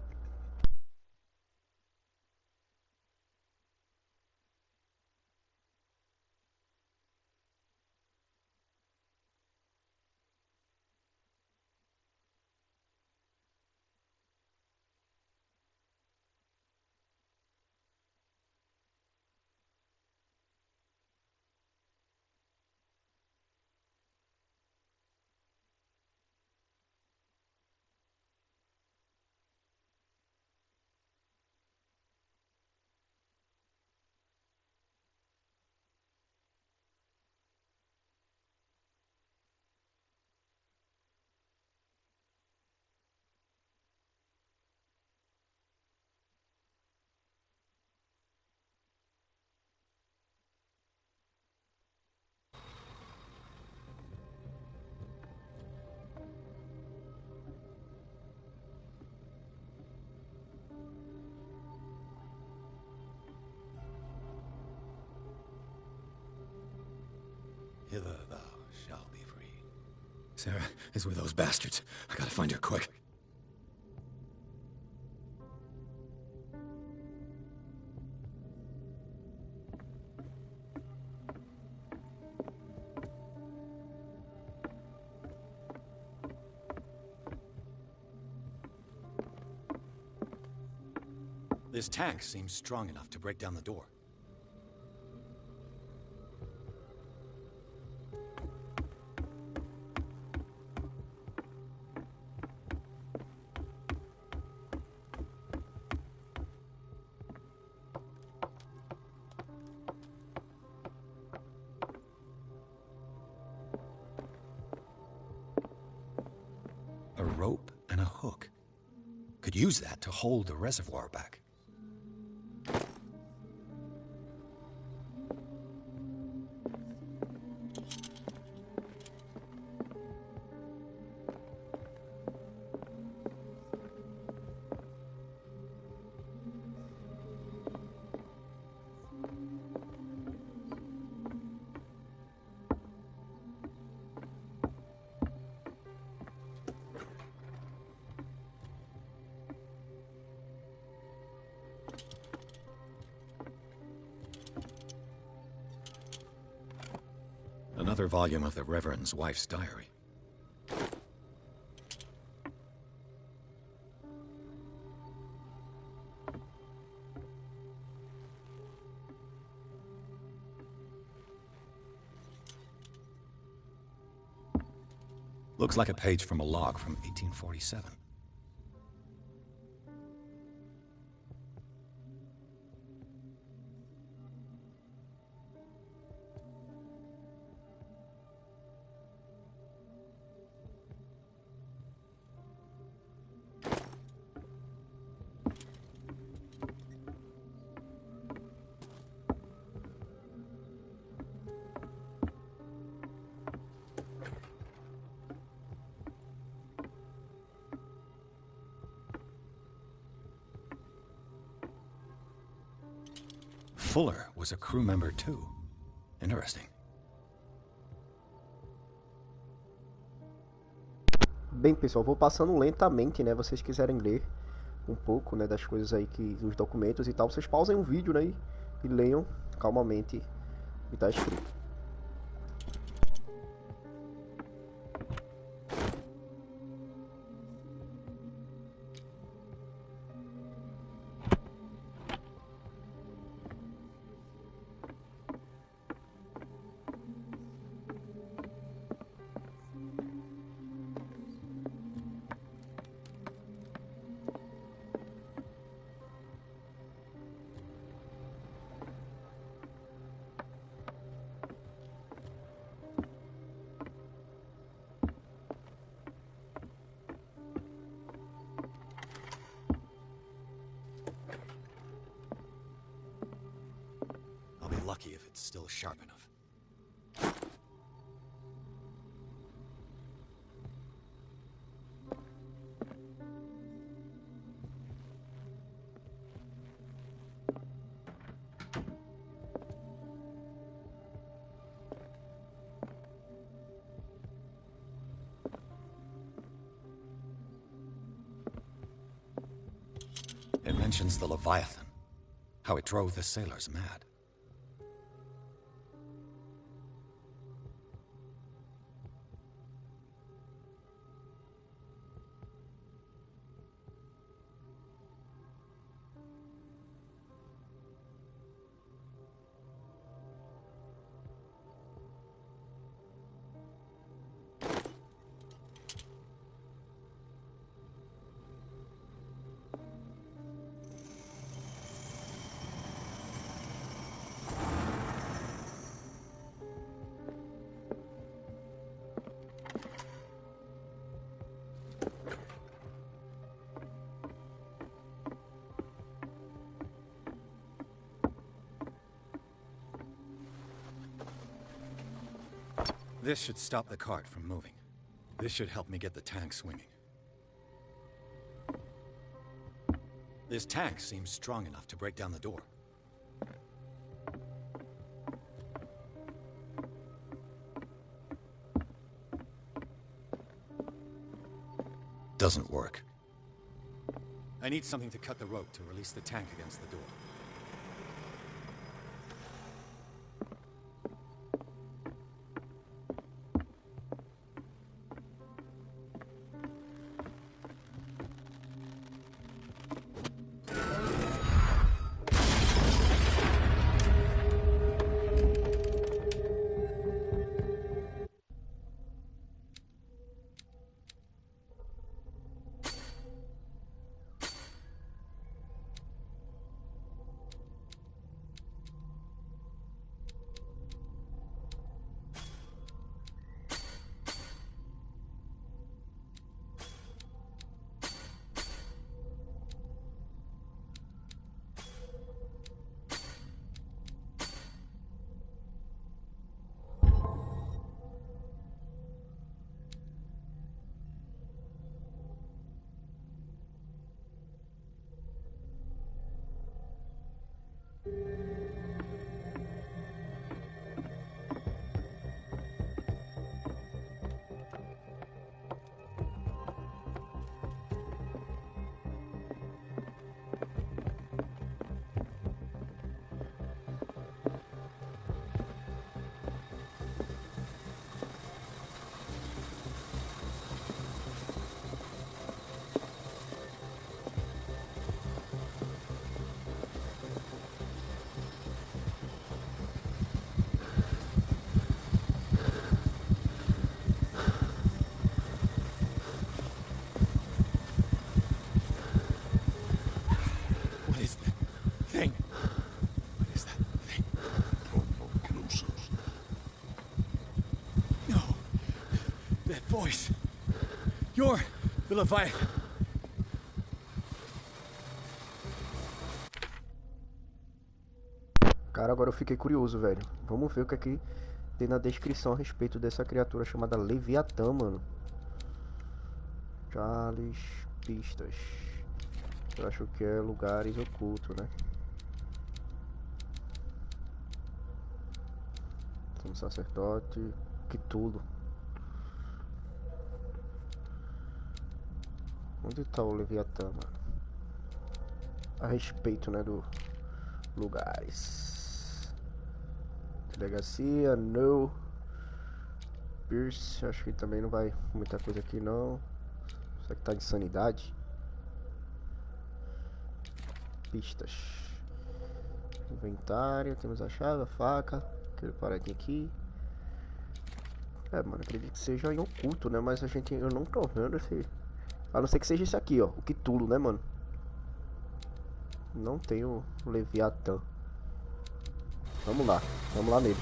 Hither thou shalt be free. Sarah is with those bastards. I gotta find her quick. This tank seems strong enough to break down the door. A rope and a hook. Could use that to hold the reservoir back. Another volume of the Reverend's wife's diary. Looks like a page from a log from 1847. Fuller was a crew member too. Interesting. Bem, pessoal, vou passando lentamente, né? Vocês quiserem ler um pouco, né, das coisas aí que dos documentos e tal, vocês pausem o vídeo, né, e leiam calmamente E tá escrito. Lucky if it's still sharp enough. It mentions the Leviathan, how it drove the sailors mad. This should stop the cart from moving. This should help me get the tank swinging. This tank seems strong enough to break down the door. Doesn't work. I need something to cut the rope to release the tank against the door. Voice. You're the Leviathan. Cara, agora eu fiquei curioso, velho. Vamos ver o que aqui tem na descrição a respeito dessa criatura chamada Leviatã, mano. Charles, pistas. Eu acho que é lugares ocultos, né? Um sacerdote. Cthulhu. Onde tá o Leviatã, mano? A respeito, né, do lugares. Delegacia, no. Pierce, acho que também não vai muita coisa aqui não. Isso aqui tá de sanidade. Pistas. Inventário, temos a chave, a faca, aquele paradinho aqui. É, mano, acredito que seja em oculto, né? Mas eu não tô vendo esse... A não ser que seja esse aqui, ó, o Cthulhu, né, mano? Não tem o Leviatã. Vamos lá nele.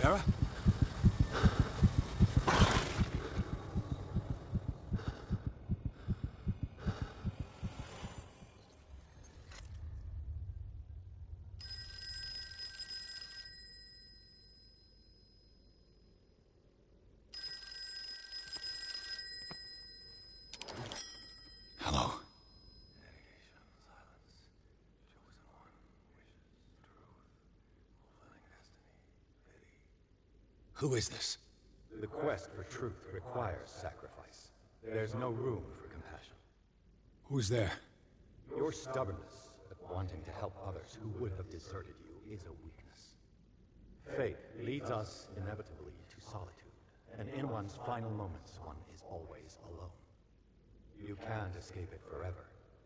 Sarah? Hello. Who is this? The quest for truth requires sacrifice. There's no room for compassion. Who's there? Your stubbornness at wanting to help others who would have deserted you is a weakness. Fate leads us inevitably to solitude, and in one's final moments, one is always alone. You can't escape it forever.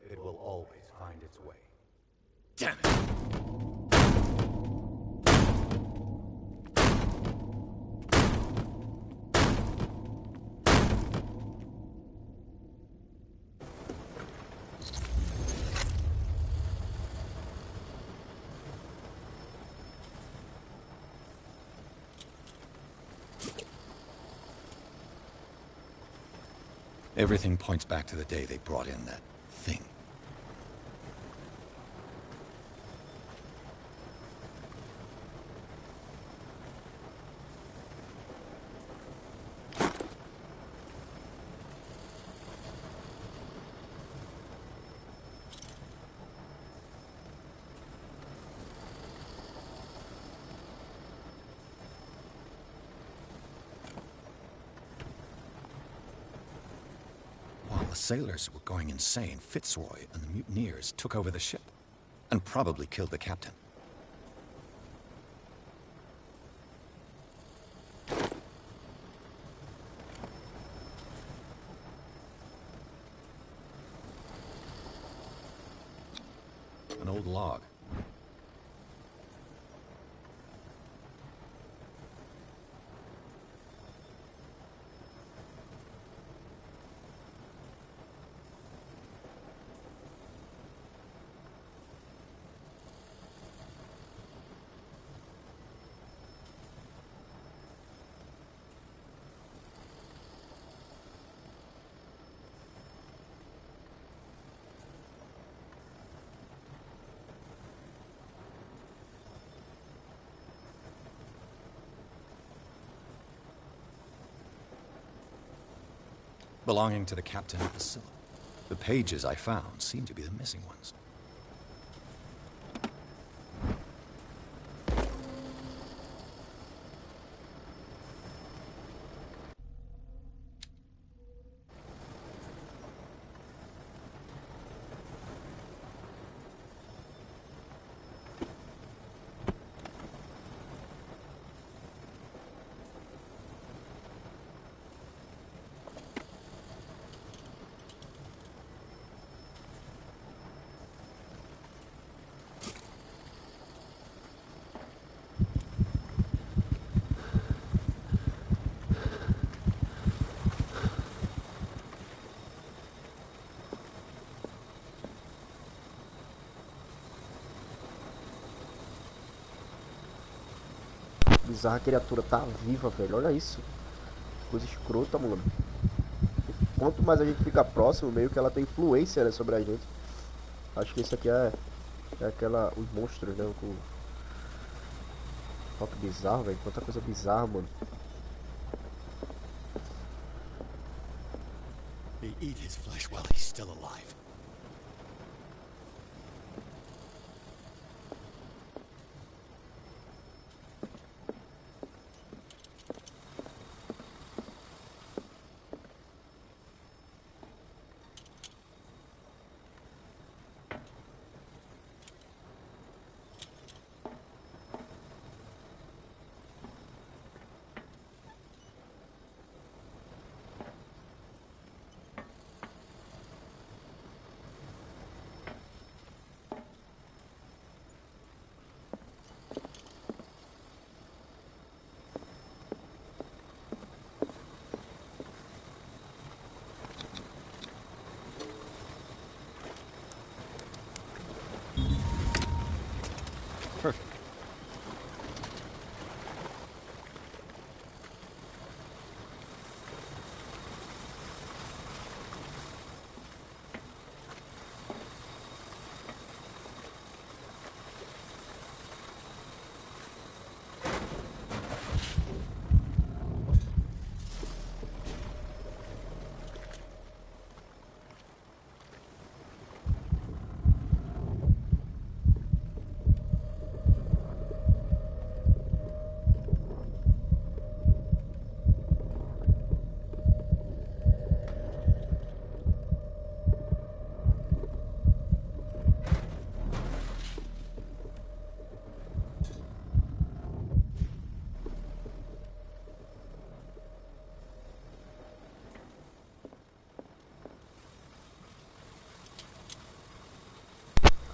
It will always find its way. Damn it! Everything points back to the day they brought in that thing. The sailors were going insane. Fitzroy and the mutineers took over the ship and probably killed the captain. An old log. Belonging to the captain of the Scylla. The pages I found seem to be the missing ones. Bizarra criatura tá viva, velho. Olha isso. Coisa escrota, mano. Quanto mais a gente fica próximo, meio que ela tem influência, né, sobre a gente. Acho que esse aqui é aquela... Os monstros, né? Olha que bizarro, velho. Quanta coisa bizarra, mano. They eat his flesh while he's still alive. Perfect.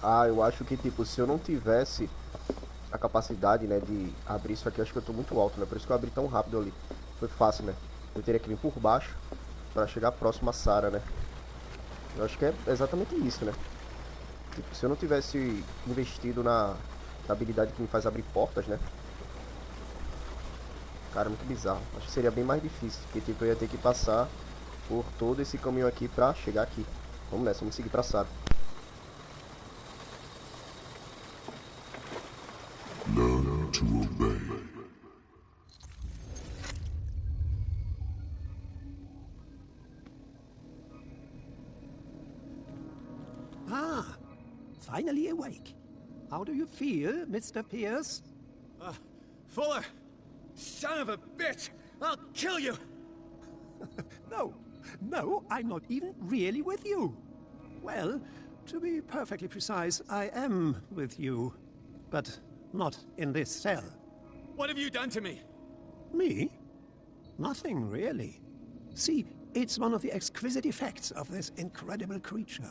Ah, eu acho que, tipo, se eu não tivesse a capacidade, né, de abrir isso aqui, eu acho que eu tô muito alto, né? Por isso que eu abri tão rápido ali. Foi fácil, né? Eu teria que vir por baixo pra chegar próximo a Sarah, né? Eu acho que é exatamente isso, né? Tipo, se eu não tivesse investido na habilidade que me faz abrir portas, né? Cara, muito bizarro. Acho que seria bem mais difícil, porque, tipo, eu ia ter que passar por todo esse caminho aqui pra chegar aqui. Vamos nessa, vamos seguir pra Sarah. Learn to obey. Ah, finally awake. How do you feel, Mr. Pierce? Fuller! Son of a bitch! I'll kill you! No, I'm not even really with you. Well, to be perfectly precise, I am with you. But not in this cell. What have you done to me? Me? Nothing, really. See, it's one of the exquisite effects of this incredible creature.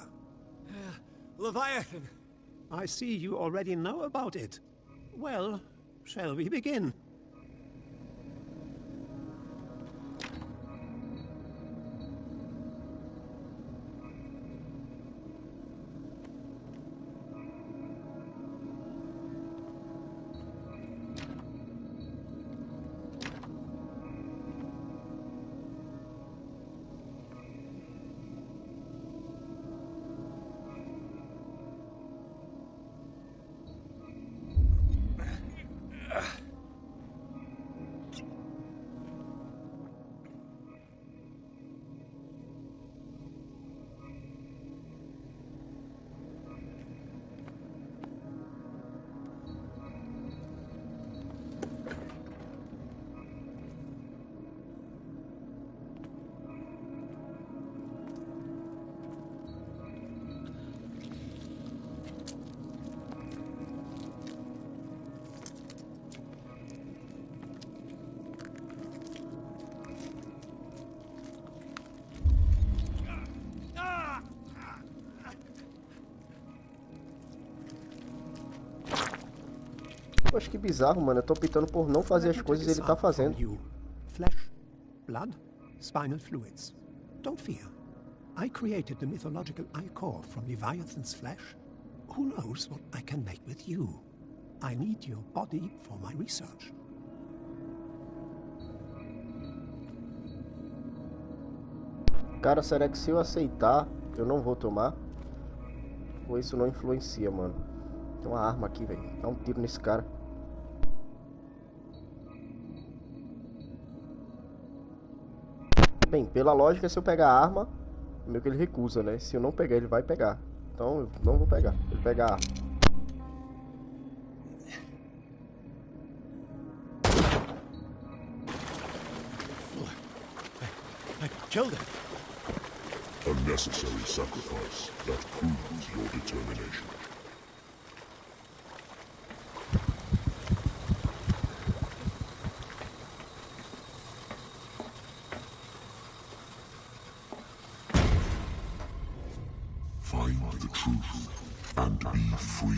Leviathan! I see you already know about it. Well, shall we begin? Poxa, que bizarro, mano. Eu tô optando por não fazer as coisas e ele tá fazendo. Flesh, blood, spinal fluids. Don't fear. I created the mythological ichor from Leviathan's flesh. Who knows what I can make with you? I need your body for my research. Cara, será que se eu aceitar, eu não vou tomar? Ou isso não influencia, mano? Tem uma arma aqui, velho. Dá um tiro nesse cara. Bem, pela lógica, se eu pegar a arma, Meio que ele recusa, né? Se eu não pegar, ele vai pegar. Então eu não vou pegar. Ele pega a arma. I killed him. A necessary sacrifice that proves your determination. Find the truth and be free.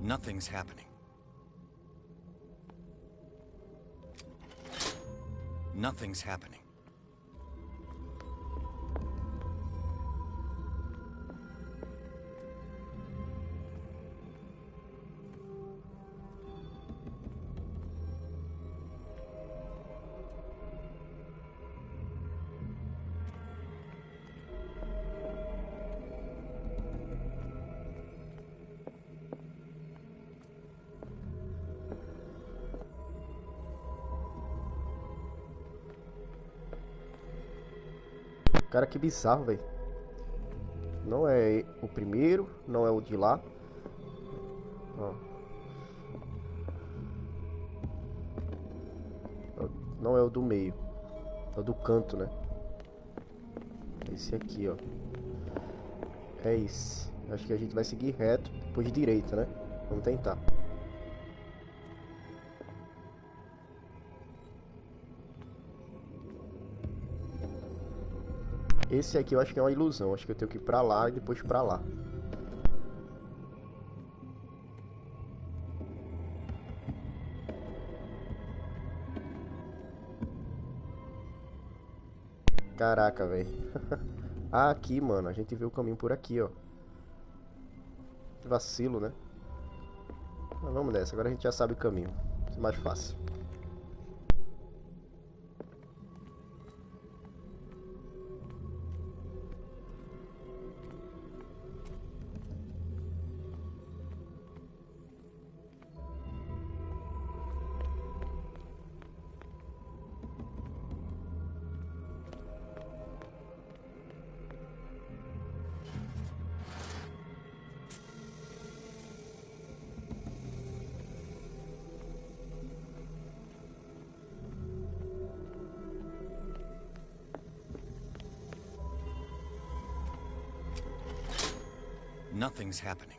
Nothing's happening. Nothing's happening. Cara, que bizarro, velho. Não é o primeiro, não é o de lá. Ó. Não é o do meio. É o do canto, né? Esse aqui, ó. É esse. Acho que a gente vai seguir reto, depois de direita, né? Vamos tentar. Esse aqui eu acho que é uma ilusão. Acho que eu tenho que ir pra lá e depois pra lá. Caraca, velho. Ah, aqui, mano. A gente vê o caminho por aqui, ó. Que vacilo, né? Mas vamos nessa. Agora a gente já sabe o caminho. Isso é mais fácil. Nothing's happening.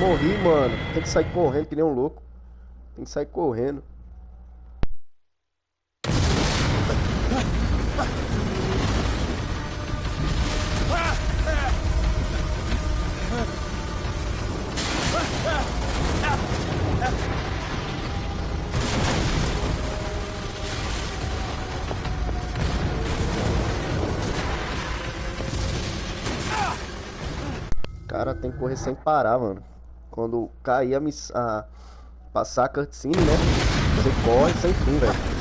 morri, mano. Tem que sair correndo que nem um louco. Tem que sair correndo. Cara, tem que correr sem parar, mano. Quando cair a passar a cutscene, né? Você corre sem fim, velho.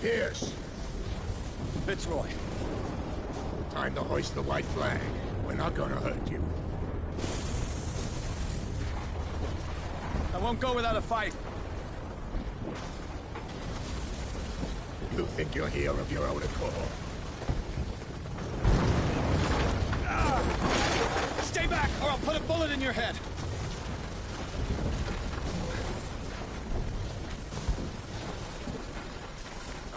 Pierce. Fitzroy. Time to hoist the white flag. We're not gonna hurt you. I won't go without a fight. You think you're here of your own accord? Stay back, or I'll put a bullet in your head.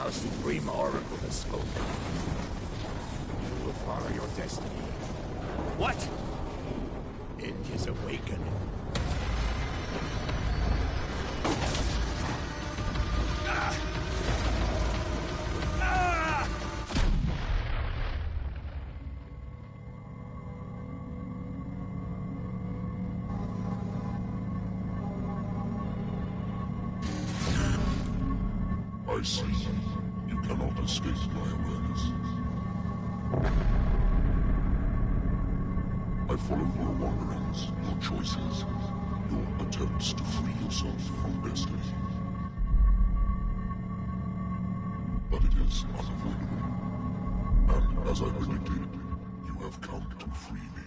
Our supreme oracle has spoken. You will follow your destiny. What? In his awakening. I see. You cannot escape my awareness. I follow your wanderings, your choices, your attempts to free yourself from destiny. But it is unavoidable. And as I predicted, you have come to free me.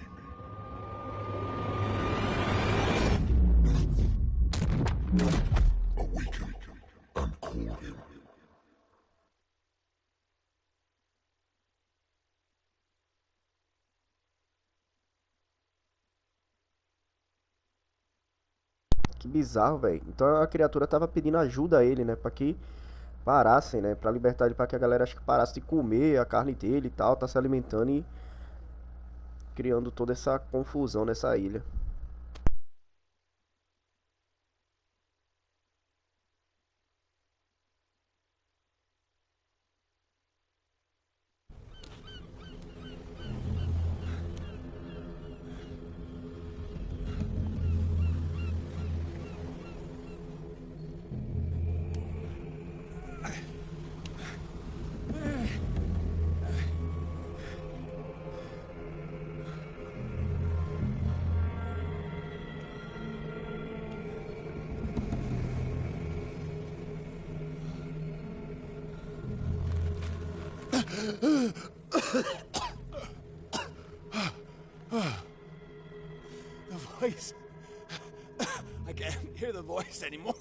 Awaken and call him. Que bizarro, velho. Então a criatura tava pedindo ajuda a ele, né? Pra que parassem, né? Pra libertar ele, pra que a galera acho que parasse de comer a carne dele e tal. Tá se alimentando e criando toda essa confusão nessa ilha. The voice. I can't hear the voice anymore.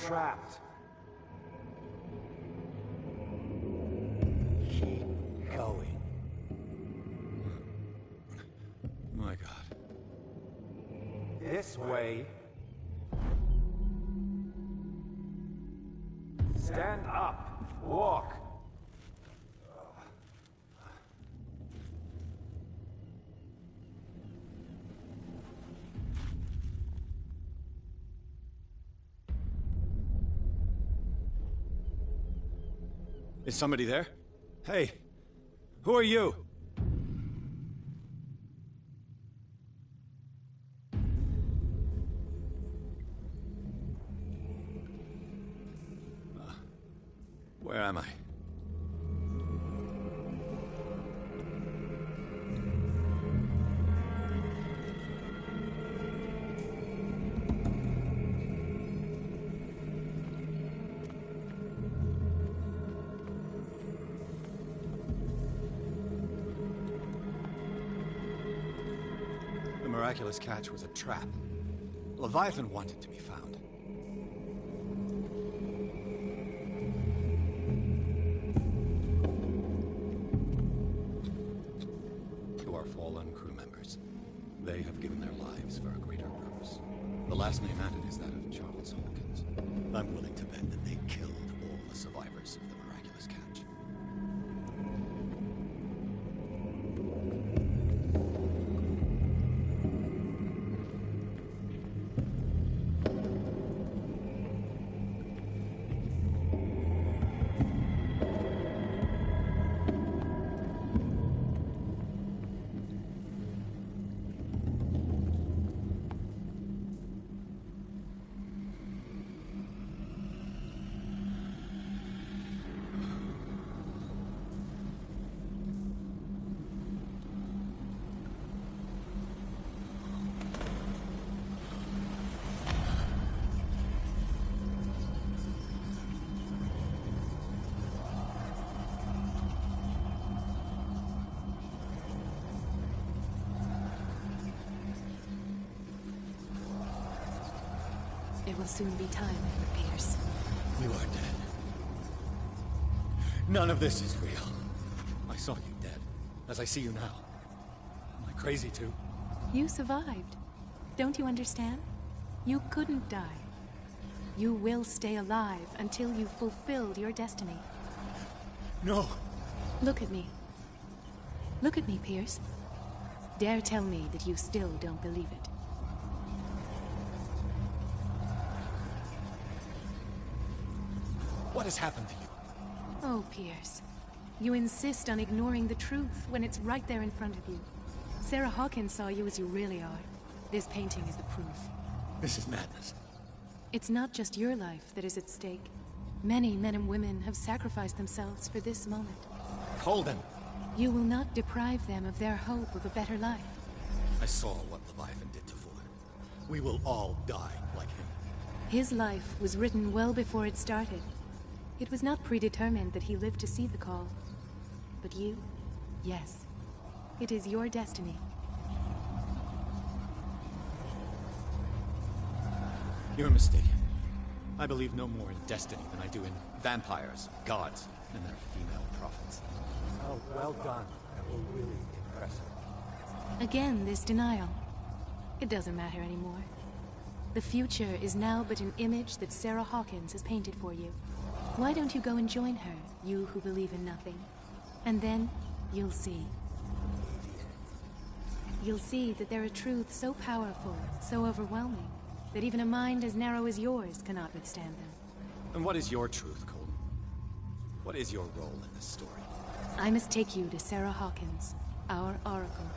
Trapped. Keep going. My God. This way. Stand up. Walk. Is somebody there? Hey, who are you? Where am I? The miraculous catch was a trap. Leviathan wanted to be found. To our fallen crew members, they have given their lives for a greater purpose. The last name added is that of Charles Hawkins. I'm willing to bet that they killed all the survivors of the miraculous catch. It will soon be time, Edward Pierce. You are dead. None of this is real. I saw you dead, as I see you now. Am I crazy too? You survived. Don't you understand? You couldn't die. You will stay alive until you've fulfilled your destiny. No. Look at me. Look at me, Pierce. Dare tell me that you still don't believe it. What has happened to you? Oh, Pierce. You insist on ignoring the truth when it's right there in front of you. Sarah Hawkins saw you as you really are. This painting is the proof. This is madness. It's not just your life that is at stake. Many men and women have sacrificed themselves for this moment. Hold him. You will not deprive them of their hope of a better life. I saw what Leviathan did to Fuller. We will all die like him. His life was written well before it started. It was not predetermined that he lived to see the call. But you, yes. It is your destiny. You're mistaken. I believe no more in destiny than I do in vampires, gods, and their female prophets. Oh, well done. That will really impress her. Again, this denial. It doesn't matter anymore. The future is now but an image that Sarah Hawkins has painted for you. Why don't you go and join her, you who believe in nothing? And then, you'll see. You'll see that there are truths so powerful, so overwhelming, that even a mind as narrow as yours cannot withstand them. And what is your truth, Colton? What is your role in this story? I must take you to Sarah Hawkins, our oracle.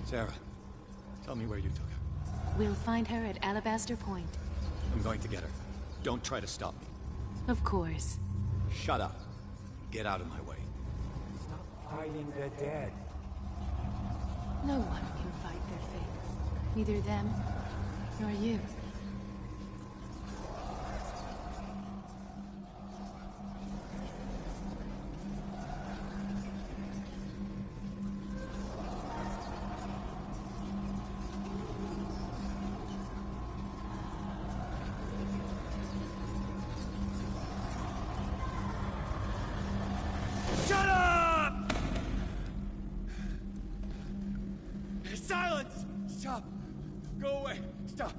Sarah, tell me where you took her. We'll find her at Alabaster Point. I'm going to get her. Don't try to stop me. Of course. Shut up. Get out of my way. Stop fighting the dead. No one can fight their fate. Neither them, nor you. Shut up! Silence! Stop! Go away! Stop!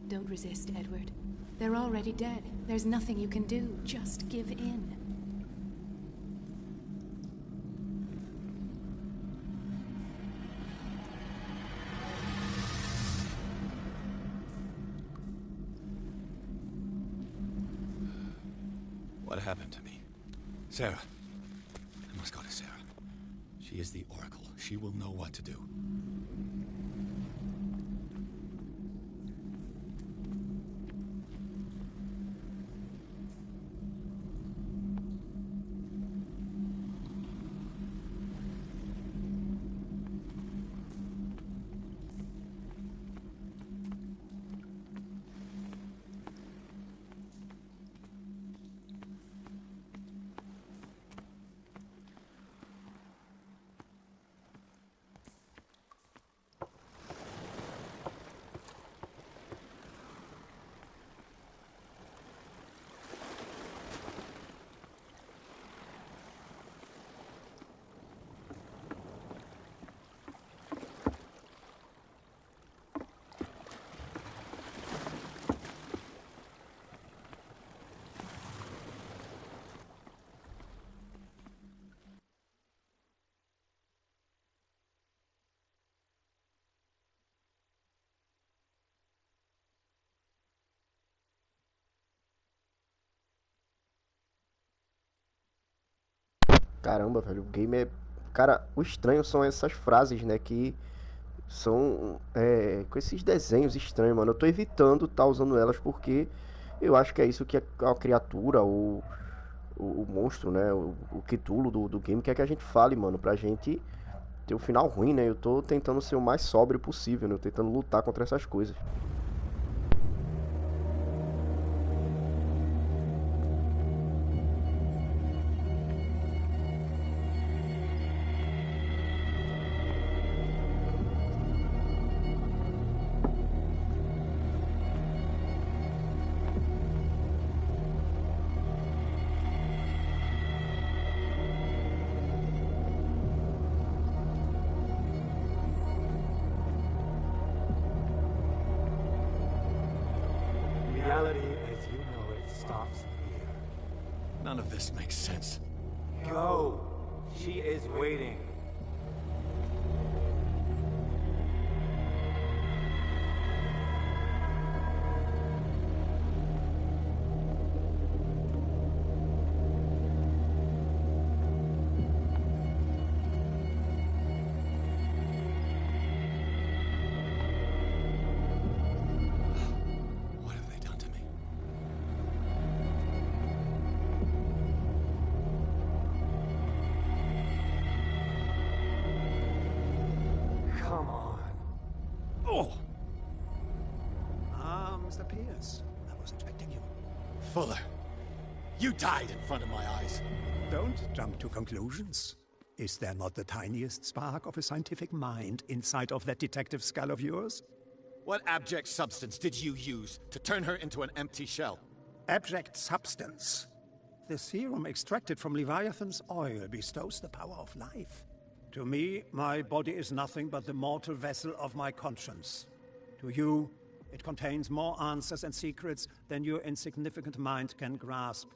Don't resist, Edward. They're already dead. There's nothing you can do. Just give in. What happened to me? Sarah. I must go to Sarah. She is the Oracle. She will know what to do. Caramba, velho, o game é... Cara, o estranho são essas frases, né, que são com esses desenhos estranhos, mano. Eu tô evitando tá usando elas porque eu acho que é isso que a criatura, o monstro, né, o Cthulhu do game quer que a gente fale, mano, pra gente ter um final ruim, né. Eu tô tentando ser o mais sóbrio possível, né, eu tentando lutar contra essas coisas. Reality as you know it stops here. None of this makes sense. Go! She is waiting. Come on. Oh! Mr. Pierce, I was expecting you. Fuller, you died in front of my eyes. Don't jump to conclusions. Is there not the tiniest spark of a scientific mind inside of that detective skull of yours? What abject substance did you use to turn her into an empty shell? Abject substance. The serum extracted from Leviathan's oil bestows the power of life. To me, my body is nothing but the mortal vessel of my conscience. To you, it contains more answers and secrets than your insignificant mind can grasp.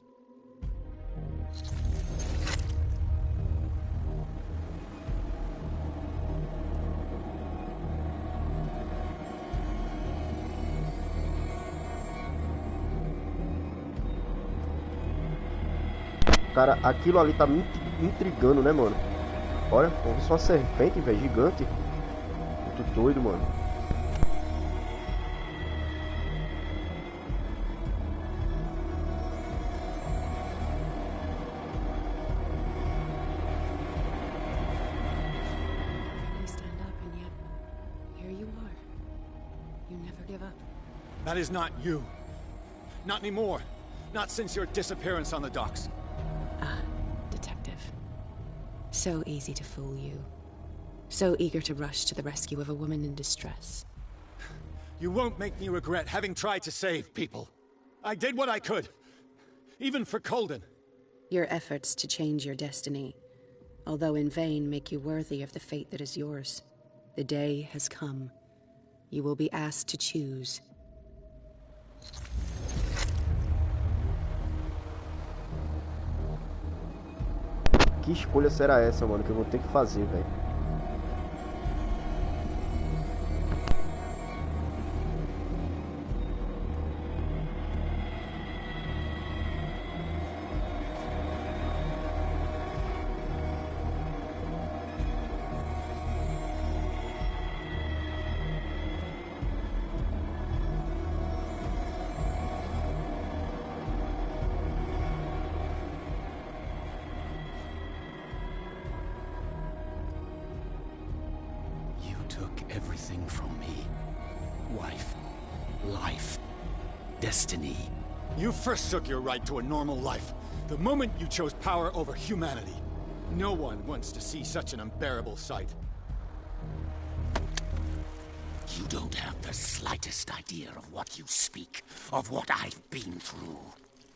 Cara, aquilo ali tá me intrigando, né, mano? Olha, como se fosse uma serpente, velho, gigante. Muito doido, mano. You stand up and yet here you are. You never give up. That is not you. Not anymore. Not since your disappearance on the docks. Detective. So easy to fool you. So eager to rush to the rescue of a woman in distress. You won't make me regret having tried to save people. I did what I could. Even for Colden. Your efforts to change your destiny, although in vain, make you worthy of the fate that is yours. The day has come. You will be asked to choose. Que escolha será essa, mano, que eu vou ter que fazer, velho? Everything from me. Wife, life, destiny. You forsook your right to a normal life the moment you chose power over humanity. No one wants to see such an unbearable sight. You don't have the slightest idea of what you speak, of what I've been through.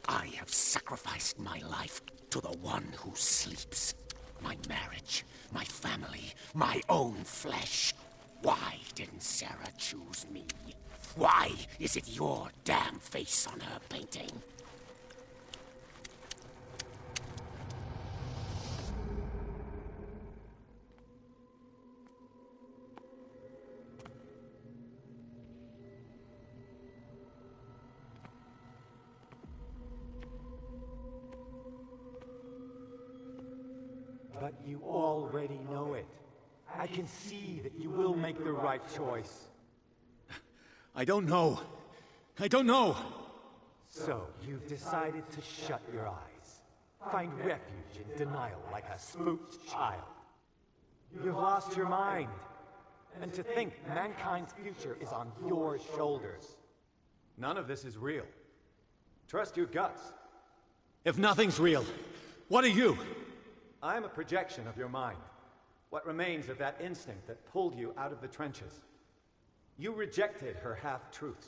I have sacrificed my life to the one who sleeps. My marriage, my family, my own flesh. Why didn't Sarah choose me? Why is it your damn face on her painting? But you already know it. I can see that you will make the right choice. I don't know. I don't know. So, you've decided to shut your eyes. Find refuge in denial like a spooked child. You've lost your mind. And to think mankind's future is on your shoulders. None of this is real. Trust your guts. If nothing's real, what are you? I'm a projection of your mind. What remains of that instinct that pulled you out of the trenches. You rejected her half-truths.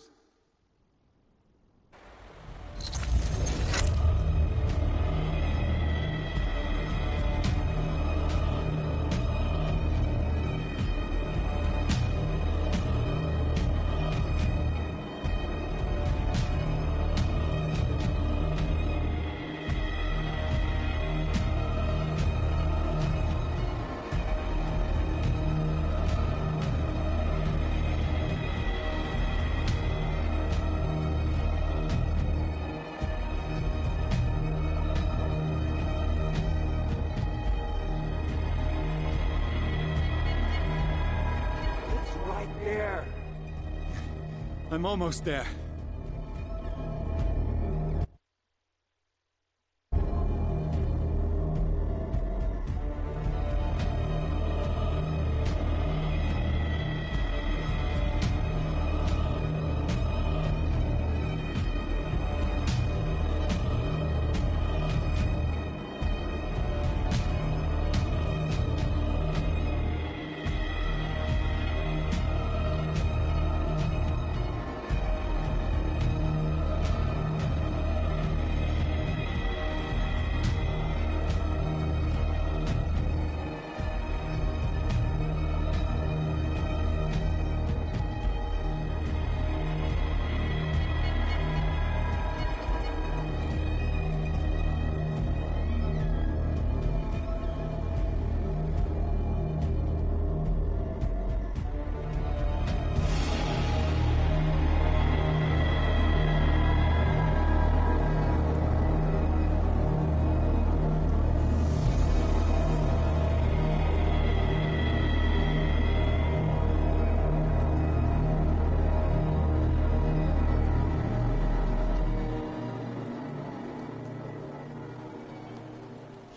I'm almost there.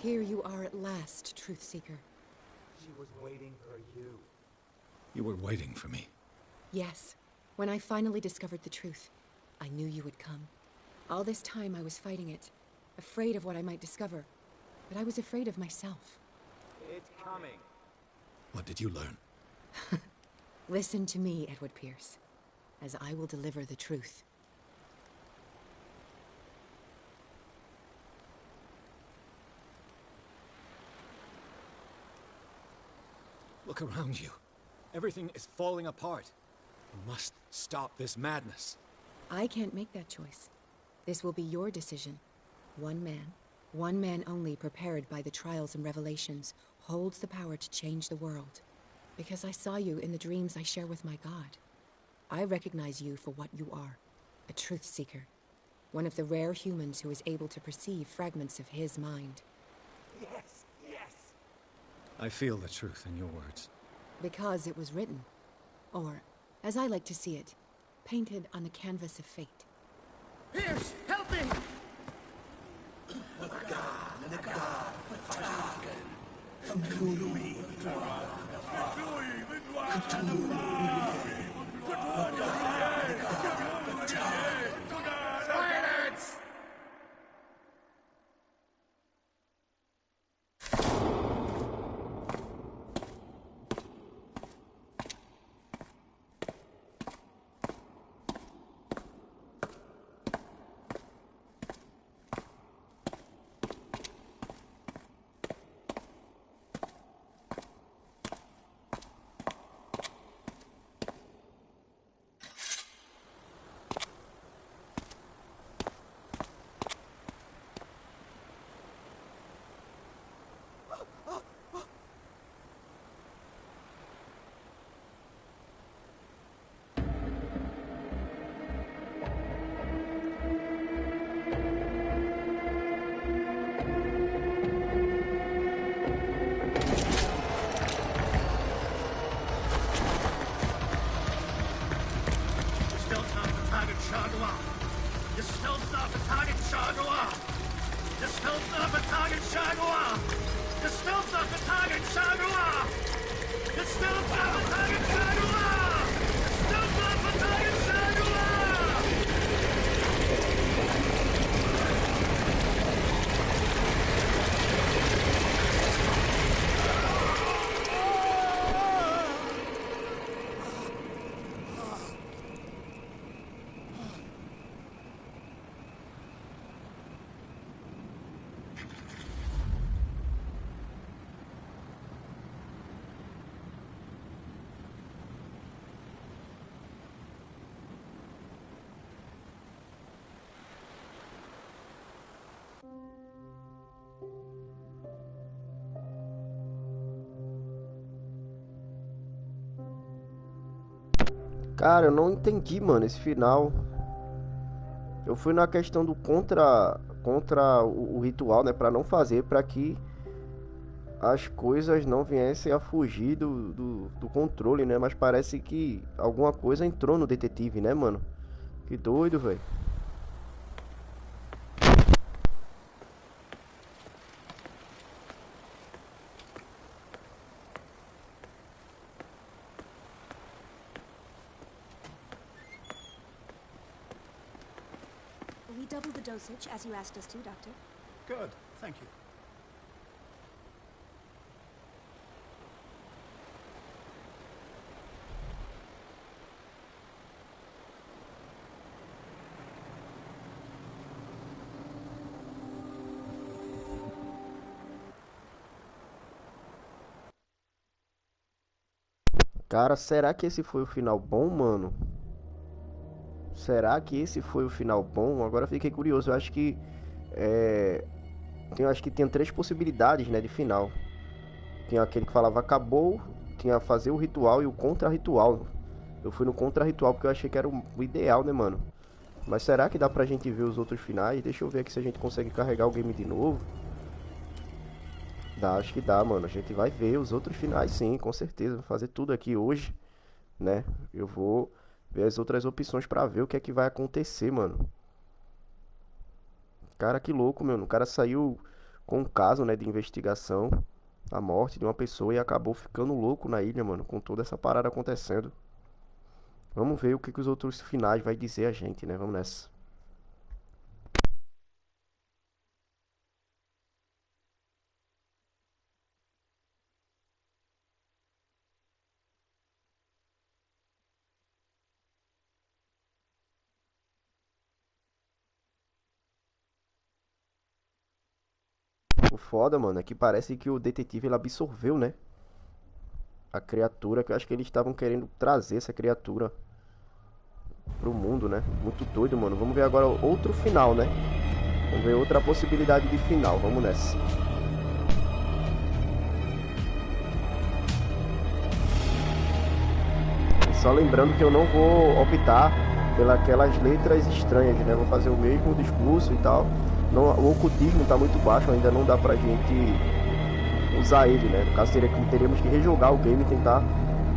Here you are at last, Truth Seeker. She was waiting for you. You were waiting for me. Yes. When I finally discovered the truth, I knew you would come. All this time I was fighting it, afraid of what I might discover. But I was afraid of myself. It's coming. What did you learn? Listen to me, Edward Pierce, as I will deliver the truth. Look around you. Everything is falling apart. You must stop this madness. I can't make that choice. This will be your decision. One man only prepared by the trials and revelations, holds the power to change the world. Because I saw you in the dreams I share with my God. I recognize you for what you are, a truth seeker. One of the rare humans who is able to perceive fragments of his mind. Yes, yes. I feel the truth in your words. Because it was written. Or, as I like to see it, painted on the canvas of fate. Pierce, help me! Silence! Cara, eu não entendi, mano, esse final. Eu fui na questão do contra o ritual, né, pra não fazer, pra que as coisas não viessem a fugir do controle, né? Mas parece que alguma coisa entrou no detetive, né, mano? Que doido, velho. We doubled the dosage, as you asked us to, Doctor. Good, thank you. Cara, será que esse foi o final bom, mano? Será que esse foi o final bom? Agora eu fiquei curioso. Eu acho que acho que tinha três possibilidades, né, de final. Tinha aquele que falava acabou, tinha fazer o ritual e o contra-ritual. Eu fui no contra-ritual porque eu achei que era o ideal, né, mano? Mas será que dá pra gente ver os outros finais? Deixa eu ver aqui se a gente consegue carregar o game de novo. Dá, acho que dá, mano. A gente vai ver os outros finais, sim, com certeza. Vou fazer tudo aqui hoje, né? Eu vou ver as outras opções pra ver o que é que vai acontecer, mano. Cara, que louco, mano. O cara saiu com um caso, né, de investigação, a morte de uma pessoa e acabou ficando louco na ilha, mano, com toda essa parada acontecendo. Vamos ver o que que os outros finais vai dizer a gente, né? Vamos nessa. O foda, mano, é que parece que o detetive ele absorveu, né? a criatura, que eu acho que eles estavam querendo trazer essa criatura pro mundo, né? Muito doido, mano. Vamos ver agora outro final, né? Vamos ver outra possibilidade de final. Vamos nessa. Só lembrando que eu não vou optar pelas letras estranhas, né? Vou fazer o mesmo discurso e tal. Não, o ocultismo tá muito baixo, ainda não dá pra gente usar ele, né? No caso, teríamos que rejogar o game e tentar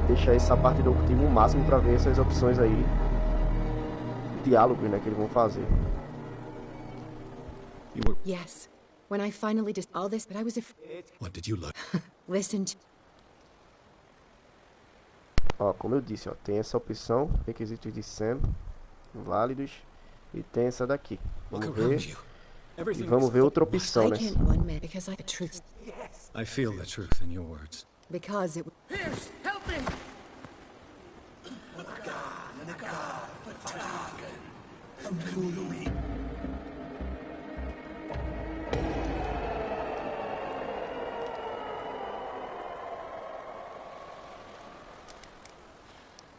deixar essa parte do ocultismo o máximo pra ver essas opções aí. Diálogos, né? Que eles vão fazer. Yes. When I finally did all this, but I was afraid. What did you learn? Listen to... Ó, como eu disse, ó, tem essa opção, requisitos de cena, válidos, e tem essa daqui. Vamos ver. E vamos ver outra opção, né? I feel the truth in your words. Because it... Pierce, help me!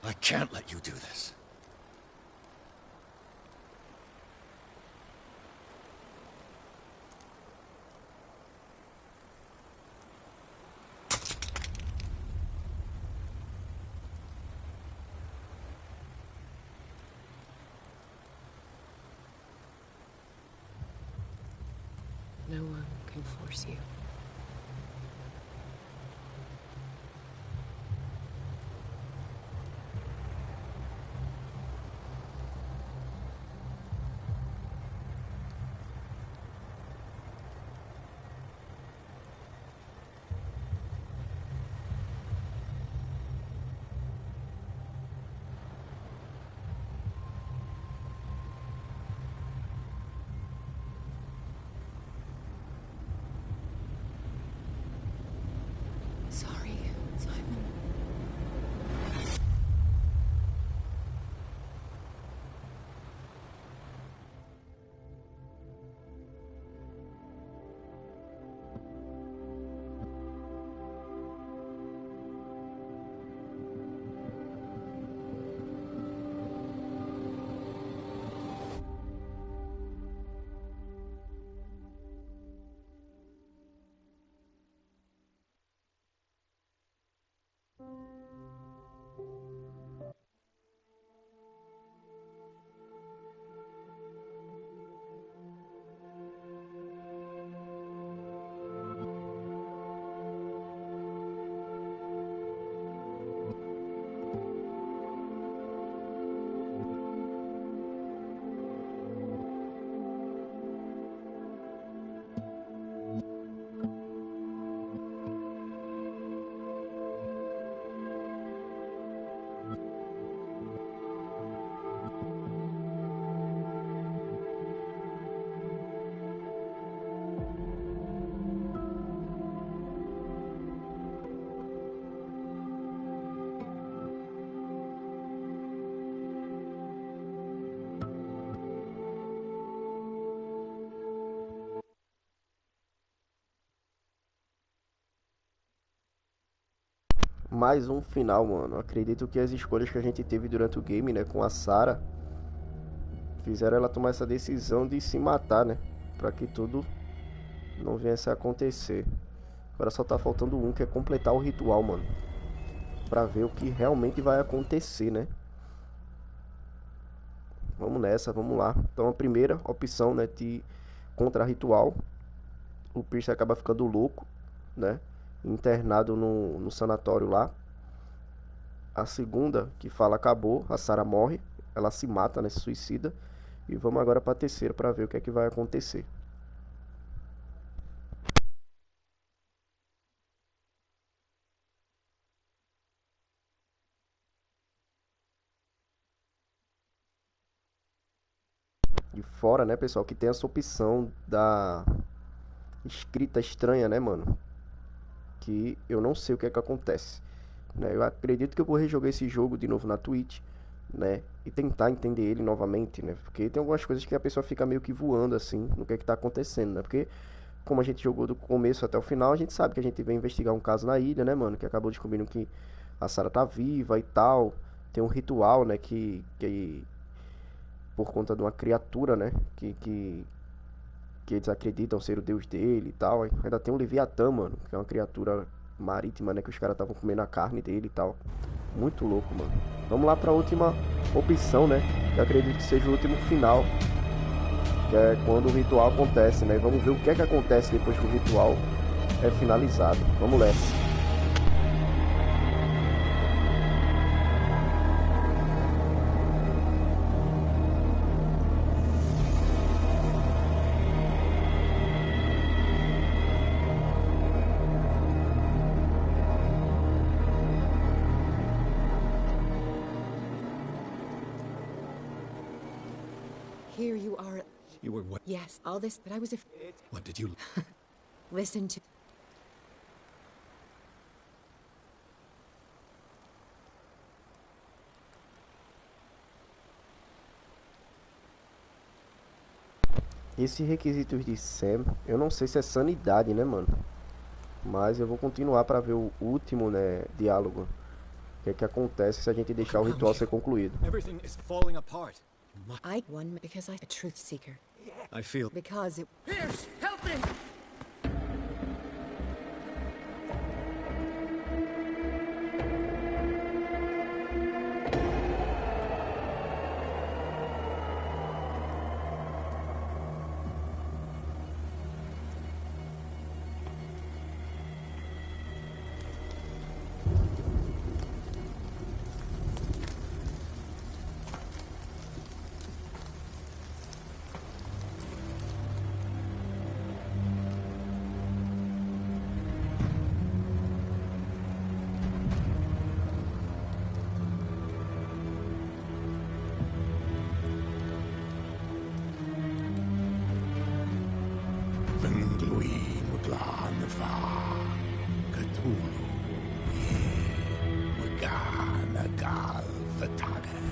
I can't let you do this. No one can force you. Sorry, Simon. Mais um final, mano. Acredito que as escolhas que a gente teve durante o game, né, com a Sarah, fizeram ela tomar essa decisão de se matar, né, pra que tudo não viesse a acontecer. Agora só tá faltando um, que é completar o ritual, mano, pra ver o que realmente vai acontecer, né. Vamos nessa, vamos lá. Então a primeira opção, né, de contra ritual, o Pierce acaba ficando louco, né, internado no sanatório lá. A segunda, que fala acabou, a Sarah morre, ela se mata, né, se suicida. E vamos agora para a terceira para ver o que é que vai acontecer. E fora, né, pessoal, que tem essa opção da escrita estranha, né, mano, que eu não sei o que é que acontece, né? Eu acredito que eu vou rejogar esse jogo de novo na Twitch, né, e tentar entender ele novamente, né, porque tem algumas coisas que a pessoa fica meio que voando assim no que é que tá acontecendo, né, porque como a gente jogou do começo até o final, a gente sabe que a gente vem investigar um caso na ilha, né, mano? Que acabou descobrindo que a Sarah tá viva e tal. Tem um ritual, né, que por conta de uma criatura, né, que eles acreditam ser o deus dele e tal. Ainda tem o Leviatã, mano, que é uma criatura marítima, né, que os caras estavam comendo a carne dele e tal. Muito louco, mano. Vamos lá pra última opção, né? Eu acredito que seja o último final, que é quando o ritual acontece, né? Vamos ver o que é que acontece depois que o ritual é finalizado. Vamos lá. Here you are. You were what? Yes, all this, but I was What did you... Listen to... Esses requisitos de Sam, eu não sei se é sanidade, né, mano? Mas eu vou continuar pra ver o último, né, diálogo. O que é que acontece se a gente deixar o ritual ser concluído. Everything is falling apart. I won because I'm a truth seeker. I feel... Because it... Pierce, help me! Cthulhu, Magana Gal Fatagan.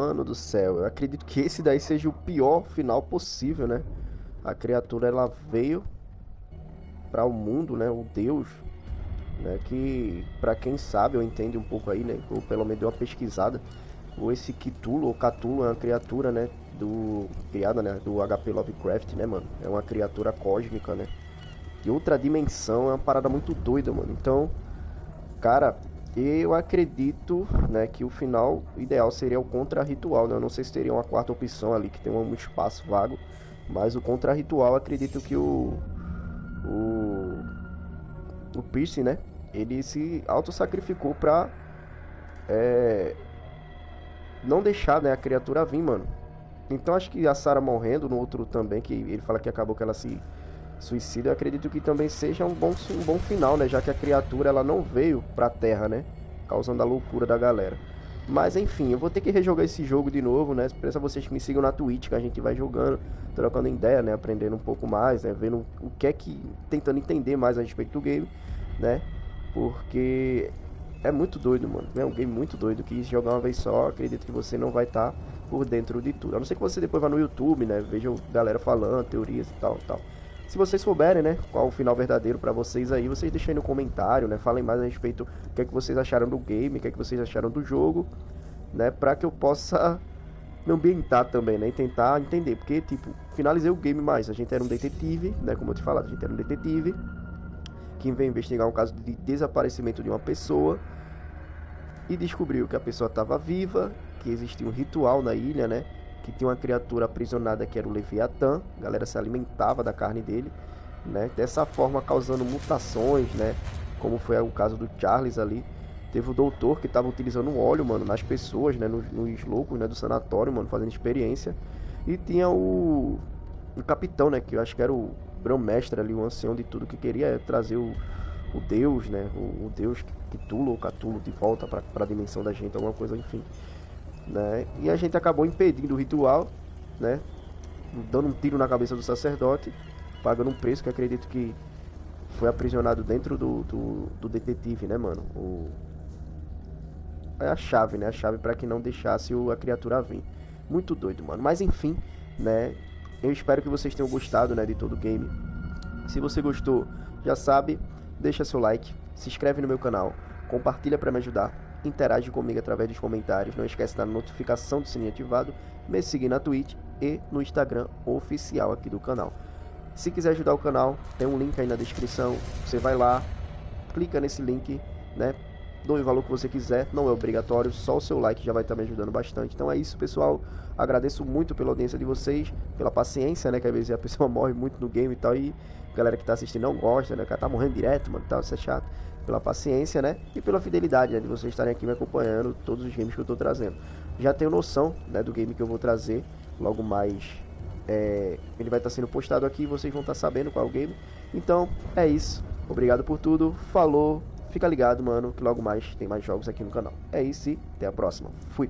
Mano do céu, eu acredito que esse daí seja o pior final possível, né? A criatura, ela veio para o mundo, né? O Deus, né? Que, pra quem sabe ou entende um pouco aí, né? Ou pelo menos deu uma pesquisada, ou esse Cthulhu, ou Cthulhu, é uma criatura, né? Criada, né? Do HP Lovecraft, né, mano? É uma criatura cósmica, né? De outra dimensão, é uma parada muito doida, mano. Então, cara, eu acredito, né, que o final ideal seria o contra-ritual, né? Eu não sei se teria uma quarta opção ali, que tem um espaço vago, mas o contra-ritual, acredito que o Pierce, né, ele se auto-sacrificou pra não deixar, né, a criatura vir, mano. Então acho que a Sarah morrendo, no outro também, que ele fala que acabou que ela se suicida, eu acredito que também seja um bom final, né? Já que a criatura, ela não veio pra Terra, né? Causando a loucura da galera. Mas enfim, eu vou ter que rejogar esse jogo de novo, né? Peço a vocês que me sigam na Twitch, que a gente vai jogando, trocando ideia, né? Aprendendo um pouco mais, né? Vendo o que é que... tentando entender mais a respeito do game, né? Porque é muito doido, mano. É um game muito doido, que se jogar uma vez só, acredito que você não vai estar por dentro de tudo. A não ser que você depois vá no YouTube, né? Veja galera falando, teorias e tal, tal. Se vocês souberem, né, qual o final verdadeiro pra vocês aí, vocês deixem aí no comentário, né, falem mais a respeito do que é que vocês acharam do game, o que é que vocês acharam do jogo, né, pra que eu possa me ambientar também, né, e tentar entender, porque, tipo, finalizei o game, mas a gente era um detetive, né, como eu te falado, a gente era um detetive que veio investigar um caso de desaparecimento de uma pessoa e descobriu que a pessoa estava viva, que existia um ritual na ilha, né, que tinha uma criatura aprisionada que era o Leviatã, a galera se alimentava da carne dele, né, dessa forma causando mutações, né, como foi o caso do Charles ali. Teve o doutor que estava utilizando óleo, mano, nas pessoas, né, nos loucos, né, do sanatório, mano, fazendo experiência. E tinha o capitão, né, que eu acho que era o grão-mestre ali, o ancião de tudo, que queria trazer o Deus, né, o Deus Cthulhu ou Cthulhu de volta para a dimensão da gente, alguma coisa, enfim. Né? E a gente acabou impedindo o ritual, né? Dando um tiro na cabeça do sacerdote, pagando um preço que acredito que foi aprisionado dentro do detetive, né, mano? É a chave, né? A chave para que não deixasse a criatura vir. Muito doido, mano. Mas enfim, né? Eu espero que vocês tenham gostado, né, de todo o game. Se você gostou, já sabe, deixa seu like, se inscreve no meu canal, compartilha para me ajudar. Interage comigo através dos comentários. Não esquece da notificação do sininho ativado. Me seguir na Twitch e no Instagram oficial aqui do canal. Se quiser ajudar o canal, tem um link aí na descrição. Você vai lá, clica nesse link, né? Doe o valor que você quiser, não é obrigatório. Só o seu like já vai estar me ajudando bastante. Então é isso, pessoal. Agradeço muito pela audiência de vocês, pela paciência, né? Que às vezes a pessoa morre muito no game e tal, e a galera que tá assistindo não gosta, né? O cara tá morrendo direto, mano, tal, isso é chato. Pela paciência, né, e pela fidelidade, né, de vocês estarem aqui me acompanhando todos os games que eu tô trazendo. Já tenho noção, né, do game que eu vou trazer, logo mais ele vai estar sendo postado aqui, vocês vão estar sabendo qual é o game. Então, é isso, obrigado por tudo, falou, fica ligado, mano, que logo mais tem mais jogos aqui no canal. É isso e até a próxima, fui!